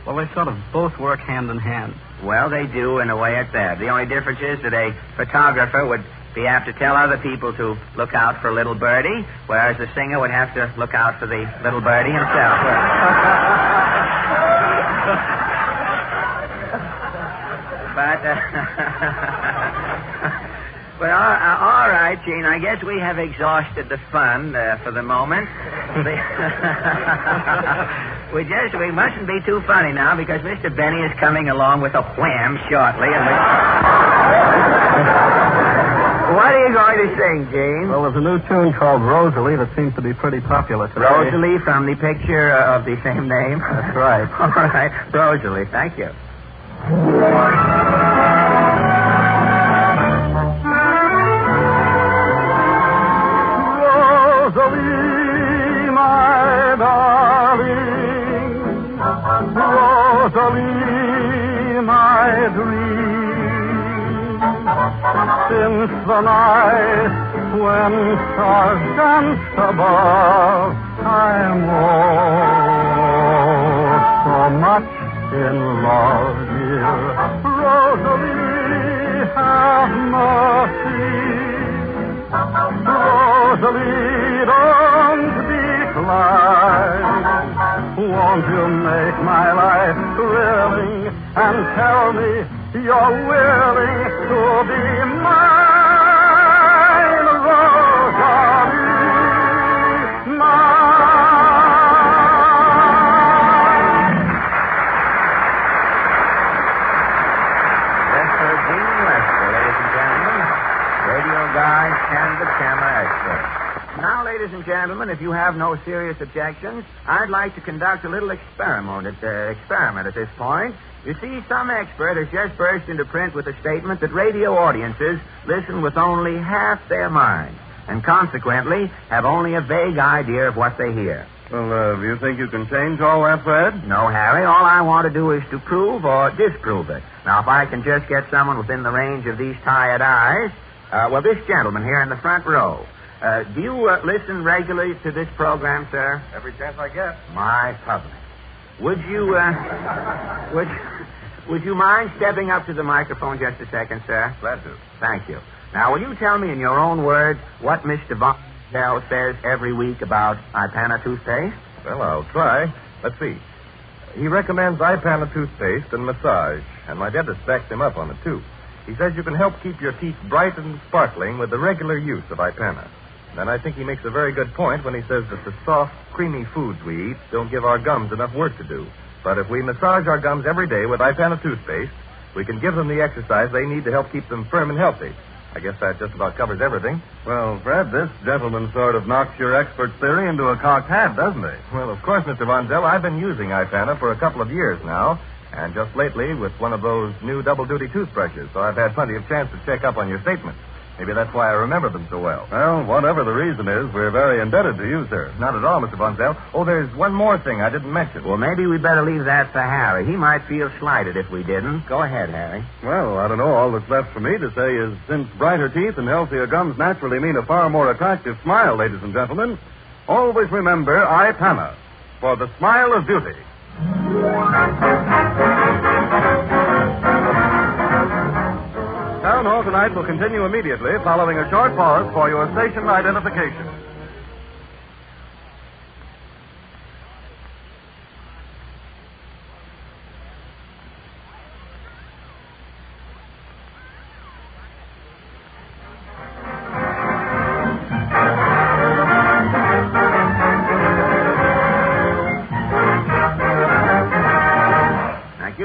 Well, they sort of both work hand in hand. Well, they do in a way at that. The only difference is that a photographer would be apt to tell other people to look out for little birdie, whereas the singer would have to look out for the little birdie himself. But, well, all right, Gene. I guess we have exhausted the fun for the moment. We mustn't be too funny now because Mr. Benny is coming along with a wham shortly. And what are you going to sing, Gene? Well, there's a new tune called Rosalie that seems to be pretty popular today. Rosalie from the picture of the same name? That's right. All right. Rosalie, thank you. Rosalie, my darling, Rosalie, my dream, since the night when stars danced above, I'm so much in love, dear Rosalie, have mercy. Rosalie, don't decline. Won't you make my life thrilling and tell me you're willing to be mine, Rosalie, mine. That's for Gene Lester, ladies and gentlemen. Radio Guide and the camera expert. Now, ladies and gentlemen, if you have no serious objections, I'd like to conduct a little experiment at this point. You see, some expert has just burst into print with a statement that radio audiences listen with only half their minds, and consequently have only a vague idea of what they hear. Well, do you think you can change all that, Fred? No, Harry. All I want to do is to prove or disprove it. Now, if I can just get someone within the range of these tired eyes... well, this gentleman here in the front row. Do you listen regularly to this program, sir? Every chance I get. My public. Would you, would you mind stepping up to the microphone just a second, sir? Glad to. Thank you. Now, will you tell me in your own words what Mr. Von Dell says every week about Ipana toothpaste? Well, I'll try. Let's see. He recommends Ipana toothpaste and massage, and my dentist backs him up on it, too. He says you can help keep your teeth bright and sparkling with the regular use of Ipana. And I think he makes a very good point when he says that the soft, creamy foods we eat don't give our gums enough work to do. But if we massage our gums every day with Ipana toothpaste, we can give them the exercise they need to help keep them firm and healthy. I guess that just about covers everything. Well, Fred, this gentleman sort of knocks your expert theory into a cocked hat, doesn't he? Well, of course, Mr. Von Zell, I've been using Ipana for a couple of years now, and just lately with one of those new double-duty toothbrushes, so I've had plenty of chance to check up on your statements. Maybe that's why I remember them so well. Well, whatever the reason is, we're very indebted to you, sir. Not at all, Mr. Von Zell. Oh, there's one more thing I didn't mention. Well, maybe we better leave that for Harry. He might feel slighted if we didn't. Go ahead, Harry. Well, I don't know. All that's left for me to say is since brighter teeth and healthier gums naturally mean a far more attractive smile, ladies and gentlemen, always remember Ipana for the smile of beauty. Town Hall Tonight will continue immediately following a short pause for your station identification.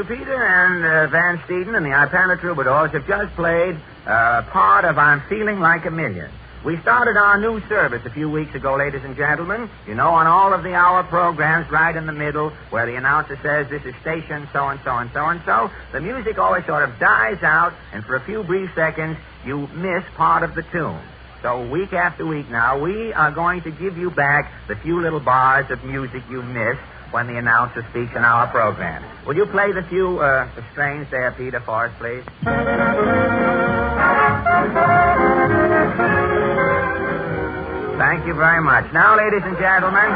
Peter and Van Steeden and the Ipana Troubadours have just played part of I'm Feeling Like a Million. We started our new service a few weeks ago, ladies and gentlemen. You know, on all of the hour programs, right in the middle, where the announcer says, this is station so-and-so and so-and-so, the music always sort of dies out, and for a few brief seconds, you miss part of the tune. So week after week now, we are going to give you back the few little bars of music you missed when the announcer speaks in our program. Will you play the few strains there, Peter, for us, please? Thank you very much. Now, ladies and gentlemen,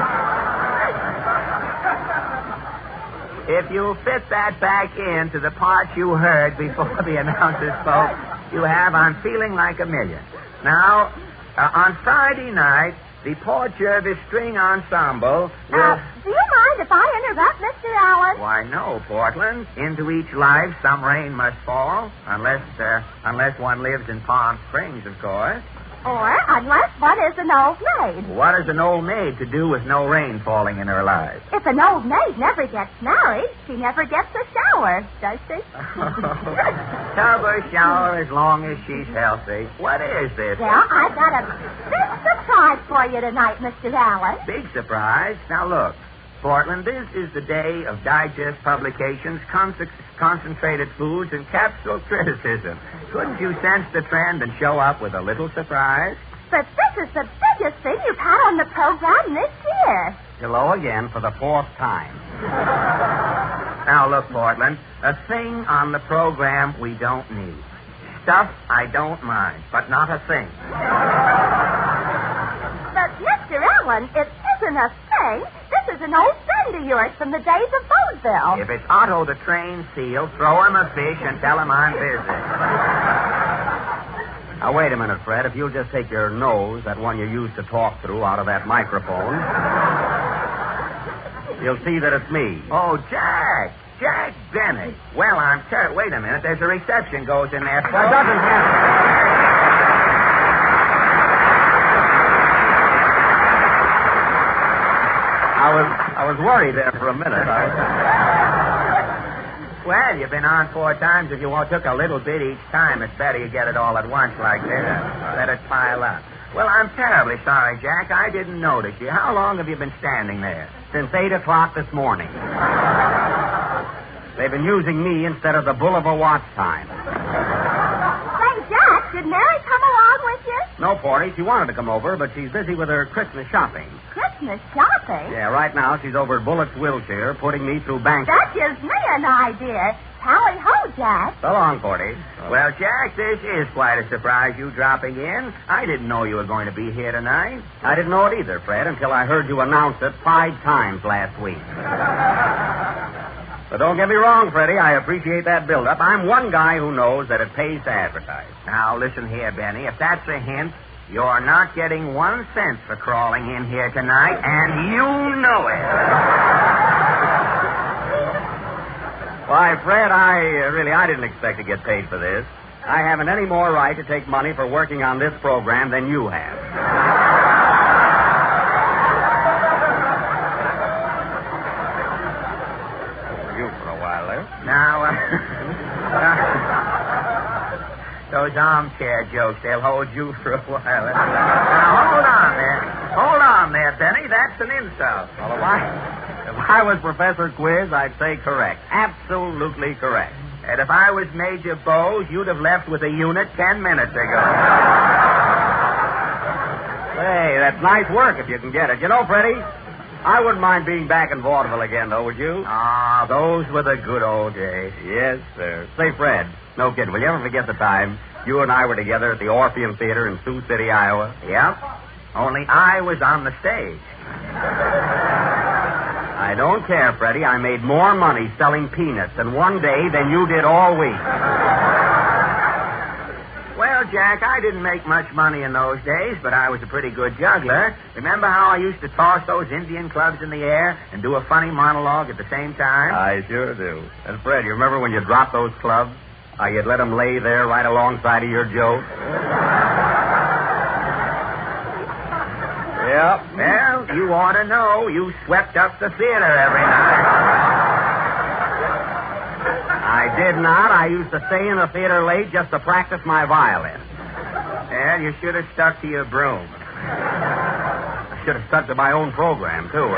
if you fit that back into the part you heard before the announcer spoke, you have I'm Feeling Like a Million. Now, on Friday night, the Port Jervis String Ensemble will... Do you mind if I interrupt, Mr. Allen? Why, no, Portland. Into each life, some rain must fall, unless one lives in Palm Springs, of course. Or unless one is an old maid. What has an old maid to do with no rain falling in her life? If an old maid never gets married, she never gets a shower, does she? Tub or shower as long as she's healthy. What is this? Well, I've got a big surprise for you tonight, Mr. Allen. Big surprise? Now, look. Portland, this is the day of digest publications, concentrated foods, and capsule criticism. Couldn't you sense the trend and show up with a little surprise? But this is the biggest thing you've had on the program this year. Hello again for the fourth time. Now, look, Portland, a thing on the program we don't need. Stuff I don't mind, but not a thing. But, Mr. Allen, it isn't a thing. This is an old friend of yours from the days of Vaudeville. If it's Otto the Train Seal, throw him a fish and tell him I'm busy. Now, wait a minute, Fred. If you'll just take your nose, that one you used to talk through, out of that microphone, you'll see that it's me. Oh, Jack. Jack Benny. Well, wait a minute. There's a reception goes in there. That doesn't happen. I was worried there for a minute. Well, you've been on 4 times. If you took a little bit each time, it's better you get it all at once like this. Let it pile up. Well, I'm terribly sorry, Jack. I didn't notice you. How long have you been standing there? Since 8 o'clock this morning. They've been using me instead of the Boulevard watch time. Say, Jack, did Mary come along with you? No, Porty. She wanted to come over, but she's busy with her Christmas shopping. Christmas shopping? Yeah, right now she's over at Bullett's Wheelchair putting me through bank. That gives me an idea. Tally ho, Jack. So long, Porty. Well, Jack, this is quite a surprise, you dropping in. I didn't know you were going to be here tonight. I didn't know it either, Fred, until I heard you announce it 5 times last week. But don't get me wrong, Freddie. I appreciate that build-up. I'm one guy who knows that it pays to advertise. Now, listen here, Benny. If that's a hint, you're not getting 1 cent for crawling in here tonight, and you know it. Why, Fred, I didn't expect to get paid for this. I haven't any more right to take money for working on this program than you have. Now, those armchair jokes, they'll hold you for a while. Now, hold on there, Benny. That's an insult. Well, if I was Professor Quiz, I'd say correct. Absolutely correct. And if I was Major Bowes, you'd have left with a unit 10 minutes ago. Hey, that's nice work if you can get it. You know, Freddie, I wouldn't mind being back in vaudeville again, though, would you? Ah, those were the good old days. Yes, sir. Say, Fred, no kid, will you ever forget the time you and I were together at the Orpheum Theater in Sioux City, Iowa? Yep. Only I was on the stage. I don't care, Freddie. I made more money selling peanuts in one day than you did all week. Well, Jack, I didn't make much money in those days, but I was a pretty good juggler. Remember how I used to toss those Indian clubs in the air and do a funny monologue at the same time? I sure do. And, Fred, you remember when you dropped those clubs? How you'd let them lay there right alongside of your joke? Yep. Well, you ought to know. You swept up the theater every night. I did not. I used to stay in the theater late just to practice my violin. Well, you should have stuck to your broom. I should have stuck to my own program, too.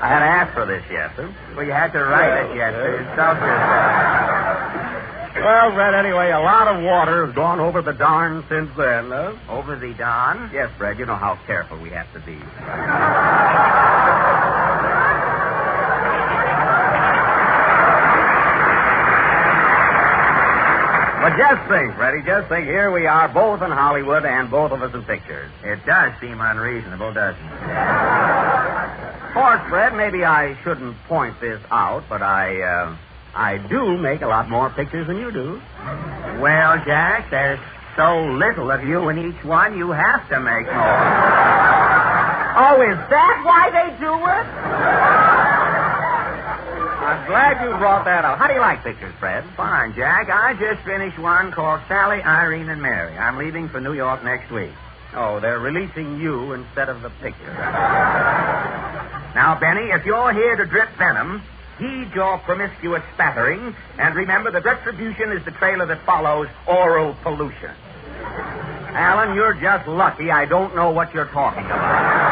I had to ask for this yet, sir. Well, you had to write it yet to insult yourself. Well, Fred, anyway, a lot of water has gone over the Don since then, huh? Over the Don? Yes, Fred. You know how careful we have to be. But just think, Freddie, just think. Here we are, both in Hollywood and both of us in pictures. It does seem unreasonable, doesn't it? Of course, Fred, maybe I shouldn't point this out, but I do make a lot more pictures than you do. Well, Jack, there's so little of you in each one, you have to make more. Oh, is that why they do it? I'm glad you brought that up. How do you like pictures, Fred? Fine, Jack. I just finished one called Sally, Irene, and Mary. I'm leaving for New York next week. Oh, they're releasing you instead of the picture. Now, Benny, if you're here to drip venom, heed your promiscuous spattering, and remember that retribution is the trailer that follows oral pollution. Alan, you're just lucky I don't know what you're talking about.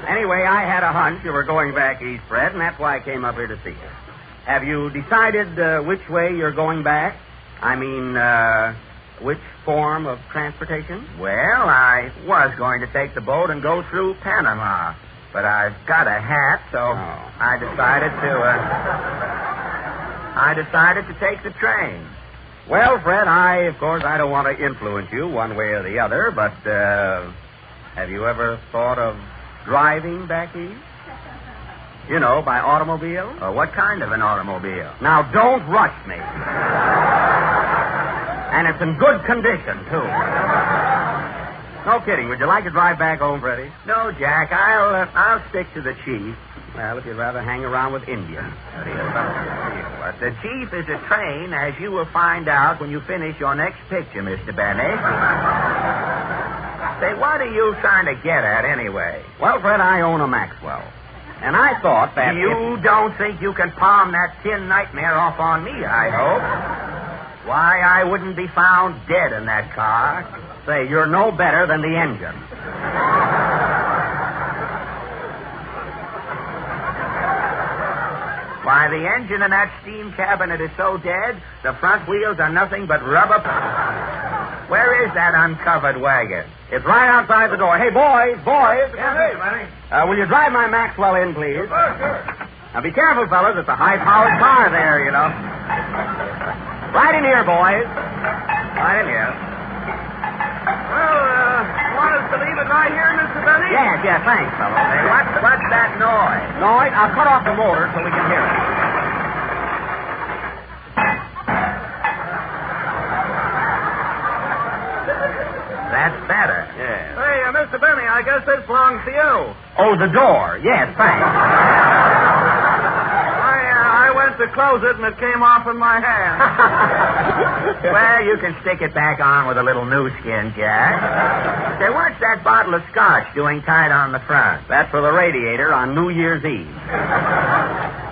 Anyway, I had a hunch you were going back east, Fred, and that's why I came up here to see you. Have you decided which way you're going back? I mean, which form of transportation? Well, I was going to take the boat and go through Panama. But I've got a hat, so I decided to take the train. Well, Fred, of course, I don't want to influence you one way or the other, but have you ever thought of driving back east? You know, by automobile? What kind of an automobile? Now, don't rush me. And it's in good condition, too. No kidding. Would you like to drive back home, Freddie? No, Jack. I'll stick to the chief. Well, if you'd rather hang around with Indians. But the chief is a train, as you will find out when you finish your next picture, Mr. Benny. Say, what are you trying to get at, anyway? Well, Fred, I own a Maxwell. And I thought that You don't think you can palm that tin nightmare off on me, I hope. Why, I wouldn't be found dead in that car. Say, you're no better than the engine. Why, the engine in that steam cabinet is so dead, the front wheels are nothing but rubber. Where is that uncovered wagon? It's right outside the door. Hey, boys. Yes, Will you drive my Maxwell in, please? Sure. Now, be careful, fellas. It's a high-powered car there, you know. Right in here, boys. Right in here. Well, want us to leave it right here, Mr. Benny? Yes, thanks, fellas. Hey, what's that noise? Noise? I'll cut off the motor so we can hear it. That's better. Yes. Hey, Mr. Benny, I guess this belongs to you. Oh, the door. Yes, thanks. I went to close it, and it came off in my hand. Well, you can stick it back on with a little new skin, Jack. Say, what's that bottle of scotch doing tied on the front? That's for the radiator on New Year's Eve.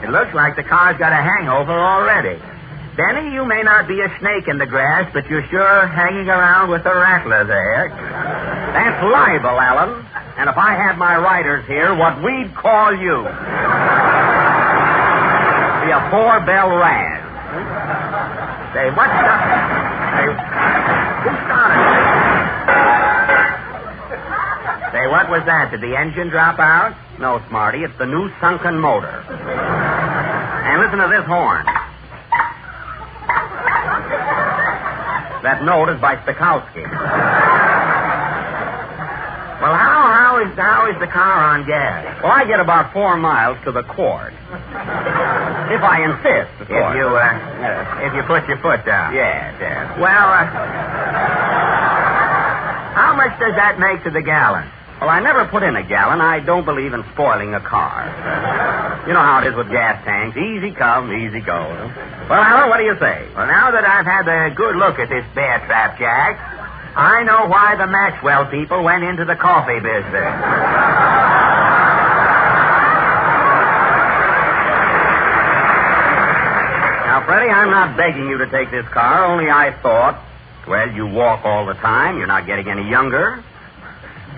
It looks like the car's got a hangover already. Benny, you may not be a snake in the grass, but you're sure hanging around with the rattler there. That's libel, Alan. And if I had my writers here, what we'd call you. Be a four-bell raz. Say, what's the... Say, who started it? Say, what was that? Did the engine drop out? No, Smarty, it's the new sunken motor. And listen to this horn. That note is by Stokowski. Well, how is the car on gas? Well, I get about 4 miles to the quart. If I insist, of course. If you put your foot down. Yes. Well, how much does that make to the gallon? Well, I never put in a gallon. I don't believe in spoiling a car. You know how it is with gas tanks. Easy come, easy go. Well, Alan, what do you say? Well, now that I've had a good look at this bear trap, Jack, I know why the Maxwell people went into the coffee business. Now, Freddie, I'm not begging you to take this car, only I thought, well, you walk all the time. You're not getting any younger.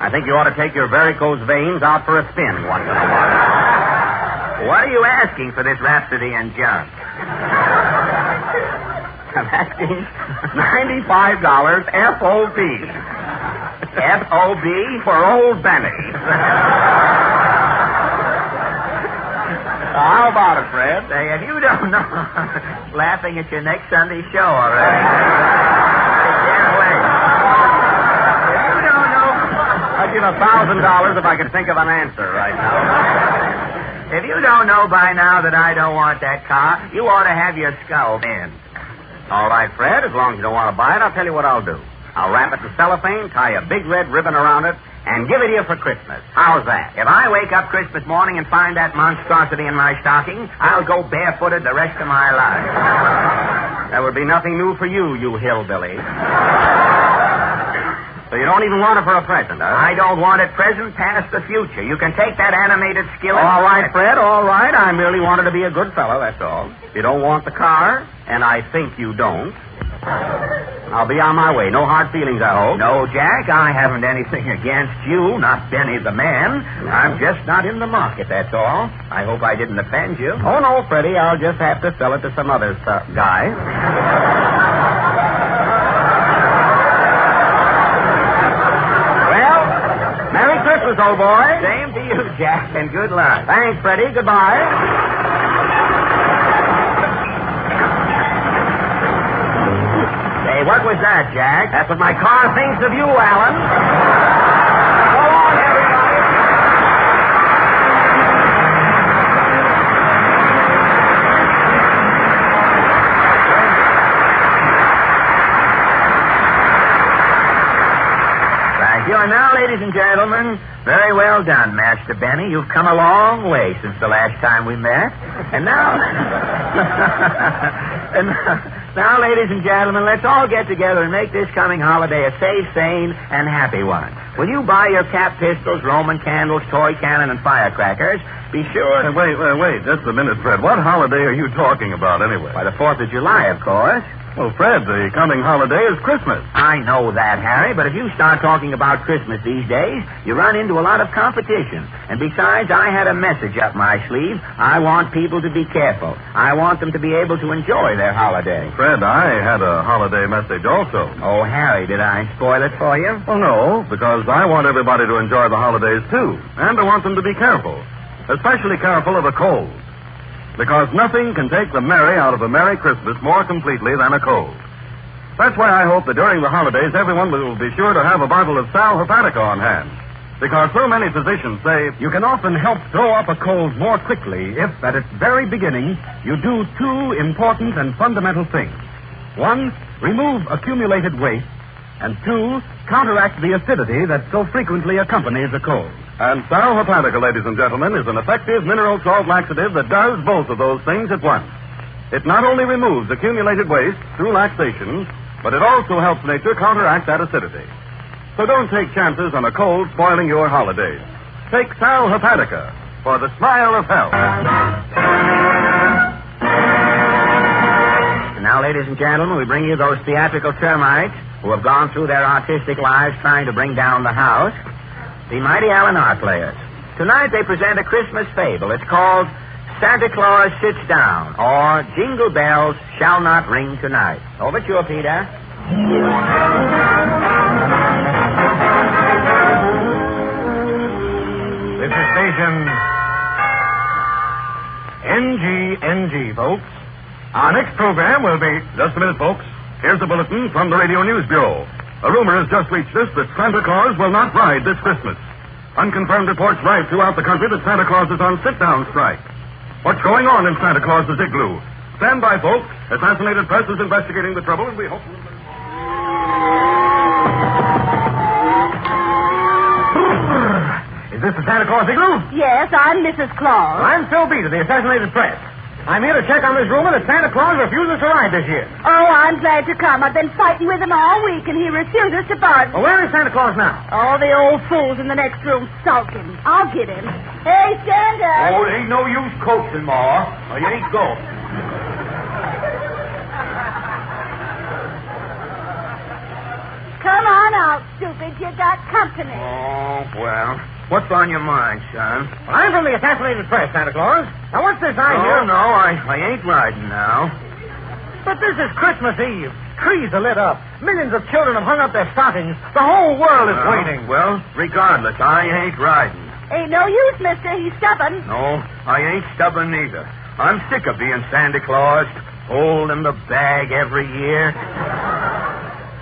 I think you ought to take your varicose veins out for a spin once in a while. What are you asking for this Rhapsody and junk? I'm asking $95 FOB. FOB? For old Benny. How about it, Fred? Say, if you don't know, laughing at your next Sunday show already. Can't wait. If you don't know... I'd give $1,000 if I could think of an answer right now. If you don't know by now that I don't want that car, you ought to have your skull in. All right, Fred, as long as you don't want to buy it, I'll tell you what I'll do. I'll wrap it in cellophane, tie a big red ribbon around it, and give it to you for Christmas. How's that? If I wake up Christmas morning and find that monstrosity in my stocking, I'll go barefooted the rest of my life. That would be nothing new for you, you hillbilly. So you don't even want it for a present, huh? I don't want it present, past, the future. You can take that animated skillet. All right, Fred, all right. I merely wanted to be a good fellow, that's all. You don't want the car, and I think you don't. I'll be on my way. No hard feelings, I hope. No, Jack, I haven't anything against you, not Benny the man. I'm just not in the market, that's all. I hope I didn't offend you. Oh, no, Freddie, I'll just have to sell it to some other guy. Well, Merry Christmas, old boy. Same to you, Jack, and good luck. Thanks, Freddie. Goodbye. What was that, Jack? That's what my car thinks of you, Alan. So long, everybody. Thank you. And now, ladies and gentlemen, very well done, Master Benny. You've come a long way since the last time we met. And now... Now, ladies and gentlemen, let's all get together and make this coming holiday a safe, sane, and happy one. When you buy your cap pistols, Roman candles, toy cannon, and firecrackers, be sure... Wait, just a minute, Fred. What holiday are you talking about, anyway? Why, the 4th of July, of course. Well, Fred, the coming holiday is Christmas. I know that, Harry, but if you start talking about Christmas these days, you run into a lot of competition. And besides, I had a message up my sleeve. I want people to be careful. I want them to be able to enjoy their holiday. Fred, I had a holiday message also. Oh, Harry, did I spoil it for you? Well, no, because I want everybody to enjoy the holidays, too. And I want them to be careful. Especially careful of a cold. Because nothing can take the merry out of a Merry Christmas more completely than a cold. That's why I hope that during the holidays, everyone will be sure to have a bottle of Sal Hepatica on hand. Because so many physicians say you can often help throw up a cold more quickly if, at its very beginning, you do 2 important and fundamental things. 1, remove accumulated waste, and 2, counteract the acidity that so frequently accompanies a cold. And Sal Hepatica, ladies and gentlemen, is an effective mineral salt laxative that does both of those things at once. It not only removes accumulated waste through laxation, but it also helps nature counteract that acidity. So don't take chances on a cold spoiling your holidays. Take Sal Hepatica for the smile of health. And now, ladies and gentlemen, we bring you those theatrical termites who have gone through their artistic lives trying to bring down the house. The mighty Allen players. Tonight they present a Christmas fable. It's called Santa Claus Sits Down, or Jingle Bells Shall Not Ring Tonight. Over to you, Peter. This is station NGNG, folks. Our next program will be... Just a minute, folks. Here's a bulletin from the Radio News Bureau. A rumor has just reached us that Santa Claus will not ride this Christmas. Unconfirmed reports ride throughout the country that Santa Claus is on sit-down strike. What's going on in Santa Claus's igloo? Stand by, folks. A fascinated press is investigating the trouble, and we hope... Is this the Santa Claus igloo? Yes, I'm Mrs. Claus. I'm Phil Beat of the Assassinated Press. I'm here to check on this rumor that Santa Claus refuses to ride this year. Oh, I'm glad to come. I've been fighting with him all week, and he refuses to budge. Well, where is Santa Claus now? Oh, the old fool's in the next room sulking. I'll get him. Hey, Santa. Oh, it ain't no use coaxing, Ma. You ain't going. Come on out, stupid. You got company. Oh, well. What's on your mind, son? Well, I'm from the Assassinated Press, Santa Claus. Now, what's this I hear? No, I ain't riding now. But this is Christmas Eve. Trees are lit up. Millions of children have hung up their stockings. The whole world is waiting. Well, regardless, I ain't riding. Ain't no use, mister. He's stubborn. No, I ain't stubborn neither. I'm sick of being Santa Claus, holding the bag every year.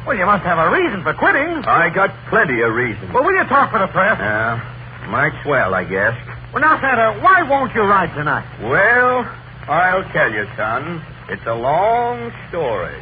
Well, you must have a reason for quitting. I got plenty of reasons. Well, will you talk for the press? Might swell, I guess. Well, now, Santa, why won't you ride tonight? Well, I'll tell you, son. It's a long story.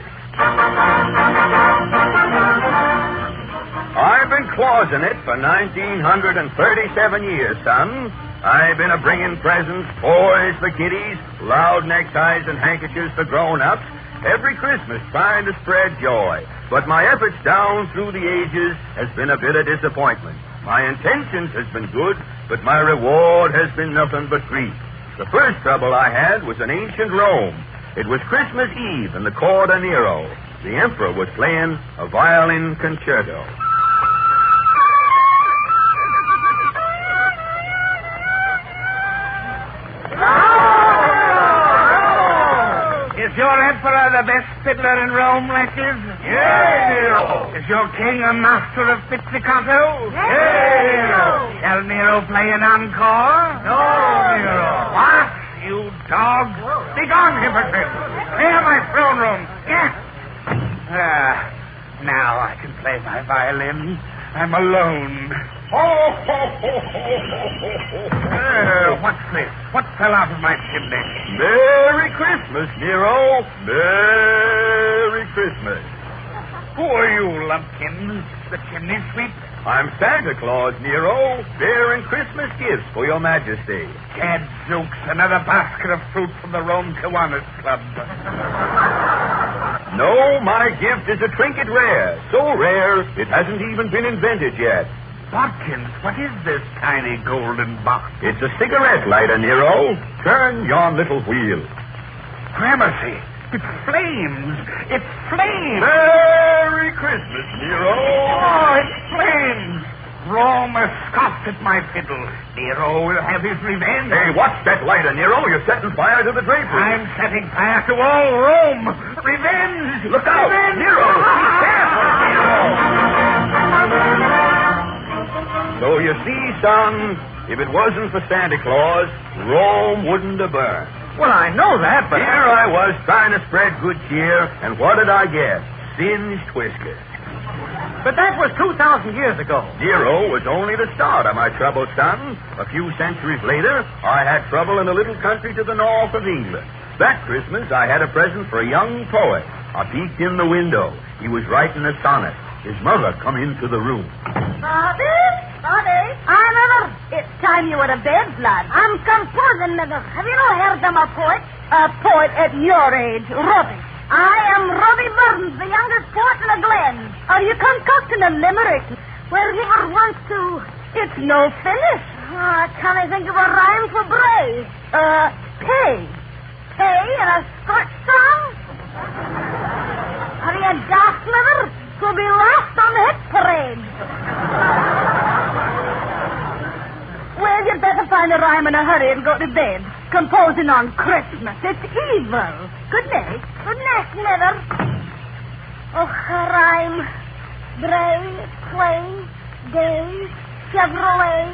I've been clausing it for 1937 years, son. I've been a-bringing presents, toys for kiddies, loud neckties and handkerchiefs for grown-ups, every Christmas trying to spread joy. But my efforts down through the ages has been a bit of disappointment. My intentions has been good, but my reward has been nothing but grief. The first trouble I had was in ancient Rome. It was Christmas Eve in the court of Nero. The emperor was playing a violin concerto. Is your emperor the best fiddler in Rome, Letches? Yeah. Is your king a master of pizzicato? Yeah. Shall Nero play an encore? No, Nero. What? You dog? Begone, hypocrite. Clear my throne room. Yeah. Now I can play my violin. I'm alone. What's this? What fell out of my chimney? Merry Christmas, Nero. Merry Christmas. Who are you, Lumpkin? The chimney sweep? I'm Santa Claus, Nero, bearing Christmas gifts for your majesty. Gadzooks, another basket of fruit from the Rome Kiwanis Club. No, my gift is a trinket rare. So rare, it hasn't even been invented yet. Watkins, what is this tiny golden box? It's a cigarette lighter, Nero. Turn yon little wheel. Gramercy, it flames. It flames. Merry Christmas, Nero. Oh, it flames. Rome has scoffed at my fiddle. Nero will have his revenge. Hey, what's that lighter, Nero? You're setting fire to the drapery. I'm setting fire to all Rome. Revenge. Look out. Revenge. Nero, be careful, Nero. So you see, son, if it wasn't for Santa Claus, Rome wouldn't have burned. Well, I know that, but... Here I was trying to spread good cheer, and what did I get? Singed whiskers. But that was 2,000 years ago. Nero was only the start of my trouble, son. A few centuries later, I had trouble in a little country to the north of England. That Christmas, I had a present for a young poet. I peeked in the window. He was writing a sonnet. His mother come into the room. Bobby? I'm Mother. It's time you were to bed, blood. I'm composing, Mother. Have you not heard I'm a poet? A poet at your age. Rubbish. I am Robbie Burns, the youngest poet in the Glen. Are you concocting a limerick? Well, he wants to... It's no finish. Can I think of a rhyme for brave? Pay. Pay in a Scotch song? Are you a daft, Mother? To be last on the hit parade. Well, you'd better find a rhyme in a hurry and go to bed. Composing on Christmas. It's evil. Good night. Good night, Mother. Oh, a rhyme. Brave, Twain, Day, Chevrolet.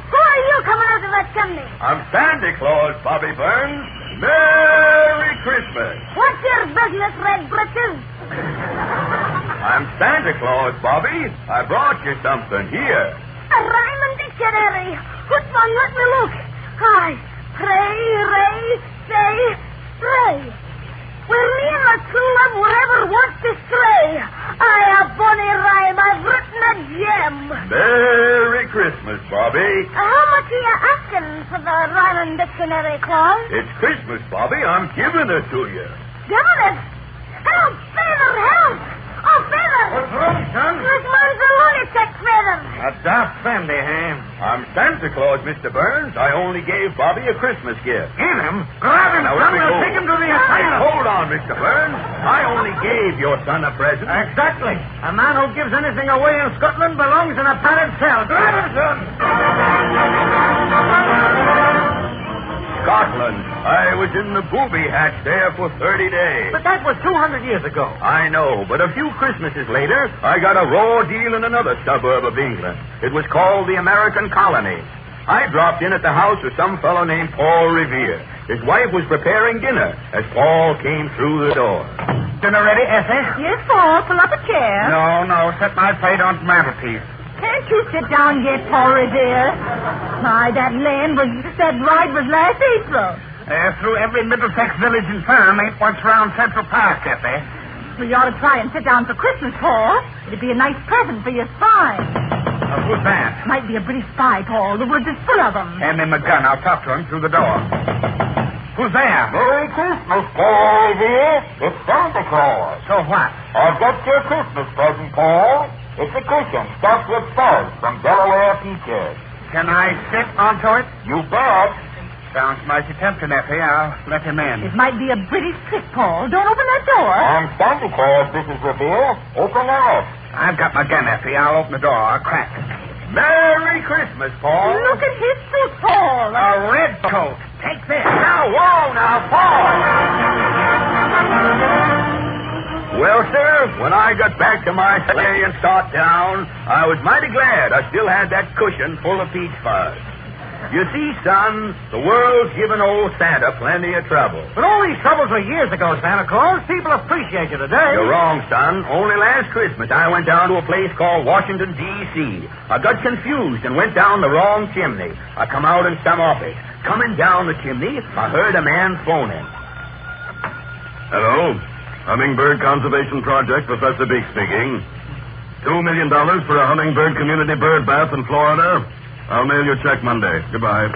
Who are you coming out of that chimney? I'm Santa Claus, Bobby Burns. Merry Christmas. What's your business, Red Britches? I'm Santa Claus, Bobby. I brought you something here. A rhyming dictionary. Which one? Let me look. Hi. Pray, ray, say, stray. Where me and my true love will ever want to stray. A bonny rhyme. I've written a gem. Merry Christmas, Bobby. How much are you asking for the rhyming dictionary, Claus? It's Christmas, Bobby. I'm giving it to you. Giving it? Help, Feather, help! Oh, Feather! What's wrong, son? This man's a lunatic, Feather. A daft family, eh? I'm Santa Claus, Mr. Burns. I only gave Bobby a Christmas gift. Give him? Grab him, Now, son. let me We'll go. take him to the Hey, asylum. hold on, Mr. Burns. I only gave your son a present. Exactly. A man who gives anything away in Scotland belongs in a padded cell. Grab him, son. Scotland. I was in the booby hatch there for 30 days. But that was 200 years ago. I know, but a few Christmases later, I got a raw deal in another suburb of England. It was called the American Colony. I dropped in at the house of some fellow named Paul Revere. His wife was preparing dinner as Paul came through the door. Dinner ready, Effie? Yes, Paul. Pull up a chair. No. Set my plate on the mantelpiece. Can't you sit down yet, Paul Revere? My, that ride was last April. Through every Middlesex village and farm ain't once round Central Park, Effie. Well, you ought to try and sit down for Christmas, Paul. It'd be a nice present for your spy. Who's that? Might be a British spy, Paul. The woods is full of them. Hand him a gun. I'll talk to him through the door. Who's there? Merry Christmas, Paul Revere. It's Santa Claus. So what? I've got your Christmas present, Paul. It's a cushion stuffed with fuzz from Delaware peaches. Can I sit onto it? You bet. Sounds mighty tempting, Effie. I'll let him in. It might be a British trick, Paul. Don't open that door. I'm Santa Claus, Mrs. Revere. Open up. I've got my gun, Effie. I'll open the door. I'll crack it. Merry Christmas, Paul. Look at his suit, Paul. A red coat. Take this. Now, whoa, now, Paul. Well, sir, when I got back to my sleigh and start down, I was mighty glad I still had that cushion full of peach fuzz. You see, son, the world's given old Santa plenty of trouble. But all these troubles were years ago, Santa Claus. People appreciate you today. You're wrong, son. Only last Christmas I went down to a place called Washington, D.C. I got confused and went down the wrong chimney. I come out in some office. Coming down the chimney, I heard a man phoning. Hello. Hummingbird Conservation Project, Professor Beak speaking. $2 million for a hummingbird community bird bath in Florida. I'll mail your check Monday. Goodbye.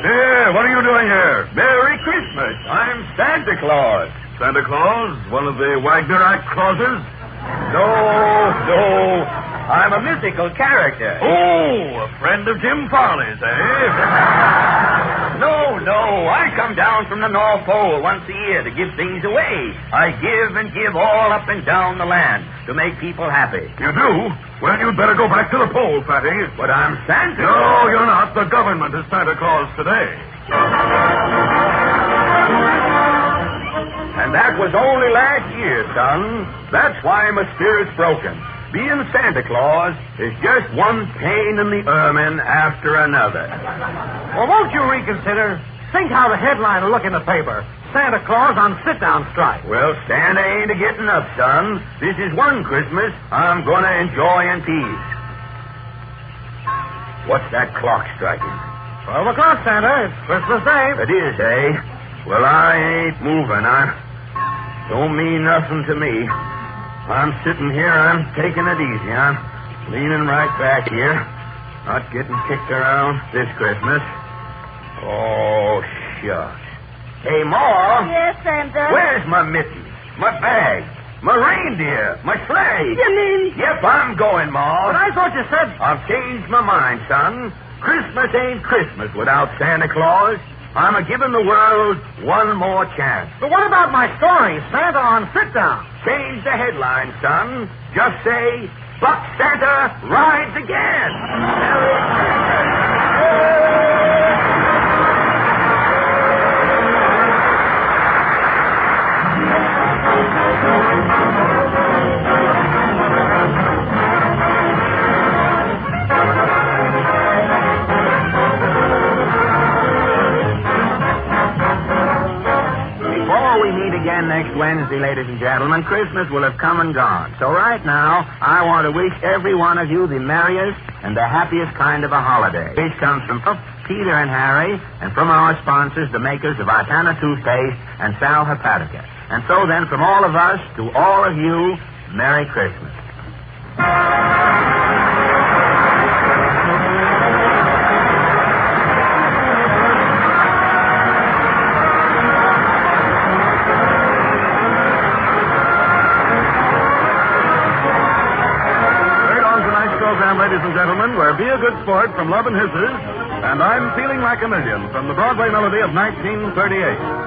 Here, what are you doing here? Merry Christmas. I'm Santa Claus. Santa Claus? One of the Wagner Act clauses? No. I'm a mythical character. Oh, a friend of Jim Farley's, eh? No. I come down from the North Pole once a year to give things away. I give and give all up and down the land to make people happy. You do? Well, you'd better go back to the pole, Fatty. But I'm Santa. No, you're not. The government is Santa Claus today. And that was only last year, son. That's why my spirit's broken. Being Santa Claus is just one pain in the ermine after another. Well, won't you reconsider? Think how the headline will look in the paper. Santa Claus on sit-down strike. Well, Santa ain't a-getting up, son. This is one Christmas I'm going to enjoy in peace. What's that clock striking? 12 o'clock, Santa. It's Christmas Day. It is, eh? Well, I ain't moving. Don't mean nothing to me. I'm sitting here. I'm taking it easy. I'm leaning right back here. Not getting kicked around this Christmas. Oh, shucks. Hey, Ma. Yes, Santa. Where's my mittens? My bag? My reindeer? My sleigh? You mean? Yep, I'm going, Ma. But I thought you said... I've changed my mind, son. Christmas ain't Christmas without Santa Claus. I'm a-giving the world one more chance. But what about my story, Santa on sit-down? Change the headline, son. Just say, Buck Santa rides again. Merry Christmas. again next Wednesday, ladies and gentlemen, Christmas will have come and gone. So right now, I want to wish every one of you the merriest and the happiest kind of a holiday. This comes from Peter and Harry, and from our sponsors, the makers of Ipana toothpaste and Sal Hepatica. And so then, from all of us to all of you, Merry Christmas. Ladies and gentlemen, where Be a Good Sport from Love and Hisses, and I'm Feeling Like a Million from the Broadway melody of 1938.